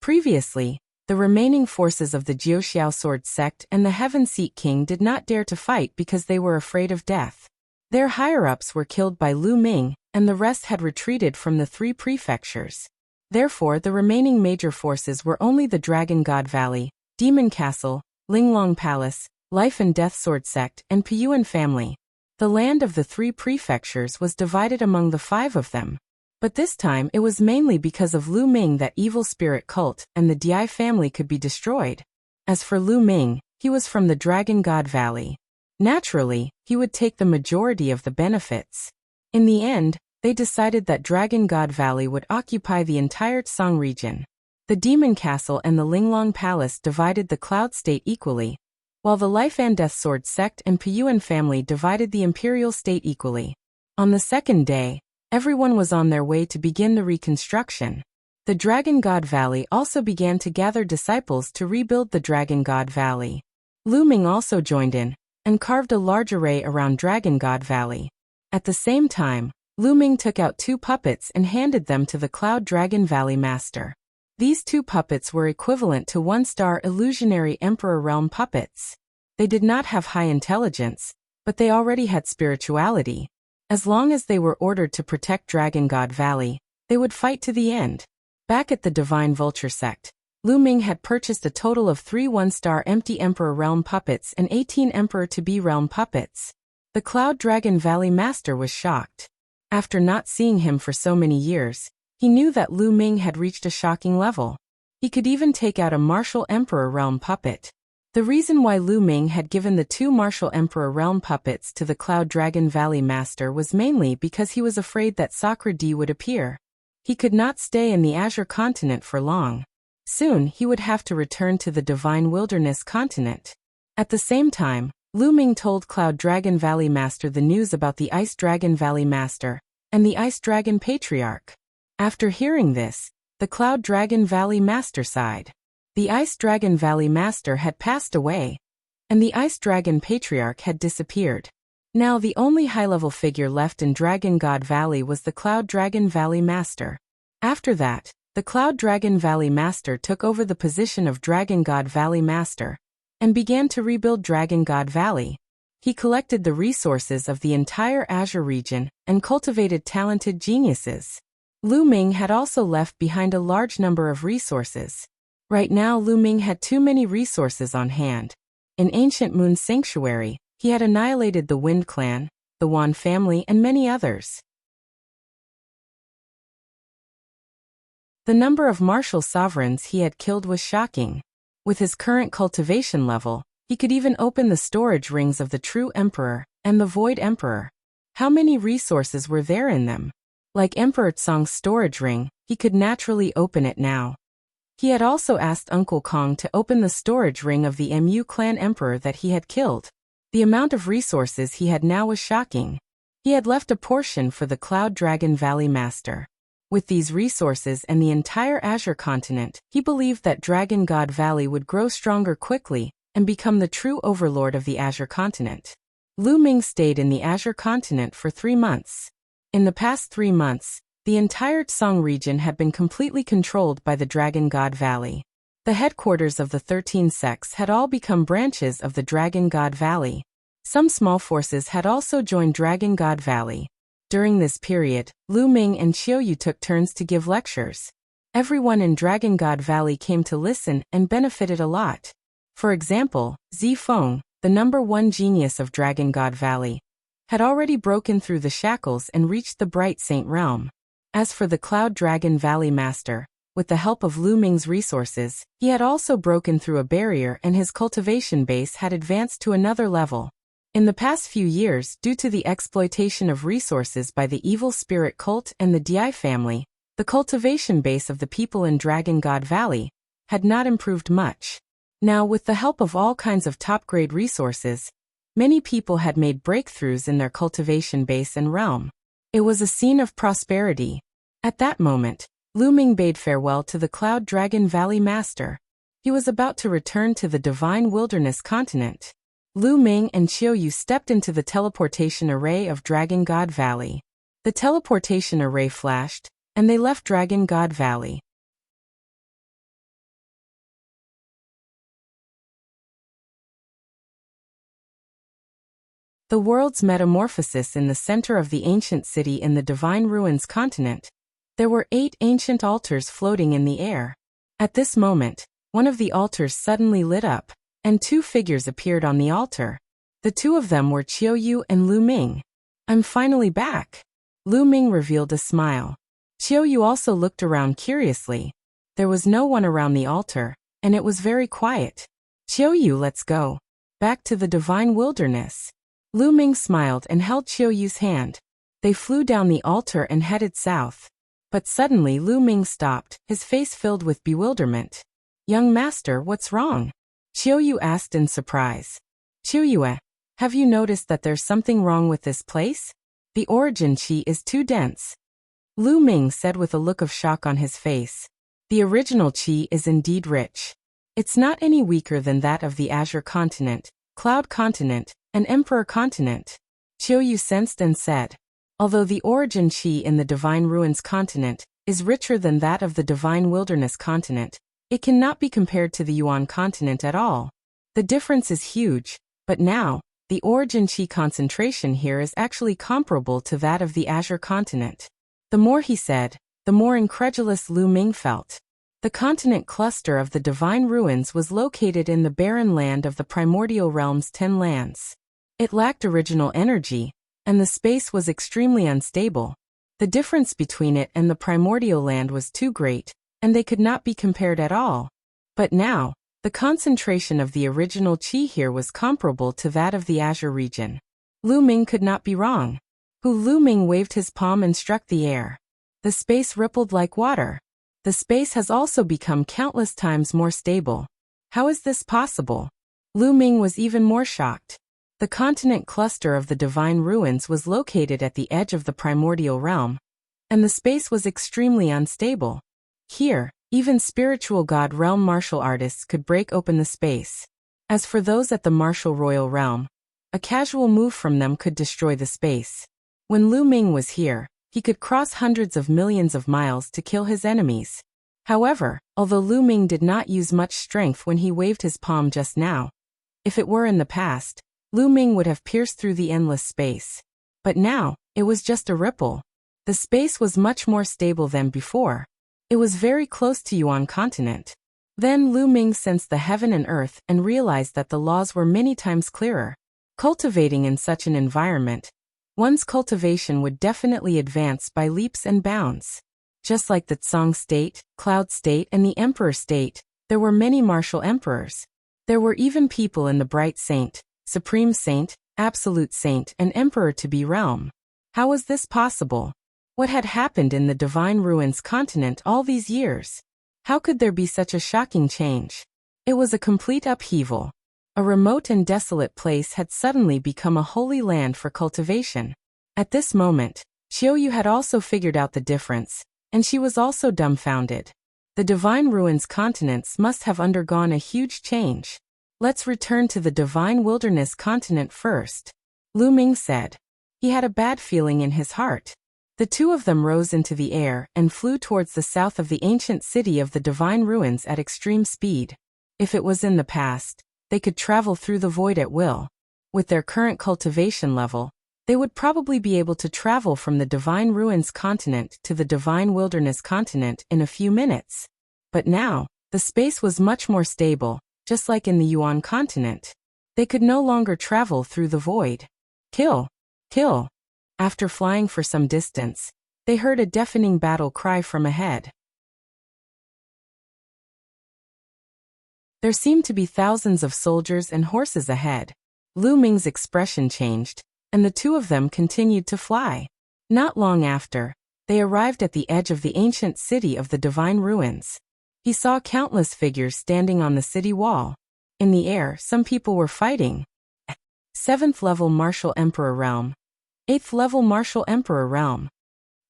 Previously, the remaining forces of the Jiuxiao Sword Sect and the Heaven Seat King did not dare to fight because they were afraid of death. Their higher-ups were killed by Lu Ming, and the rest had retreated from the 3 prefectures. Therefore, the remaining major forces were only the Dragon God Valley, Demon Castle, Linglong Palace, Life and Death Sword Sect, and Piyuan family. The land of the 3 prefectures was divided among the 5 of them. But this time it was mainly because of Lu Ming that evil spirit cult and the Di family could be destroyed. As for Lu Ming, he was from the Dragon God Valley. Naturally, he would take the majority of the benefits. In the end, they decided that Dragon God Valley would occupy the entire Tsang region. The Demon Castle and the Linglong Palace divided the Cloud State equally, while the Life and Death Sword Sect and Piyuan family divided the Imperial State equally. On the second day, everyone was on their way to begin the reconstruction. The Dragon God Valley also began to gather disciples to rebuild the Dragon God Valley. Lu Ming also joined in, and carved a large array around Dragon God Valley. At the same time, Lu Ming took out 2 puppets and handed them to the Cloud Dragon Valley Master. These 2 puppets were equivalent to 1-star illusionary Emperor Realm puppets. They did not have high intelligence, but they already had spirituality. As long as they were ordered to protect Dragon God Valley, they would fight to the end. Back at the Divine Vulture Sect, Lu Ming had purchased a total of 3 1-star empty Emperor Realm puppets and 18 Emperor-to-be Realm puppets. The Cloud Dragon Valley Master was shocked. After not seeing him for so many years, he knew that Lu Ming had reached a shocking level. He could even take out a Martial Emperor Realm puppet. The reason why Lu Ming had given the 2 Martial Emperor Realm puppets to the Cloud Dragon Valley Master was mainly because he was afraid that Sakura D would appear. He could not stay in the Azure Continent for long. Soon he would have to return to the Divine Wilderness Continent. At the same time, Lu Ming told Cloud Dragon Valley Master the news about the Ice Dragon Valley Master and the Ice Dragon Patriarch. After hearing this, the Cloud Dragon Valley Master sighed. The Ice Dragon Valley Master had passed away, and the Ice Dragon Patriarch had disappeared. Now the only high-level figure left in Dragon God Valley was the Cloud Dragon Valley Master. After that, the Cloud Dragon Valley Master took over the position of Dragon God Valley Master and began to rebuild Dragon God Valley. He collected the resources of the entire Azure region and cultivated talented geniuses. Lu Ming had also left behind a large number of resources. Right now Lu Ming had too many resources on hand. In Ancient Moon Sanctuary, he had annihilated the Wind Clan, the Wan family and many others. The number of martial sovereigns he had killed was shocking. With his current cultivation level, he could even open the storage rings of the True Emperor and the Void Emperor. How many resources were there in them? Like Emperor Tsong's storage ring, he could naturally open it now. He had also asked Uncle Kong to open the storage ring of the Mu clan emperor that he had killed. The amount of resources he had now was shocking. He had left a portion for the Cloud Dragon Valley Master. With these resources and the entire Azure continent, he believed that Dragon God Valley would grow stronger quickly and become the true overlord of the Azure continent. Lu Ming stayed in the Azure continent for 3 months. In the past 3 months, the entire Tsang region had been completely controlled by the Dragon God Valley. The headquarters of the 13 sects had all become branches of the Dragon God Valley. Some small forces had also joined Dragon God Valley. During this period, Lu Ming and Qiuyu took turns to give lectures. Everyone in Dragon God Valley came to listen and benefited a lot. For example, Zi Feng, the #1 genius of Dragon God Valley, had already broken through the shackles and reached the Bright Saint realm. As for the Cloud Dragon Valley Master, with the help of Lu Ming's resources, he had also broken through a barrier and his cultivation base had advanced to another level. In the past few years, due to the exploitation of resources by the evil spirit cult and the Dai family, the cultivation base of the people in Dragon God Valley had not improved much. Now, with the help of all kinds of top-grade resources, many people had made breakthroughs in their cultivation base and realm. It was a scene of prosperity. At that moment, Lu Ming bade farewell to the Cloud Dragon Valley Master. He was about to return to the Divine Wilderness continent. Lu Ming and Qiuyu stepped into the teleportation array of Dragon God Valley. The teleportation array flashed, and they left Dragon God Valley. The world's metamorphosis in the center of the ancient city in the Divine Ruins continent. There were 8 ancient altars floating in the air. At this moment, one of the altars suddenly lit up, and 2 figures appeared on the altar. The 2 of them were Qiuyu and Lu Ming. "I'm finally back." Lu Ming revealed a smile. Qiuyu also looked around curiously. There was no one around the altar, and it was very quiet. "Qiuyu, let's go. Back to the Divine Wilderness." Lu Ming smiled and held Qiuyu's hand. They flew down the altar and headed south. But suddenly Lu Ming stopped, his face filled with bewilderment. "Young master, what's wrong?" Qiuyu asked in surprise. "Qiuyu, have you noticed that there's something wrong with this place? The origin qi is too dense." Lu Ming said with a look of shock on his face. "The original qi is indeed rich. It's not any weaker than that of the Azure continent, Cloud continent, and Emperor continent." Qiuyu sensed and said, "Although the origin qi in the Divine Ruins continent is richer than that of the Divine Wilderness continent, it cannot be compared to the Yuan continent at all. The difference is huge, but now, the origin qi concentration here is actually comparable to that of the Azure continent." The more he said, the more incredulous Lu Ming felt. The continent cluster of the Divine Ruins was located in the barren land of the Primordial Realm's 10 lands. It lacked original energy, and the space was extremely unstable. The difference between it and the Primordial Land was too great, and they could not be compared at all. But now, the concentration of the original qi here was comparable to that of the Azure region. Lu Ming could not be wrong. Lu Ming waved his palm and struck the air. The space rippled like water. The space has also become countless times more stable. How is this possible? Lu Ming was even more shocked. The continent cluster of the Divine Ruins was located at the edge of the Primordial Realm, and the space was extremely unstable. Here, even spiritual God Realm martial artists could break open the space. As for those at the Martial Royal Realm, a casual move from them could destroy the space. When Lu Ming was here, he could cross hundreds of millions of miles to kill his enemies. However, although Lu Ming did not use much strength when he waved his palm just now, if it were in the past, Lu Ming would have pierced through the endless space. But now, it was just a ripple. The space was much more stable than before. It was very close to Yuan continent. Then Lu Ming sensed the heaven and earth and realized that the laws were many times clearer. Cultivating in such an environment, one's cultivation would definitely advance by leaps and bounds. Just like the Tsang state, Cloud state, and the Emperor state, there were many martial emperors. There were even people in the Bright Saint, Supreme Saint, Absolute Saint, and Emperor-to-be realm. How was this possible? What had happened in the Divine Ruins continent all these years? How could there be such a shocking change? It was a complete upheaval. A remote and desolate place had suddenly become a holy land for cultivation. At this moment, Xiaoyu had also figured out the difference, and she was also dumbfounded. The Divine Ruins continents must have undergone a huge change. Let's return to the Divine Wilderness continent first, Lu Ming said. He had a bad feeling in his heart. The two of them rose into the air and flew towards the south of the ancient city of the Divine Ruins at extreme speed. If it was in the past, they could travel through the void at will. With their current cultivation level, they would probably be able to travel from the Divine Ruins continent to the Divine Wilderness continent in a few minutes. But now, the space was much more stable, just like in the Yuan continent. They could no longer travel through the void. Kill! Kill! After flying for some distance, they heard a deafening battle cry from ahead. There seemed to be thousands of soldiers and horses ahead. Lu Ming's expression changed, and the two of them continued to fly. Not long after, they arrived at the edge of the ancient city of the Divine Ruins. He saw countless figures standing on the city wall. In the air, some people were fighting. 7th level Martial Emperor Realm. 8th level Martial Emperor Realm.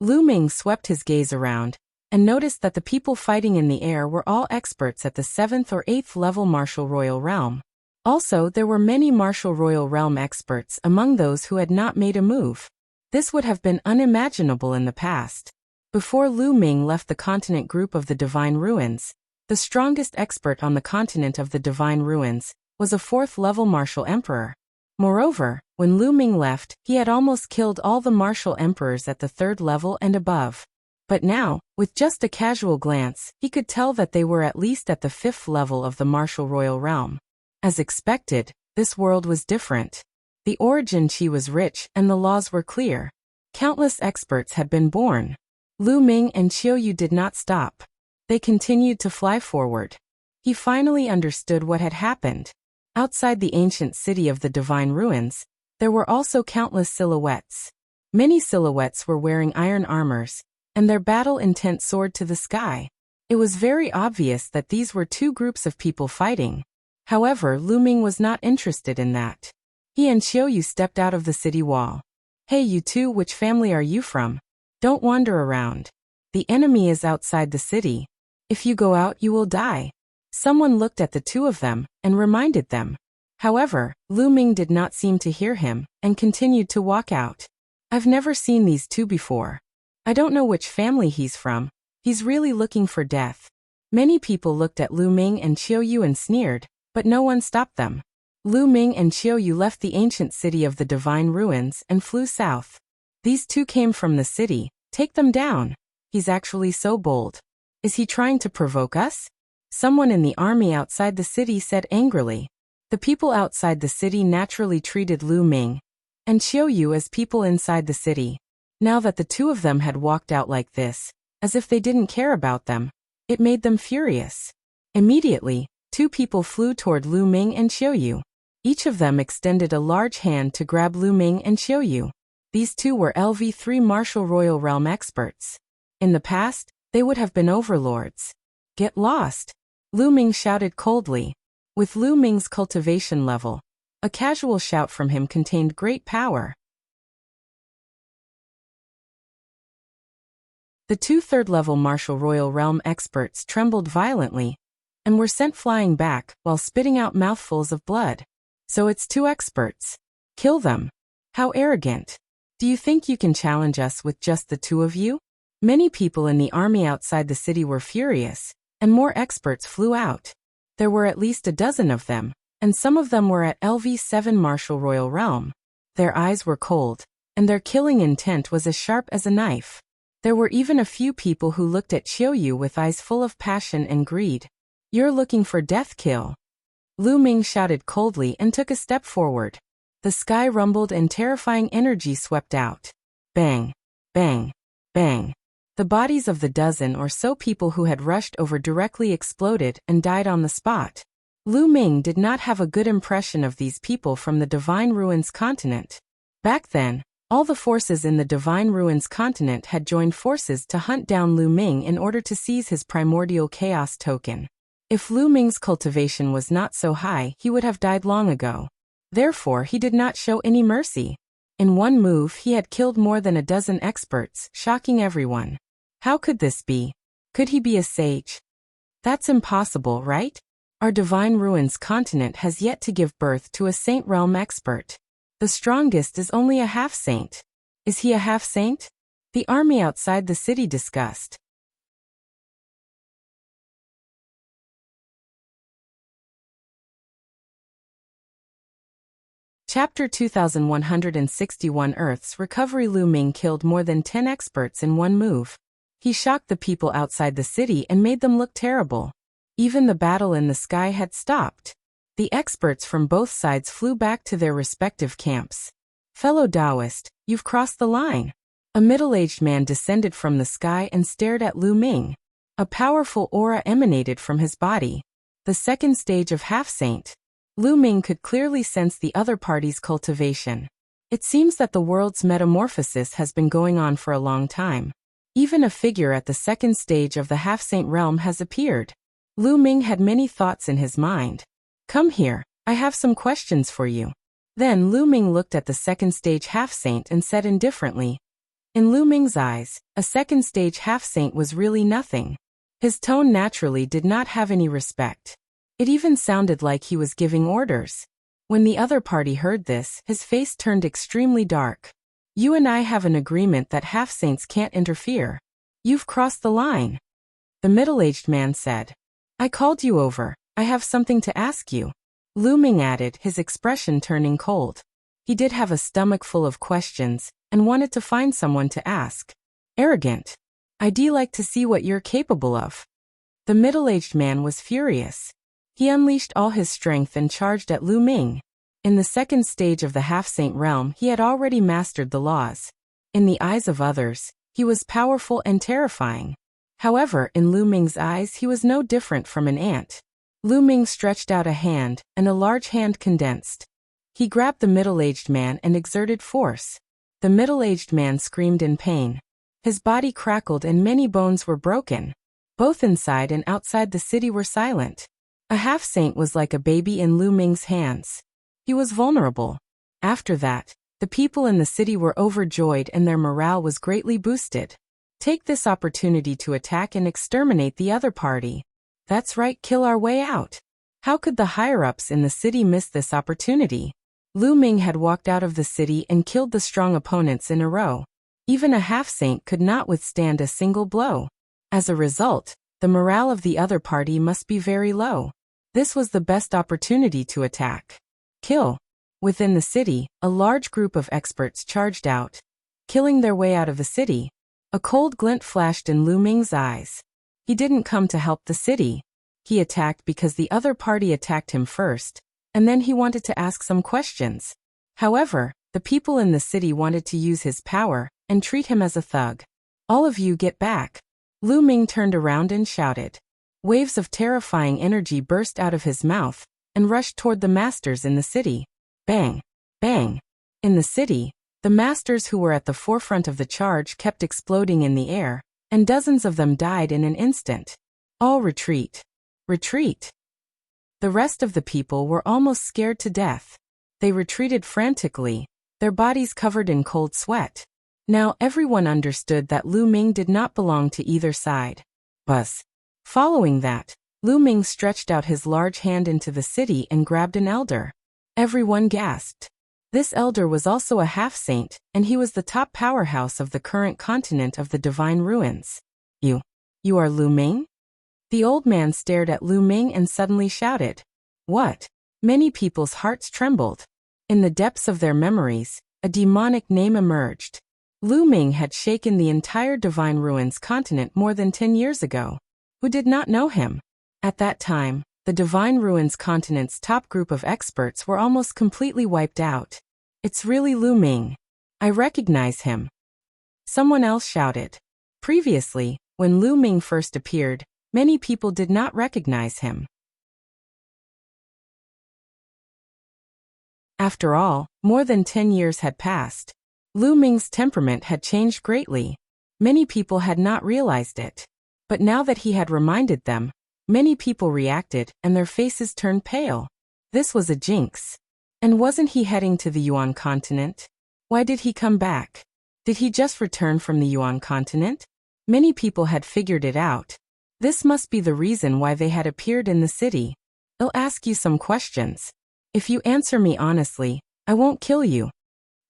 Lu Ming swept his gaze around, and noticed that the people fighting in the air were all experts at the 7th or 8th level Martial Royal Realm. Also, there were many Martial Royal Realm experts among those who had not made a move. This would have been unimaginable in the past. Before Lu Ming left the continent group of the Divine Ruins, the strongest expert on the continent of the Divine Ruins was a 4th level Martial Emperor. Moreover, when Lu Ming left, he had almost killed all the Martial Emperors at the 3rd level and above. But now, with just a casual glance, he could tell that they were at least at the 5th level of the Martial Royal Realm. As expected, this world was different. The origin chi was rich and the laws were clear. Countless experts had been born. Lu Ming and Qiuyu did not stop. They continued to fly forward. He finally understood what had happened. Outside the ancient city of the Divine Ruins, there were also countless silhouettes. Many silhouettes were wearing iron armors, and their battle intent soared to the sky. It was very obvious that these were two groups of people fighting. However, Lu Ming was not interested in that. He and Qiuyu stepped out of the city wall. Hey you two, which family are you from? Don't wander around. The enemy is outside the city. If you go out you will die. Someone looked at the two of them and reminded them. However, Lu Ming did not seem to hear him and continued to walk out. I've never seen these two before. I don't know which family he's from. He's really looking for death. Many people looked at Lu Ming and Qiuyu and sneered, but no one stopped them. Lu Ming and Qiuyu left the ancient city of the Divine Ruins and flew south. These two came from the city. Take them down. He's actually so bold. Is he trying to provoke us? Someone in the army outside the city said angrily. The people outside the city naturally treated Lu Ming and Qiuyu as people inside the city. Now that the two of them had walked out like this, as if they didn't care about them, it made them furious. Immediately, two people flew toward Lu Ming and Qiuyu. Each of them extended a large hand to grab Lu Ming and Qiuyu. These two were LV3 Martial Royal Realm experts. In the past, they would have been overlords. Get lost! Lu Ming shouted coldly. With Lu Ming's cultivation level, a casual shout from him contained great power. The two third-level Martial Royal Realm experts trembled violently and were sent flying back while spitting out mouthfuls of blood. So it's two experts. Kill them. How arrogant. Do you think you can challenge us with just the two of you? Many people in the army outside the city were furious, and more experts flew out. There were at least a dozen of them, and some of them were at LV7 Martial Royal Realm. Their eyes were cold, and their killing intent was as sharp as a knife. There were even a few people who looked at Qiuyu with eyes full of passion and greed. You're looking for death, kill. Lu Ming shouted coldly and took a step forward. The sky rumbled and terrifying energy swept out. Bang, bang, bang. The bodies of the dozen or so people who had rushed over directly exploded and died on the spot. Lu Ming did not have a good impression of these people from the Divine Ruins continent. Back then, All the forces in the Divine Ruins continent had joined forces to hunt down Lu Ming in order to seize his primordial chaos token. If Lu Ming's cultivation was not so high, he would have died long ago. Therefore, he did not show any mercy. In one move, he had killed more than a dozen experts, shocking everyone. How could this be? Could he be a sage? That's impossible, right? Our Divine Ruins continent has yet to give birth to a Saint Realm expert. The strongest is only a half-saint. Is he a half-saint? The army outside the city discussed. Chapter 2161 Earth's Recovery. Lu Ming killed more than 10 experts in one move. He shocked the people outside the city and made them look terrible. Even the battle in the sky had stopped. The experts from both sides flew back to their respective camps. Fellow Taoist, you've crossed the line. A middle-aged man descended from the sky and stared at Lu Ming. A powerful aura emanated from his body. The second stage of half-saint. Lu Ming could clearly sense the other party's cultivation. It seems that the world's metamorphosis has been going on for a long time. Even a figure at the second stage of the half-saint realm has appeared. Lu Ming had many thoughts in his mind. Come here, I have some questions for you. Then Lu Ming looked at the second stage half-saint and said indifferently. In Lu Ming's eyes, a second stage half-saint was really nothing. His tone naturally did not have any respect. It even sounded like he was giving orders. When the other party heard this, his face turned extremely dark. You and I have an agreement that half-saints can't interfere. You've crossed the line. The middle-aged man said. I called you over. I have something to ask you. Lu Ming added, his expression turning cold. He did have a stomach full of questions, and wanted to find someone to ask. Arrogant. I'd like to see what you're capable of. The middle-aged man was furious. He unleashed all his strength and charged at Lu Ming. In the second stage of the half-saint realm, he had already mastered the laws. In the eyes of others, he was powerful and terrifying. However, in Lu Ming's eyes, he was no different from an ant. Lu Ming stretched out a hand, and a large hand condensed. He grabbed the middle-aged man and exerted force. The middle-aged man screamed in pain. His body crackled and many bones were broken. Both inside and outside the city were silent. A half-saint was like a baby in Lu Ming's hands. He was vulnerable. After that, the people in the city were overjoyed and their morale was greatly boosted. Take this opportunity to attack and exterminate the other party. That's right, kill our way out. How could the higher-ups in the city miss this opportunity? Lu Ming had walked out of the city and killed the strong opponents in a row. Even a half-saint could not withstand a single blow. As a result, the morale of the other party must be very low. This was the best opportunity to attack. Kill. Within the city, a large group of experts charged out, killing their way out of the city. A cold glint flashed in Lu Ming's eyes. He didn't come to help the city. He attacked because the other party attacked him first, and then he wanted to ask some questions. However, the people in the city wanted to use his power and treat him as a thug. All of you get back. Lu Ming turned around and shouted. Waves of terrifying energy burst out of his mouth and rushed toward the masters in the city. Bang! Bang! In the city, the masters who were at the forefront of the charge kept exploding in the air, and dozens of them died in an instant. All retreat. Retreat. The rest of the people were almost scared to death. They retreated frantically, their bodies covered in cold sweat. Now everyone understood that Lu Ming did not belong to either side. Buzz. Following that, Lu Ming stretched out his large hand into the city and grabbed an elder. Everyone gasped. This elder was also a half-saint, and he was the top powerhouse of the current continent of the Divine Ruins. You are Lu Ming? The old man stared at Lu Ming and suddenly shouted. What? Many people's hearts trembled. In the depths of their memories, a demonic name emerged. Lu Ming had shaken the entire Divine Ruins continent more than 10 years ago. Who did not know him? At that time, the Divine Ruins continent's top group of experts were almost completely wiped out. It's really Lu Ming. I recognize him. Someone else shouted. Previously, when Lu Ming first appeared, many people did not recognize him. After all, more than 10 years had passed. Lu Ming's temperament had changed greatly. Many people had not realized it. But now that he had reminded them, many people reacted and their faces turned pale. This was a jinx. And wasn't he heading to the Yuan continent? Why did he come back? Did he just return from the Yuan continent? Many people had figured it out. This must be the reason why they had appeared in the city. I'll ask you some questions. If you answer me honestly, I won't kill you.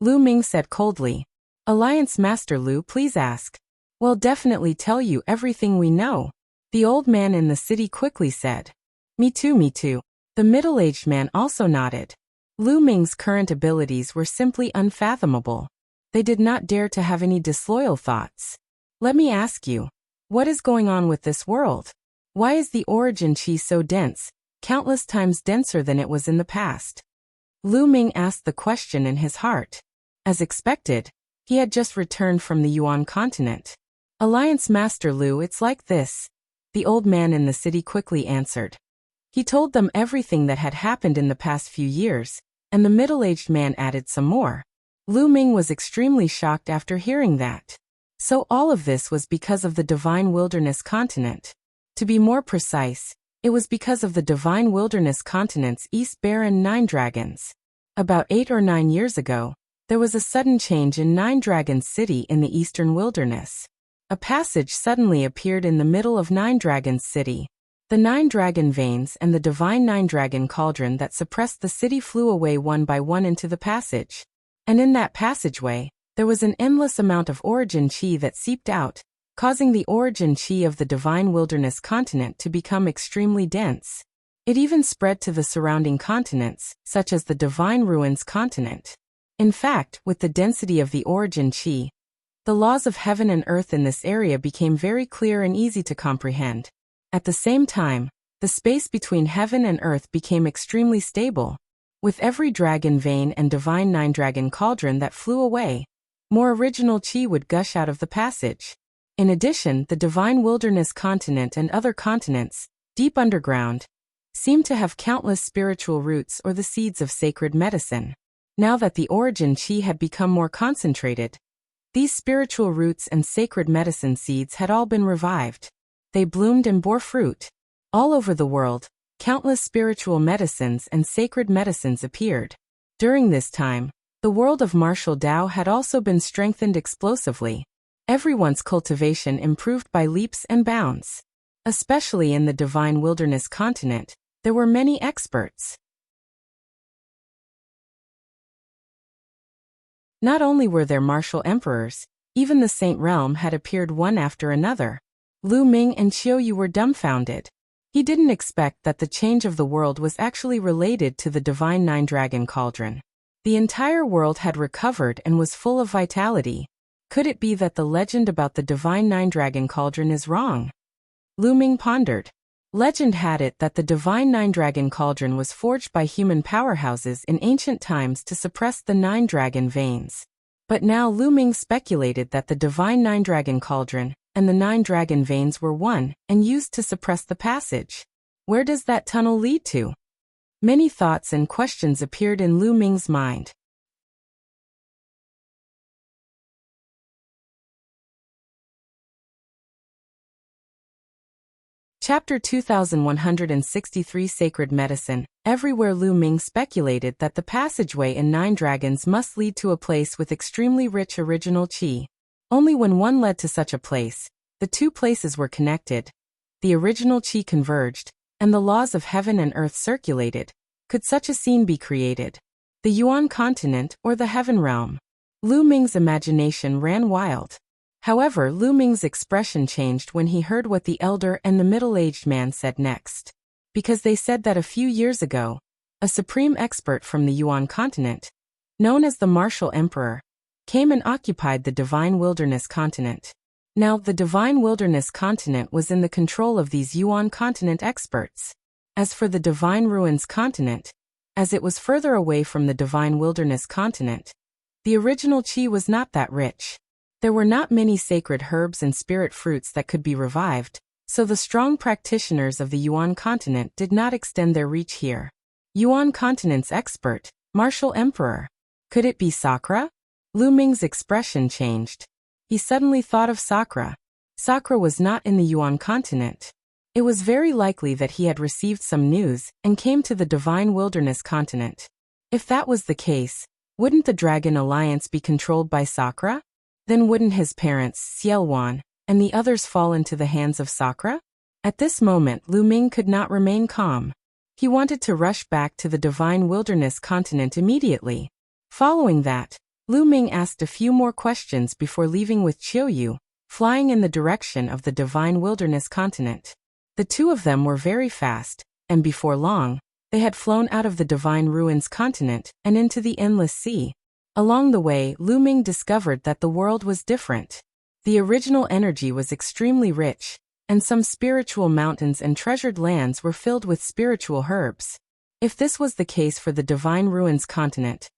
Lu Ming said coldly. Alliance Master Lu, please ask. We'll definitely tell you everything we know. The old man in the city quickly said. Me too, me too. The middle-aged man also nodded. Lu Ming's current abilities were simply unfathomable. They did not dare to have any disloyal thoughts. Let me ask you, what is going on with this world? Why is the origin chi so dense, countless times denser than it was in the past? Lu Ming asked the question in his heart. As expected, he had just returned from the Yuan continent. Alliance Master Lu, it's like this. The old man in the city quickly answered. He told them everything that had happened in the past few years, and the middle-aged man added some more. Lu Ming was extremely shocked after hearing that. So all of this was because of the Divine Wilderness Continent. To be more precise, it was because of the Divine Wilderness Continent's East Baron 9 Dragons. About 8 or 9 years ago, there was a sudden change in 9 Dragons City in the Eastern Wilderness. A passage suddenly appeared in the middle of 9 Dragons City. The 9 dragon veins and the divine 9 dragon cauldron that suppressed the city flew away one by one into the passage. And in that passageway, there was an endless amount of origin chi that seeped out, causing the origin chi of the Divine Wilderness Continent to become extremely dense. It even spread to the surrounding continents, such as the Divine Ruins Continent. In fact, with the density of the origin chi, the laws of heaven and earth in this area became very clear and easy to comprehend. At the same time, the space between heaven and earth became extremely stable. With every dragon vein and divine 9 dragon cauldron that flew away, more original chi would gush out of the passage. In addition, the Divine Wilderness Continent and other continents, deep underground, seemed to have countless spiritual roots or the seeds of sacred medicine. Now that the origin chi had become more concentrated, these spiritual roots and sacred medicine seeds had all been revived. They bloomed and bore fruit. All over the world, countless spiritual medicines and sacred medicines appeared. During this time, the world of martial Tao had also been strengthened explosively. Everyone's cultivation improved by leaps and bounds. Especially in the Divine Wilderness Continent, there were many experts. Not only were there martial emperors, even the Saint Realm had appeared one after another. Lu Ming and Qiuyu were dumbfounded. He didn't expect that the change of the world was actually related to the Divine 9 Dragon Cauldron. The entire world had recovered and was full of vitality. Could it be that the legend about the Divine 9 Dragon Cauldron is wrong? Lu Ming pondered. Legend had it that the Divine 9 Dragon Cauldron was forged by human powerhouses in ancient times to suppress the 9 dragon veins. But now Lu Ming speculated that the Divine 9 Dragon Cauldron and the 9 dragon veins were one and used to suppress the passage. Where does that tunnel lead to? Many thoughts and questions appeared in Lu Ming's mind. Chapter 2163 Sacred Medicine. Everywhere Lu Ming speculated that the passageway in 9 dragons must lead to a place with extremely rich original chi. Only when one led to such a place, the two places were connected, the original chi converged, and the laws of heaven and earth circulated, could such a scene be created. The Yuan continent or the heaven realm. Lu Ming's imagination ran wild. However, Lu Ming's expression changed when he heard what the elder and the middle-aged man said next. Because they said that a few years ago, a supreme expert from the Yuan continent, known as the Martial Emperor, came and occupied the Divine Wilderness Continent. Now, the Divine Wilderness Continent was in the control of these Yuan continent experts. As for the Divine Ruins Continent, as it was further away from the Divine Wilderness Continent, the original chi was not that rich. There were not many sacred herbs and spirit fruits that could be revived, so the strong practitioners of the Yuan continent did not extend their reach here. Yuan continent's expert, Martial Emperor. Could it be Sakura? Lu Ming's expression changed. He suddenly thought of Sakura. Sakura was not in the Yuan continent. It was very likely that he had received some news and came to the Divine Wilderness continent. If that was the case, wouldn't the Dragon Alliance be controlled by Sakura? Then wouldn't his parents, Xielwan, and the others fall into the hands of Sakura? At this moment, Lu Ming could not remain calm. He wanted to rush back to the Divine Wilderness continent immediately. Following that, Lu Ming asked a few more questions before leaving with Qiuyu, flying in the direction of the Divine Wilderness continent. The two of them were very fast, and before long, they had flown out of the Divine Ruins continent and into the Endless Sea. Along the way, Lu Ming discovered that the world was different. The original energy was extremely rich, and some spiritual mountains and treasured lands were filled with spiritual herbs. If this was the case for the Divine Ruins continent,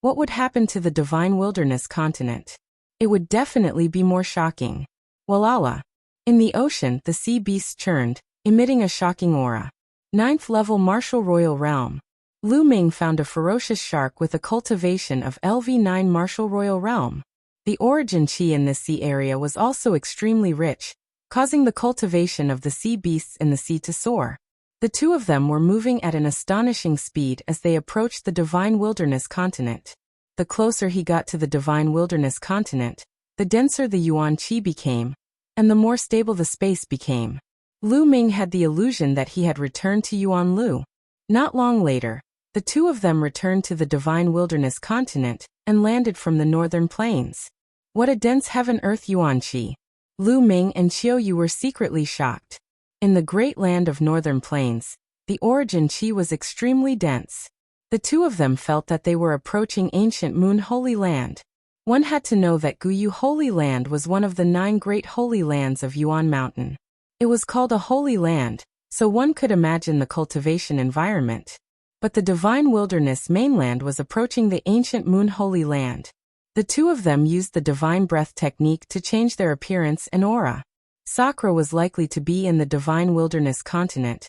what would happen to the Divine Wilderness continent? It would definitely be more shocking. Walala. In the ocean, the sea beasts churned, emitting a shocking aura. 9th level Martial Royal Realm. Lu Ming found a ferocious shark with a cultivation of LV9 Martial Royal Realm. The origin chi in this sea area was also extremely rich, causing the cultivation of the sea beasts in the sea to soar. The two of them were moving at an astonishing speed as they approached the Divine Wilderness continent. The closer he got to the Divine Wilderness continent, the denser the Yuan Qi became, and the more stable the space became. Lu Ming had the illusion that he had returned to Yuan Lu. Not long later, the two of them returned to the Divine Wilderness continent and landed from the northern plains. What a dense heaven-earth Yuan Qi! Lu Ming and Qiuyu were secretly shocked. In the great land of northern plains, the origin qi was extremely dense. The two of them felt that they were approaching ancient Moon Holy Land. One had to know that Guyu Holy Land was one of the 9 great holy lands of Yuan Mountain. It was called a holy land, so one could imagine the cultivation environment. But the Divine Wilderness mainland was approaching the ancient Moon Holy Land. The two of them used the Divine Breath technique to change their appearance and aura. Sakura was likely to be in the Divine Wilderness continent,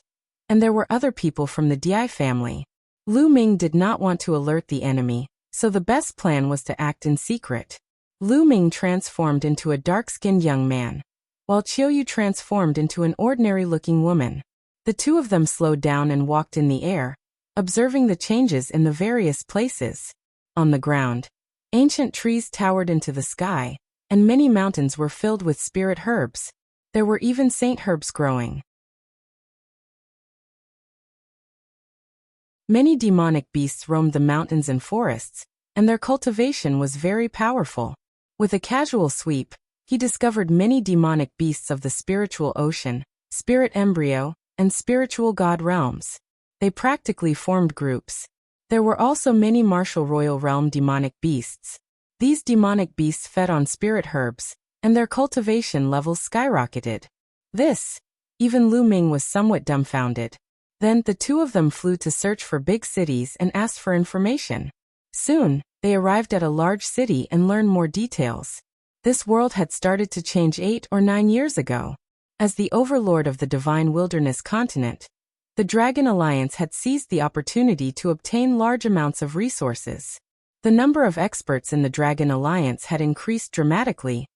and there were other people from the Dai family. Lu Ming did not want to alert the enemy, so the best plan was to act in secret. Lu Ming transformed into a dark-skinned young man, while Qiuyu transformed into an ordinary-looking woman. The two of them slowed down and walked in the air, observing the changes in the various places. On the ground, ancient trees towered into the sky, and many mountains were filled with spirit herbs. There were even saint herbs growing. Many demonic beasts roamed the mountains and forests, and their cultivation was very powerful. With a casual sweep, he discovered many demonic beasts of the spiritual ocean, spirit embryo, and spiritual god realms. They practically formed groups. There were also many martial royal realm demonic beasts. These demonic beasts fed on spirit herbs, and their cultivation levels skyrocketed. Even Lu Ming was somewhat dumbfounded. Then the two of them flew to search for big cities and asked for information. Soon, they arrived at a large city and learned more details. This world had started to change 8 or 9 years ago. As the overlord of the Divine Wilderness continent, the Dragon Alliance had seized the opportunity to obtain large amounts of resources. The number of experts in the Dragon Alliance had increased dramatically,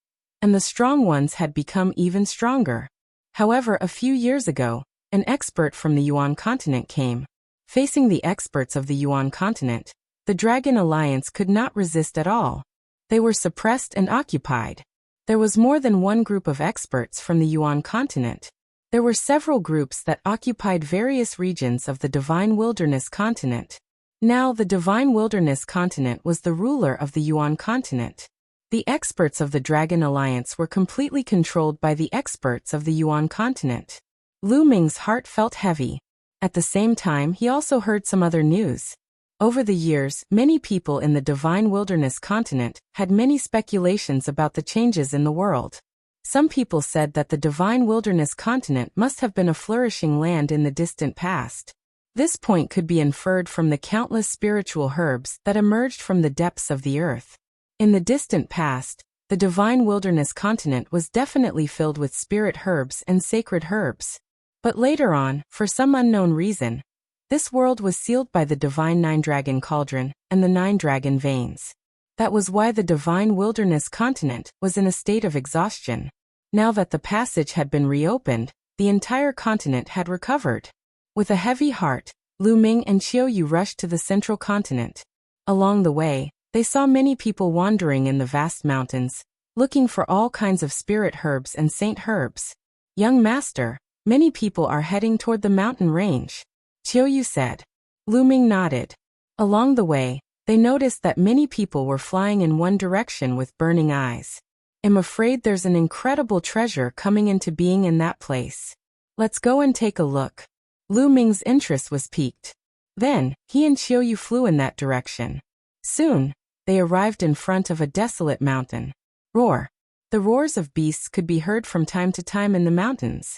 and the strong ones had become even stronger. However, a few years ago, an expert from the Yuan continent came. Facing the experts of the Yuan continent, the Dragon Alliance could not resist at all. They were suppressed and occupied. There was more than one group of experts from the Yuan continent. There were several groups that occupied various regions of the Divine Wilderness continent. Now the Divine Wilderness continent was the ruler of the Yuan continent. The experts of the Dragon Alliance were completely controlled by the experts of the Yuan continent. Lu Ming's heart felt heavy. At the same time, he also heard some other news. Over the years, many people in the Divine Wilderness continent had many speculations about the changes in the world. Some people said that the Divine Wilderness continent must have been a flourishing land in the distant past. This point could be inferred from the countless spiritual herbs that emerged from the depths of the earth. In the distant past, the Divine Wilderness continent was definitely filled with spirit herbs and sacred herbs. But later on, for some unknown reason, this world was sealed by the Divine 9-Dragon Cauldron and the 9 Dragon Veins. That was why the divine wilderness continent was in a state of exhaustion. Now that the passage had been reopened, the entire continent had recovered. With a heavy heart, Lu Ming and Qiuyu rushed to the central continent. Along the way, they saw many people wandering in the vast mountains, looking for all kinds of spirit herbs and saint herbs. Young master, many people are heading toward the mountain range, Qiuyu said. Lu Ming nodded. Along the way, they noticed that many people were flying in one direction with burning eyes. I'm afraid there's an incredible treasure coming into being in that place. Let's go and take a look. Lu Ming's interest was piqued. Then, he and Qiuyu flew in that direction. Soon, they arrived in front of a desolate mountain. Roar. The roars of beasts could be heard from time to time in the mountains.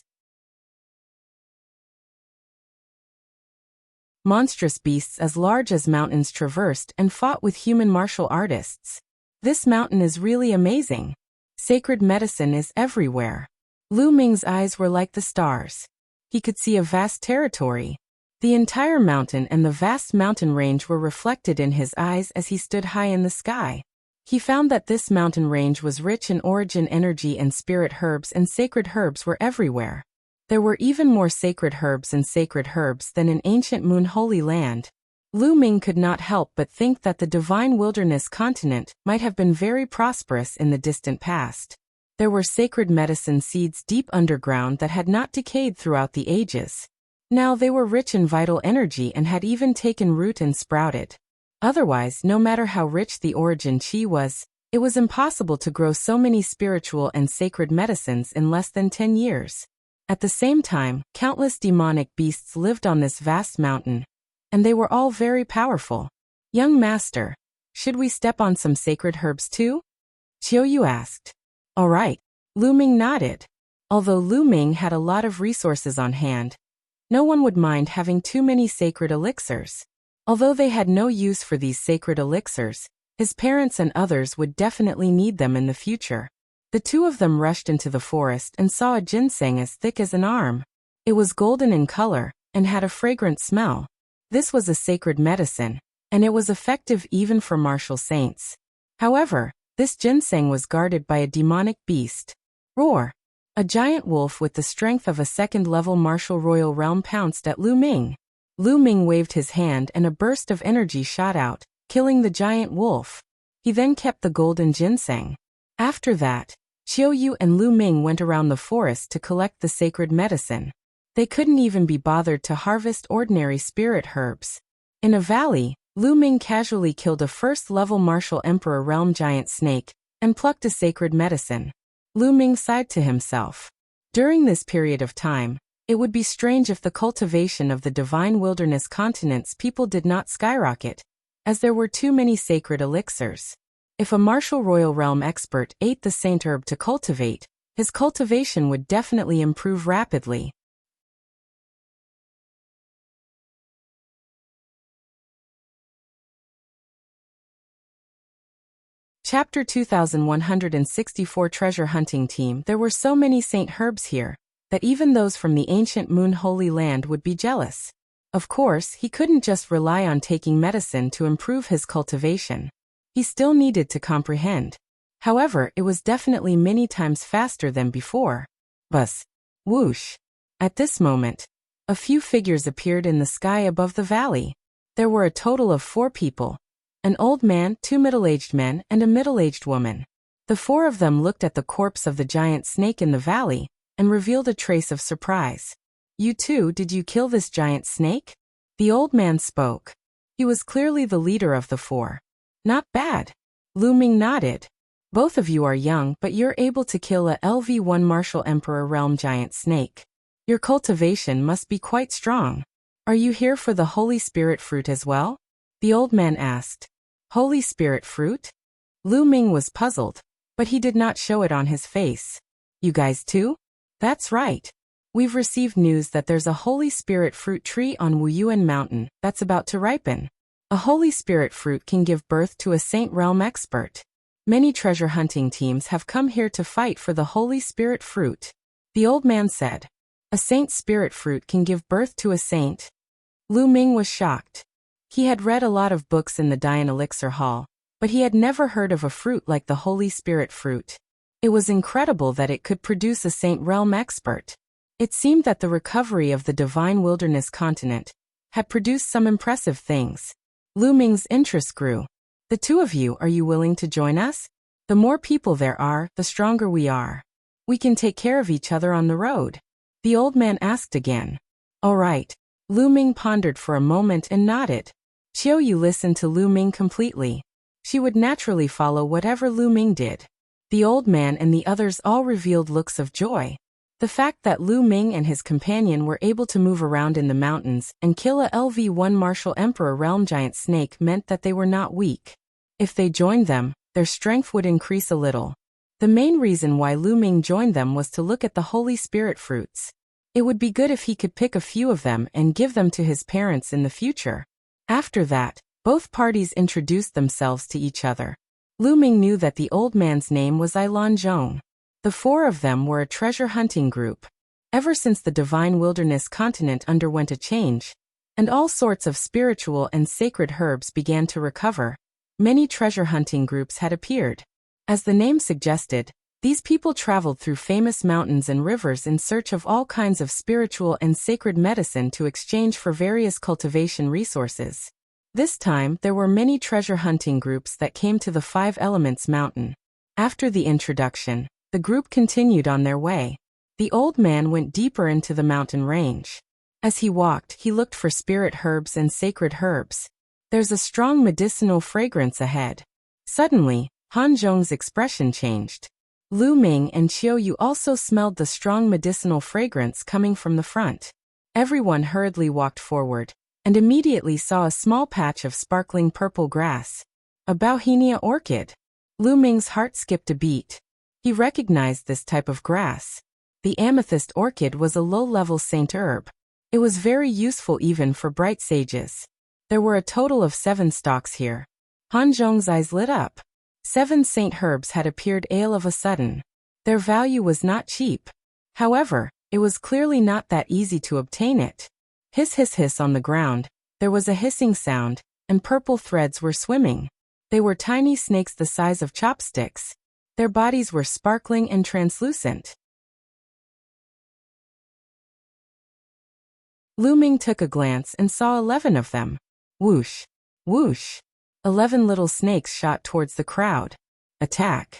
Monstrous beasts as large as mountains traversed and fought with human martial artists. This mountain is really amazing. Sacred medicine is everywhere. Lu Ming's eyes were like the stars. He could see a vast territory. The entire mountain and the vast mountain range were reflected in his eyes as he stood high in the sky. He found that this mountain range was rich in origin energy, and spirit herbs and sacred herbs were everywhere. There were even more sacred herbs and sacred herbs than in ancient Moon Holy Land. Lu Ming could not help but think that the divine wilderness continent might have been very prosperous in the distant past. There were sacred medicine seeds deep underground that had not decayed throughout the ages. Now they were rich in vital energy and had even taken root and sprouted. Otherwise, no matter how rich the origin qi was, it was impossible to grow so many spiritual and sacred medicines in less than 10 years. At the same time, countless demonic beasts lived on this vast mountain, and they were all very powerful. Young master, should we step on some sacred herbs too? Qiuyu asked. All right. Lu Ming nodded. Although Lu Ming had a lot of resources on hand, no one would mind having too many sacred elixirs. Although they had no use for these sacred elixirs, his parents and others would definitely need them in the future. The two of them rushed into the forest and saw a ginseng as thick as an arm. It was golden in color and had a fragrant smell. This was a sacred medicine, and it was effective even for martial saints. However, this ginseng was guarded by a demonic beast. Roar! A giant wolf with the strength of a second-level martial royal realm pounced at Lu Ming. Lu Ming waved his hand and a burst of energy shot out, killing the giant wolf. He then kept the golden ginseng. After that, Qiuyu and Lu Ming went around the forest to collect the sacred medicine. They couldn't even be bothered to harvest ordinary spirit herbs. In a valley, Lu Ming casually killed a first-level martial emperor realm giant snake and plucked a sacred medicine. Lu Ming sighed to himself. During this period of time, it would be strange if the cultivation of the divine wilderness continent's people did not skyrocket, as there were too many sacred elixirs. If a martial royal realm expert ate the saint herb to cultivate, his cultivation would definitely improve rapidly. Chapter 2164 Treasure Hunting Team. There were so many saint herbs here that even those from the ancient Moon Holy Land would be jealous. Of course, he couldn't just rely on taking medicine to improve his cultivation. He still needed to comprehend. However, it was definitely many times faster than before. Buzz. Whoosh. At this moment, a few figures appeared in the sky above the valley. There were a total of 4 people. An old man, 2 middle-aged men, and a middle-aged woman. The 4 of them looked at the corpse of the giant snake in the valley and revealed a trace of surprise. You too, did you kill this giant snake? The old man spoke. He was clearly the leader of the 4. Not bad. Lu Ming nodded. Both of you are young, but you're able to kill a LV1 martial emperor realm giant snake. Your cultivation must be quite strong. Are you here for the Holy Spirit fruit as well? The old man asked. Holy Spirit fruit? Lu Ming was puzzled, but he did not show it on his face. You guys too? That's right. We've received news that there's a Holy Spirit fruit tree on Wuyuan Mountain that's about to ripen. A Holy Spirit fruit can give birth to a Saint Realm expert. Many treasure hunting teams have come here to fight for the Holy Spirit fruit. The old man said. A Saint Spirit fruit can give birth to a saint? Lu Ming was shocked. He had read a lot of books in the Dian Elixir Hall, but he had never heard of a fruit like the Holy Spirit fruit. It was incredible that it could produce a Saint Realm expert. It seemed that the recovery of the divine wilderness continent had produced some impressive things. Lu Ming's interest grew. The two of you, are you willing to join us? The more people there are, the stronger we are. We can take care of each other on the road. The old man asked again. All right. Lu Ming pondered for a moment and nodded. Qiu Yu listened to Lu Ming completely. She would naturally follow whatever Lu Ming did. The old man and the others all revealed looks of joy. The fact that Lu Ming and his companion were able to move around in the mountains and kill a LV-1 Martial Emperor Realm Giant Snake meant that they were not weak. If they joined them, their strength would increase a little. The main reason why Lu Ming joined them was to look at the Holy Spirit fruits. It would be good if he could pick a few of them and give them to his parents in the future. After that, both parties introduced themselves to each other. Lu Ming knew that the old man's name was Ailan Zhong. The four of them were a treasure hunting group. Ever since the divine wilderness continent underwent a change, and all sorts of spiritual and sacred herbs began to recover, many treasure hunting groups had appeared. As the name suggested, these people traveled through famous mountains and rivers in search of all kinds of spiritual and sacred medicine to exchange for various cultivation resources. This time, there were many treasure hunting groups that came to the Five Elements Mountain. After the introduction, the group continued on their way. The old man went deeper into the mountain range. As he walked, he looked for spirit herbs and sacred herbs. There's a strong medicinal fragrance ahead. Suddenly, Han Zhong's expression changed. Lu Ming and Qiu Yu also smelled the strong medicinal fragrance coming from the front. Everyone hurriedly walked forward, and immediately saw a small patch of sparkling purple grass. A Bauhinia orchid. Lu Ming's heart skipped a beat. He recognized this type of grass. The amethyst orchid was a low-level saint herb. It was very useful even for bright sages. There were a total of 7 stalks here. Han Zhong's eyes lit up. 7 saint herbs had appeared all of a sudden. Their value was not cheap. However, it was clearly not that easy to obtain it. Hiss hiss hiss on the ground, there was a hissing sound, and purple threads were swimming. They were tiny snakes the size of chopsticks. Their bodies were sparkling and translucent. Lu Ming took a glance and saw 11 of them. Whoosh! Whoosh! 11 little snakes shot towards the crowd. Attack!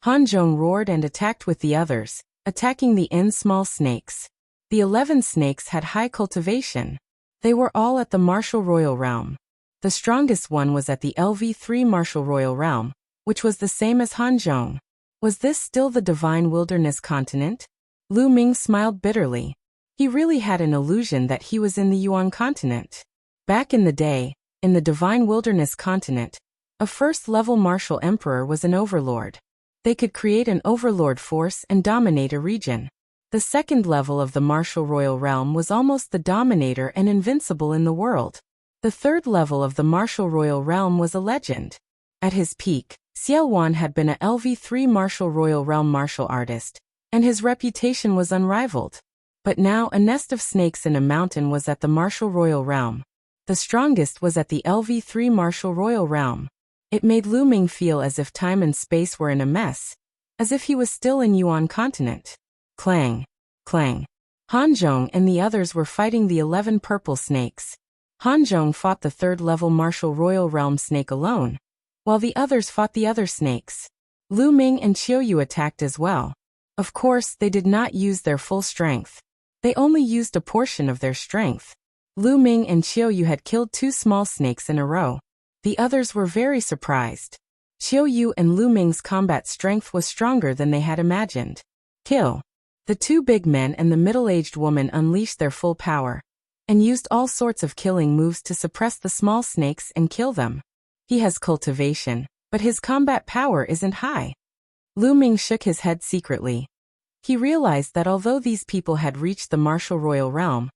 Han Zhong roared and attacked with the others, attacking the small snakes. The 11 snakes had high cultivation. They were all at the Martial Royal Realm. The strongest one was at the LV-3 Martial Royal Realm, which was the same as Han Zhong. Was this still the divine wilderness continent? Lu Ming smiled bitterly. He really had an illusion that he was in the Yuan continent. Back in the day, in the divine wilderness continent, a first-level martial emperor was an overlord. They could create an overlord force and dominate a region. The second level of the Martial Royal Realm was almost the dominator and invincible in the world. The third level of the Martial Royal Realm was a legend. At his peak, Xiao Wan had been a LV-3 Martial Royal Realm martial artist, and his reputation was unrivaled. But now a nest of snakes in a mountain was at the Martial Royal Realm. The strongest was at the LV-3 Martial Royal Realm. It made Lu Ming feel as if time and space were in a mess, as if he was still in Yuan continent. Clang! Clang! Han Zhong and the others were fighting the 11 purple snakes. Han Zhong fought the third-level Martial Royal Realm snake alone, while the others fought the other snakes. Lu Ming and Qiu Yu attacked as well. Of course, they did not use their full strength. They only used a portion of their strength. Lu Ming and Qiu Yu had killed 2 small snakes in a row. The others were very surprised. Qiu Yu and Lu Ming's combat strength was stronger than they had imagined. Kill! The 2 big men and the middle-aged woman unleashed their full power, and used all sorts of killing moves to suppress the small snakes and kill them. He has cultivation, but his combat power isn't high. Lu Ming shook his head secretly. He realized that although these people had reached the Martial Royal Realm,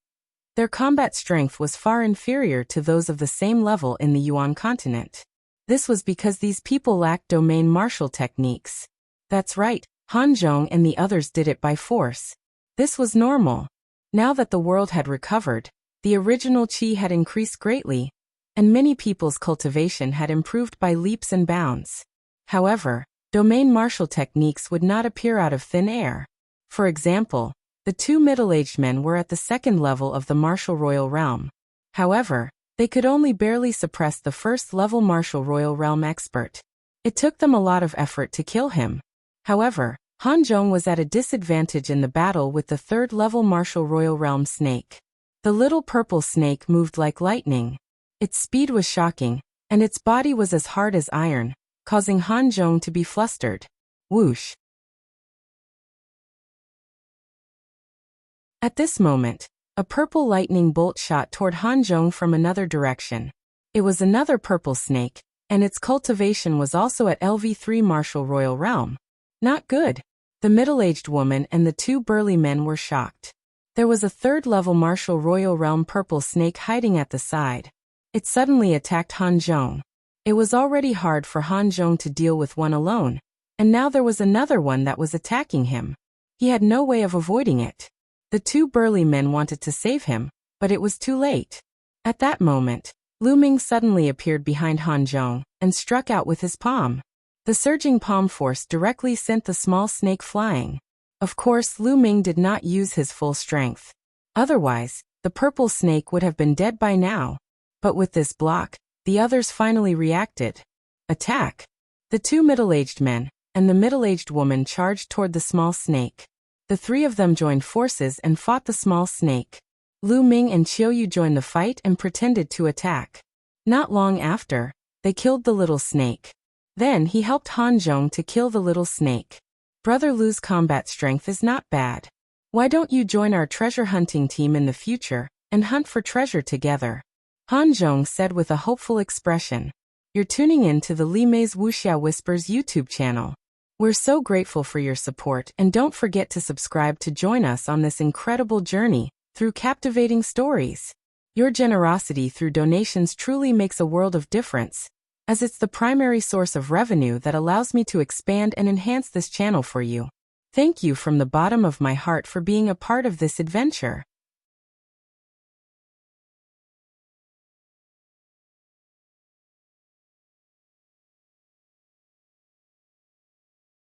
their combat strength was far inferior to those of the same level in the Yuan continent. This was because these people lacked domain martial techniques. That's right, Han Zhong and the others did it by force. This was normal. Now that the world had recovered, the original qi had increased greatly, and many people's cultivation had improved by leaps and bounds. However, domain martial techniques would not appear out of thin air. For example, the two middle-aged men were at the second level of the martial royal realm. However, they could only barely suppress the first-level martial royal realm expert. It took them a lot of effort to kill him. However, Han Zhong was at a disadvantage in the battle with the third-level martial royal realm snake. The little purple snake moved like lightning. Its speed was shocking, and its body was as hard as iron, causing Han Zhong to be flustered. Whoosh! At this moment, a purple lightning bolt shot toward Han Zhong from another direction. It was another purple snake, and its cultivation was also at LV3 martial royal realm. Not good. The middle-aged woman and the two burly men were shocked. There was a third-level martial royal realm purple snake hiding at the side. It suddenly attacked Han Zhong. It was already hard for Han Zhong to deal with one alone, and now there was another one that was attacking him. He had no way of avoiding it. The two burly men wanted to save him, but it was too late. At that moment, Ming suddenly appeared behind Han Zhong and struck out with his palm. The surging palm force directly sent the small snake flying. Of course, Ming did not use his full strength. Otherwise, the purple snake would have been dead by now. But with this block, the others finally reacted. Attack! The two middle-aged men and the middle-aged woman charged toward the small snake. The three of them joined forces and fought the small snake. Ming and Qiuyu joined the fight and pretended to attack. Not long after, they killed the little snake. Then he helped Han Zhong to kill the little snake. Brother Lu's combat strength is not bad. Why don't you join our treasure hunting team in the future and hunt for treasure together? Han Zhong said with a hopeful expression. You're tuning in to the Li Mei's Wuxia Whispers YouTube channel. We're so grateful for your support, and don't forget to subscribe to join us on this incredible journey through captivating stories. Your generosity through donations truly makes a world of difference, as it's the primary source of revenue that allows me to expand and enhance this channel for you. Thank you from the bottom of my heart for being a part of this adventure.